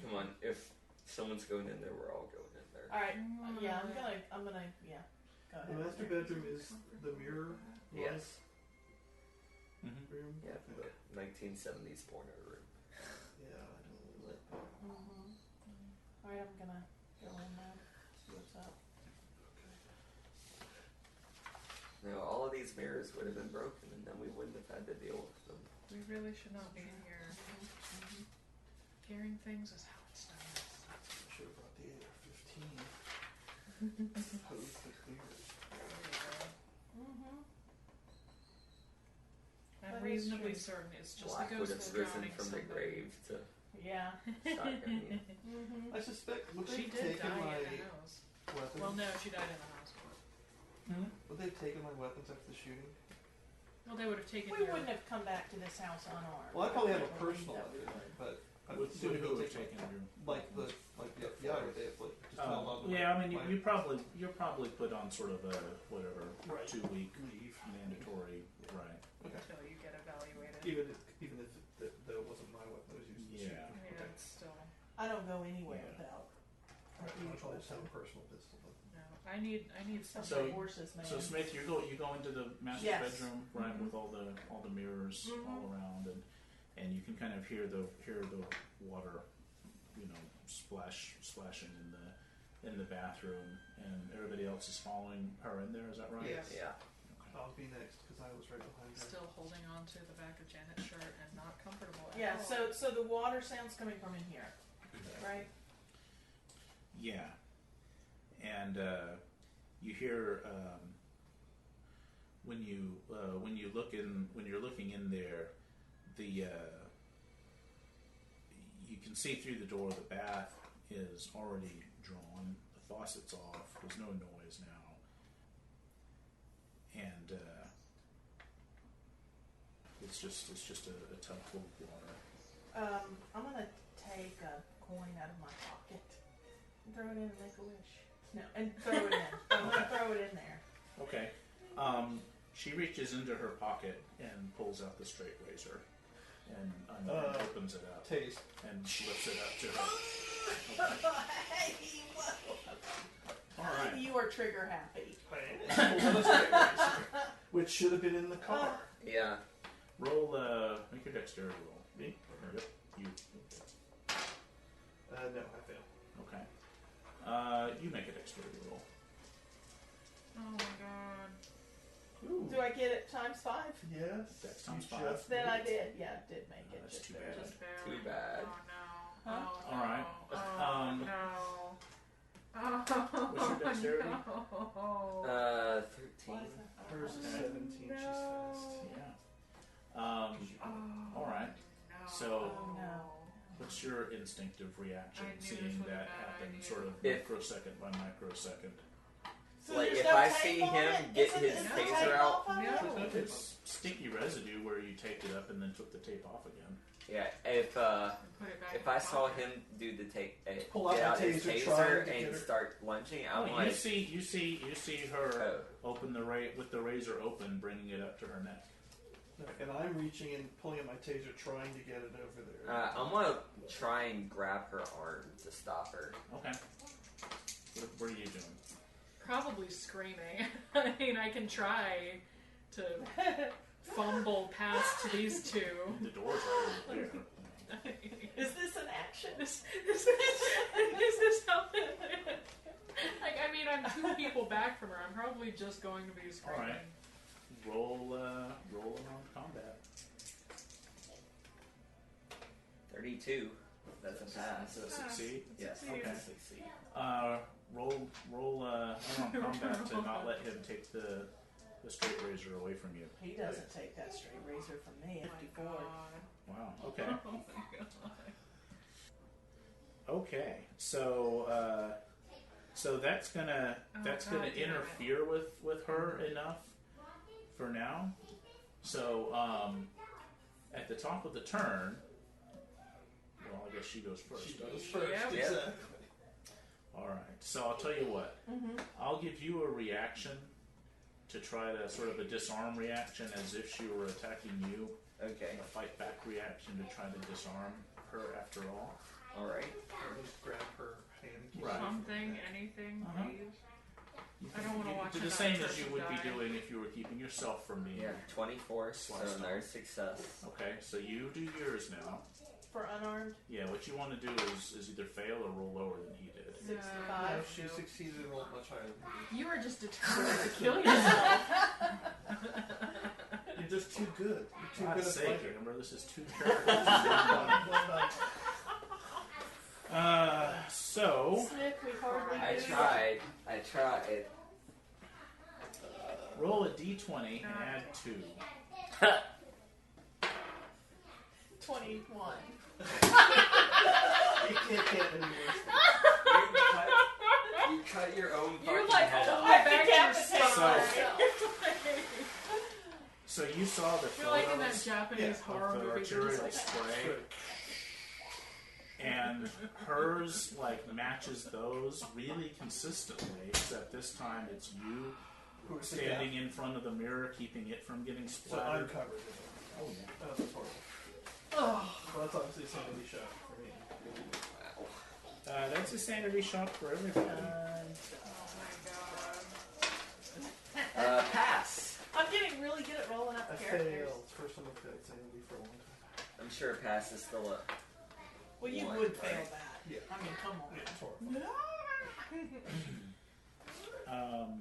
Speaker 5: Come on, if someone's going in there, we're all going in there.
Speaker 2: All right. Yeah, I'm gonna. Yeah. Go
Speaker 4: The
Speaker 2: ahead.
Speaker 4: master bedroom is the mirror
Speaker 5: Yes.
Speaker 6: Mm-hmm.
Speaker 4: room.
Speaker 5: Yeah,
Speaker 4: Okay.
Speaker 5: the 1970s porno room.
Speaker 4: Yeah, I don't really like that.
Speaker 2: All right, I'm gonna go in there. See what's up.
Speaker 5: Now, all of these mirrors would have been broken, and then we wouldn't have had to deal with them.
Speaker 3: We really should not be here. Hearing things is how it's done.
Speaker 4: I should have brought the AR-15. Hose the clears.
Speaker 3: I'm
Speaker 2: That is
Speaker 3: reasonably
Speaker 2: true.
Speaker 3: certain it's just
Speaker 5: Black
Speaker 3: the
Speaker 5: would have
Speaker 3: ghosts
Speaker 5: risen
Speaker 3: drowning
Speaker 5: from the
Speaker 3: somebody.
Speaker 5: grave to
Speaker 2: Yeah.
Speaker 5: shotgun you.
Speaker 4: I suspect, would
Speaker 3: She
Speaker 4: they have
Speaker 3: did
Speaker 4: taken
Speaker 3: die
Speaker 4: my
Speaker 3: in the house.
Speaker 4: weapons?
Speaker 3: Well, no, she died in the hospital.
Speaker 4: Would they have taken my weapons after the shooting?
Speaker 3: Well, they would have taken
Speaker 2: We
Speaker 3: your...
Speaker 2: wouldn't have come back to this house unarmed.
Speaker 4: Well, I probably have a
Speaker 2: We'll leave
Speaker 4: personal
Speaker 2: that
Speaker 4: weapon,
Speaker 2: with
Speaker 4: but I'm
Speaker 6: Would
Speaker 4: assuming
Speaker 6: who
Speaker 4: they'll
Speaker 6: have
Speaker 4: take
Speaker 6: taken your?
Speaker 4: like the FBI would they have like just held on to
Speaker 6: Yeah, I mean,
Speaker 4: my
Speaker 6: you're probably put on sort of a whatever
Speaker 4: Right.
Speaker 6: 2-week
Speaker 4: leave.
Speaker 6: mandatory, right?
Speaker 4: Okay.
Speaker 3: Until you get evaluated.
Speaker 4: Even if that wasn't my weapon, it was used to shoot.
Speaker 6: Yeah.
Speaker 3: Yeah, it's still...
Speaker 2: I don't go anywhere
Speaker 6: Yeah.
Speaker 2: without.
Speaker 4: I probably just have a personal pistol. But
Speaker 3: No, I need
Speaker 2: Some
Speaker 3: something.
Speaker 6: So-
Speaker 2: horses, man.
Speaker 6: So Smith, you go into the master
Speaker 2: Yes.
Speaker 6: bedroom, right, with all the mirrors all around, and you can kind of hear the water, splashing in the bathroom, and everybody else is following her in there. Is that right?
Speaker 4: Yes.
Speaker 5: Yeah.
Speaker 4: I'll be next because I was right behind her.
Speaker 3: Still holding on to the back of Janet's shirt and not comfortable at
Speaker 2: Yeah,
Speaker 3: all.
Speaker 2: so the water sound's coming from in here, right?
Speaker 6: Yeah, and you hear when you're looking in there, you can see through the door the bath is already drawn, the faucet's off, there's no noise now, and it's just a tub full of water.
Speaker 2: I'm gonna take a coin out of my pocket and throw it in and make a wish. No, and throw it in. I'm gonna throw it in there.
Speaker 6: Okay. She reaches into her pocket and pulls out the straight razor and opens it up
Speaker 4: Taste.
Speaker 6: and lifts it up to her.
Speaker 2: Hey, whoa.
Speaker 6: All right.
Speaker 2: You are trigger happy.
Speaker 4: Which should have been in the car.
Speaker 5: Yeah.
Speaker 6: Roll. Make your dexterity roll.
Speaker 4: Me?
Speaker 6: Yep. You.
Speaker 4: No, I failed.
Speaker 6: Okay. You make a dexterity roll.
Speaker 3: Oh my god.
Speaker 4: Ooh.
Speaker 2: Do I get it times 5?
Speaker 4: Yes.
Speaker 6: Dex times
Speaker 4: You
Speaker 6: 5.
Speaker 4: just
Speaker 2: Then I
Speaker 4: made
Speaker 2: did. Yeah, I did make it.
Speaker 6: That's
Speaker 2: just
Speaker 6: too
Speaker 2: barely.
Speaker 6: bad.
Speaker 3: Just barely.
Speaker 5: Too bad.
Speaker 3: Oh no.
Speaker 2: Huh?
Speaker 3: Oh, no.
Speaker 6: All right.
Speaker 3: Oh no.
Speaker 6: What's your dexterity?
Speaker 3: No.
Speaker 5: 13.
Speaker 2: Why is that?
Speaker 4: Hers is 17. She's fast.
Speaker 6: Yeah. All right.
Speaker 3: No.
Speaker 6: So,
Speaker 2: Oh, no.
Speaker 6: what's your instinctive reaction
Speaker 3: I knew this
Speaker 6: seeing
Speaker 3: was a
Speaker 6: that
Speaker 3: bad
Speaker 6: happen,
Speaker 3: idea.
Speaker 6: sort of
Speaker 5: If-
Speaker 6: microsecond by microsecond?
Speaker 2: So
Speaker 5: Like,
Speaker 2: there's
Speaker 5: if
Speaker 2: no
Speaker 5: I
Speaker 2: tape
Speaker 5: see
Speaker 2: on
Speaker 5: him
Speaker 2: it?
Speaker 5: get
Speaker 2: Isn't-
Speaker 5: his
Speaker 2: is the
Speaker 5: taser
Speaker 2: tape
Speaker 5: out-
Speaker 2: off on it?
Speaker 3: No.
Speaker 6: It's sticky residue where you taped it up and then took the tape off again.
Speaker 5: Yeah, if
Speaker 3: Put it back
Speaker 5: if
Speaker 3: in
Speaker 5: I
Speaker 3: the
Speaker 5: saw
Speaker 3: pocket.
Speaker 5: him do the
Speaker 4: Pull out
Speaker 5: get
Speaker 4: the
Speaker 5: out his
Speaker 4: taser, trying
Speaker 5: taser
Speaker 4: to get
Speaker 5: and
Speaker 4: her.
Speaker 5: start lunging, I'm
Speaker 6: Oh,
Speaker 5: like,
Speaker 6: you see her
Speaker 5: oh,
Speaker 6: open with the razor open, bringing it up to her neck.
Speaker 4: And I'm reaching and pulling at my taser, trying to get it over there.
Speaker 5: I'm gonna try and grab her arm to stop her.
Speaker 6: Okay. What are you doing?
Speaker 3: Probably screaming. I mean, I can try to fumble past these two.
Speaker 6: The door's right over there.
Speaker 2: Is this an action?
Speaker 3: Is this something? Like, I mean, I'm 2 people back from her. I'm probably just going to be screaming.
Speaker 6: All right. Roll around combat.
Speaker 5: 32. That's a pass.
Speaker 6: Does that succeed?
Speaker 5: Yes.
Speaker 3: Succeed.
Speaker 6: Okay.
Speaker 5: Succeed.
Speaker 6: Roll around combat to not let him take the straight razor away from you.
Speaker 2: He doesn't take that straight razor from me.
Speaker 3: Oh my
Speaker 2: 54.
Speaker 3: god.
Speaker 6: Wow. Okay.
Speaker 3: Oh my god.
Speaker 6: Okay. So So that's gonna
Speaker 3: God damn it.
Speaker 6: interfere with her enough for now. So at the top of the turn, well, I guess she goes first.
Speaker 4: She goes first.
Speaker 3: Yep.
Speaker 4: Exactly.
Speaker 6: All right. So I'll tell you what. I'll give you a reaction to try to sort of a disarm reaction, as if she were attacking you.
Speaker 5: Okay.
Speaker 6: A fight back reaction to try to disarm her. After all.
Speaker 5: All right.
Speaker 4: Or just grab her hand and keep
Speaker 6: Right.
Speaker 4: her from
Speaker 3: Something,
Speaker 4: that.
Speaker 3: anything,
Speaker 6: Uh-huh.
Speaker 3: please. I don't want to watch
Speaker 6: do the
Speaker 3: another
Speaker 6: same as
Speaker 3: person
Speaker 6: you would
Speaker 3: die.
Speaker 6: be doing if you were keeping yourself from being.
Speaker 5: Yeah, 24, so
Speaker 6: Sliced off.
Speaker 5: another success.
Speaker 6: Okay, so you do yours now.
Speaker 2: For unarmed,
Speaker 6: Yeah, what you want to do is either fail or roll lower than he did.
Speaker 2: 65.
Speaker 4: No, she succeeded and rolled much higher than me.
Speaker 3: You are just determined to kill yourself.
Speaker 4: You're just too good. You're too
Speaker 6: God's
Speaker 4: good at
Speaker 6: sake,
Speaker 4: fighting.
Speaker 6: remember this is 2 characters. So
Speaker 2: Smith, we hardly
Speaker 5: I
Speaker 2: do.
Speaker 5: tried.
Speaker 6: roll a d20 and add 2.
Speaker 2: 21.
Speaker 4: You can't any worse.
Speaker 5: You cut your own
Speaker 3: You're
Speaker 5: fucking
Speaker 3: like
Speaker 5: head
Speaker 3: all the
Speaker 5: off.
Speaker 3: way back to your
Speaker 2: Decapitate
Speaker 3: stomach.
Speaker 6: So you saw the
Speaker 3: You're like in that
Speaker 6: photos
Speaker 3: Japanese horror
Speaker 6: of the
Speaker 3: movie. They're just
Speaker 6: arterial
Speaker 3: like,
Speaker 6: spray, and hers like matches those really consistently, except this time it's you
Speaker 4: Who was
Speaker 6: standing in front of the mirror, keeping it from getting
Speaker 4: So I'm
Speaker 6: splattered.
Speaker 4: covered.
Speaker 6: Oh yeah.
Speaker 4: Oh, that's horrible.
Speaker 2: Oh,
Speaker 4: Well, that's obviously a sanity shot for me.
Speaker 6: That's a sanity shot for everybody.
Speaker 3: oh my god.
Speaker 5: Pass.
Speaker 2: I'm getting really good at rolling up
Speaker 4: I
Speaker 2: characters.
Speaker 4: failed. First time I've failed sanity for a long time.
Speaker 5: I'm sure pass is still a.
Speaker 2: Well, you
Speaker 5: One,
Speaker 2: would fail
Speaker 5: right?
Speaker 2: that.
Speaker 4: Yeah.
Speaker 2: I mean, come on.
Speaker 4: Yeah, it's horrible.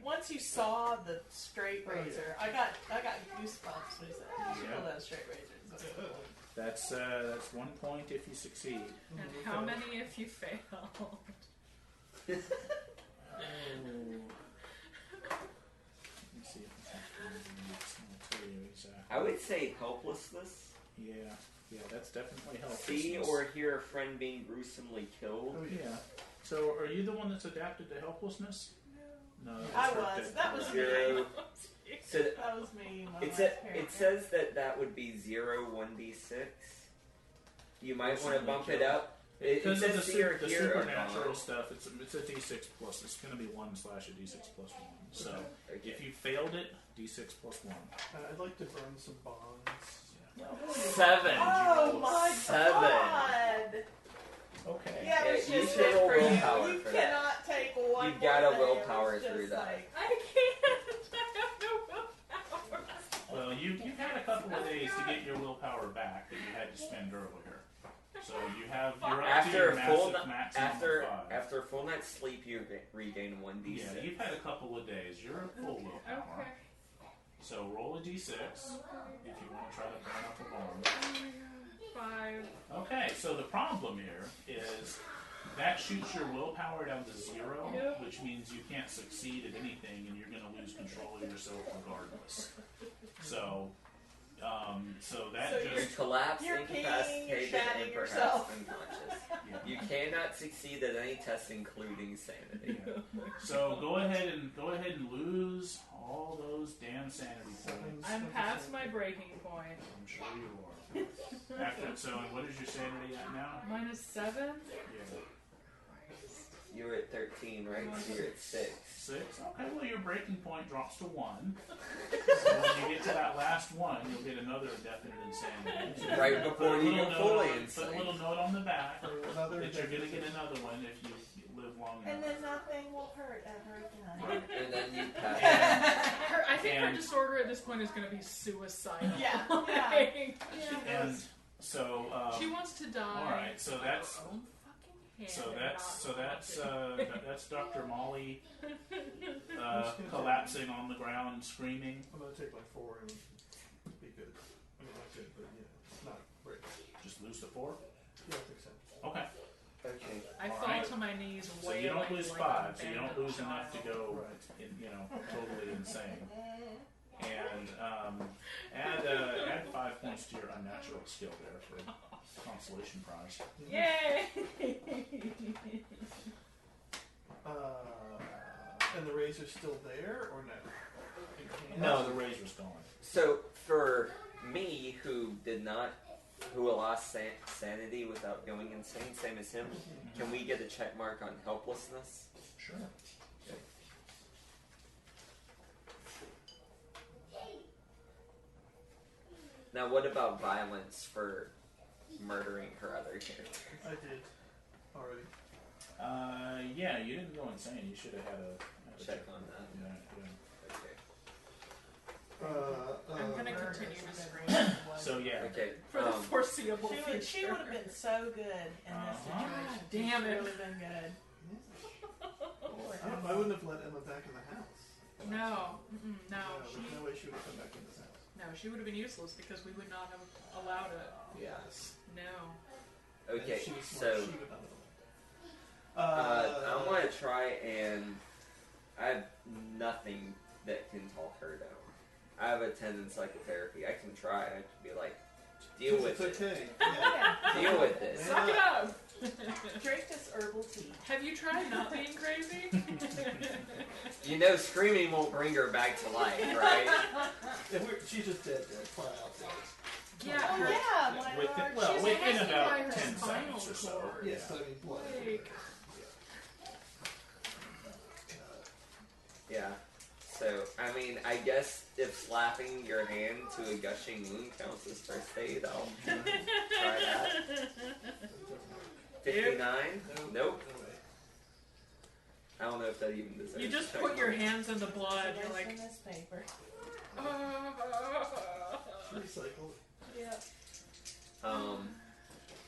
Speaker 2: Once you saw the straight razor, I got goosebumps when he said, "You should
Speaker 6: Yeah.
Speaker 2: pull out a straight razor."
Speaker 6: That's 1 point if you succeed.
Speaker 3: And how many if you fail?
Speaker 6: Oh. Let me see if I'll tell you exactly.
Speaker 5: I would say helplessness.
Speaker 6: Yeah, that's definitely helpful.
Speaker 5: See or hear a friend being gruesomely killed.
Speaker 4: Oh,
Speaker 6: Yeah. So, are you the one that's adapted to helplessness? No.
Speaker 2: I
Speaker 6: that's her
Speaker 2: was.
Speaker 6: dead
Speaker 2: That was
Speaker 6: brother.
Speaker 5: Zero. So
Speaker 2: That was me. My
Speaker 5: it
Speaker 2: last character.
Speaker 5: says that would be 0, 1d6. You might want to bump it up. It
Speaker 6: Because of
Speaker 5: says
Speaker 6: the,
Speaker 5: see or
Speaker 6: the
Speaker 5: hear
Speaker 6: supernatural
Speaker 5: above.
Speaker 6: stuff, it's a d6 plus. It's going to be 1 / a d6 plus 1. So,
Speaker 5: Okay.
Speaker 6: if you failed it, d6 plus 1.
Speaker 4: I'd like to burn some bonds.
Speaker 5: 7.
Speaker 2: Oh my
Speaker 5: 7.
Speaker 2: god!
Speaker 6: Okay.
Speaker 2: Yeah,
Speaker 5: Yeah,
Speaker 2: it's
Speaker 5: you
Speaker 2: just
Speaker 5: should
Speaker 2: it
Speaker 5: roll
Speaker 2: for you.
Speaker 5: willpower
Speaker 2: You
Speaker 5: for that.
Speaker 2: cannot take one.
Speaker 5: You've gotta
Speaker 2: more thing.
Speaker 5: willpower
Speaker 2: It's just
Speaker 5: through that.
Speaker 2: like-
Speaker 3: I can't. I have no willpower.
Speaker 6: Well, you had a couple of days to get your willpower back that you had to spend earlier. So you're up to
Speaker 5: After
Speaker 6: your
Speaker 5: a full
Speaker 6: massive maximum
Speaker 5: after
Speaker 6: of 5.
Speaker 5: after a full night's sleep, you regain 1d6.
Speaker 6: Yeah, you've had a couple of days. You're at full willpower.
Speaker 3: Okay.
Speaker 6: So roll a d6 if you want to try to burn up a bomb.
Speaker 3: Oh my god. 5.
Speaker 6: Okay, so the problem here is that shoots your willpower down to 0,
Speaker 3: Yep.
Speaker 6: which means you can't succeed at anything and you're going to lose control of yourself regardless. So, that
Speaker 2: So
Speaker 5: You
Speaker 6: just...
Speaker 5: collapse,
Speaker 2: You're peeing, you're
Speaker 5: incapacitated,
Speaker 2: shatting
Speaker 5: and perhaps
Speaker 2: yourself.
Speaker 5: unconscious.
Speaker 6: Yeah.
Speaker 5: You cannot succeed at any test, including sanity.
Speaker 6: Yeah. So go ahead and lose all those damn sanity points.
Speaker 3: I'm past my breaking point.
Speaker 6: I'm sure you are. So what is your sanity at now?
Speaker 3: -7?
Speaker 6: Yeah.
Speaker 5: You're at 13, right? So you're at 6.
Speaker 6: 6. Okay, well your breaking point drops to 1. So when you get to that last one, you'll get another definite insanity. So
Speaker 5: Right
Speaker 6: put
Speaker 5: before
Speaker 6: a
Speaker 5: you
Speaker 6: little
Speaker 5: go
Speaker 6: note
Speaker 5: fully
Speaker 6: on-
Speaker 5: insane.
Speaker 6: Put a little note on the back
Speaker 4: Another
Speaker 6: that you're going to get another one if you live long
Speaker 2: And
Speaker 6: enough.
Speaker 2: then nothing will hurt ever again.
Speaker 5: And then you pass.
Speaker 3: I think her
Speaker 6: And-
Speaker 3: disorder at this point is going to be suicidal.
Speaker 2: Yeah,
Speaker 3: Like,
Speaker 2: yeah.
Speaker 6: And so,
Speaker 3: she wants to die.
Speaker 6: all right. So that's
Speaker 3: Own fucking hand
Speaker 6: so
Speaker 3: and
Speaker 6: that's
Speaker 3: not
Speaker 6: that's Dr. Molly collapsing on the ground, screaming.
Speaker 4: I'm gonna take like 4 and be good. I mean, not good, but yeah, not great.
Speaker 6: Just lose the 4.
Speaker 4: Yeah, I think so.
Speaker 6: Okay.
Speaker 5: Okay.
Speaker 3: I
Speaker 6: All
Speaker 3: fall
Speaker 6: right.
Speaker 3: to my knees,
Speaker 6: So
Speaker 3: wailing
Speaker 6: you don't lose
Speaker 3: like
Speaker 6: 5.
Speaker 3: a
Speaker 6: So you don't
Speaker 3: abandoned
Speaker 6: lose enough to
Speaker 3: child.
Speaker 6: go, totally insane. And add 5 points to your unnatural skill there for consolation prize.
Speaker 3: Yay!
Speaker 4: And the razor's still there, or no?
Speaker 6: No, the razor's gone.
Speaker 5: So for me, who lost sanity without going insane, same as him, can we get a check mark on helplessness?
Speaker 6: Sure.
Speaker 5: Okay. Now, what about violence for murdering her other character?
Speaker 4: I did already.
Speaker 6: Yeah, you didn't go insane. You should have had a
Speaker 5: Check on that.
Speaker 6: Yeah.
Speaker 5: Okay.
Speaker 3: I'm gonna continue to scream
Speaker 6: So yeah.
Speaker 5: Okay.
Speaker 3: for the foreseeable future.
Speaker 2: She would have been so good in this situation.
Speaker 3: Damn it.
Speaker 2: She would have been good.
Speaker 4: I wouldn't have let Emma back in the house.
Speaker 3: No, no.
Speaker 4: There's no way she would have come back in this house.
Speaker 3: No, she would have been useless because we would not have allowed it.
Speaker 5: Yes.
Speaker 3: No.
Speaker 5: Okay.
Speaker 4: If she was smart,
Speaker 5: So
Speaker 4: she would not have
Speaker 5: I want to try and I have nothing that can talk her down. I have attended psychotherapy. I can try. I can be like, deal with
Speaker 4: it's
Speaker 5: it.
Speaker 4: okay. Yeah.
Speaker 5: Deal with this.
Speaker 3: Suck it up!
Speaker 2: Drink this herbal tea.
Speaker 3: Have you tried not being crazy?
Speaker 5: You know, screaming won't bring her back to life, right?
Speaker 4: She's just dead. Flat out dead.
Speaker 3: Yeah.
Speaker 2: Oh
Speaker 3: her-
Speaker 2: yeah, my
Speaker 6: Within,
Speaker 2: Lord.
Speaker 3: She's
Speaker 6: within
Speaker 3: hanging by
Speaker 6: about
Speaker 3: her
Speaker 6: 10
Speaker 3: spinal
Speaker 6: seconds or so.
Speaker 3: cord.
Speaker 4: Yes, I mean blood.
Speaker 3: Like,
Speaker 5: Yeah. So, I mean, I guess if slapping your hand to a gushing wound counts as first aid, I'll try that. 59? Nope.
Speaker 4: No way.
Speaker 5: I don't know if that even deserves
Speaker 3: you just
Speaker 5: a
Speaker 3: put
Speaker 5: check
Speaker 3: your
Speaker 5: mark.
Speaker 3: hands in the blood.
Speaker 2: So
Speaker 3: You're
Speaker 2: there's
Speaker 3: like,
Speaker 2: in this paper.
Speaker 4: Recycle.
Speaker 2: Yeah.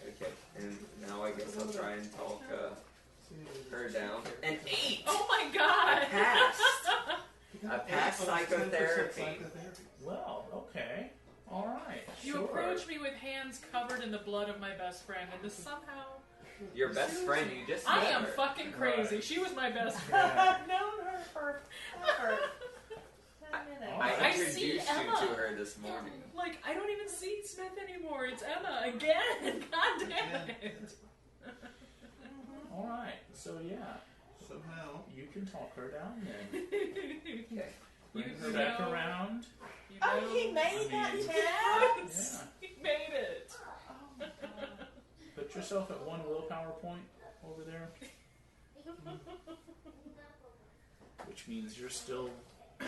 Speaker 5: Okay, and now I guess I'll try and talk her down. An 8!
Speaker 3: oh my
Speaker 5: I
Speaker 3: god!
Speaker 5: passed! I passed
Speaker 4: 10%
Speaker 5: psychotherapy.
Speaker 6: Well, okay. Alright.
Speaker 3: You
Speaker 6: sure.
Speaker 3: approach me with hands covered in the blood of my best friend, and this somehow...
Speaker 5: Your best friend, you just
Speaker 3: I
Speaker 5: met
Speaker 3: am
Speaker 5: her.
Speaker 3: fucking crazy.
Speaker 6: Right.
Speaker 3: She was my best friend.
Speaker 2: I've known her for 10 minutes.
Speaker 5: I
Speaker 3: I see
Speaker 5: introduced you
Speaker 3: Emma.
Speaker 5: to her this morning.
Speaker 3: Like, I don't even see Smith anymore. It's Emma again. God damn it.
Speaker 6: Alright, so yeah.
Speaker 4: Somehow.
Speaker 6: You can talk her down then.
Speaker 5: Okay.
Speaker 6: Bring
Speaker 3: You
Speaker 6: her back
Speaker 3: know-
Speaker 6: around.
Speaker 3: You
Speaker 2: Oh,
Speaker 3: know-
Speaker 2: he made that
Speaker 6: mean-
Speaker 2: too?
Speaker 6: Yeah.
Speaker 3: He made it.
Speaker 2: Oh my god.
Speaker 6: Put yourself at 1 willpower point over there. Which means you're still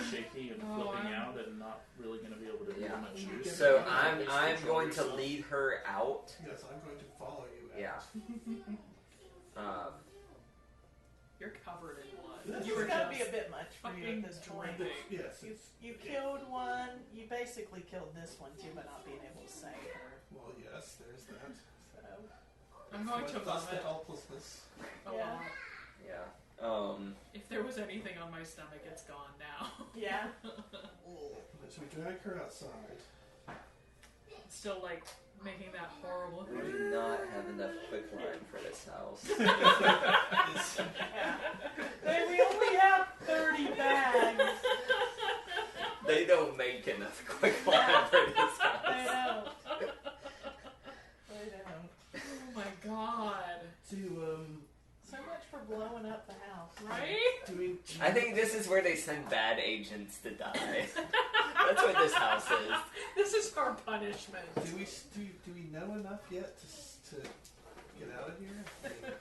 Speaker 6: shaky and
Speaker 3: Oh,
Speaker 6: flipping
Speaker 3: I'm-
Speaker 6: out and not really going to be able to do
Speaker 5: Yeah.
Speaker 6: much use.
Speaker 5: So
Speaker 6: At
Speaker 5: I'm
Speaker 6: least
Speaker 5: going
Speaker 6: control
Speaker 5: to
Speaker 6: yourself.
Speaker 5: lead her out.
Speaker 4: Yes, I'm going to follow you.
Speaker 5: Yeah.
Speaker 3: You're covered in blood.
Speaker 4: This
Speaker 3: You
Speaker 2: It's
Speaker 3: were
Speaker 2: gotta be
Speaker 3: just
Speaker 2: a bit much for you
Speaker 3: fucking
Speaker 2: at this point.
Speaker 3: dripping.
Speaker 4: Yes.
Speaker 2: You killed one. You basically killed this one too by not being able to save her.
Speaker 4: Well, yes, there's that.
Speaker 2: So
Speaker 3: I'm going to
Speaker 4: That's the
Speaker 3: vomit
Speaker 4: helplessness.
Speaker 3: a
Speaker 2: Yeah.
Speaker 3: lot.
Speaker 5: Yeah.
Speaker 3: If there was anything on my stomach, it's gone now.
Speaker 2: yeah.
Speaker 4: So we drag her outside.
Speaker 3: It's still like making that horrible.
Speaker 5: We do not have enough quicklime for this house.
Speaker 2: Yeah. Hey, we only have 30 bags.
Speaker 5: They don't make enough quicklime for this
Speaker 2: They
Speaker 5: house.
Speaker 2: don't. They don't.
Speaker 3: Oh my god.
Speaker 2: So much for blowing up the house.
Speaker 3: Right?
Speaker 4: Do we?
Speaker 5: I think this is where they send bad agents to die. That's what this house is.
Speaker 3: This is our punishment.
Speaker 4: Do we know enough yet to get out of here?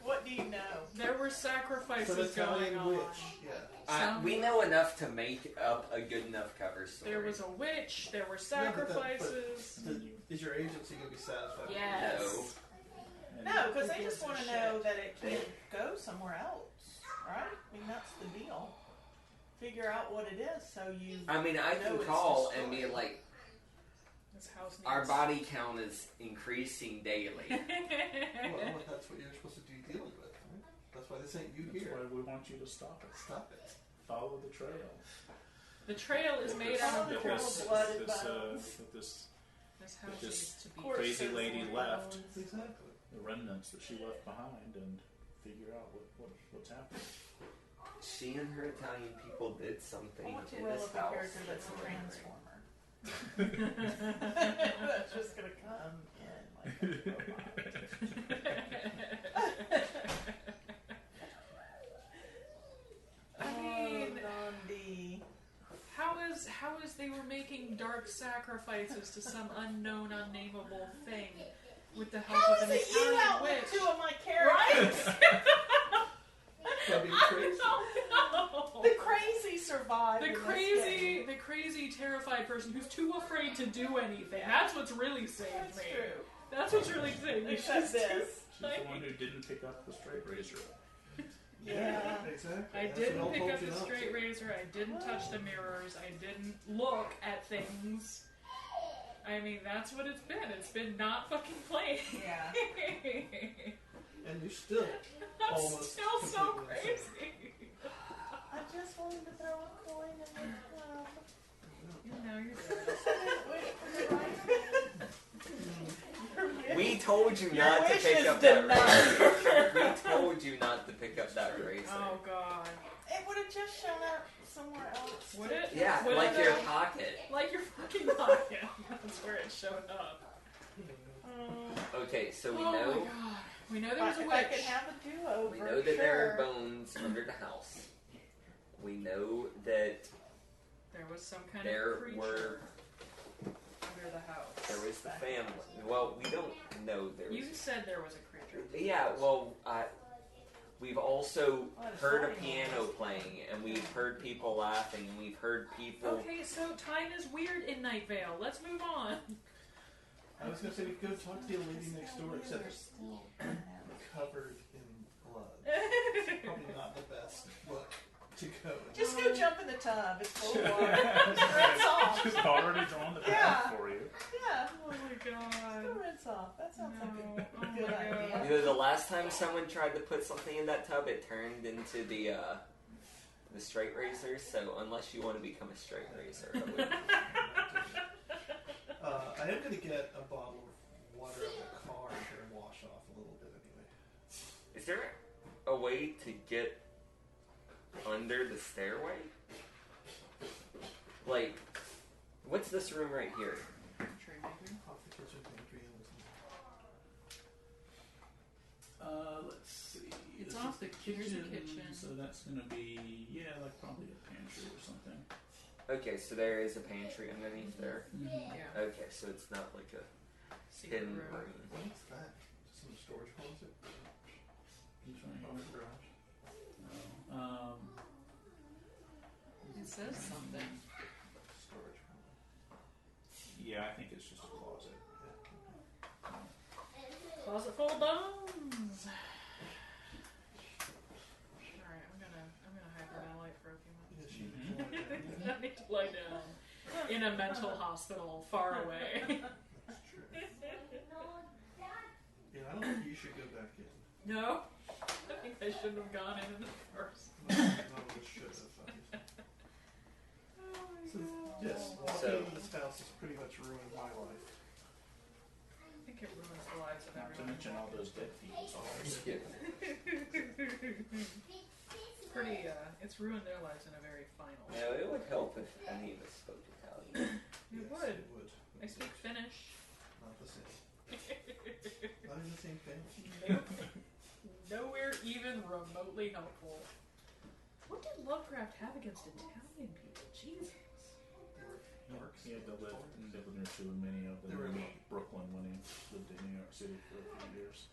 Speaker 2: What do you know?
Speaker 3: There were
Speaker 4: Some
Speaker 3: sacrifices going
Speaker 4: Italian
Speaker 3: on.
Speaker 4: witch. Yeah.
Speaker 5: We know enough to make up a good enough cover story.
Speaker 3: There was a witch. There were
Speaker 4: Yeah, but
Speaker 3: sacrifices.
Speaker 4: Is your agency going to be satisfied? with
Speaker 3: Yes.
Speaker 5: No.
Speaker 6: And
Speaker 2: No, because they
Speaker 3: Who
Speaker 2: just
Speaker 3: gives a
Speaker 2: want to
Speaker 3: shit?
Speaker 2: know that it can go somewhere else, right? I mean, that's the deal. Figure out what it is, so you.
Speaker 5: I mean, I
Speaker 2: know
Speaker 5: can
Speaker 2: it's
Speaker 5: call and be
Speaker 2: destroyed.
Speaker 5: like,
Speaker 3: This house needs...
Speaker 5: our body count is increasing daily.
Speaker 4: Well, that's what you're supposed to be dealing with. Right? That's why this ain't you
Speaker 6: that's
Speaker 4: here.
Speaker 6: why we want you to stop it.
Speaker 4: Stop it.
Speaker 6: Follow the trail.
Speaker 3: The trail is made out
Speaker 2: the
Speaker 3: of
Speaker 2: trail
Speaker 3: corpses.
Speaker 2: of blood and
Speaker 6: this,
Speaker 2: bones.
Speaker 3: This house
Speaker 6: this
Speaker 3: needs to be...
Speaker 2: Corpses
Speaker 6: crazy lady
Speaker 2: and
Speaker 6: left.
Speaker 2: bones.
Speaker 4: Exactly.
Speaker 6: The remnants that she left behind and figure out what's happening.
Speaker 5: She and her Italian people did
Speaker 2: I
Speaker 5: something
Speaker 2: want to
Speaker 5: in
Speaker 2: roll
Speaker 5: this
Speaker 2: up a
Speaker 5: house.
Speaker 2: character that's a transformer. That's just gonna come in like a robot.
Speaker 3: they were making dark sacrifices to some unknown, unnameable thing with the help
Speaker 2: How
Speaker 3: of an
Speaker 2: is it you
Speaker 3: Italian
Speaker 2: out
Speaker 3: witch.
Speaker 2: with two of my characters? The crazy survived.
Speaker 3: The crazy, terrified person who's too afraid to do anything. That's what's really saved
Speaker 2: That's
Speaker 3: me.
Speaker 2: true.
Speaker 3: That's what's really saved me.
Speaker 2: Except this.
Speaker 6: She's the one who didn't pick up the straight razor.
Speaker 2: Yeah.
Speaker 4: Exactly.
Speaker 3: I
Speaker 4: That's
Speaker 3: didn't
Speaker 4: what
Speaker 3: pick
Speaker 4: told
Speaker 3: up
Speaker 4: you
Speaker 3: the
Speaker 4: not
Speaker 3: straight
Speaker 4: to.
Speaker 3: razor. I didn't touch the mirrors. I didn't look at things. I mean, that's what it's been. It's been not fucking playing.
Speaker 2: Yeah.
Speaker 4: And you're still
Speaker 3: I'm
Speaker 4: almost
Speaker 3: still so
Speaker 4: completely insane.
Speaker 3: crazy.
Speaker 2: I just wanted to throw a coin in the club.
Speaker 3: No, you're good.
Speaker 2: Wait for the right.
Speaker 5: We told you
Speaker 2: Your
Speaker 5: not to
Speaker 2: wish
Speaker 5: pick
Speaker 2: is
Speaker 5: up that
Speaker 2: denied.
Speaker 5: razor. We told you not to pick up that razor.
Speaker 3: Oh god.
Speaker 2: It would have just shown up somewhere else.
Speaker 3: Would it?
Speaker 5: Yeah,
Speaker 3: Would
Speaker 5: like
Speaker 3: it,
Speaker 5: your
Speaker 3: though?
Speaker 5: pocket.
Speaker 3: Like your fucking pocket. That's where it showed up.
Speaker 5: Okay, so we
Speaker 3: Oh
Speaker 5: know
Speaker 3: my god. We know there's a
Speaker 2: If I
Speaker 3: witch.
Speaker 2: could have a do-over,
Speaker 5: we know that there are
Speaker 2: sure.
Speaker 5: bones under the house. We know that
Speaker 3: There was some kind
Speaker 5: there
Speaker 3: of creature
Speaker 5: were
Speaker 3: under the house.
Speaker 5: there was the family. Well, we don't know there
Speaker 3: You
Speaker 5: was.
Speaker 3: said there was a creature.
Speaker 5: Yeah, well, we've also
Speaker 2: Well, it's
Speaker 5: heard a
Speaker 2: funny.
Speaker 5: piano playing, and we've heard people laughing, and we've heard people.
Speaker 3: Okay, so time is weird in Night Vale. Let's move on.
Speaker 4: I was going to say we could go talk to the lady next door, except it's
Speaker 2: Still
Speaker 4: covered in blood. Probably not the best look to go in.
Speaker 2: Just go jump in the tub. It's full of water. Just rinse off.
Speaker 6: She's already drawn the path
Speaker 2: Yeah.
Speaker 6: for you.
Speaker 2: Yeah.
Speaker 3: Oh my
Speaker 2: Just go
Speaker 3: god.
Speaker 2: rinse off. That sounds
Speaker 3: No.
Speaker 2: like
Speaker 3: Oh
Speaker 2: a
Speaker 3: my
Speaker 2: good
Speaker 3: God.
Speaker 2: idea.
Speaker 5: You know, the last time someone tried to put something in that tub, it turned into the straight razor. So unless you want to become a straight razor, I would.
Speaker 4: I am going to get a bottle of water out of the car here and wash off a little bit anyway.
Speaker 5: Is there a way to get under the stairway? Like, what's this room right here?
Speaker 3: Tree maker.
Speaker 4: Off the kitchen pantry and
Speaker 1: Let's see.
Speaker 3: It's
Speaker 1: This
Speaker 3: off
Speaker 1: is
Speaker 3: the- here's the kitchen.
Speaker 1: So that's gonna be like probably a pantry or something.
Speaker 5: Okay, so there is a pantry underneath there.
Speaker 3: Yeah.
Speaker 5: Okay, so it's not like a
Speaker 3: Secret
Speaker 5: hidden
Speaker 3: room.
Speaker 5: room.
Speaker 4: what's that? Just some storage closet?
Speaker 1: He's
Speaker 4: Oh,
Speaker 1: right
Speaker 4: the
Speaker 1: here.
Speaker 4: garage.
Speaker 1: No.
Speaker 3: It says something.
Speaker 4: Storage closet.
Speaker 6: Yeah, I think it's just a closet.
Speaker 3: Closet full of bones. Alright, I'm gonna hyperventilate for a few
Speaker 4: Yeah,
Speaker 3: minutes.
Speaker 4: she
Speaker 3: I need to lie down in a mental hospital far away.
Speaker 4: That's true. Yeah, I don't think you should go back in.
Speaker 3: No? I think I shouldn't have gone in the first.
Speaker 4: No, we should have.
Speaker 3: Oh my
Speaker 4: So,
Speaker 3: god.
Speaker 4: yes, walking
Speaker 5: So-
Speaker 4: into this house has pretty much ruined my life.
Speaker 3: I think it ruins the lives of
Speaker 6: Not to
Speaker 3: everyone.
Speaker 6: mention all those dead people's lives.
Speaker 3: It's ruined their lives in a very final way.
Speaker 5: Now, it would help if any of us spoke Italian.
Speaker 3: It
Speaker 4: Yes,
Speaker 3: would.
Speaker 4: It would.
Speaker 3: I speak Finnish.
Speaker 4: Not the same. Not even the same thing.
Speaker 3: Nope. Nowhere even remotely helpful. What did Lovecraft have against Italian people? Jesus.
Speaker 4: They were dorks.
Speaker 6: He had to live near too many of them
Speaker 4: They were-
Speaker 6: in Brooklyn when he lived in New York City for a few years.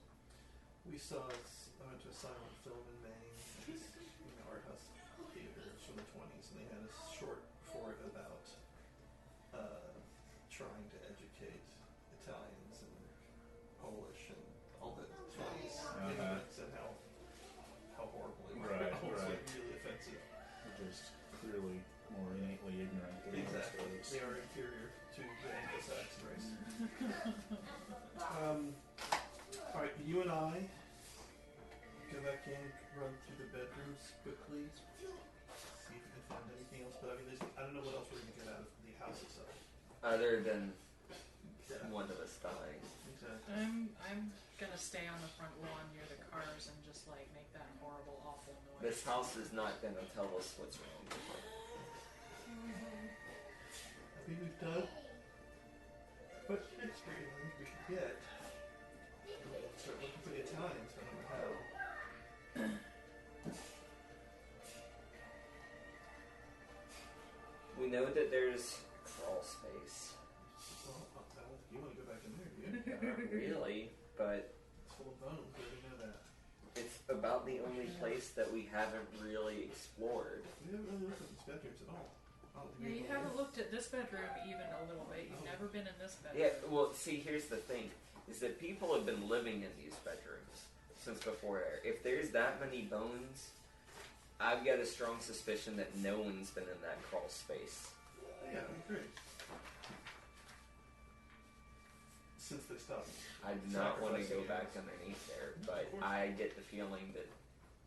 Speaker 4: We saw, I went to a silent film in Maine, in the art house theaters from the 20s, and they had a short for it about trying to educate Italians and Polish and all the 20s immigrants and how horrible it was.
Speaker 6: Right,
Speaker 4: It was
Speaker 6: right.
Speaker 4: like really offensive.
Speaker 6: Which is clearly more innately ignorant than most
Speaker 4: Exactly.
Speaker 6: folks.
Speaker 4: They are inferior to the Anglo-Saxon race. Alright, you and I go back in, run through the bedrooms quickly, see if we can find anything else. But I mean, I don't know what else we're going to get out of the house itself.
Speaker 5: Other than
Speaker 4: Yeah,
Speaker 5: one of us dying.
Speaker 4: exactly.
Speaker 3: I'm gonna stay on the front lawn near the cars and just like make that horrible, awful noise.
Speaker 5: This house is not going to tell us what's wrong with it.
Speaker 4: I think we've done what experience we can get. We'll start looking for the Italians, I don't know how.
Speaker 5: We know that there's but
Speaker 4: It's full of bones. We already know that.
Speaker 5: it's about the only place that we haven't really explored.
Speaker 4: We haven't really looked at these bedrooms at all. I don't think
Speaker 3: Yeah,
Speaker 4: we
Speaker 3: you
Speaker 4: really
Speaker 3: haven't
Speaker 4: have.
Speaker 3: looked at this bedroom even a little bit. You've never been in this bedroom.
Speaker 5: Yeah, well, see, here's the thing, is that people have been living in these bedrooms since before there. If there's that many bones, I've got a strong suspicion that no one's been in that crawl space.
Speaker 4: Yeah, I agree. Since they stopped.
Speaker 5: I do not want to go back underneath there, but I get the feeling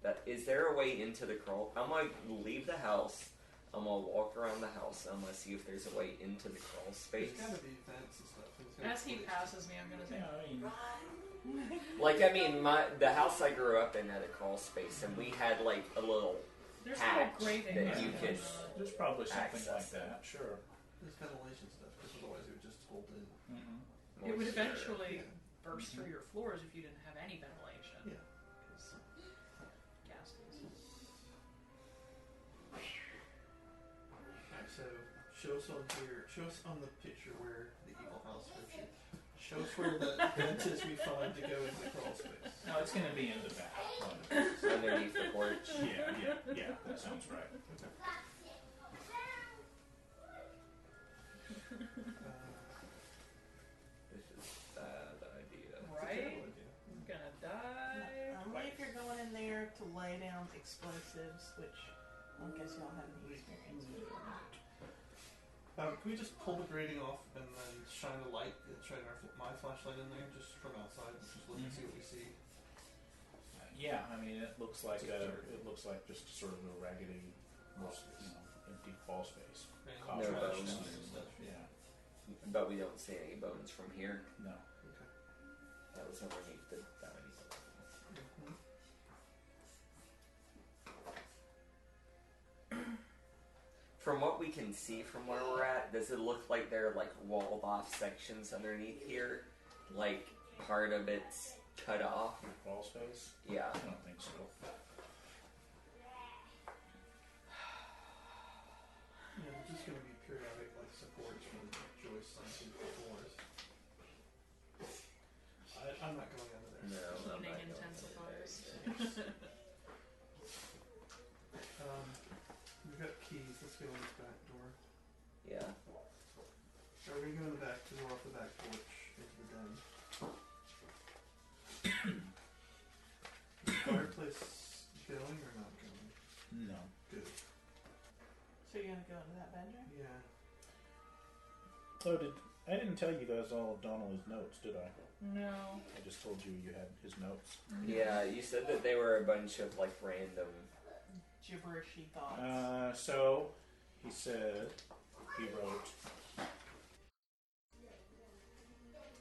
Speaker 5: that is there a way into the crawl? I'm gonna leave the house. I'm gonna walk around the house. I'm gonna see if there's a way into the crawl space.
Speaker 4: There's gotta be vents and stuff. It's gotta
Speaker 3: As he
Speaker 4: be-
Speaker 3: passes me, I'm gonna say,
Speaker 5: Like, I mean, the house I grew up in had a crawl space, and we had like a little
Speaker 3: there's
Speaker 5: hatch
Speaker 3: no grading.
Speaker 5: that
Speaker 3: on
Speaker 5: you
Speaker 3: it.
Speaker 5: could.
Speaker 6: There's probably something
Speaker 5: access
Speaker 6: like
Speaker 5: it.
Speaker 6: that. Sure.
Speaker 4: There's ventilation stuff, because otherwise it would just hold in.
Speaker 6: Mm-hmm.
Speaker 3: It would
Speaker 5: moisture.
Speaker 3: eventually burst through your floors if you didn't have any ventilation.
Speaker 4: Yeah.
Speaker 3: 'Cause gases.
Speaker 4: Alright, so show us on here. Show us on the picture where the evil house lives. Show us where the vent is we find to go into the crawl space.
Speaker 6: No, it's going to be in the back.
Speaker 5: Underneath the porch.
Speaker 6: Yeah. That sounds right.
Speaker 5: This is a bad idea.
Speaker 3: Right?
Speaker 4: Terrible idea.
Speaker 3: I'm gonna die.
Speaker 2: Only if you're going in there to lay down explosives, which I guess y'all have any experience with.
Speaker 4: Can we just pull the grating off and then shine a light, shine my flashlight in there just from outside, and just look and see what we see?
Speaker 6: Yeah, I mean, it looks like just sort of a raggedy, empty crawl space.
Speaker 4: And
Speaker 5: No
Speaker 4: trash
Speaker 5: bones.
Speaker 4: and stuff.
Speaker 6: Yeah.
Speaker 5: But we don't see any bones from here.
Speaker 6: No.
Speaker 4: Okay.
Speaker 5: That was underneath the dining.
Speaker 4: Mhm.
Speaker 5: From what we can see from where we're at, does it look like there are like walled off sections underneath here? Like part of it's cut off?
Speaker 6: Crawl space?
Speaker 5: Yeah.
Speaker 6: I don't think so.
Speaker 4: Yeah, there's just going to be periodic like supports from joists on the floors. I'm not going under there.
Speaker 5: No, I'm
Speaker 3: Heating
Speaker 5: not going
Speaker 3: intensifies.
Speaker 4: We've got keys. Let's go in this back door.
Speaker 5: Yeah.
Speaker 4: Are we going to go in the back door off the back porch into the den? Is the fireplace going or not going?
Speaker 6: No.
Speaker 4: Good.
Speaker 2: So you're going to go into that bedroom?
Speaker 4: Yeah.
Speaker 6: Oh, I didn't tell you guys all of Donnelly's notes, did I?
Speaker 3: No.
Speaker 6: I just told you had his notes.
Speaker 5: Yeah, you said that they were a bunch of like random.
Speaker 2: Gibberishy thoughts.
Speaker 6: So he said he wrote.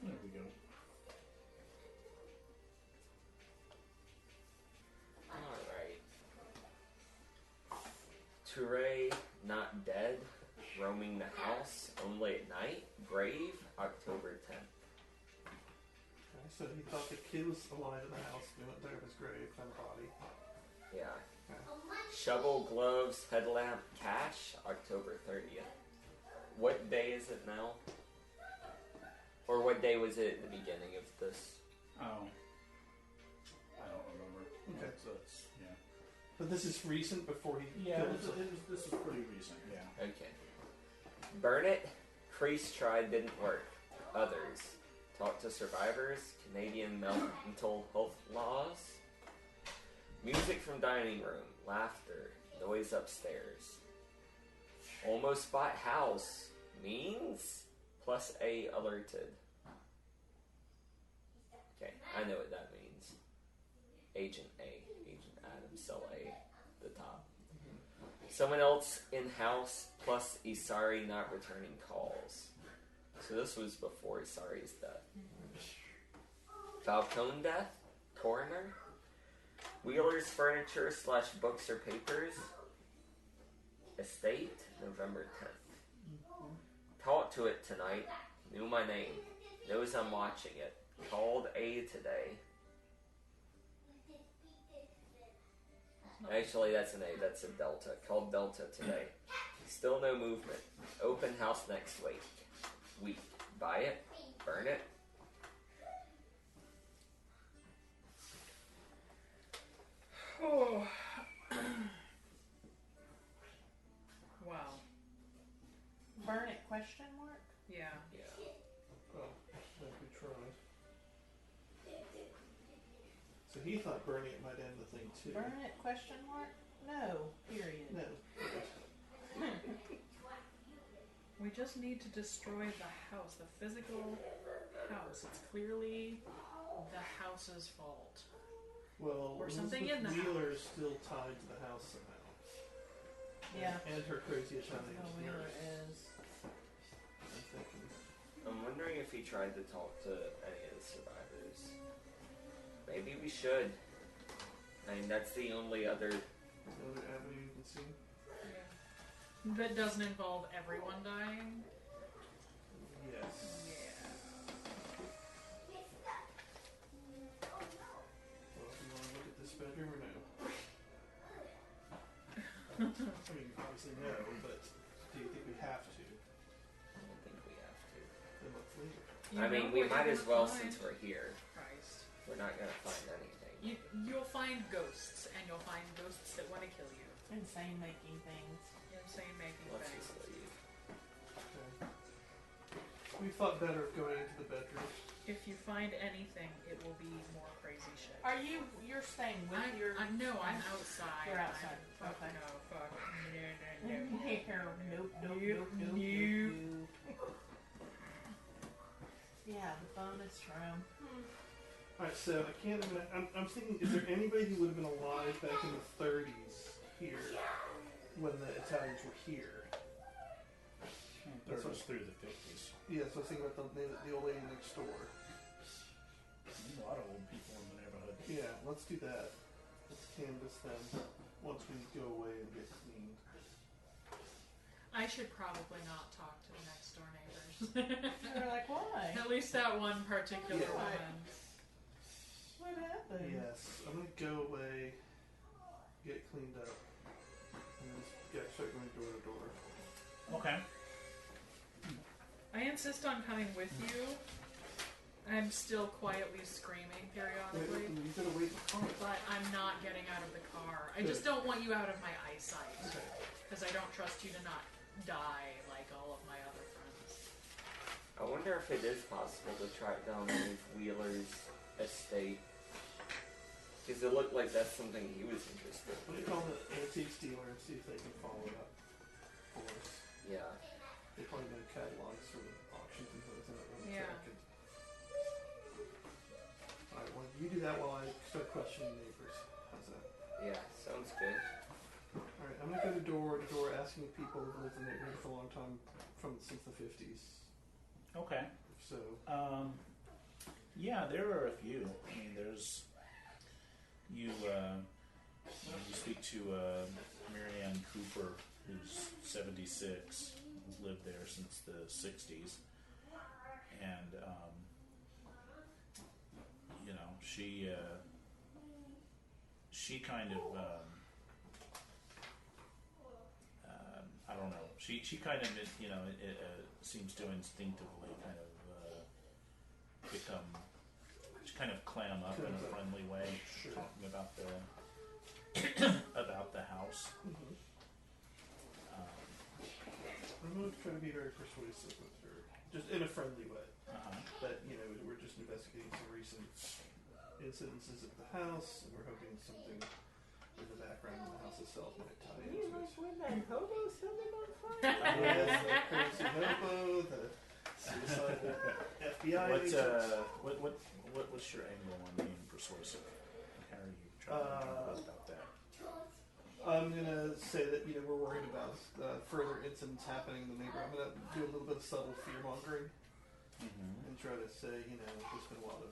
Speaker 6: There we go.
Speaker 5: Alright. Touré, not dead, roaming the house, only at night, grave, October 10th.
Speaker 4: Okay, so he thought the kid was alive in the house. We went there to his grave, found the body.
Speaker 5: Yeah.
Speaker 4: Okay.
Speaker 5: Shovel, gloves, headlamp, cash, October 30th. What day is it now? Or what day was it at the beginning of this?
Speaker 6: Oh. I don't remember.
Speaker 4: Okay.
Speaker 6: So it's, yeah.
Speaker 4: But this is recent before he
Speaker 6: Yeah,
Speaker 4: killed
Speaker 6: this
Speaker 4: himself.
Speaker 6: is pretty recent, yeah.
Speaker 5: Okay. Burn it. Crease tried, didn't work. Others. Talk to survivors. Canadian mental health laws. Music from dining room. Laughter. Noise upstairs. Almost bought house. Means? Plus A alerted. Okay, I know what that means. Agent A. Agent Adams, cell A. The top. Someone else in-house, plus Isari not returning calls. So this was before Isari's death. Falcone death? Coroner? Wheeler's furniture / books or papers? Estate? November 10th. Talked to it tonight. Knew my name. Knows I'm watching it. Called A today. Actually, that's an A. That's a Delta. Called Delta today. Still no movement. Open house next week. Buy it. Burn it.
Speaker 4: So he thought burning it might end the thing too.
Speaker 2: Burn it? Question mark? No. Period.
Speaker 4: No.
Speaker 3: We just need to destroy the house, the physical house. It's clearly the house's fault.
Speaker 4: Well,
Speaker 3: Or something
Speaker 4: Elizabeth
Speaker 3: in the
Speaker 4: Wheeler is still tied to the house somehow.
Speaker 2: Yeah.
Speaker 4: And her crazy Italian
Speaker 2: No, Wheeler
Speaker 4: nurse.
Speaker 2: is.
Speaker 4: I'm thinking.
Speaker 5: I'm wondering if he tried to talk to any of the survivors. Maybe we should. I mean, that's the only other.
Speaker 4: Another avenue you can see.
Speaker 3: That doesn't involve everyone dying.
Speaker 4: Yes.
Speaker 3: Yeah.
Speaker 4: Well, do you want to look at this bedroom or no? I mean, obviously no, but do you think we have to?
Speaker 5: I don't think we have to.
Speaker 4: Then let's leave it.
Speaker 3: You
Speaker 5: I
Speaker 3: know
Speaker 5: mean, we
Speaker 3: what
Speaker 5: might
Speaker 3: you're
Speaker 5: as well
Speaker 3: gonna
Speaker 5: since
Speaker 3: find.
Speaker 5: we're here.
Speaker 3: Christ.
Speaker 5: We're not gonna find anything.
Speaker 3: You'll find ghosts, and you'll find ghosts that want to kill you.
Speaker 2: Insane making things.
Speaker 3: Insane making
Speaker 5: Let's
Speaker 3: things.
Speaker 5: just leave.
Speaker 4: Okay. We thought better of going into the bedroom.
Speaker 3: If you find anything, it will be more crazy shit.
Speaker 2: You're staying with your...
Speaker 3: No, I'm outside.
Speaker 2: You're outside.
Speaker 3: Fuck
Speaker 2: Okay.
Speaker 3: no, fuck. No.
Speaker 2: Nope, nope, nope, nope,
Speaker 3: Nope.
Speaker 2: nope. Yeah, the bonus room.
Speaker 4: Alright, so I can't imagine. I'm thinking, is there anybody who would have been alive back in the 30s here when the Italians were here?
Speaker 6: That was through the 50s.
Speaker 4: Yeah, so I was thinking about the old lady next door.
Speaker 6: There's a lot of old people in the neighborhood.
Speaker 4: Yeah, let's do that. Let's canvass them once we go away and get cleaned.
Speaker 3: I should probably not talk to the next door neighbors.
Speaker 2: They're like, why?
Speaker 3: At least that one particular
Speaker 4: Yeah.
Speaker 3: woman.
Speaker 2: What happened?
Speaker 4: Yes, I'm gonna go away, get cleaned up, and just start going door to door.
Speaker 6: Okay.
Speaker 3: I insist on coming with you. I'm still quietly screaming periodically,
Speaker 4: You gotta wait in the car.
Speaker 3: but I'm not getting out of the car. I just don't want you out of my eyesight,
Speaker 4: Okay.
Speaker 3: because I don't trust you to not die like all of my other friends.
Speaker 5: I wonder if it is possible to track down Dave Wheeler's estate. Because it looked like that's something he was interested
Speaker 4: Let me
Speaker 5: in.
Speaker 4: call the antiques dealer and see if they can follow it up for us.
Speaker 5: Yeah.
Speaker 4: They probably know catalogs for the auctions and things like that.
Speaker 3: Yeah.
Speaker 4: Alright, well, you do that while I start questioning neighbors. How's that?
Speaker 5: Yeah, sounds good.
Speaker 4: Alright, I'm gonna go to door asking people who've lived in the neighborhood for a long time since the 50s.
Speaker 6: Okay.
Speaker 4: So,
Speaker 6: Yeah, there are a few. I mean, there's you speak to Marianne Cooper, who's 76, who's lived there since the 60s, and she kind of I don't know. She kind of seems to instinctively kind of clam up in a friendly way,
Speaker 4: Sure.
Speaker 6: talking about the about the house.
Speaker 4: I'm going to try to be very persuasive with her, just in a friendly way. That, we're just investigating some recent incidences at the house, and we're hoping something in the background of the house itself might tie into it.
Speaker 2: When that hobo set them on fire?
Speaker 4: Yes, the crazy hobo, the suicidal FBI agent.
Speaker 6: What's your angle on being persuasive? How are you trying to talk about that?
Speaker 4: I'm going to say that, we're worried about further incidents happening in the neighborhood. I'm going to do a little bit of subtle fear-mongering and try to say, there's been a lot of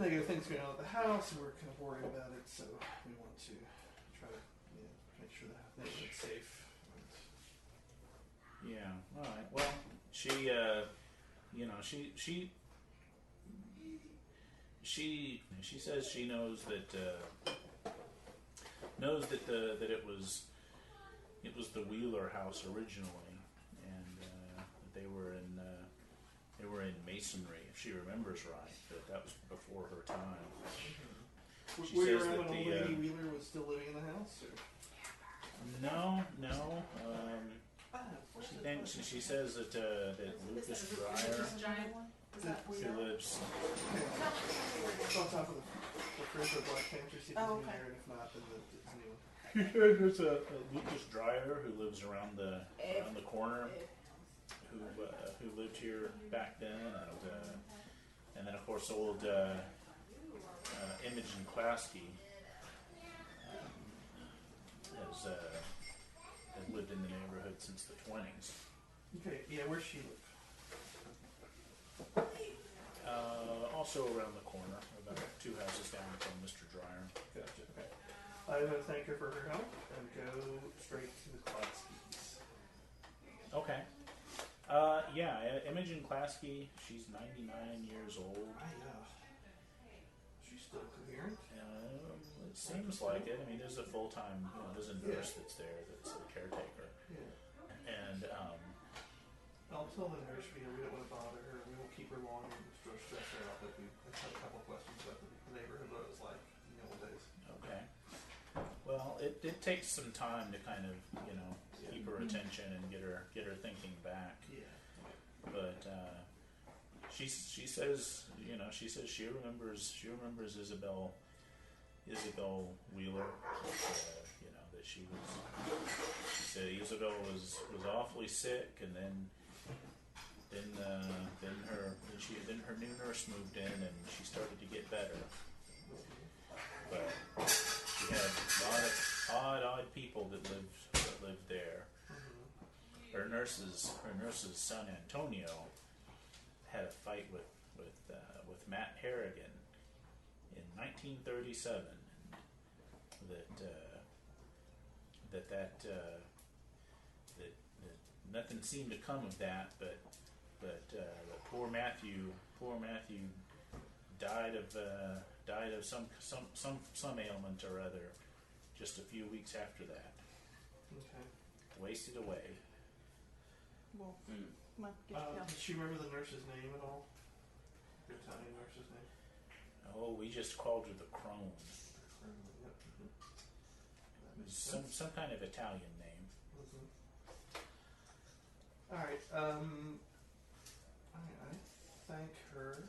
Speaker 4: negative things going on at the house, and we're kind of worried about it, so we want to try to make sure that the neighborhood's safe.
Speaker 6: Yeah. All right. Well, she says she knows that that it was the Wheeler house originally, and that they were in masonry, if she remembers right. That was before her time. She
Speaker 4: Were you
Speaker 6: says
Speaker 4: around
Speaker 6: that
Speaker 4: when
Speaker 6: the
Speaker 4: Lady Wheeler was still living in the house? Or?
Speaker 6: no. She says that Lucas Dreyer,
Speaker 2: Giant one? Is that
Speaker 6: who lives
Speaker 4: It's on top of the refer to Black Panther, see if he's
Speaker 2: Oh,
Speaker 4: in
Speaker 2: okay.
Speaker 4: there, and if not, then it's new.
Speaker 6: There's a Lucas Dreyer who lives around the corner, who lived here back then, and then of course old Imogen Klasky has lived in the neighborhood since the 20s.
Speaker 4: Okay, yeah, where's she live?
Speaker 6: Also around the corner, about 2 houses down from Mr. Dreyer.
Speaker 4: Gotcha, okay. I'm going to thank her for her help and go straight to the Klotskis.
Speaker 6: Okay. Yeah, Imogen Klasky, she's 99 years old.
Speaker 4: She's still coherent?
Speaker 6: It seems like it. I mean, there's a full-time, there's a nurse that's there that's a caretaker.
Speaker 4: Yeah.
Speaker 6: And,
Speaker 4: I'll tell the nurse we don't want to bother her. We won't keep her long and stress her out. But we have a couple questions about the neighborhood, what it was like in the old days.
Speaker 6: okay. Well, it takes some time to kind of, keep her attention and get her thinking back.
Speaker 4: Yeah.
Speaker 6: But she says she remembers Isabel Wheeler. That she said Isabel was awfully sick, and then her new nurse moved in, and she started to get better. But she had a lot of odd people that lived there. Her nurse's son Antonio had a fight with Matt Harrigan in 1937. That nothing seemed to come of that, but poor Matthew died of some ailment or other just a few weeks after that.
Speaker 4: Okay.
Speaker 6: Wasted away.
Speaker 2: Well,
Speaker 4: Did she remember the nurse's name at all? The Italian nurse's name?
Speaker 6: Oh, we just called her the Crone.
Speaker 4: Yep. That makes
Speaker 6: Some
Speaker 4: sense.
Speaker 6: kind of Italian name.
Speaker 4: Alright, I thank her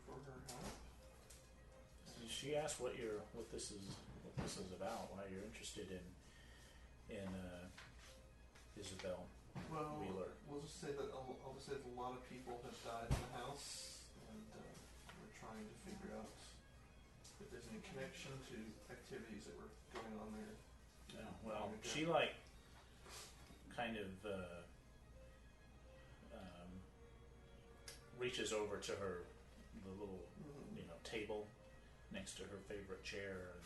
Speaker 4: for her help.
Speaker 6: She asked what this is about, why you're interested in Isabel Wheeler.
Speaker 4: We'll just say that I'll just say that a lot of people have died in the house, and we're trying to figure out if there's any connection to activities that were going on there.
Speaker 6: Yeah, well,
Speaker 4: Okay.
Speaker 6: she kind of reaches over to the little table next to her favorite chair,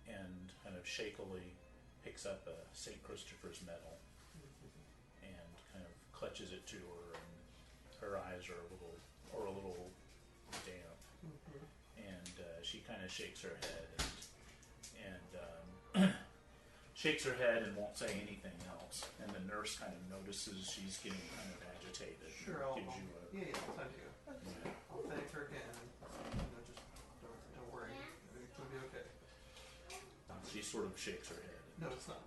Speaker 6: and kind of shakily picks up a St. Christopher's medal and kind of clutches it to her, and her eyes are a little damp, and she kind of shakes her head and shakes her head and won't say anything else, and the nurse kind of notices she's getting kind of agitated.
Speaker 4: Sure, I'll
Speaker 6: gives you
Speaker 4: I'll thank you.
Speaker 6: yeah.
Speaker 4: I'll thank her again. Just don't worry. It's gonna be okay.
Speaker 6: She sort of shakes her head.
Speaker 4: No, it's not.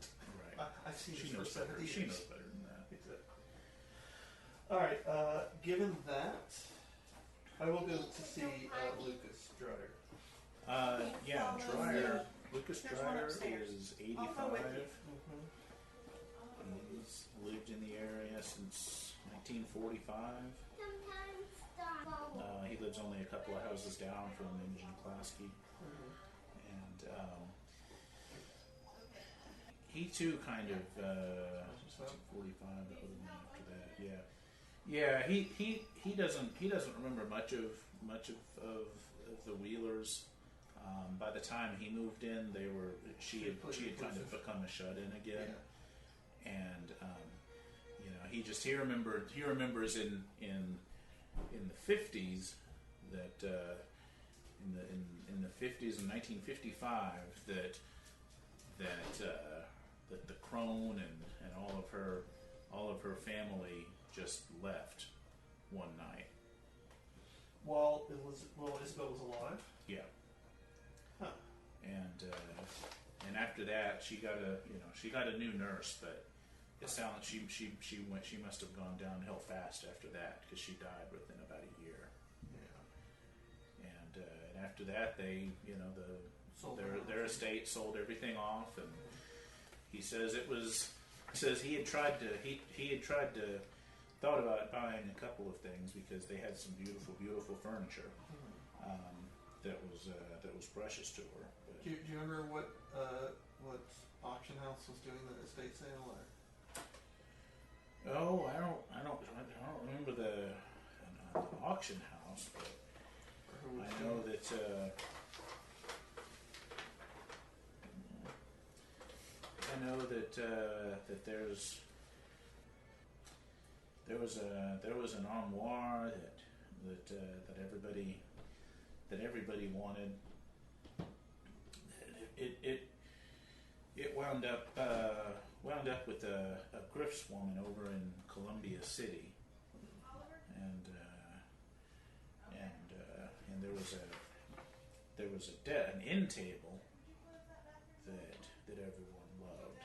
Speaker 6: Right.
Speaker 4: I've seen
Speaker 6: She
Speaker 4: this
Speaker 6: knows
Speaker 4: for 70
Speaker 6: better.
Speaker 4: years.
Speaker 6: She knows better than that.
Speaker 4: Alright, given that, I will go to see Lucas Dreyer.
Speaker 6: Yeah, Dreyer. Lucas
Speaker 2: There's one
Speaker 6: Dreyer
Speaker 2: upstairs.
Speaker 6: is
Speaker 2: I'll go
Speaker 6: 85.
Speaker 2: with you.
Speaker 6: He's lived in the area since 1945. He lives only a couple of houses down from Imogen Klasky. And he too kind of 45. That would have been after that. Yeah. He doesn't remember much of the Wheelers. By the time he moved in, she had kind of become a shut-in again, and he remembers in the 50s that in the 50s in 1955 that the crone and all of her family just left one night.
Speaker 4: While Isabel was alive?
Speaker 6: Yeah.
Speaker 4: Huh.
Speaker 6: And after that, she got a new nurse, but it sounded she must have gone downhill fast after that, because she died within about a year.
Speaker 4: Yeah.
Speaker 6: And after that, they, their estate sold everything off, and he says he had tried to thought about buying a couple of things because they had some beautiful furniture that was precious to her. But
Speaker 4: do you remember what auction house was doing the estate sale? Or?
Speaker 6: Oh, I don't remember the auction house, but I know that that there was an armoire that everybody wanted. It wound up with a Griff's woman over in Columbia City, and there was an end table that everyone loved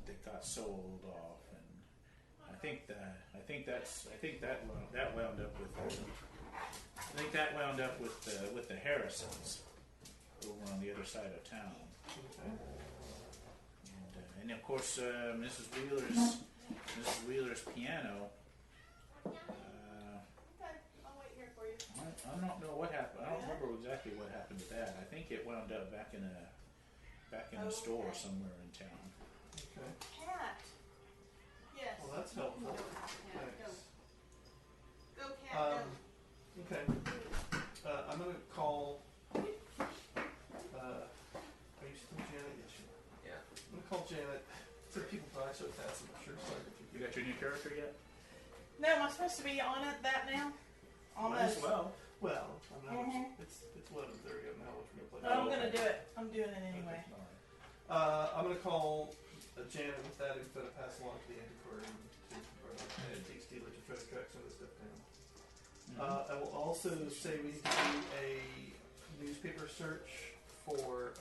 Speaker 6: that got sold off, and I think that wound up with the Harrisons over on the other side of town. And of course, Mrs. Wheeler's piano.
Speaker 2: I'll wait here for you.
Speaker 6: I don't know what happened. I don't remember exactly what happened to that. I think it wound up back in a store somewhere in town.
Speaker 4: Okay.
Speaker 2: Cat. Yes.
Speaker 4: Well, that's helpful.
Speaker 2: Go.
Speaker 4: Thanks.
Speaker 2: Go, cat. Go.
Speaker 4: Okay. I'm going to call. Are you still Janet? Yes, you are.
Speaker 5: Yeah.
Speaker 4: I'm going to call Janet. So people die so fast, I'm sure sorry.
Speaker 6: You got your new character yet?
Speaker 2: No, am I supposed to be on that now?
Speaker 4: Might as
Speaker 2: Almost.
Speaker 4: well. Well, I'm not. It's 11:30. I'm not looking to play.
Speaker 2: I'm going to do it. I'm doing it anyway.
Speaker 6: Okay. All right.
Speaker 4: I'm going to call Janet with that info to pass along to the antiquary and antique dealer to try to track some of this stuff down. I will also say we need to do a newspaper search for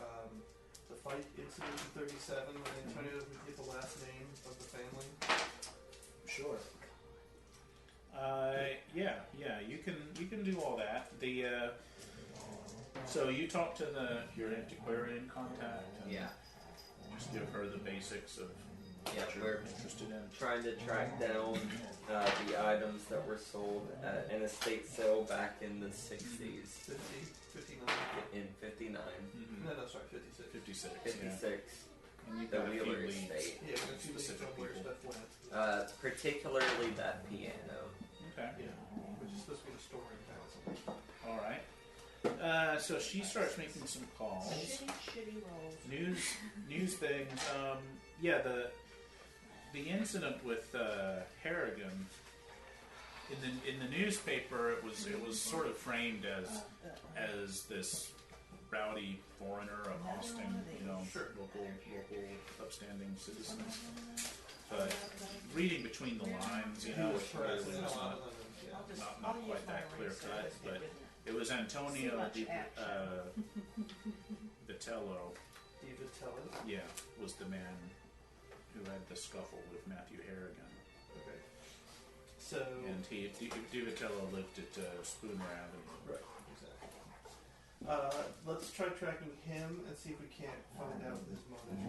Speaker 4: the fight incident in 37. Antonio, we get the last name of the family.
Speaker 6: Sure. Yeah. You can do all that. So you talk to your antiquarian contact. And just give her the basics of what you're interested in.
Speaker 5: Trying to track down the items that were sold at an estate sale back in the 60s.
Speaker 4: 59.
Speaker 5: In 59.
Speaker 4: No, sorry, 56.
Speaker 6: 56.
Speaker 5: 56.
Speaker 6: Yeah. And you've
Speaker 5: The
Speaker 6: got a few
Speaker 5: Wheeler
Speaker 6: leads.
Speaker 5: estate.
Speaker 4: Yeah, we're going to see
Speaker 6: Specific
Speaker 4: where
Speaker 6: people.
Speaker 4: stuff went.
Speaker 5: Particularly that piano.
Speaker 6: Okay.
Speaker 4: Yeah, which is supposed to be the store in town.
Speaker 6: All right. So she starts making some calls.
Speaker 2: Shitty rolls.
Speaker 6: News things. The incident with Harrigan in the newspaper, it was sort of framed as this rowdy foreigner accosting local upstanding citizens. But reading between the lines, it was not quite that clear cut. But it was Antonio Vitello.
Speaker 4: DiVitello?
Speaker 6: Yeah, was the man who had the scuffle with Matthew Harrigan.
Speaker 4: Okay. So.
Speaker 6: And DiVitello lived at Spooner Avenue.
Speaker 4: Right, exactly. Let's try tracking him and see if we can't find out his motive.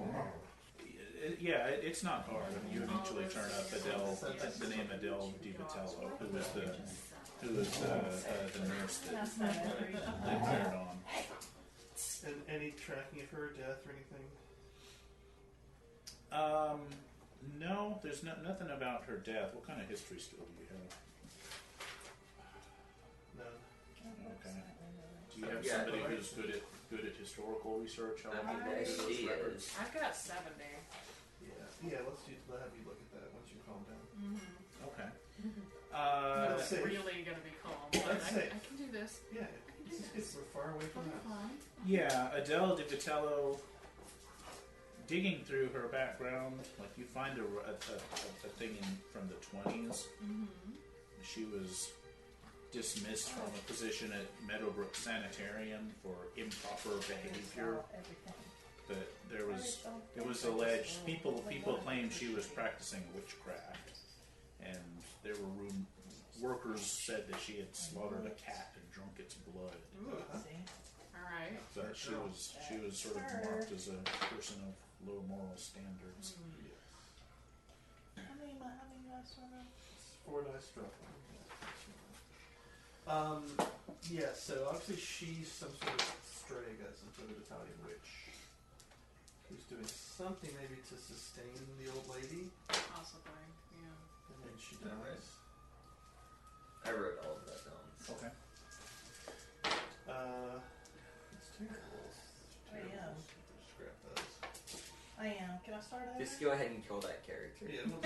Speaker 6: It's not hard. I mean, you eventually turn up the name Adele DiVitello, who was the nurse that Marron on.
Speaker 4: And any tracking of her death or anything?
Speaker 6: No, there's nothing about her death. What kind of history skill do you have?
Speaker 4: None.
Speaker 6: Okay. Do you have somebody who's good at historical research?
Speaker 5: She is.
Speaker 3: I've got 70.
Speaker 4: Yeah. Let's have you look at that once you calm down.
Speaker 6: Okay.
Speaker 4: Let's see.
Speaker 3: Really going to be calm. But I can do this.
Speaker 4: Yeah. We're far away from that.
Speaker 6: Yeah, Adele DiVitello. Digging through her background, like you find a thing from the 20s. She was dismissed from a position at Meadowbrook Sanitarium for improper behavior. But it was alleged people claimed she was practicing witchcraft, and there were workers said that she had slaughtered a cat and drunk its blood.
Speaker 3: Ooh.
Speaker 2: See?
Speaker 3: All right.
Speaker 6: But she was sort of marked as a person of low moral standards.
Speaker 2: How many dice are there?
Speaker 4: 4 dice struggling. Yeah, so obviously she's some sort of stray, got some sort of Italian witch who's doing something maybe to sustain the old lady.
Speaker 3: Possibly, yeah.
Speaker 4: And then she dies.
Speaker 5: I wrote all of that down.
Speaker 6: Okay.
Speaker 4: It's terrible.
Speaker 2: Yeah.
Speaker 4: Scrap those.
Speaker 2: I am. Can I start over?
Speaker 5: Just go ahead and kill that character.
Speaker 4: Yeah,
Speaker 2: I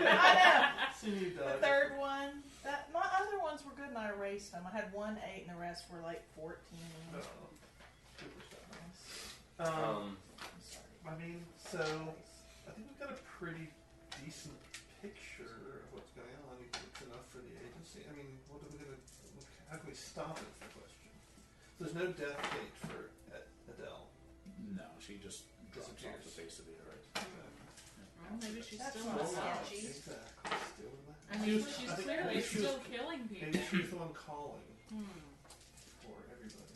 Speaker 2: know.
Speaker 4: soon you die.
Speaker 2: The third one. My other ones were good and I erased them. I had 1 8 and the rest were like 14.
Speaker 4: Oh, super stuff.
Speaker 2: I'm sorry.
Speaker 4: I mean, so I think we've got a pretty decent picture of what's going on. You think it's enough for the agency? I mean, what are we gonna? How can we stop it? Is the question. So there's no death date for Adele.
Speaker 6: No, she just drops off the face of the earth.
Speaker 3: Well, maybe she's
Speaker 2: That's
Speaker 3: still in
Speaker 2: not
Speaker 3: the house.
Speaker 2: sketchy.
Speaker 4: Exactly. Still in that.
Speaker 3: I mean,
Speaker 4: I
Speaker 3: she's
Speaker 4: think
Speaker 3: clearly
Speaker 4: maybe she was-
Speaker 3: still killing people.
Speaker 4: Maybe she's the one calling for everybody.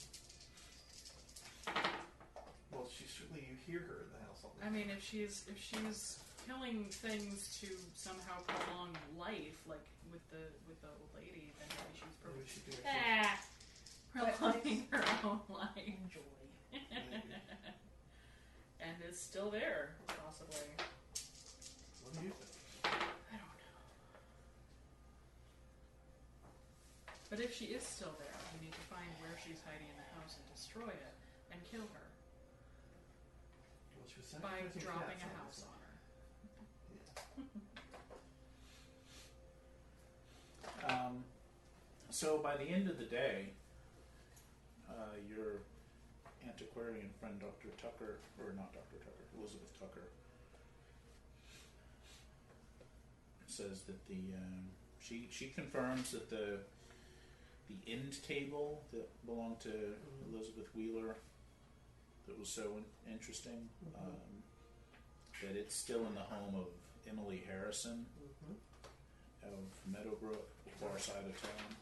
Speaker 4: Well, you hear her in the house all the
Speaker 3: I
Speaker 4: time.
Speaker 3: mean, if she's killing things to somehow prolong life, like with the old lady, then maybe she's
Speaker 4: Maybe she's doing
Speaker 3: prolonging her own life,
Speaker 2: Enjoy.
Speaker 3: and is still there, possibly.
Speaker 4: What do you think?
Speaker 3: I don't know. But if she is still there, we need to find where she's hiding in the house and destroy it and kill her
Speaker 4: Well, she was
Speaker 3: by
Speaker 4: sacrificing
Speaker 3: dropping
Speaker 4: cats,
Speaker 3: a house
Speaker 4: obviously.
Speaker 3: on her.
Speaker 6: So by the end of the day, your antiquarian friend, Dr. Tucker, or not Dr. Tucker, Elizabeth Tucker, says that she confirms that the end table that belonged to Elizabeth Wheeler, that was so interesting, that it's still in the home of Emily Harrison of Meadowbrook, the far side of town.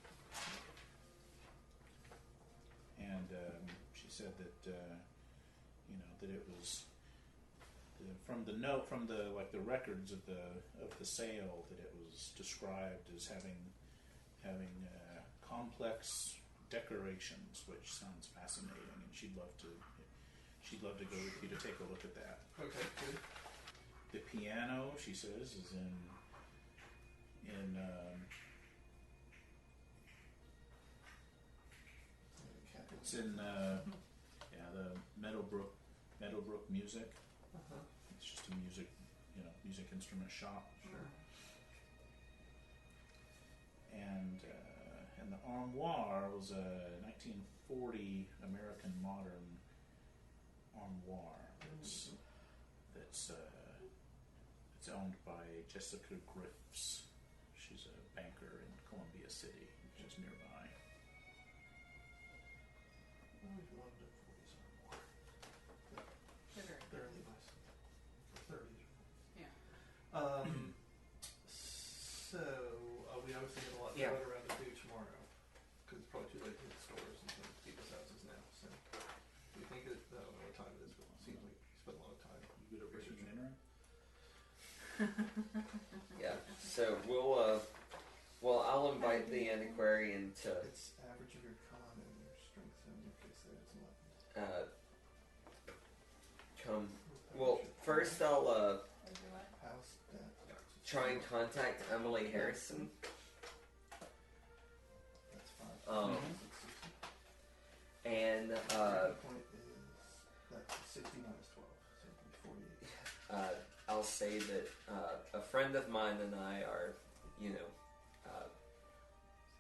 Speaker 6: And she said that that it was from the note, from the records of the sale, that it was described as having complex decorations, which sounds fascinating, and she'd love to go with you to take a look at that.
Speaker 4: Okay, good.
Speaker 6: The piano, she says, is in it's in the Meadowbrook Music. It's just a music instrument shop.
Speaker 4: Sure.
Speaker 6: And the armoire was a 1940 American modern armoire. That's owned by Jessica Griffiths. She's a banker in Columbia City, which is nearby.
Speaker 4: I always loved it for these armoire.
Speaker 3: They're very
Speaker 4: They're really nice. 30s.
Speaker 3: Yeah.
Speaker 4: So we obviously get a lot
Speaker 5: Yeah.
Speaker 4: around to do tomorrow, because it's probably too late to hit stores and things, people's houses now. So do you think I don't know what time it is, but it seems like you spent a lot of time.
Speaker 6: You good at reaching an interim?
Speaker 5: Yeah. So I'll invite the antiquarian to
Speaker 4: It's average of your con and your strength, and in case there's not.
Speaker 5: come. Well, first I'll
Speaker 4: House that.
Speaker 5: try and contact Emily Harrison.
Speaker 4: That's fine.
Speaker 5: And
Speaker 4: The point is that 60 minus 12, so it'd be 48.
Speaker 5: I'll say that a friend of mine and I are,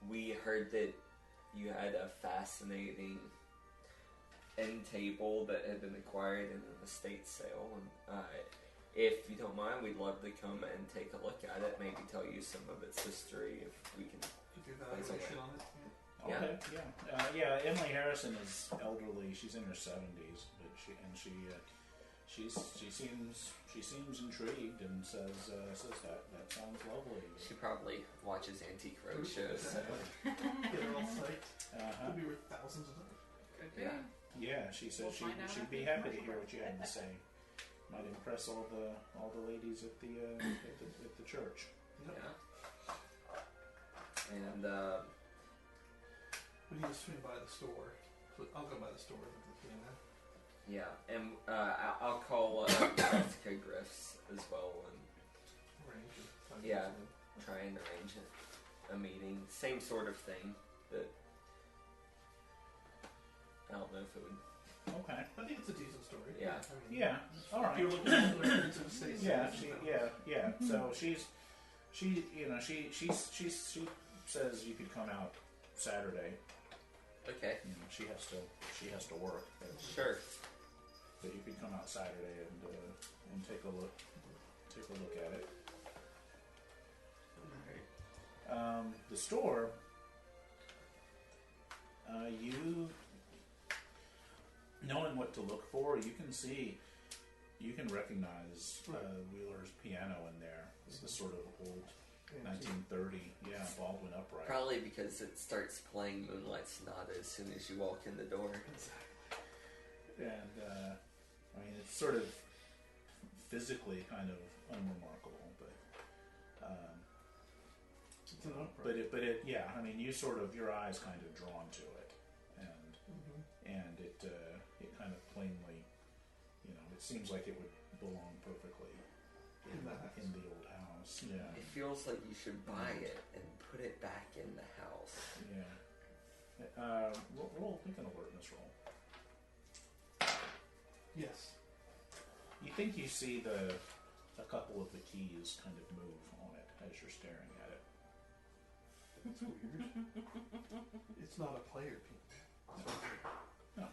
Speaker 5: we heard that you had a fascinating end table that had been acquired in an estate sale, and if you don't mind, we'd love to come and take a look at it, maybe tell you some of its history if we can.
Speaker 4: Could you evaluation on it?
Speaker 5: Yeah.
Speaker 6: Okay, yeah. Emily Harrison is elderly. She's in her 70s, but she seems intrigued and says that sounds lovely.
Speaker 5: She probably watches antique road shows.
Speaker 4: Get her all psyched. Could be worth thousands of dollars.
Speaker 3: Could be.
Speaker 5: Yeah.
Speaker 6: Yeah, she said
Speaker 3: We'll find out
Speaker 6: she'd
Speaker 3: after
Speaker 6: be
Speaker 3: the
Speaker 6: happy to
Speaker 3: commercial
Speaker 6: hear what you had to say. Might impress all the ladies at the church.
Speaker 4: Yep.
Speaker 5: Yeah. And
Speaker 4: We need to swing by the store. So I'll go by the store and look at the piano.
Speaker 5: yeah, and I'll call Jessica Griffs as well and
Speaker 4: Arrange it. Find
Speaker 5: Yeah.
Speaker 4: something.
Speaker 5: try and arrange a meeting. Same sort of thing. That I don't know if it would.
Speaker 6: Okay.
Speaker 4: I think it's a decent story.
Speaker 5: Yeah.
Speaker 4: I mean,
Speaker 6: Yeah. All right.
Speaker 4: If you're looking at the records of state.
Speaker 6: Yeah. Yeah. So she says you could come out Saturday.
Speaker 5: Okay.
Speaker 6: You know, she has to work.
Speaker 5: Sure.
Speaker 6: But you could come out Saturday and take a look at it. The store. You knowing what to look for, you can recognize Wheeler's piano in there. It's the sort of old 1930, Baldwin upright.
Speaker 5: Probably because it starts playing Moonlight Sonata as soon as you walk in the door.
Speaker 6: And I mean, it's sort of physically kind of unremarkable, but
Speaker 4: It's an upright.
Speaker 6: but it I mean, your eyes kind of drawn to it, and it kind of plainly, it seems like it would belong perfectly
Speaker 4: In the house.
Speaker 6: in the old house. Yeah,
Speaker 5: It feels like you should buy it and put it back in the house.
Speaker 6: yeah. Roll, make an alertness roll.
Speaker 4: Yes.
Speaker 6: You think you see a couple of the keys kind of move on it as you're staring at it.
Speaker 4: That's weird. It's not a player piano.
Speaker 6: No.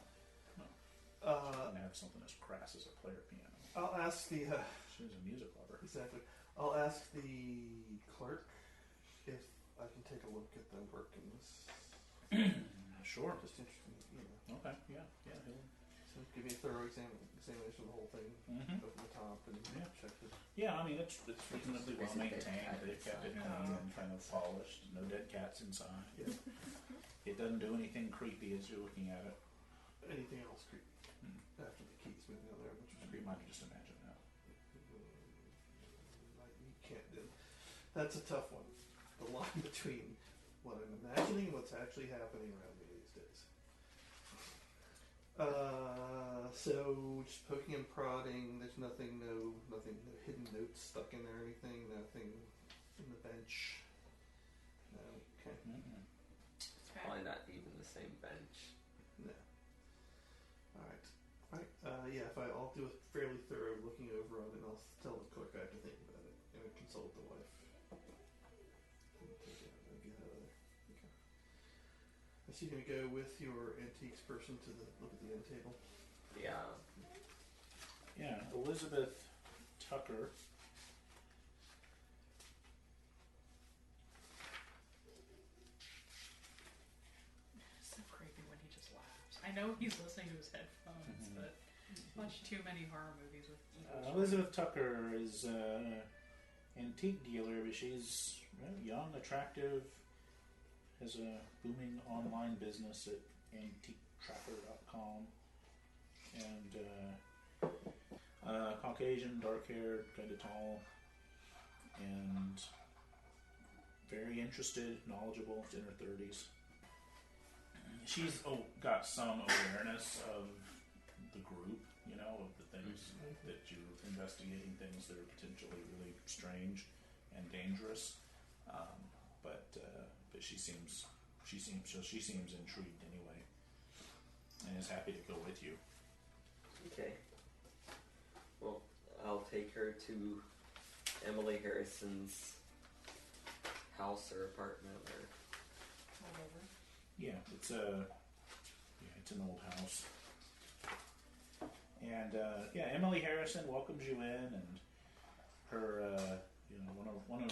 Speaker 6: And have something as crass as a player piano.
Speaker 4: I'll ask the.
Speaker 6: She's a music lover.
Speaker 4: Exactly. I'll ask the clerk if I can take a look at the workings.
Speaker 6: Sure.
Speaker 4: Just interesting,
Speaker 6: Okay. Yeah. He'll
Speaker 4: So give me a thorough examination of the whole thing, go from the top and check it.
Speaker 6: Yeah, I mean it's reasonably well
Speaker 5: There's a dead
Speaker 6: maintained.
Speaker 5: cat
Speaker 6: They've kept it
Speaker 5: inside.
Speaker 6: clean and kind of polished. No dead cats inside.
Speaker 4: Yeah.
Speaker 6: It doesn't do anything creepy as you're looking at it.
Speaker 4: Anything else creepy after the keys moving on there, which is
Speaker 6: You might just imagine that.
Speaker 4: you can't do. That's a tough one. The line between what I'm imagining and what's actually happening around me these days. So just poking and prodding. There's nothing, no hidden notes stuck in there or anything. Nothing in the bench. No. Okay.
Speaker 5: Probably not even the same bench.
Speaker 4: No. All right. I'll do a fairly thorough looking over on it. And I'll tell the clerk I have to think about it and consult the wife. Get out of there. Okay. Is he going to go with your antiques person to look at the end table?
Speaker 5: Yeah.
Speaker 6: Yeah, Elizabeth Tucker.
Speaker 3: It's so creepy when he just laughs. I know he's listening to his headphones, but watched too many horror movies with evil
Speaker 6: Elizabeth Tucker is an antique dealer, but she's young, attractive, has a booming online business at antiquetracker.com, and Caucasian, dark-haired, kind of tall, and very interested, knowledgeable, in her 30s. She's got some awareness of the group, of the things that you're investigating, things that are potentially really strange and dangerous. But she seems intrigued anyway, and is happy to go with you.
Speaker 5: Okay. Well, I'll take her to Emily Harrison's house or apartment or
Speaker 3: whatever.
Speaker 6: Yeah, it's an old house. And Emily Harrison welcomes you in, and her one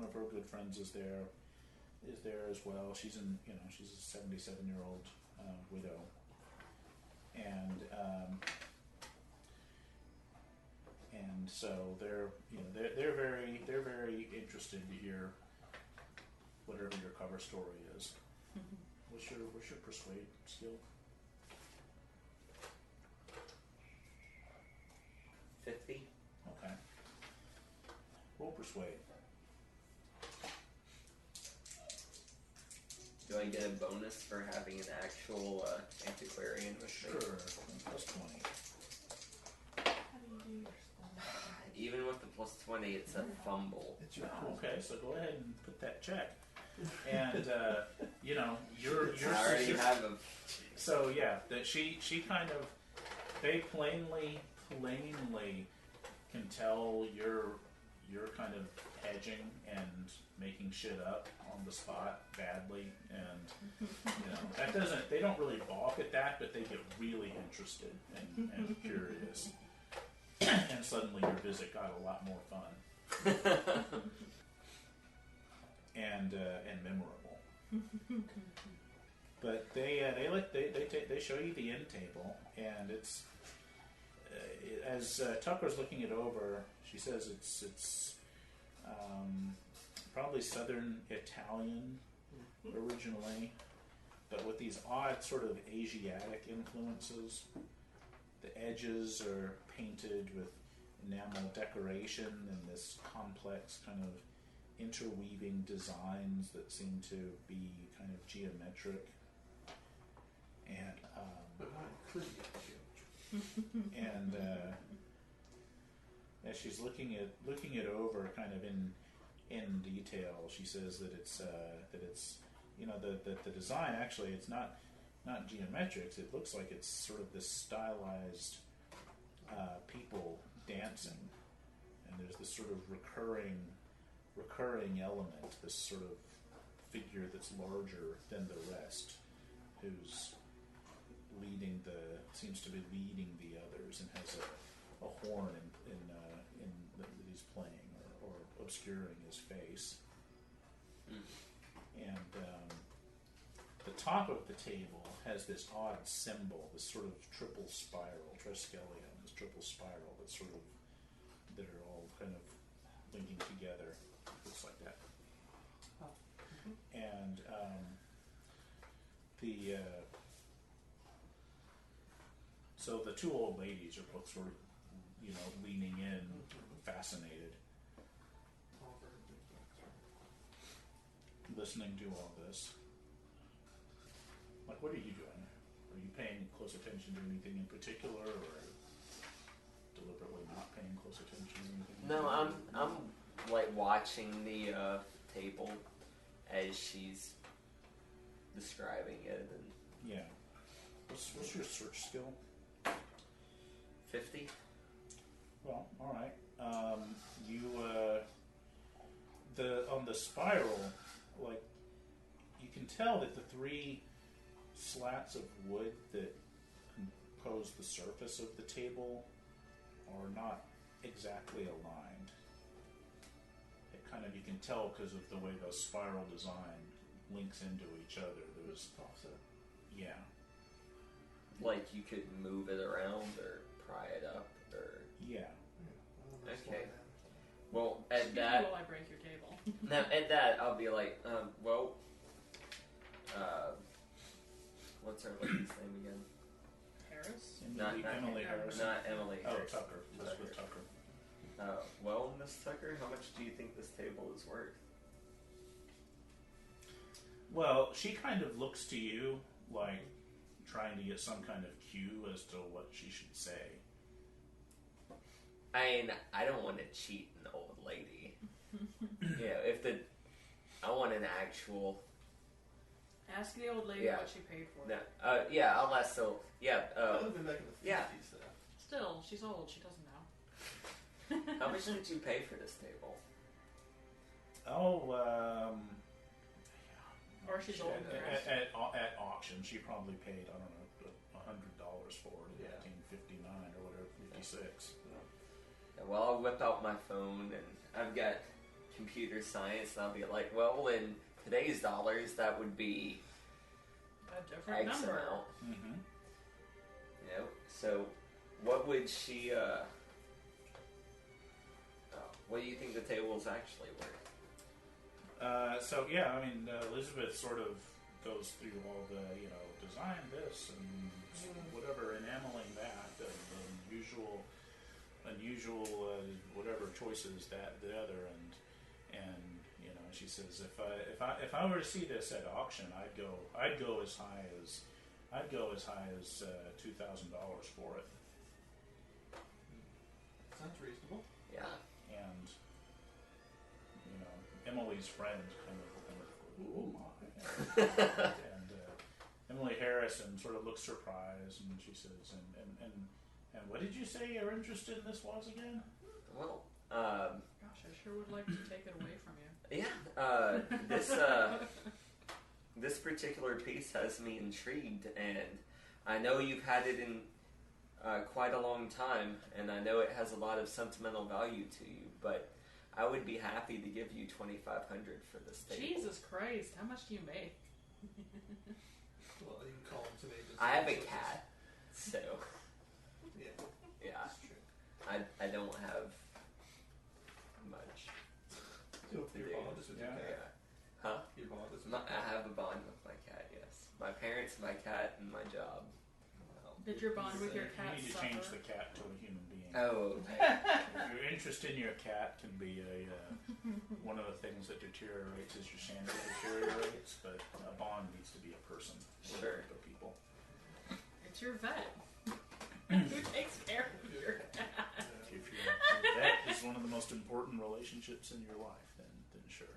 Speaker 6: of her good friends is there as well. She's a 77-year-old widow, and And so they're very interested to hear whatever your cover story is. What's your persuade skill?
Speaker 5: 50.
Speaker 6: Okay. Roll persuade.
Speaker 5: Do I get a bonus for having an actual antiquarian with me?
Speaker 6: Sure. Plus 20.
Speaker 2: How do you do your spell?
Speaker 5: Even with the plus 20, it's a fumble.
Speaker 4: It's your
Speaker 6: Okay, so go ahead and put that check. And you're
Speaker 5: I already have a.
Speaker 6: so yeah, that she kind of, they plainly can tell you're kind of hedging and making shit up on the spot badly, and they don't really balk at that, but they get really interested and curious, and suddenly your visit got a lot more fun and memorable. But they show you the end table, and it's as Tucker's looking it over, she says it's probably Southern Italian originally, but with these odd sort of Asiatic influences. The edges are painted with enamel decoration and this complex kind of interweaving designs that seem to be kind of geometric. And
Speaker 4: But mine could be geometry.
Speaker 6: and as she's looking it over kind of in detail, she says that it's the design actually, it's not geometric. It looks like it's sort of this stylized people dancing, and there's this sort of recurring element, this sort of figure that's larger than the rest, who's seems to be leading the others, and has a horn in that he's playing or obscuring his face. And the top of the table has this odd symbol, this sort of triple spiral, triskelion, this triple spiral that's sort of, that are all kind of linking together. Looks like that.
Speaker 4: Oh.
Speaker 6: And so the two old ladies are both sort of, leaning in, fascinated, listening to all this. Like, what are you doing? Are you paying close attention to anything in particular, or deliberately not paying close attention to anything?
Speaker 5: No, I'm like watching the table as she's describing it, and
Speaker 6: Yeah. What's your search skill?
Speaker 5: 50.
Speaker 6: Well, all right. On the spiral, like, you can tell that the three slats of wood that compose the surface of the table are not exactly aligned. You can tell because of the way the spiral design links into each other. There's
Speaker 4: Offset.
Speaker 6: yeah.
Speaker 5: Like you could move it around or pry it up, or
Speaker 6: Yeah.
Speaker 5: Okay. Well, at
Speaker 3: Excuse me
Speaker 5: that,
Speaker 3: while I break your table.
Speaker 5: now at that, I'll be like, what's her lady's name again?
Speaker 3: Harris?
Speaker 6: Emily Harrison.
Speaker 5: Not Emily.
Speaker 6: Oh,
Speaker 5: Harrison.
Speaker 6: Tucker. Elizabeth Tucker.
Speaker 5: Well, Miss Tucker, how much do you think this table is worth?
Speaker 6: Well, she kind of looks to you like trying to get some kind of cue as to what she should say.
Speaker 5: I mean, I don't want to cheat an old lady. I want an actual.
Speaker 3: Ask the old lady
Speaker 5: Yeah.
Speaker 3: what she paid for
Speaker 5: No,
Speaker 3: it.
Speaker 5: I'll ask. So,
Speaker 4: That would have been back in the 50s,
Speaker 5: Yeah.
Speaker 4: though.
Speaker 3: Still, she's old. She doesn't know.
Speaker 5: how much did you pay for this table?
Speaker 3: Or she's old.
Speaker 6: At auction, she probably paid, I don't know, $100 for it in 1959 or whatever, 56.
Speaker 5: Well, I'll whip out my phone, and I've got computer science, and I'll be like, well, in today's dollars, that would be
Speaker 3: A different
Speaker 5: X
Speaker 3: number.
Speaker 5: amount.
Speaker 6: Mm-hmm.
Speaker 5: So what would she, What do you think the table is actually worth?
Speaker 6: Elizabeth sort of goes through all the, design this and whatever, enameling that, unusual, whatever choices that the other, and she says if I were to see this at auction, I'd go as high as $2,000 for it.
Speaker 4: Sounds reasonable.
Speaker 5: Yeah.
Speaker 6: And Emily's friend kind of oh my. And Emily Harrison sort of looks surprised, and she says, and what did you say your interest in this was again?
Speaker 5: Well,
Speaker 3: gosh, I sure would like to take it away from you.
Speaker 5: Yeah, this particular piece has me intrigued, and I know you've had it in quite a long time, and I know it has a lot of sentimental value to you, but I would be happy to give you $2,500 for this table.
Speaker 3: Jesus Christ, how much do you make?
Speaker 4: Well, you can call him today.
Speaker 5: I have a cat, so
Speaker 4: Yeah,
Speaker 5: yeah,
Speaker 4: that's true.
Speaker 5: I don't have much.
Speaker 4: Your
Speaker 5: to do.
Speaker 4: bond is with your
Speaker 5: Yeah.
Speaker 4: cat.
Speaker 5: Huh?
Speaker 4: Your bond is with
Speaker 5: I
Speaker 4: your cat.
Speaker 5: have a bond with my cat, yes. My parents, my cat, and my job.
Speaker 4: Well,
Speaker 3: Did your bond with your
Speaker 6: You
Speaker 3: cat
Speaker 6: need to
Speaker 3: suffer?
Speaker 6: change the cat to a human being.
Speaker 5: Oh, okay.
Speaker 6: Your interest in your cat can be one of the things that deteriorates as your sanity deteriorates, but a bond needs to be a person.
Speaker 5: Sure.
Speaker 6: For people.
Speaker 3: It's your vet. Who takes care of your cat?
Speaker 6: If your vet is one of the most important relationships in your life, then sure.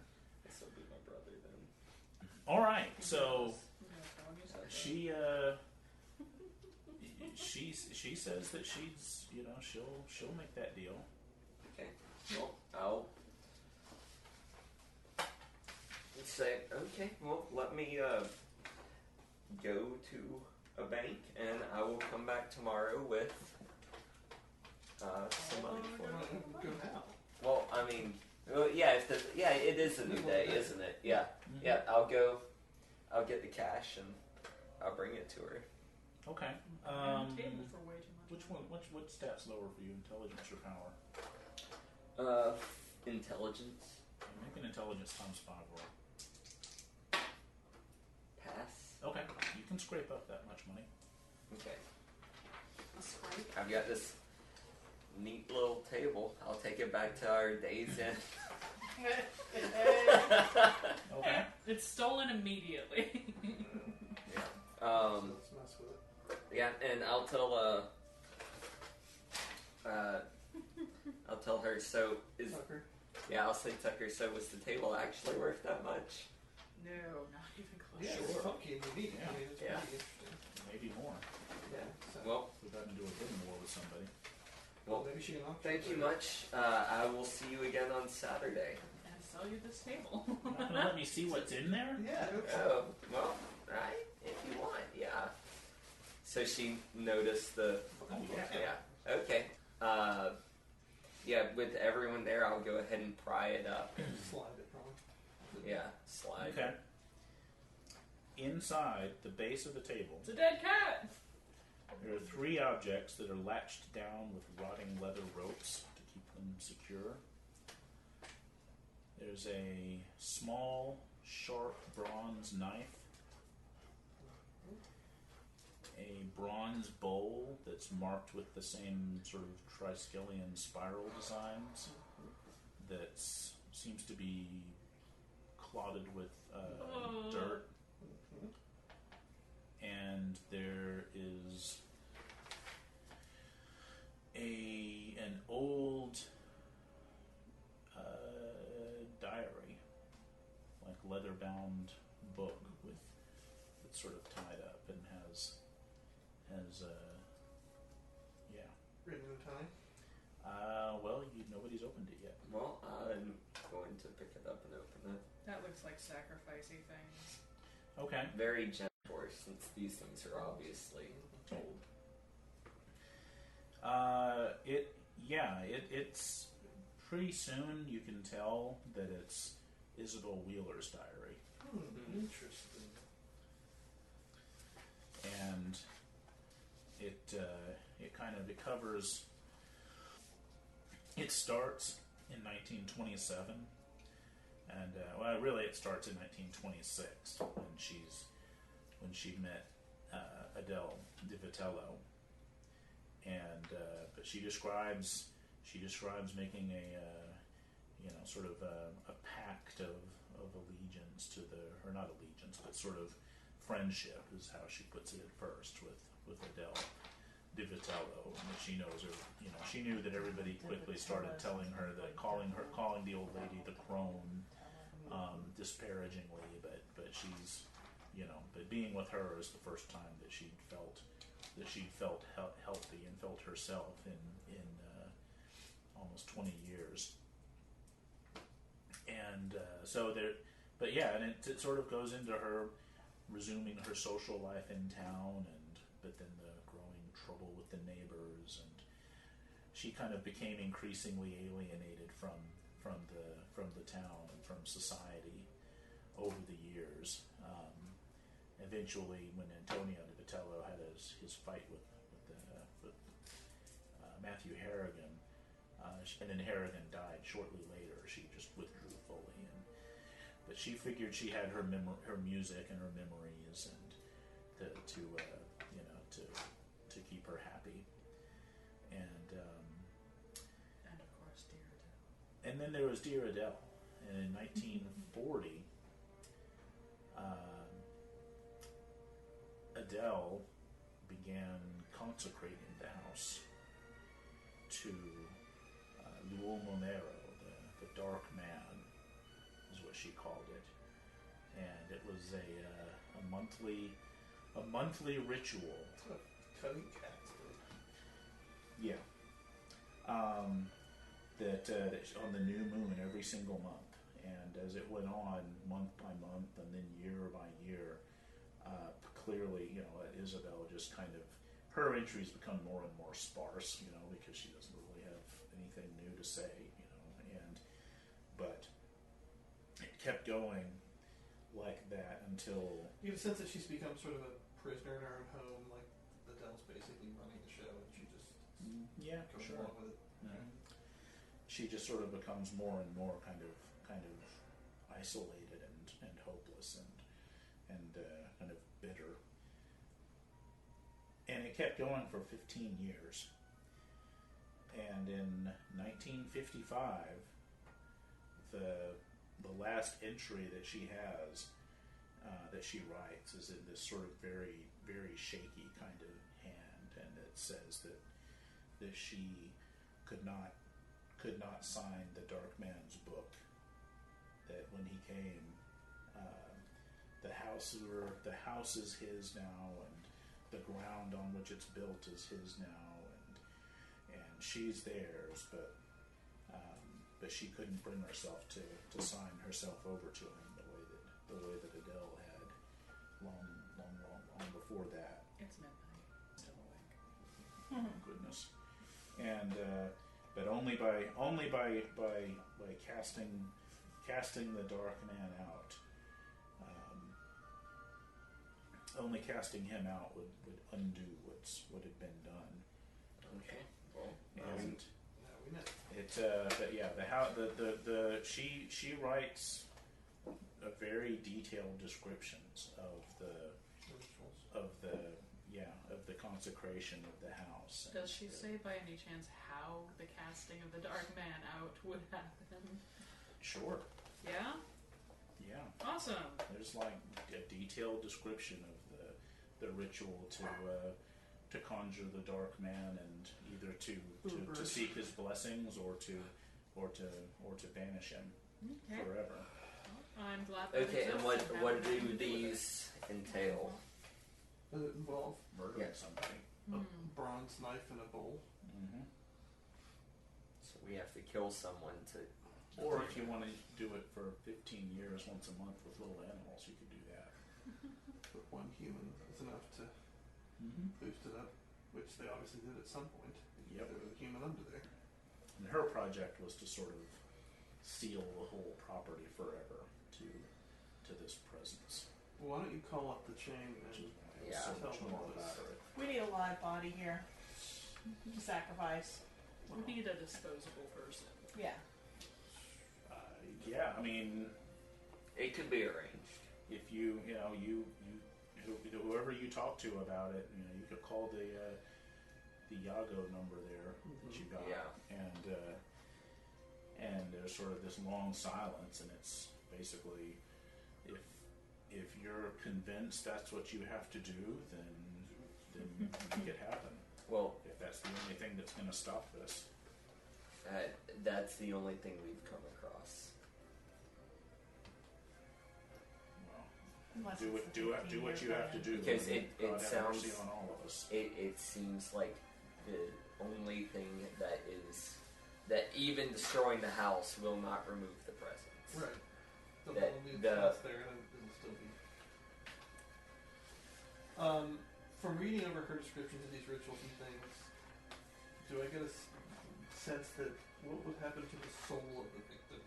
Speaker 5: This will be my brother then.
Speaker 6: All right, so
Speaker 3: She
Speaker 6: she says that she's she'll make that deal.
Speaker 5: Okay. Well, I'll say, okay, well, let me go to a bank, and I will come back tomorrow with some money for it.
Speaker 4: Go now.
Speaker 5: Well, I mean, it is a new day, isn't it? Yeah,
Speaker 6: Mhm.
Speaker 5: yeah. I'll get the cash and I'll bring it to her.
Speaker 6: Okay.
Speaker 3: Table for way too much.
Speaker 6: Which one? What stat's lower for you? Intelligence or power?
Speaker 5: Intelligence.
Speaker 6: Make an intelligence ×5 roll.
Speaker 5: Pass.
Speaker 6: Okay. You can scrape up that much money.
Speaker 5: Okay.
Speaker 3: A scrape.
Speaker 5: I've got this neat little table. I'll take it back to our days in.
Speaker 6: Okay.
Speaker 3: It's stolen immediately.
Speaker 4: Let's mess with it.
Speaker 5: Yeah, and I'll tell her. So is
Speaker 4: Tucker.
Speaker 5: yeah, I'll say Tucker. So was the table actually worth that much?
Speaker 3: No, not even close.
Speaker 4: Yeah, it's funky and unique.
Speaker 6: Yeah.
Speaker 4: I mean, it's
Speaker 5: Yeah.
Speaker 4: pretty interesting.
Speaker 6: Maybe more.
Speaker 5: Yeah.
Speaker 4: So,
Speaker 5: Well,
Speaker 6: We've got to do a bidding war with somebody.
Speaker 5: well,
Speaker 4: maybe she can auction
Speaker 5: thank
Speaker 4: it
Speaker 5: you
Speaker 4: later.
Speaker 5: much. I will see you again on Saturday.
Speaker 3: And sell you this table.
Speaker 6: You're not gonna let me see what's in there?
Speaker 4: Yeah.
Speaker 5: Oh, well, right, if you want, yeah. So she noticed the.
Speaker 6: Oh, yeah.
Speaker 5: Yeah. Okay. Yeah, with everyone there, I'll go ahead and pry it up.
Speaker 4: Slide it, probably.
Speaker 5: Yeah, slide.
Speaker 6: Okay. Inside the base of the table,
Speaker 3: It's a dead cat.
Speaker 6: there are 3 objects that are latched down with rotting leather ropes to keep them secure. There's a small, sharp bronze knife, a bronze bowl that's marked with the same sort of triskelion spiral designs that seems to be clotted with dirt. And there is an old diary, like leather-bound book that's sort of tied up and has
Speaker 4: Written in time.
Speaker 6: well, nobody's opened it yet.
Speaker 5: Well, I'm going to pick it up and open it.
Speaker 3: That looks like sacrificey things.
Speaker 6: Okay.
Speaker 5: Very gentle, since these things are obviously old.
Speaker 6: It's pretty soon you can tell that it's Isabel Wheeler's diary.
Speaker 4: Interesting.
Speaker 6: And it covers. It starts in 1927, and well, really, it starts in 1926 when she met Adele Di Vitello, and but she describes making a sort of a pact of allegiance to or not allegiance, but sort of friendship is how she puts it at first with Adele Di Vitello, and that she knows her. She knew that everybody quickly started telling her that calling the old lady the crone disparagingly, but she's but being with her is the first time that she'd felt healthy and felt herself in almost 20 years. And so there, but yeah, and it sort of goes into her resuming her social life in town, but then the growing trouble with the neighbors, and she kind of became increasingly alienated from the town and from society over the years. Eventually, when Antonio Di Vitello had his fight with Matthew Harrigan, and then Harrigan died shortly later, she just withdrew fully. But she figured she had her music and her memories, and to keep her happy. And
Speaker 3: of course, Dear Adele.
Speaker 6: And then there was Dear Adele, and in 1940, Adele began consecrating the house to L'Uomo Nero, the Dark Man, is what she called it, and it was a monthly ritual.
Speaker 4: Cutting cats.
Speaker 6: Yeah. That on the new moon every single month, and as it went on month by month and then year by year, clearly, Isabel just kind of, her entries become more and more sparse, because she doesn't really have anything new to say, but it kept going like that until...
Speaker 4: You have a sense that she's become sort of a prisoner in her own home, like Adele's basically running the show, and she just goes along with it.
Speaker 6: Mm-hmm. She just sort of becomes more and more kind of isolated and hopeless and kind of bitter. And it kept going for 15 years. And in 1955, the last entry that she has, that she writes, is in this sort of very, very shaky kind of hand, and it says that she could not sign the Dark Man's book. That when he came, the house is his now, and the ground on which it's built is his now, and she's theirs, but she couldn't bring herself to sign herself over to him the way that Adele had long before that.
Speaker 3: It's midnight. Still awake.
Speaker 6: Oh goodness. And but only by casting the Dark Man out. Only casting him out would undo what had been done.
Speaker 5: Okay. Well,
Speaker 6: And
Speaker 4: we know.
Speaker 6: but yeah, she writes a very detailed descriptions of the consecration of the house.
Speaker 3: Does she say by any chance how the casting of the Dark Man out would happen?
Speaker 6: Sure.
Speaker 3: Yeah?
Speaker 6: Yeah.
Speaker 3: Awesome.
Speaker 6: There's like a detailed description of the ritual to conjure the Dark Man, and either to seek his blessings or to banish him
Speaker 3: Okay.
Speaker 6: forever.
Speaker 3: I'm glad that
Speaker 5: Okay, and
Speaker 3: exists
Speaker 5: what
Speaker 3: now.
Speaker 5: do these entail?
Speaker 4: Does it involve
Speaker 6: Murdering
Speaker 5: Yeah.
Speaker 6: somebody.
Speaker 4: a bronze knife in a bowl?
Speaker 6: Mm-hmm.
Speaker 5: So we have to kill someone to.
Speaker 6: Or if you want to do it for 15 years once a month with little animals, you could do that.
Speaker 4: But one human is enough to boost it up, which they obviously did at some point.
Speaker 6: Yep.
Speaker 4: There was a human under there.
Speaker 6: And her project was to sort of seal the whole property forever to this presence.
Speaker 4: Well, why don't you call up the chain
Speaker 6: Which is
Speaker 4: and
Speaker 6: why I was
Speaker 5: Yeah.
Speaker 6: so
Speaker 4: tell
Speaker 6: much
Speaker 4: them
Speaker 6: more
Speaker 4: all
Speaker 6: about
Speaker 4: this?
Speaker 6: her.
Speaker 2: We need a live body here to sacrifice.
Speaker 3: We need a disposable person.
Speaker 2: Yeah.
Speaker 6: Yeah, I mean,
Speaker 5: It could be arranged.
Speaker 6: if you whoever you talk to about it, you could call the Yago number there that you got,
Speaker 5: Yeah.
Speaker 6: and there's sort of this long silence, and it's basically if you're convinced that's what you have to do, then make it happen.
Speaker 5: Well,
Speaker 6: If that's the only thing that's going to stop this.
Speaker 5: that's the only thing we've come across.
Speaker 6: Well,
Speaker 2: Unless
Speaker 6: do
Speaker 2: it's
Speaker 6: what
Speaker 2: the
Speaker 6: do what you have to do.
Speaker 5: Because
Speaker 6: and
Speaker 5: it
Speaker 6: God have
Speaker 5: sounds-
Speaker 6: mercy on all of us.
Speaker 5: It seems like the only thing that even destroying the house will not remove the presence.
Speaker 4: Right. The
Speaker 5: That-
Speaker 4: whole new
Speaker 5: the-
Speaker 4: stuff there, and it'll still be. From reading over her descriptions of these rituals and things, do I get a sense that what would happen to the soul of the victim?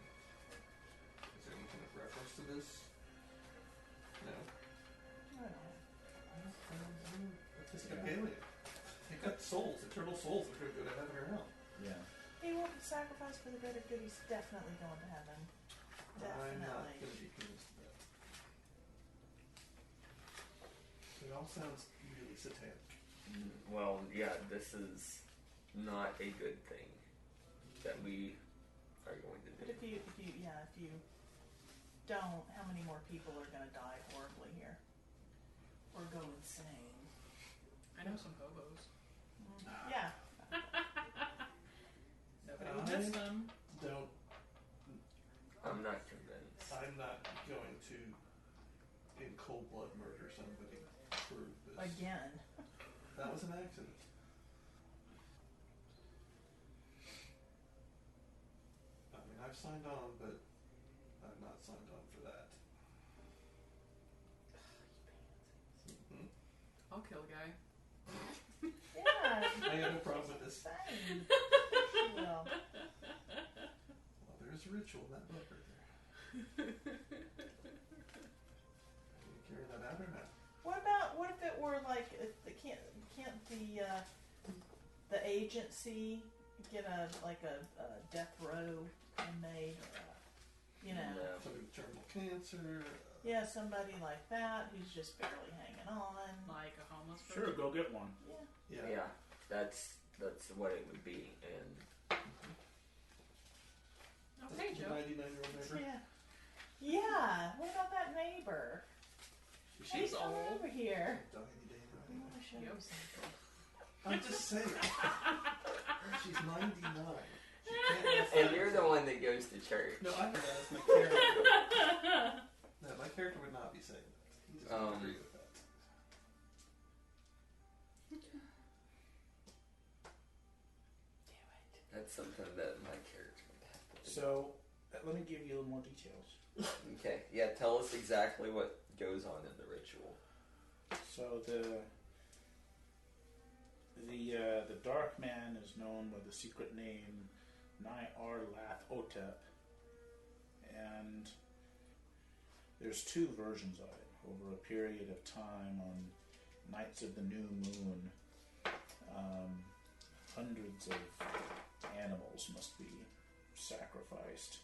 Speaker 4: Is there any kind of reference to this? No.
Speaker 2: I don't know.
Speaker 4: Episcopalian. They've got souls, eternal souls that are going to go to heaven or hell.
Speaker 6: Yeah.
Speaker 2: He will be sacrificed for the greater good. He's definitely going to heaven.
Speaker 4: I'm not
Speaker 2: Definitely.
Speaker 4: going to be convinced of that. It all sounds really satanic.
Speaker 5: Well, yeah, this is not a good thing that we are going to
Speaker 2: But
Speaker 5: do.
Speaker 2: if you don't, how many more people are going to die horribly here? Or go insane?
Speaker 3: I know some hobos.
Speaker 2: Yeah.
Speaker 3: Nobody will miss them.
Speaker 4: Don't.
Speaker 5: I'm not convinced.
Speaker 4: I'm not going to, in cold blood, murder somebody for this.
Speaker 2: Again.
Speaker 4: That was an accident. I mean, I've signed on, but I've not signed on for that. Mhm.
Speaker 3: I'll kill a guy.
Speaker 2: Yeah.
Speaker 4: I have no problem with this.
Speaker 2: Fine. Well,
Speaker 4: Well, there's a ritual in that book right there. Can you carry that out or not?
Speaker 2: what if it were like can't the agency get a death row inmate or
Speaker 5: No.
Speaker 4: Somebody with terminal cancer.
Speaker 2: yeah, somebody like that who's just barely hanging on.
Speaker 3: Like a homeless
Speaker 6: Sure,
Speaker 3: person.
Speaker 6: go get one.
Speaker 2: Yeah.
Speaker 4: Yeah.
Speaker 5: Yeah, that's what it would be, and
Speaker 3: Okay, Joe.
Speaker 4: 99-year-old neighbor.
Speaker 2: Yeah. Yeah. What about that neighbor? Hey,
Speaker 3: She's
Speaker 2: come
Speaker 3: old.
Speaker 2: over here.
Speaker 4: Die any day now
Speaker 2: I
Speaker 4: anyway.
Speaker 2: want to show you
Speaker 3: Yep.
Speaker 2: something.
Speaker 4: I'm just saying. She's 99. She can't have
Speaker 5: and you're the one that goes to church.
Speaker 4: No, I know that's my character. No, my character would not be saying that. He doesn't agree with that.
Speaker 5: That's something that my character would have to do.
Speaker 6: So, let me give you a little more details.
Speaker 5: Okay, yeah, tell us exactly what goes on in the ritual.
Speaker 6: So the Dark Man is known by the secret name Nyar Lath Otep, and there's two versions of it. Over a period of time, on nights of the new moon, hundreds of animals must be sacrificed.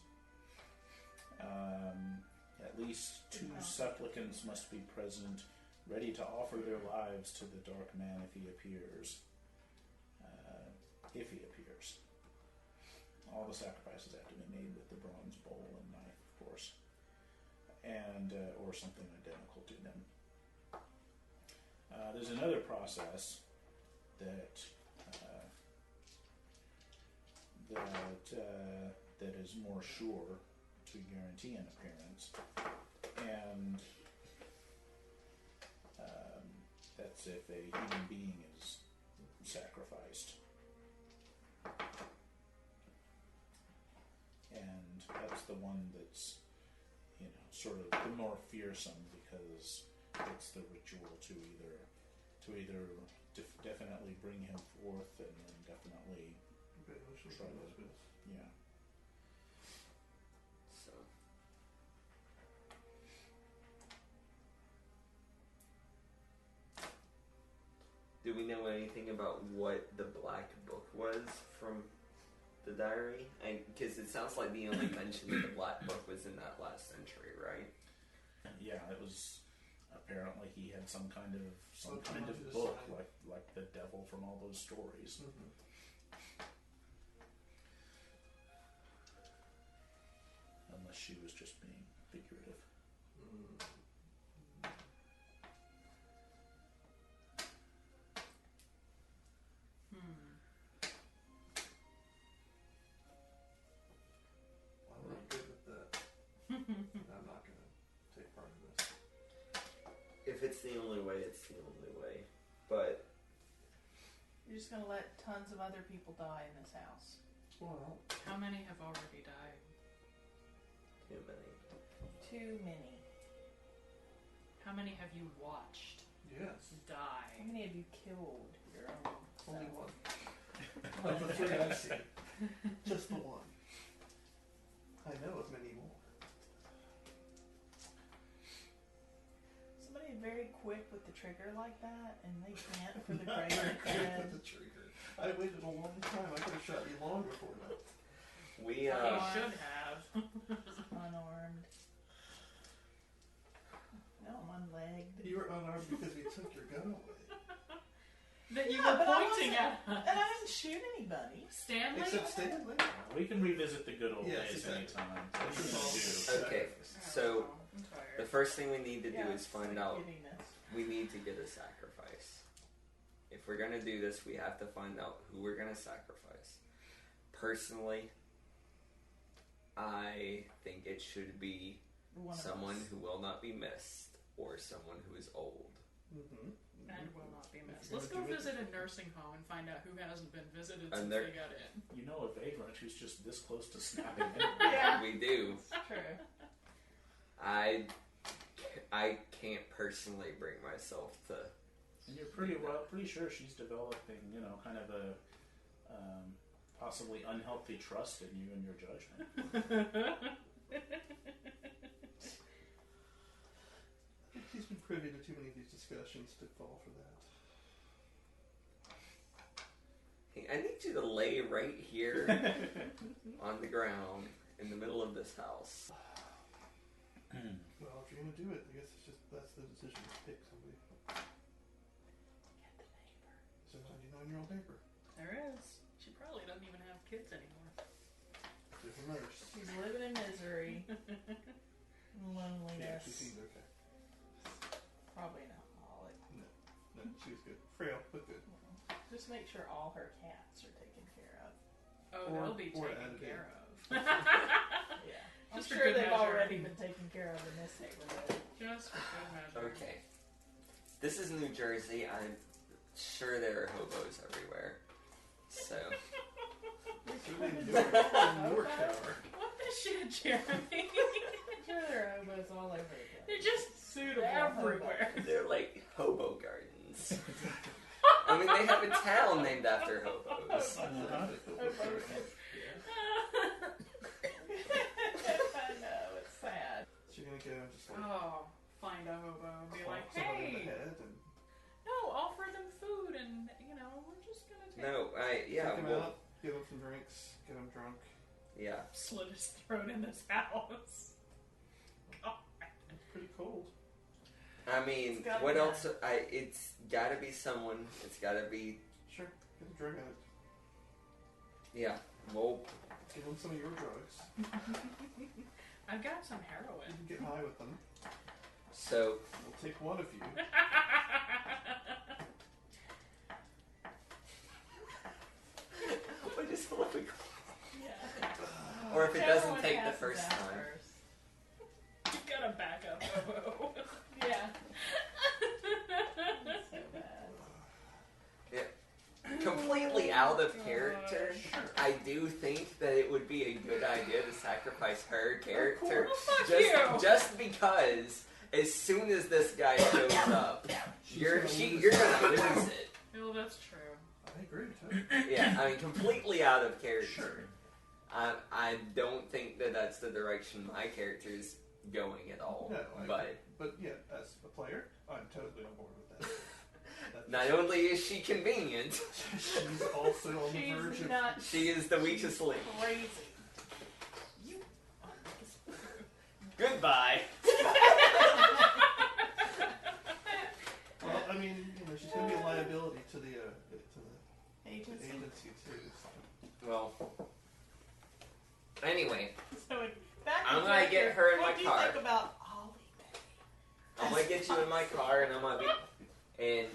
Speaker 6: At least 2 supplicants must be present, ready to offer their lives to the Dark Man if he appears. All the sacrifices have to be made with the bronze bowl and knife, of course, and or something identical to them. There's another process that that is more sure to guarantee an appearance, and that's if a human being is sacrificed. And that's the one that's, sort of the more fearsome, because it's the ritual to either definitely bring him forth and then definitely try to, yeah.
Speaker 5: So, do we know anything about what the black book was from the diary? Because it sounds like the only mention of the Black Book was in that last entry, right?
Speaker 6: Yeah, it was. Apparently, he had some kind of
Speaker 4: Something
Speaker 6: book,
Speaker 4: to
Speaker 6: like the devil from all those stories.
Speaker 4: Mm-hmm.
Speaker 6: Unless she was just being figurative.
Speaker 4: I'm not good with that. I'm not going to take part in this.
Speaker 5: If it's the only way, it's the only way. But
Speaker 2: You're just gonna let tons of other people die in this house.
Speaker 4: Well,
Speaker 3: How many have already died?
Speaker 5: too many.
Speaker 2: Too many.
Speaker 3: How many have you watched
Speaker 4: yes.
Speaker 2: How
Speaker 3: die?
Speaker 2: many have you killed your own?
Speaker 4: Only
Speaker 2: self?
Speaker 4: one. Of the three I've seen. Just the one. I know of many more.
Speaker 2: Somebody very quick with the trigger like that, and they can't for the greater good.
Speaker 4: The trigger. I waited a long time. I could have shot you long before that.
Speaker 5: We,
Speaker 3: He
Speaker 2: Uh,
Speaker 3: should have.
Speaker 2: Unarmed. No, I'm unlegged.
Speaker 4: You were unarmed because we took your gun away.
Speaker 3: That you
Speaker 2: Yeah,
Speaker 3: were
Speaker 2: but I
Speaker 3: pointing
Speaker 2: wasn't-
Speaker 3: at.
Speaker 2: And I didn't shoot anybody.
Speaker 3: Stanley?
Speaker 4: Except Stanley.
Speaker 6: We can revisit the good old
Speaker 4: Yes,
Speaker 6: days
Speaker 4: exactly.
Speaker 6: anytime.
Speaker 4: This is
Speaker 6: We
Speaker 4: all
Speaker 6: do.
Speaker 5: Okay.
Speaker 3: Oh,
Speaker 5: So,
Speaker 3: I'm
Speaker 5: the
Speaker 3: tired.
Speaker 5: first thing we need to do
Speaker 2: Yeah,
Speaker 5: is
Speaker 2: it's
Speaker 5: find
Speaker 2: like
Speaker 5: out.
Speaker 2: giddiness.
Speaker 5: We need to get a sacrifice. If we're gonna do this, we have to find out who we're gonna sacrifice. Personally, I think it should be
Speaker 2: One of
Speaker 5: someone
Speaker 2: us.
Speaker 5: who will not be missed or someone who is old.
Speaker 4: Mm-hmm.
Speaker 3: And will not be missed.
Speaker 4: If you're
Speaker 3: Let's
Speaker 4: gonna
Speaker 3: go
Speaker 4: do it-
Speaker 3: visit a nursing home and find out who hasn't been visited
Speaker 5: And
Speaker 3: since
Speaker 5: there-
Speaker 3: they got in.
Speaker 6: You know a vagrant who's just this close to snapping in.
Speaker 2: Yeah.
Speaker 5: We do.
Speaker 2: It's true.
Speaker 5: I can't personally bring myself to.
Speaker 6: And you're pretty sure she's developing, kind of a possibly unhealthy trust in you and your judgment.
Speaker 4: I think he's been privy to too many of these discussions to fall for that.
Speaker 5: Hey, I need you to lay right here on the ground in the middle of this house.
Speaker 4: Well, if you're gonna do it, I guess that's the decision. Pick somebody.
Speaker 2: Get the neighbor.
Speaker 4: So how do you know your old neighbor?
Speaker 3: There is. She probably doesn't even have kids anymore.
Speaker 4: There's a nurse.
Speaker 2: She's living in misery. and
Speaker 4: Yeah,
Speaker 2: loneliness.
Speaker 4: she seems okay.
Speaker 2: Probably an alcoholic.
Speaker 4: No, she was good. Frail, but good.
Speaker 2: Just make sure all her cats are taken care of.
Speaker 3: Oh,
Speaker 4: Or-
Speaker 3: they'll be
Speaker 4: or
Speaker 3: taken
Speaker 4: added
Speaker 3: care
Speaker 4: in.
Speaker 3: of.
Speaker 2: Yeah. I'm
Speaker 3: Just for
Speaker 2: sure
Speaker 3: good
Speaker 2: they've
Speaker 3: measure.
Speaker 2: already been taken care of in this neighborhood.
Speaker 3: Just for good measure.
Speaker 5: Okay. This is New Jersey. I'm sure there are hobos everywhere. So,
Speaker 4: It's really Newark Tower.
Speaker 3: What the shit, Jeremy?
Speaker 2: I'm sure there are hobos all over the place.
Speaker 3: They're just
Speaker 2: Suitable
Speaker 3: everywhere.
Speaker 5: they're like hobo gardens. I mean, they have a town named after hobos.
Speaker 2: I know, it's sad.
Speaker 4: So you're gonna go and just like
Speaker 3: Oh, find a hobo and be
Speaker 4: clock
Speaker 3: like,
Speaker 4: somebody in the
Speaker 3: hey,
Speaker 4: head and
Speaker 3: no, offer them food and, we're just gonna take
Speaker 5: No,
Speaker 4: take them
Speaker 5: well,
Speaker 4: out, give them some drinks, get them drunk.
Speaker 5: yeah.
Speaker 3: slit his throat in this house. God.
Speaker 4: It's pretty cold.
Speaker 5: I mean,
Speaker 2: It's gotta
Speaker 5: what
Speaker 2: be
Speaker 5: else? It's gotta be someone. It's gotta be,
Speaker 4: Sure, get a drug addict.
Speaker 5: yeah. Well,
Speaker 4: Give them some of your drugs.
Speaker 3: I've got some
Speaker 4: You
Speaker 3: heroin.
Speaker 4: can get high with them.
Speaker 5: so
Speaker 4: We'll take one of you.
Speaker 5: we just love it.
Speaker 2: Yeah.
Speaker 5: Or if it
Speaker 2: Whichever
Speaker 5: doesn't
Speaker 2: one
Speaker 5: take the
Speaker 2: passes
Speaker 5: first
Speaker 2: out
Speaker 5: time.
Speaker 2: first.
Speaker 3: You've got a backup hobo.
Speaker 2: Yeah. So bad.
Speaker 5: Completely out of character. I do think that it would be a good idea to sacrifice her character,
Speaker 3: Well, fuck
Speaker 5: just
Speaker 3: you.
Speaker 5: just because as soon as this guy shows up, you're gonna lose it.
Speaker 3: Well, that's true.
Speaker 4: I agree too.
Speaker 5: Yeah, I mean, completely out of character.
Speaker 4: Sure.
Speaker 5: I don't think that that's the direction my character is going at all.
Speaker 4: No, I
Speaker 5: but
Speaker 4: agree. But yeah, as a player, I'm totally on board with that.
Speaker 5: Not only is she convenient,
Speaker 4: She's also on the verge
Speaker 2: She's
Speaker 4: of...
Speaker 2: not
Speaker 5: she is the weakest link.
Speaker 2: crazy. You.
Speaker 5: Goodbye.
Speaker 4: Well, I mean, she's going to be a liability to the
Speaker 2: Agency.
Speaker 4: agency too. So.
Speaker 5: Well, anyway,
Speaker 2: So back
Speaker 5: I'm
Speaker 2: to
Speaker 5: gonna
Speaker 2: Dressner.
Speaker 5: get her in
Speaker 2: what
Speaker 5: my
Speaker 2: do
Speaker 5: car.
Speaker 2: you think about Ollie?
Speaker 5: I'm gonna get you in my car, and I'm gonna be, and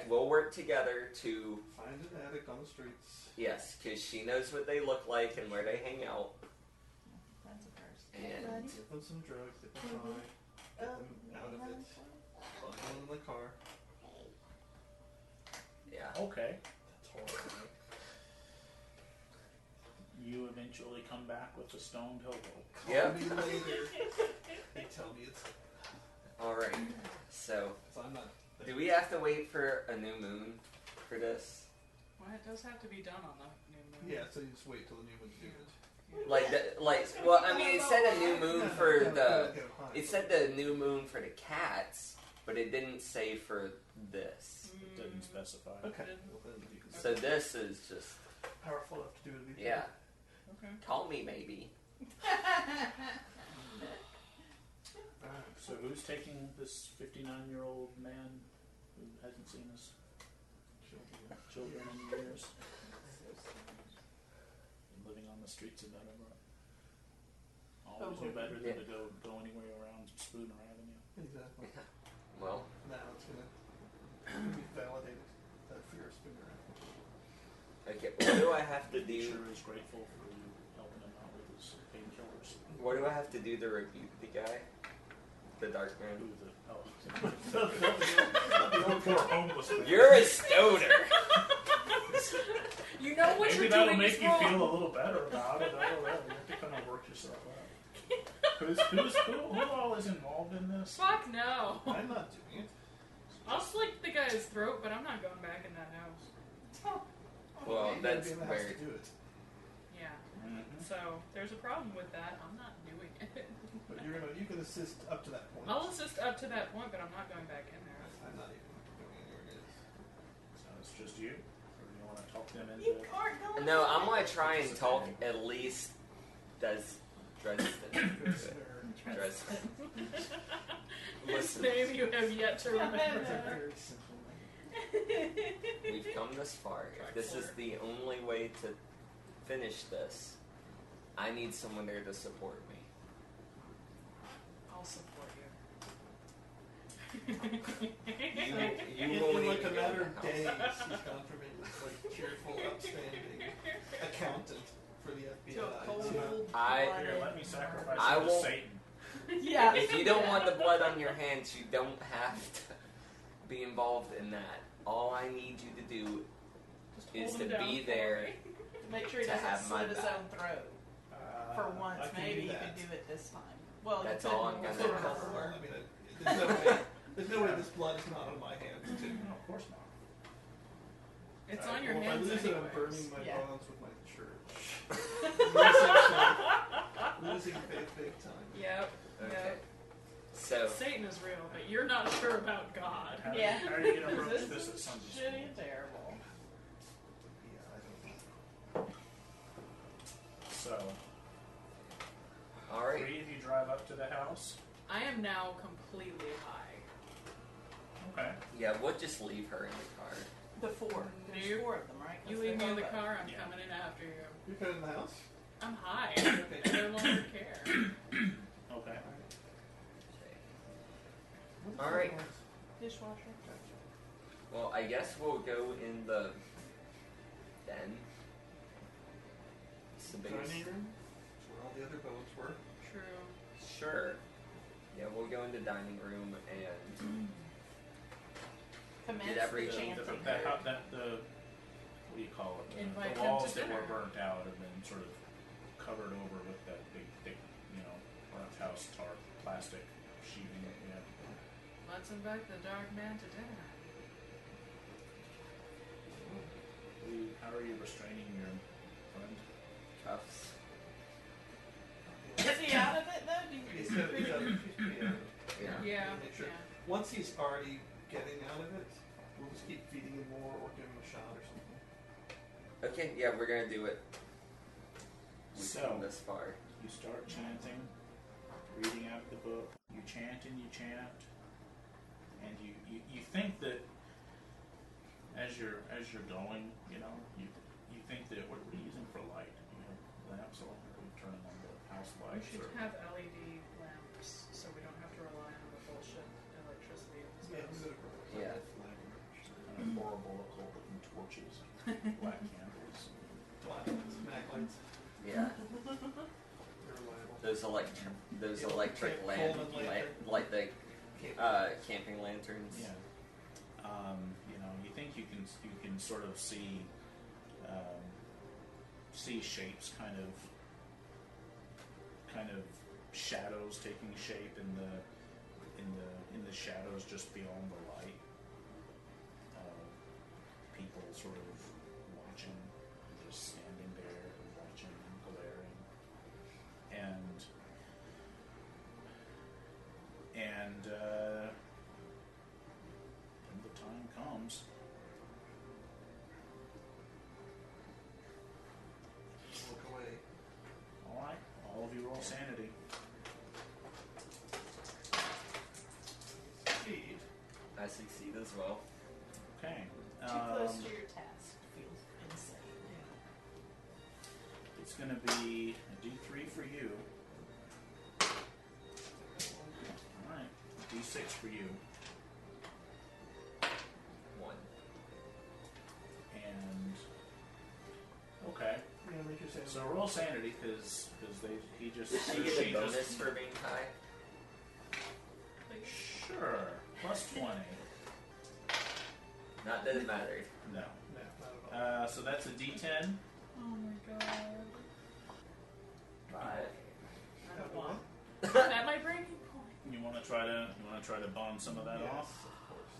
Speaker 5: we'll work together to,
Speaker 4: Find an addict on the streets.
Speaker 5: yes, because she knows what they look like and where they hang out,
Speaker 2: That's a first.
Speaker 5: and
Speaker 4: Give them some drugs, get them high, get them out of it. Plug them in the car.
Speaker 5: yeah.
Speaker 6: Okay.
Speaker 4: That's horrible.
Speaker 6: You eventually come back with the stoned hobo.
Speaker 5: Yeah.
Speaker 4: Call me later. They tell me it's...
Speaker 5: All right. So,
Speaker 4: So I'm not...
Speaker 5: do we have to wait for a new moon for this?
Speaker 3: Well, it does have to be done on the new moon.
Speaker 4: Yeah, so you just wait till the new one to do it.
Speaker 5: Well, I mean, it said a new moon for
Speaker 4: Yeah,
Speaker 5: the.
Speaker 4: go high.
Speaker 5: It said the new moon for the cats, but it didn't say for this.
Speaker 6: It didn't specify.
Speaker 4: Okay. Well, then you can
Speaker 5: So this is just,
Speaker 4: powerful enough to do it.
Speaker 5: yeah.
Speaker 3: Okay.
Speaker 5: Call me maybe.
Speaker 6: So who's taking this 59-year-old man who hasn't seen his children in years? Living on the streets of Edinburgh. Always knew better than to go anywhere around Spooner Avenue.
Speaker 4: Exactly.
Speaker 5: Well,
Speaker 4: Now it's gonna be validated that fear of spinner.
Speaker 5: okay. What do I have to
Speaker 6: I'm
Speaker 5: do?
Speaker 6: sure he's grateful for you helping him out with his painkillers.
Speaker 5: What do I have to do to rebuke the guy? The dark man.
Speaker 6: Who the the poor homeless man.
Speaker 5: You're a stoner.
Speaker 3: You know what
Speaker 6: Maybe
Speaker 3: you're
Speaker 6: that'll
Speaker 3: doing
Speaker 6: make
Speaker 3: is
Speaker 6: you
Speaker 3: wrong.
Speaker 6: feel a little better about it. I don't know. You have to kind of work yourself out. Who all is involved in this?
Speaker 3: Fuck no.
Speaker 4: I'm not doing it.
Speaker 3: I'll slit the guy's throat, but I'm not going back in that house.
Speaker 5: Well,
Speaker 4: You gotta
Speaker 5: that's
Speaker 4: be in the house
Speaker 5: weird.
Speaker 4: to do it.
Speaker 3: Yeah.
Speaker 6: Mm-hmm.
Speaker 3: So there's a problem with that. I'm not doing it.
Speaker 4: But you can assist up to that point.
Speaker 3: I'll assist up to that point, but I'm not going back in there.
Speaker 4: I'm not even going anywhere near this.
Speaker 6: So it's just you? Or do you want to talk them into
Speaker 2: You
Speaker 6: it?
Speaker 2: can't go.
Speaker 5: No, I'm gonna try and talk at least. Dresden. Dresden.
Speaker 3: His
Speaker 5: Listen.
Speaker 3: name you have yet to remember.
Speaker 4: It's a very simple name.
Speaker 5: We've come this far. This is the only way to finish this. I need someone there to support me.
Speaker 3: I'll support you.
Speaker 5: You
Speaker 4: In
Speaker 5: won't
Speaker 4: like
Speaker 5: even
Speaker 4: a
Speaker 5: go
Speaker 4: matter
Speaker 5: in
Speaker 4: of
Speaker 5: the
Speaker 4: days,
Speaker 5: house.
Speaker 4: he's gone from being this like cheerful, upstanding accountant for the FBI
Speaker 2: To a cold,
Speaker 6: Here, let me sacrifice
Speaker 5: I
Speaker 6: you to
Speaker 5: won't-
Speaker 6: Satan.
Speaker 2: Yeah.
Speaker 5: If you don't want the blood on your hands, you don't have to be involved in that. All I need you to do is
Speaker 3: Hold
Speaker 5: to
Speaker 3: him down
Speaker 5: be
Speaker 3: for
Speaker 5: there.
Speaker 3: me.
Speaker 2: Make sure he
Speaker 5: To
Speaker 2: doesn't
Speaker 5: have my
Speaker 2: slit his
Speaker 5: back.
Speaker 2: own throat. For once,
Speaker 4: I can
Speaker 2: maybe
Speaker 4: do
Speaker 2: you
Speaker 4: that.
Speaker 2: could do it this time. Well,
Speaker 5: That's
Speaker 2: you
Speaker 5: all
Speaker 2: couldn't
Speaker 5: I'm
Speaker 2: before.
Speaker 5: gonna do.
Speaker 4: I mean, there's no way this blood is not on my hands too.
Speaker 6: No, of course not.
Speaker 3: It's
Speaker 4: Alright,
Speaker 3: on your
Speaker 4: well,
Speaker 3: hands
Speaker 4: If I lose it, I'm
Speaker 3: anyways.
Speaker 4: burning my
Speaker 2: Yeah.
Speaker 4: bonds with my church. Losing faith big time.
Speaker 3: Yep.
Speaker 5: Okay.
Speaker 3: Yep.
Speaker 5: So,
Speaker 3: Satan is real, but you're not sure about God.
Speaker 6: How
Speaker 2: Yeah.
Speaker 6: How are you going to approach
Speaker 2: This
Speaker 6: this
Speaker 2: is
Speaker 6: at Sunday
Speaker 2: shitty
Speaker 6: school?
Speaker 2: and terrible.
Speaker 4: Yeah, I don't know.
Speaker 6: So,
Speaker 5: alright.
Speaker 6: three of you drive up to the house.
Speaker 3: I am now completely high.
Speaker 6: Okay.
Speaker 5: Yeah, we'll just leave her in the car.
Speaker 2: The four. There's
Speaker 3: You-
Speaker 2: four of them, right?
Speaker 3: You
Speaker 2: 'Cause
Speaker 3: leave me
Speaker 2: they're
Speaker 3: in the
Speaker 2: both-
Speaker 3: car, I'm
Speaker 6: Yeah.
Speaker 3: coming in after you.
Speaker 4: You're coming in the house?
Speaker 3: I'm high.
Speaker 4: Okay.
Speaker 3: I no longer care.
Speaker 6: Okay.
Speaker 5: Alright.
Speaker 2: Dishwasher.
Speaker 5: Well, I guess we'll go in the den. It's the biggest.
Speaker 4: Dining room? That's where all the other bones were.
Speaker 3: True.
Speaker 5: Sure. Yeah, we'll go into dining room and
Speaker 2: Commence
Speaker 5: Did every-
Speaker 2: the
Speaker 5: the-
Speaker 2: chanting.
Speaker 6: What do you call it?
Speaker 3: Invite
Speaker 6: The
Speaker 3: them
Speaker 6: walls
Speaker 3: to
Speaker 6: that were
Speaker 3: dinner.
Speaker 6: burnt out have been sort of covered over with that big, thick, burnt house tarp plastic sheeting. Yeah.
Speaker 3: Let's invite the dark man to dinner.
Speaker 6: How are you restraining your friend?
Speaker 5: cuffs.
Speaker 2: Is he out of it though? Do you,
Speaker 4: He's got he's pretty out of it.
Speaker 5: Yeah.
Speaker 3: Yeah.
Speaker 4: Make sure.
Speaker 3: Yeah.
Speaker 4: Once he's already getting out of it, We'll just keep feeding him more or give him a shot or something.
Speaker 5: Okay, yeah, we're gonna do it. We've
Speaker 6: So,
Speaker 5: come this far.
Speaker 6: you start chanting, reading out the book. You chant and you chant, and you think that as you're going, you think that what are we using for light? You have lamps, or are we turning on the house
Speaker 3: We
Speaker 6: lights?
Speaker 3: should
Speaker 6: Or
Speaker 3: have LED lamps so we don't have to rely on the bullshit electricity in this
Speaker 4: Yeah,
Speaker 3: house.
Speaker 5: Yeah.
Speaker 6: kind of horrible occult-looking torches, black candles.
Speaker 4: Black lights, mag lights.
Speaker 5: Yeah.
Speaker 4: They're reliable.
Speaker 5: Those
Speaker 4: Yeah,
Speaker 5: electric
Speaker 4: Coleman lantern.
Speaker 5: like the
Speaker 4: Can't-
Speaker 5: camping lanterns.
Speaker 6: Yeah. You think you can sort of see shapes, kind of shadows taking shape in the shadows just beyond the light. People sort of watching, just standing there and watching and glaring, and when the time comes,
Speaker 4: Walk away.
Speaker 6: all right, all of you roll sanity.
Speaker 4: Speed.
Speaker 5: I succeed as well.
Speaker 6: Okay.
Speaker 2: Too close to your task feels insane.
Speaker 6: It's going to be a D3 for you. All right, D6 for you,
Speaker 5: 1.
Speaker 6: and okay.
Speaker 4: Yeah, make your sanity.
Speaker 6: So roll sanity because he just
Speaker 5: Did she get
Speaker 6: she
Speaker 5: a bonus
Speaker 6: just
Speaker 5: for being high?
Speaker 6: sure plus 20.
Speaker 5: Not that it mattered.
Speaker 6: No.
Speaker 4: No, not at all.
Speaker 6: So that's a D10.
Speaker 3: Oh my god.
Speaker 5: 5.
Speaker 3: I
Speaker 4: Have
Speaker 3: don't
Speaker 4: one?
Speaker 3: want. At my breaking point.
Speaker 6: You want to try to bond some of that
Speaker 4: Yes,
Speaker 6: off?
Speaker 4: of course.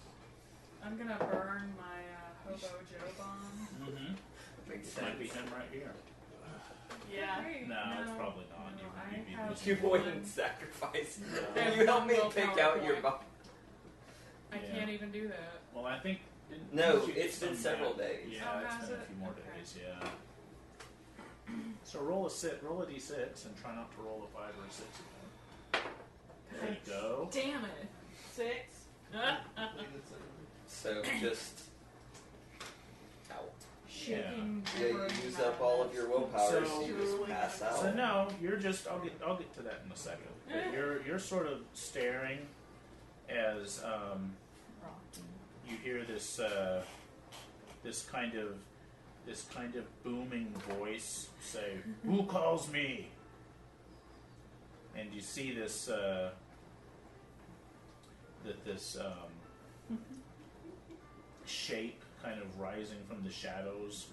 Speaker 3: I'm gonna burn my hobo Joe bomb.
Speaker 6: Mm-hmm.
Speaker 5: Makes
Speaker 6: Might be
Speaker 5: sense.
Speaker 6: him right here.
Speaker 3: Yeah.
Speaker 6: No, it's probably not.
Speaker 3: No,
Speaker 6: You'd be
Speaker 3: I have
Speaker 6: losing
Speaker 5: You
Speaker 6: one.
Speaker 5: wouldn't sacrifice.
Speaker 6: No.
Speaker 5: Can you help me
Speaker 3: Willpower
Speaker 5: pick out your
Speaker 3: point.
Speaker 5: bomb?
Speaker 3: I
Speaker 6: Yeah.
Speaker 3: can't even do that.
Speaker 6: Well, I think.
Speaker 5: No,
Speaker 6: didn't you get
Speaker 5: it's been
Speaker 6: some
Speaker 5: several
Speaker 6: back?
Speaker 5: days.
Speaker 6: Yeah,
Speaker 3: Oh,
Speaker 6: it's
Speaker 3: has
Speaker 6: been a
Speaker 3: it?
Speaker 6: few more
Speaker 3: Okay.
Speaker 6: days. Yeah. So roll a D6 and try not to roll a 5 or a 6 again. There you go.
Speaker 3: Damn it.
Speaker 2: 6.
Speaker 4: I think it's a-
Speaker 5: So just out.
Speaker 3: Shaking.
Speaker 5: Yeah, you use up all of your willpower, so
Speaker 6: So-
Speaker 5: you just pass out.
Speaker 6: So no, you're just. I'll get to that in a second. But you're sort of staring as you hear this kind of booming voice say, "Who calls me?" And you see this shape kind of rising from the shadows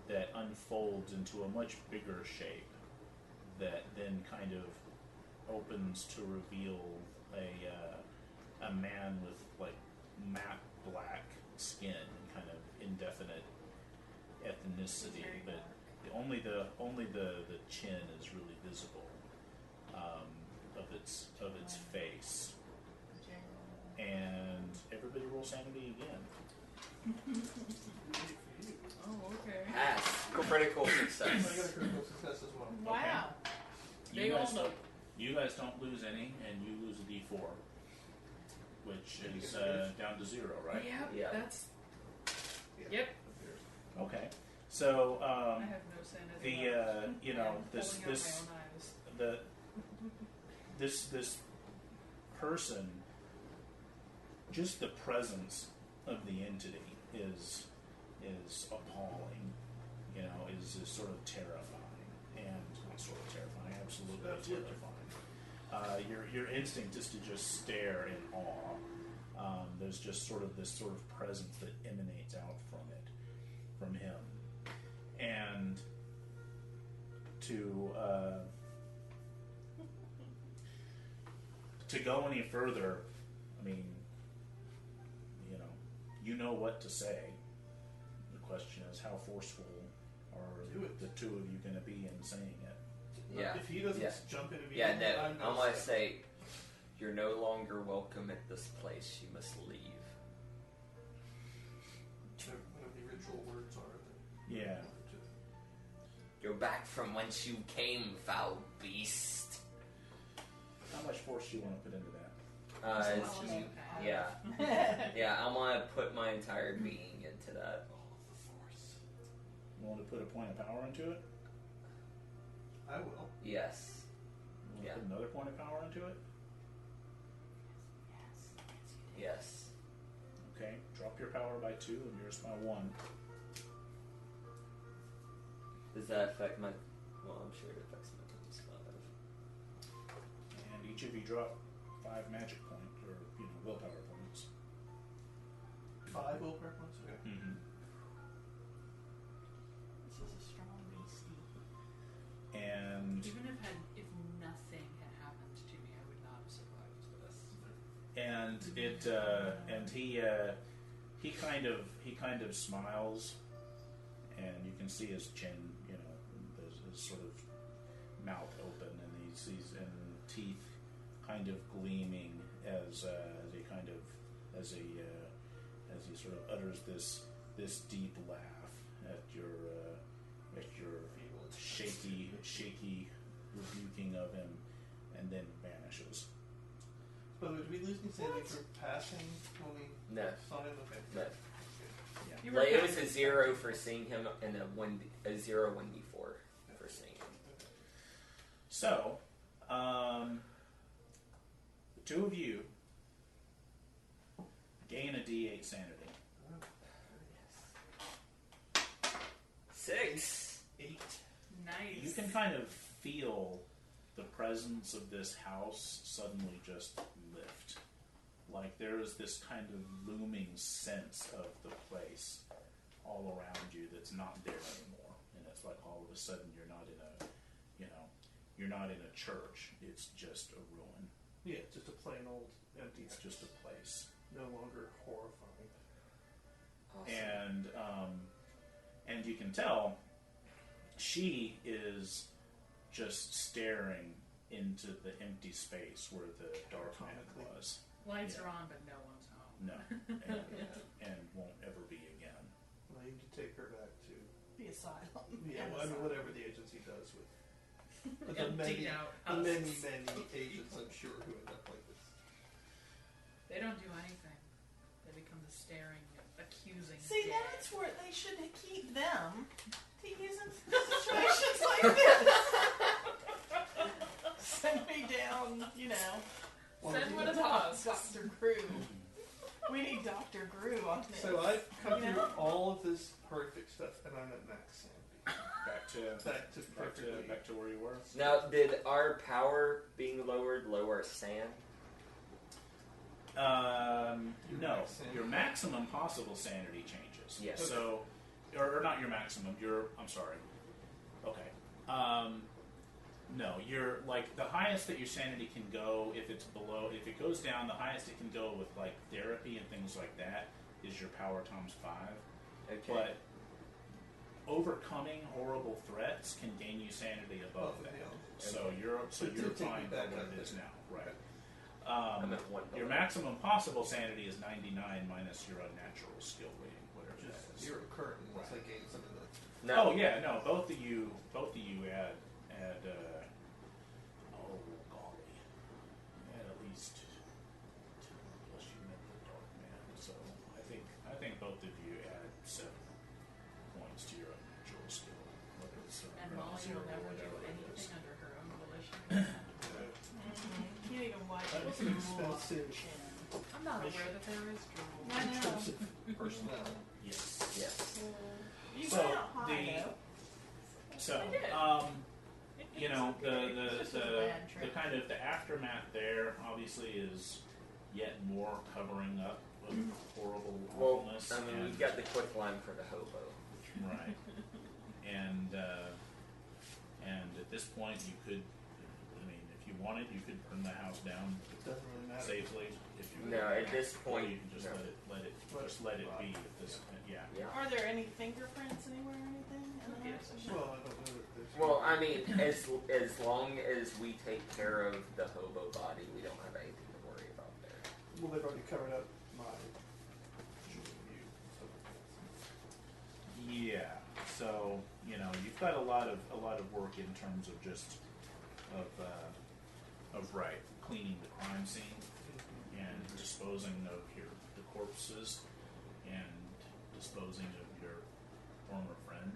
Speaker 6: that unfolds into a much bigger shape that then kind of opens to reveal a man with like matte black skin, kind of indefinite ethnicity, but only the chin is really visible of its face. And everybody roll sanity again.
Speaker 3: Oh, okay.
Speaker 5: Pass. Critical
Speaker 4: I got a
Speaker 5: success.
Speaker 4: critical success as well.
Speaker 2: Wow.
Speaker 3: They all know.
Speaker 6: You guys don't lose any, and you lose a D4, which is down to 0, right?
Speaker 3: Yep.
Speaker 5: Yeah.
Speaker 3: That's.
Speaker 4: Yeah.
Speaker 3: Yep.
Speaker 6: Okay. So
Speaker 3: I have no sanity.
Speaker 6: this person, just the presence of the entity is appalling. Is sort of terrifying, and not sort of terrifying, absolutely terrifying. Your instinct is to just stare in awe. There's just sort of this sort of presence that emanates out from him, and to go any further, I mean, you know what to say. The question is, how forceful are the two of you going to be in saying it?
Speaker 5: Yeah.
Speaker 4: If he doesn't
Speaker 5: Yeah.
Speaker 4: jump in
Speaker 5: Yeah,
Speaker 4: immediately,
Speaker 5: no.
Speaker 4: I'm
Speaker 5: I want to say, You're no longer welcome at this place. You must leave.
Speaker 4: Whatever the original words are.
Speaker 6: Yeah.
Speaker 5: Go back from whence you came, foul beast.
Speaker 6: How much force do you want to put into that?
Speaker 5: Yeah. Yeah, I want to put my entire being into that.
Speaker 6: You want to put a point of power into it?
Speaker 4: I will.
Speaker 5: Yes.
Speaker 6: You want to put another point of power into it?
Speaker 5: Yes.
Speaker 6: Okay, drop your power by 2 and yours by 1.
Speaker 5: Does that affect my... Well, I'm sure it affects my times 5.
Speaker 6: And each of you drop 5 magic points, or, willpower points.
Speaker 4: 5 willpower points? Okay.
Speaker 6: Mm-hmm.
Speaker 2: This is a strong beastie.
Speaker 6: And
Speaker 3: Even if nothing had happened to me, I would not have survived this.
Speaker 6: and he kind of smiles, and you can see his chin, his sort of mouth open, and he's and teeth kind of gleaming as he sort of utters this deep laugh at your shaky rebuking of him, and then vanishes.
Speaker 4: By the way, did we lose anything for passing when we
Speaker 5: No.
Speaker 4: saw him? Okay.
Speaker 5: No.
Speaker 3: You were
Speaker 5: Like, it
Speaker 3: kind
Speaker 5: was
Speaker 3: of-
Speaker 5: a 0 for seeing him and a 0 1d4 for seeing him.
Speaker 6: So, the two of you gain a D8 sanity.
Speaker 5: 6.
Speaker 4: 8.
Speaker 3: Nice.
Speaker 6: You can kind of feel the presence of this house suddenly just lift. Like there is this kind of looming sense of the place all around you that's not there anymore. And it's like all of a sudden you're not in a church. It's just a ruin.
Speaker 4: Yeah, just a plain old empty.
Speaker 6: It's just a place.
Speaker 4: No longer horrifying.
Speaker 5: Awesome.
Speaker 6: And you can tell she is just staring into the empty space where the dark man was.
Speaker 3: Lights
Speaker 6: Yeah.
Speaker 3: are on, but no one's home.
Speaker 6: No, and won't ever be again.
Speaker 4: Well, you can take her back to
Speaker 2: The asylum.
Speaker 4: yeah, well, I mean, whatever the agency does with the
Speaker 3: Emptied
Speaker 4: many,
Speaker 3: out
Speaker 4: the many,
Speaker 3: houses.
Speaker 4: many agents, I'm sure, who end up like this.
Speaker 3: They don't do anything. They become the staring, accusing.
Speaker 2: See,
Speaker 3: dead.
Speaker 2: that's where they should keep them to use in situations like this. Send me down,
Speaker 3: Send one of the us.
Speaker 2: Dr. Grue. We need Dr. Grue on this.
Speaker 4: So I've come
Speaker 2: You
Speaker 4: through
Speaker 2: know?
Speaker 4: all of this horrific stuff, and I'm at max sanity.
Speaker 6: Back to where you were.
Speaker 5: Now, did our power being lowered lower sand?
Speaker 6: No, your maximum possible sanity changes.
Speaker 5: Yes.
Speaker 6: So, or not your maximum. I'm sorry. Okay. No, you're like the highest that your sanity can go. If it goes down, the highest it can go with like therapy and things like that is your power times 5.
Speaker 5: Okay.
Speaker 6: But overcoming horrible threats can gain you sanity above
Speaker 4: Oh,
Speaker 6: that.
Speaker 4: yeah.
Speaker 6: So you're
Speaker 4: To take
Speaker 6: fine
Speaker 4: you
Speaker 6: for
Speaker 4: back
Speaker 6: what
Speaker 4: up
Speaker 6: it is
Speaker 4: there.
Speaker 6: now, right?
Speaker 5: I'm at 1.
Speaker 6: Your maximum possible sanity is 99 minus your unnatural skill rating, whatever that is.
Speaker 4: Zero current unless I gain something that.
Speaker 5: No.
Speaker 6: Oh yeah, no. Both of you add. Oh golly, at least 2 plus you met the dark man. So I think both of you add 7 points to your unnatural skill. Whether it's
Speaker 3: And
Speaker 6: around
Speaker 3: Molly
Speaker 6: 0
Speaker 3: will
Speaker 6: or
Speaker 3: never do
Speaker 6: whatever it is.
Speaker 3: anything under her own volition.
Speaker 2: Can't even wipe
Speaker 4: That was
Speaker 2: the
Speaker 4: an
Speaker 2: drool off your
Speaker 4: expensive-
Speaker 2: chin.
Speaker 3: I'm not aware that there is drool.
Speaker 2: I
Speaker 4: In
Speaker 2: know.
Speaker 4: terms of personnel.
Speaker 6: Yes.
Speaker 5: Yes.
Speaker 2: You
Speaker 6: So,
Speaker 2: went out high, though.
Speaker 6: So,
Speaker 3: I did.
Speaker 6: you know,
Speaker 2: It's just a
Speaker 6: the
Speaker 2: bad trip.
Speaker 6: kind of the aftermath there obviously is yet more covering up of horrible
Speaker 5: Well,
Speaker 6: awfulness.
Speaker 5: I mean,
Speaker 6: and,
Speaker 5: we've got the quick line for the hobo.
Speaker 6: right, and at this point you could, I mean, if you wanted, you could burn the house down
Speaker 4: It doesn't really matter.
Speaker 6: safely. If you
Speaker 5: No, at this
Speaker 6: or
Speaker 5: point,
Speaker 6: you can just
Speaker 5: no.
Speaker 6: let it be. At this, yeah.
Speaker 5: Yeah.
Speaker 2: Are there any fingerprints anywhere or anything? in the
Speaker 3: Yes.
Speaker 2: house?
Speaker 4: Well, I don't know that there's.
Speaker 5: Well, I mean, as long as we take care of the hobo body, we don't have anything to
Speaker 4: Well, they've already covered up my view. Stuff like
Speaker 6: Yeah. So you've got a lot of work in terms of just of right cleaning the crime scene and disposing of the corpses and disposing of your former friend,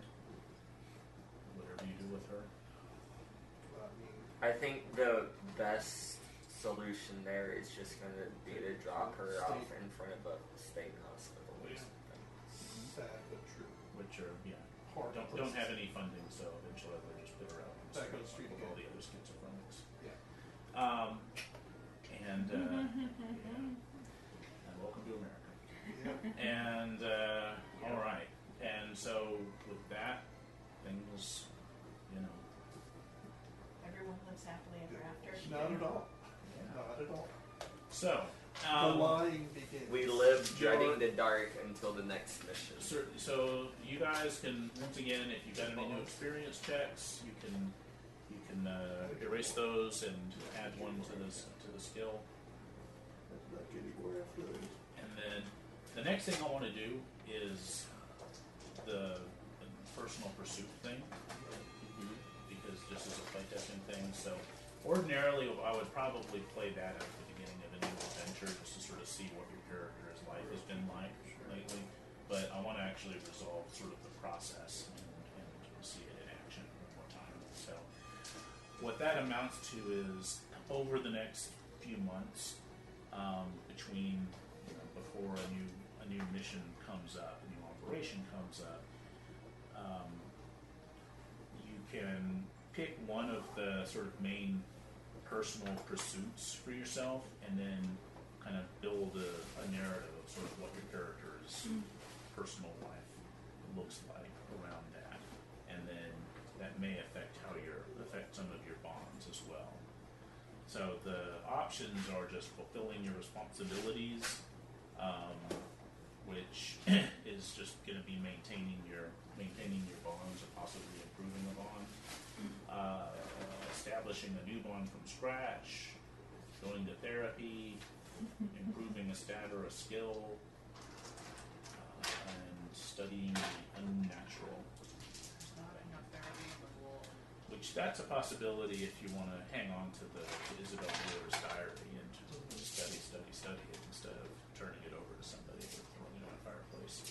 Speaker 6: whatever you do with her.
Speaker 5: I think the best solution there is just going to be to drop her off in front of a state hospital or something.
Speaker 4: Sad but true.
Speaker 6: Which are
Speaker 4: Hard
Speaker 6: don't
Speaker 4: places.
Speaker 6: have any funding, so eventually they'll just put her out on the
Speaker 4: Back on the
Speaker 6: street
Speaker 4: street
Speaker 6: like all
Speaker 4: again.
Speaker 6: the other schizophrenics.
Speaker 4: Yeah.
Speaker 6: And welcome to America.
Speaker 4: Yeah.
Speaker 6: And all right, and so with that, things,
Speaker 2: Everyone lives happily ever after.
Speaker 4: Not at all.
Speaker 6: Yeah.
Speaker 4: Not at all.
Speaker 6: So
Speaker 4: The lying begins.
Speaker 5: We live dreading the dark until the next mission.
Speaker 6: So you guys can, once again, if you've got any new experience checks, you can erase those and add one to the skill.
Speaker 4: Not getting more after those.
Speaker 6: And then the next thing I want to do is the personal pursuit thing, because this is a playtesting thing. So ordinarily I would probably play that at the beginning of a new adventure just to sort of see what your character's life has been like lately. But I want to actually resolve sort of the process and see it in action one more time. So what that amounts to is over the next few months, between before a new mission comes up, a new operation comes up, you can pick one of the sort of main personal pursuits for yourself, and then kind of build a narrative of sort of what your character's personal life looks like around that, and then that may affect some of your bonds as well. So the options are just fulfilling your responsibilities, which is just going to be maintaining your bonds or possibly improving a bond, establishing a new bond from scratch, going to therapy, improving a stat or a skill, and studying the unnatural.
Speaker 3: There's not enough therapy in the world.
Speaker 6: Which that's a possibility if you want to hang on to the Isabel Wheeler's diary and study it instead of turning it over to somebody or throwing it on a fireplace.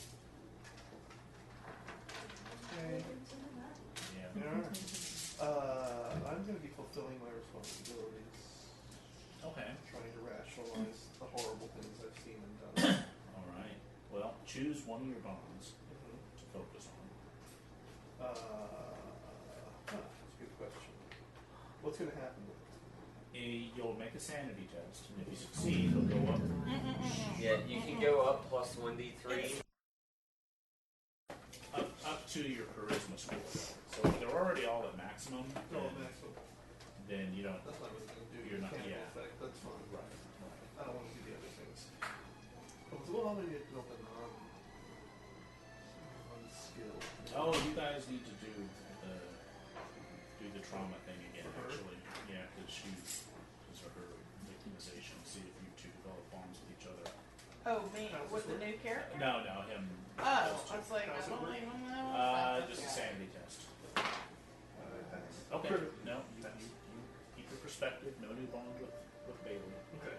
Speaker 4: Okay.
Speaker 6: Yeah.
Speaker 4: Alright. I'm going to be fulfilling my responsibilities.
Speaker 6: Okay.
Speaker 4: Trying to rationalize the horrible things I've seen and done.
Speaker 6: All right. Well, choose one of your bonds to focus on.
Speaker 4: That's a good question. What's going to happen with it?
Speaker 6: You'll make a sanity test, and if you succeed, it'll go up.
Speaker 5: Yeah, you can go up plus 1d3.
Speaker 6: Up to your charisma score. So if they're already all at maximum, then you don't.
Speaker 4: That's not really going to do
Speaker 6: You're not.
Speaker 4: cannibal
Speaker 6: Yeah.
Speaker 4: effect. That's fine.
Speaker 6: Right.
Speaker 4: I don't want to do the other things. Well, I'm going to build a non-skill.
Speaker 6: Oh, you guys need to do the trauma thing again.
Speaker 4: For her?
Speaker 6: Actually, yeah, because of her victimization. See if you two develop bonds with each other.
Speaker 2: Oh, me with the new character?
Speaker 6: No, him.
Speaker 2: Oh,
Speaker 6: those
Speaker 2: I
Speaker 6: two.
Speaker 2: was like, I
Speaker 4: How's it
Speaker 2: don't
Speaker 4: work?
Speaker 2: even know.
Speaker 6: Just a sanity test.
Speaker 4: Pass.
Speaker 6: Okay. No, you keep your perspective. No new bond with Bailey.
Speaker 4: Okay.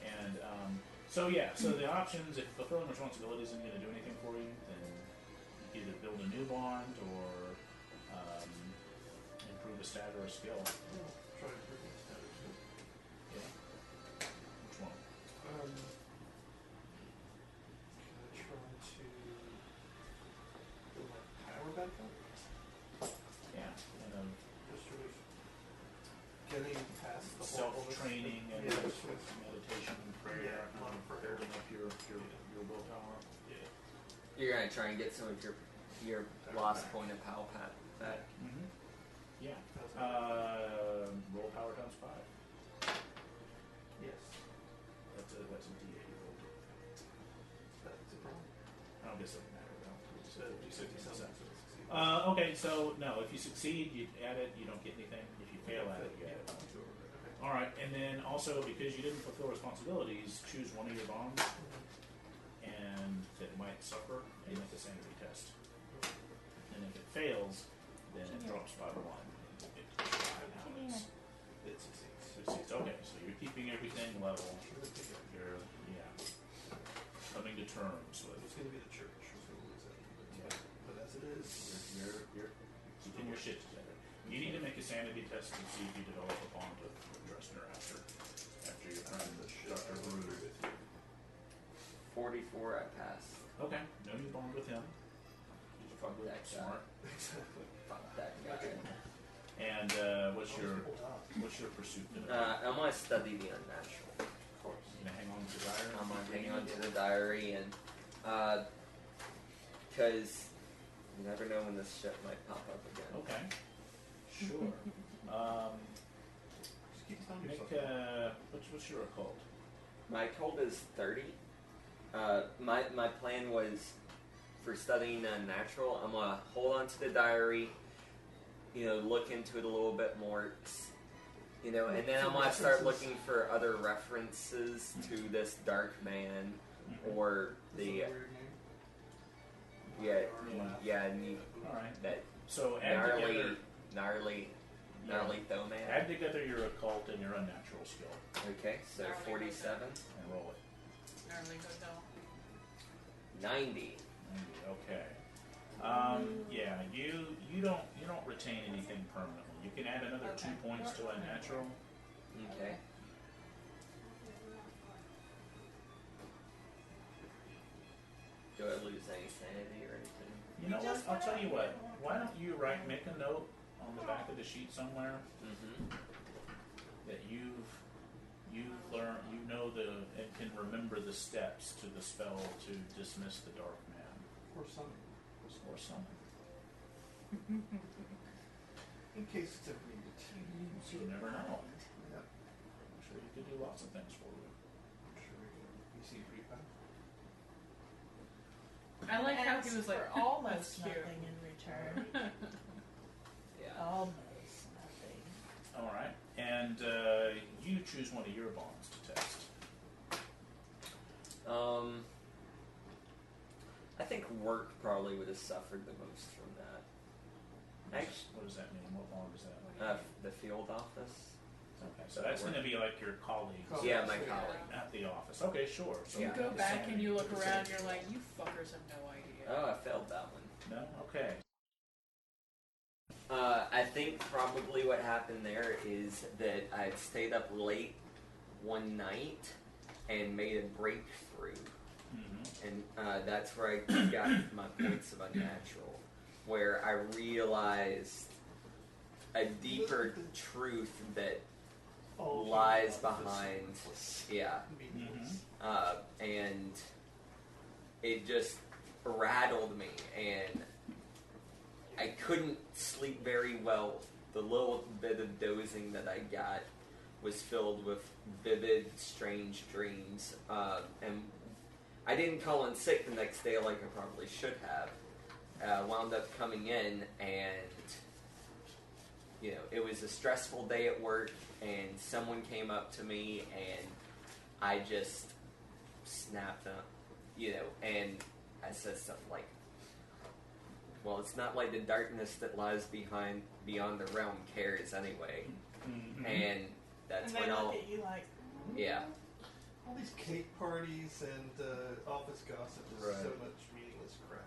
Speaker 6: And so the options, if fulfilling responsibilities isn't going to do anything for you, then you can either build a new bond or improve a stat or a skill.
Speaker 4: Try to bring it down to
Speaker 6: Yeah. Which one?
Speaker 4: Can I try to build my power back up?
Speaker 6: Yeah. And
Speaker 4: Just sort of getting past the
Speaker 6: self-training and
Speaker 4: Yeah, just sort of-
Speaker 6: meditation and prayer,
Speaker 4: Yeah, a lot of prayer.
Speaker 6: building up your willpower.
Speaker 4: Yeah.
Speaker 5: You're going to try and get some of your lost point of power back.
Speaker 6: Mm-hmm. Yeah.
Speaker 4: How's that?
Speaker 6: Roll power times 5.
Speaker 4: Yes.
Speaker 6: That's a D8 roll.
Speaker 4: That's a problem.
Speaker 6: I don't guess it doesn't matter though.
Speaker 4: So you said you
Speaker 6: It's-
Speaker 4: succeed.
Speaker 6: Okay, so no, if you succeed, you add it, you don't get anything. If you fail at it, you add it. Alright, and then also, because you didn't fulfill responsibilities, choose one of your bonds, and that might suffer, and make a sanity test. And if it fails, then it drops by 1.
Speaker 4: It succeeds.
Speaker 6: Okay, so you're keeping everything level. You're, coming to terms with
Speaker 4: It's going to be the church. It's going to lose that. But as it is,
Speaker 6: you're keeping your shit together. You need to make a sanity test to see if you develop a bond with Dressner after your friend Dr. Grue.
Speaker 5: 44, I passed.
Speaker 6: Okay, no new bond with him. He's
Speaker 5: Fuck
Speaker 6: probably
Speaker 5: that guy.
Speaker 6: smart.
Speaker 4: exactly.
Speaker 5: Fuck that guy.
Speaker 6: And what's your pursuit today?
Speaker 5: I want to study the unnatural.
Speaker 6: Of course. You gonna hang on to the diary?
Speaker 5: I'm gonna hang on to the diary, and because you never know when this shit might pop up again.
Speaker 6: Okay. Sure.
Speaker 4: Just keep telling
Speaker 6: Make
Speaker 4: yourself.
Speaker 6: what's your occult?
Speaker 5: My occult is 30. My plan was for studying unnatural. I'm gonna hold on to the diary, look into it a little bit more, and then I'm gonna start looking for other references to this dark man or the
Speaker 6: Alright.
Speaker 5: that
Speaker 6: So add
Speaker 5: gnarly though man.
Speaker 6: Add together your occult and your unnatural skill
Speaker 5: Okay, so
Speaker 3: Gnarly
Speaker 5: 47,
Speaker 6: and roll it.
Speaker 3: Gnarly hotel.
Speaker 5: 90.
Speaker 6: Okay. You don't retain anything permanently. You can add another 2 points to unnatural.
Speaker 5: Okay. Do I lose any sanity or anything?
Speaker 6: You know what? I'll tell you what. Why don't you make a note on the back of the sheet somewhere
Speaker 5: Mm-hmm.
Speaker 6: that you've learned, and can remember the steps to the spell to dismiss the dark man
Speaker 4: Or something.
Speaker 6: or something.
Speaker 4: In case it's ever needed.
Speaker 6: You never know.
Speaker 4: Yeah.
Speaker 6: I'm sure you could do lots of things for you.
Speaker 4: I'm sure we can. You see pretty fast.
Speaker 3: I like how he
Speaker 2: Ask
Speaker 3: was like,
Speaker 2: for almost
Speaker 3: that's cute.
Speaker 2: nothing in return.
Speaker 5: Yeah.
Speaker 2: Almost nothing.
Speaker 6: All right, and you choose one of your bonds to test.
Speaker 5: I think work probably would have suffered the most from that.
Speaker 6: What does that mean? What bond is that?
Speaker 5: The field office.
Speaker 6: Okay, so that's going to be like your colleagues
Speaker 5: Yeah, my colleague.
Speaker 6: at the office. Okay, sure. So
Speaker 3: You
Speaker 5: Yeah.
Speaker 3: go
Speaker 6: the
Speaker 3: back
Speaker 6: same.
Speaker 3: and you look around, you're like, you fuckers have no idea.
Speaker 5: Oh, I failed that one.
Speaker 6: No? Okay.
Speaker 5: I think probably what happened there is that I had stayed up late one night and made a breakthrough.
Speaker 6: Mm-hmm.
Speaker 5: And that's where I got my points of unnatural, where I realized a deeper truth that
Speaker 4: Oh,
Speaker 5: lies
Speaker 4: yeah.
Speaker 5: behind,
Speaker 4: Meaningless.
Speaker 5: and it just rattled me, and I couldn't sleep very well. The little bit of dozing that I got was filled with vivid, strange dreams, and I didn't call in sick the next day like I probably should have. Wound up coming in, and it was a stressful day at work, and someone came up to me, and I just snapped up, and I said stuff like, well, it's not like the darkness that lies beyond the realm cares anyway.
Speaker 6: Mm-hmm.
Speaker 5: And that's
Speaker 2: And
Speaker 5: when
Speaker 2: they
Speaker 5: all,
Speaker 2: look at you like,
Speaker 5: yeah.
Speaker 4: All these cake parties and office gossip is
Speaker 6: Right.
Speaker 4: so much meaningless crap.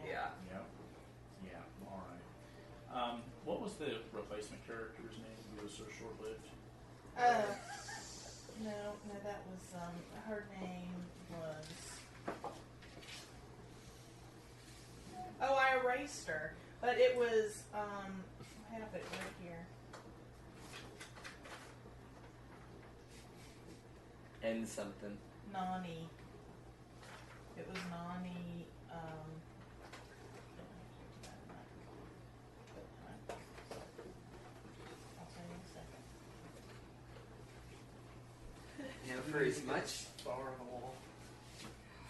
Speaker 5: Yeah.
Speaker 6: Yeah. All right. What was the replacement character's name? He was so short-lived.
Speaker 2: no, that was, her name was, I erased her, but it was, I have it right here.
Speaker 5: And something.
Speaker 2: Nani. It was Nani, I'll tell you in a second.
Speaker 5: For as much
Speaker 4: Bar on the wall.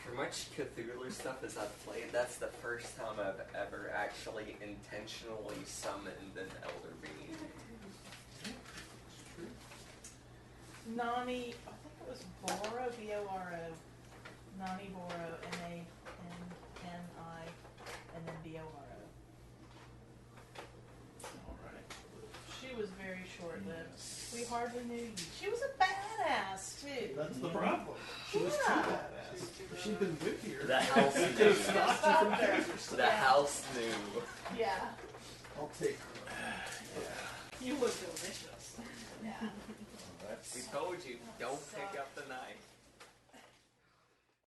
Speaker 5: For much Cthulhu stuff as I've played, that's the first time I've ever actually intentionally summoned an elder being.
Speaker 4: It's true.
Speaker 2: Nani, I think it was Boro, B-O-R-O. Nani Boro, N-A-N-N-I, and then B-O-R-O.
Speaker 1: All right.
Speaker 2: She was very short-lived. We hardly knew you. She was a badass, too.
Speaker 4: That's the problem. She was too badass. If she'd been wittier,
Speaker 5: The house
Speaker 4: we could
Speaker 5: knew.
Speaker 4: have stopped you from character stuff.
Speaker 5: The house knew.
Speaker 2: Yeah.
Speaker 4: I'll take her.
Speaker 3: You look delicious.
Speaker 2: Yeah.
Speaker 5: We told you, don't pick up the knife.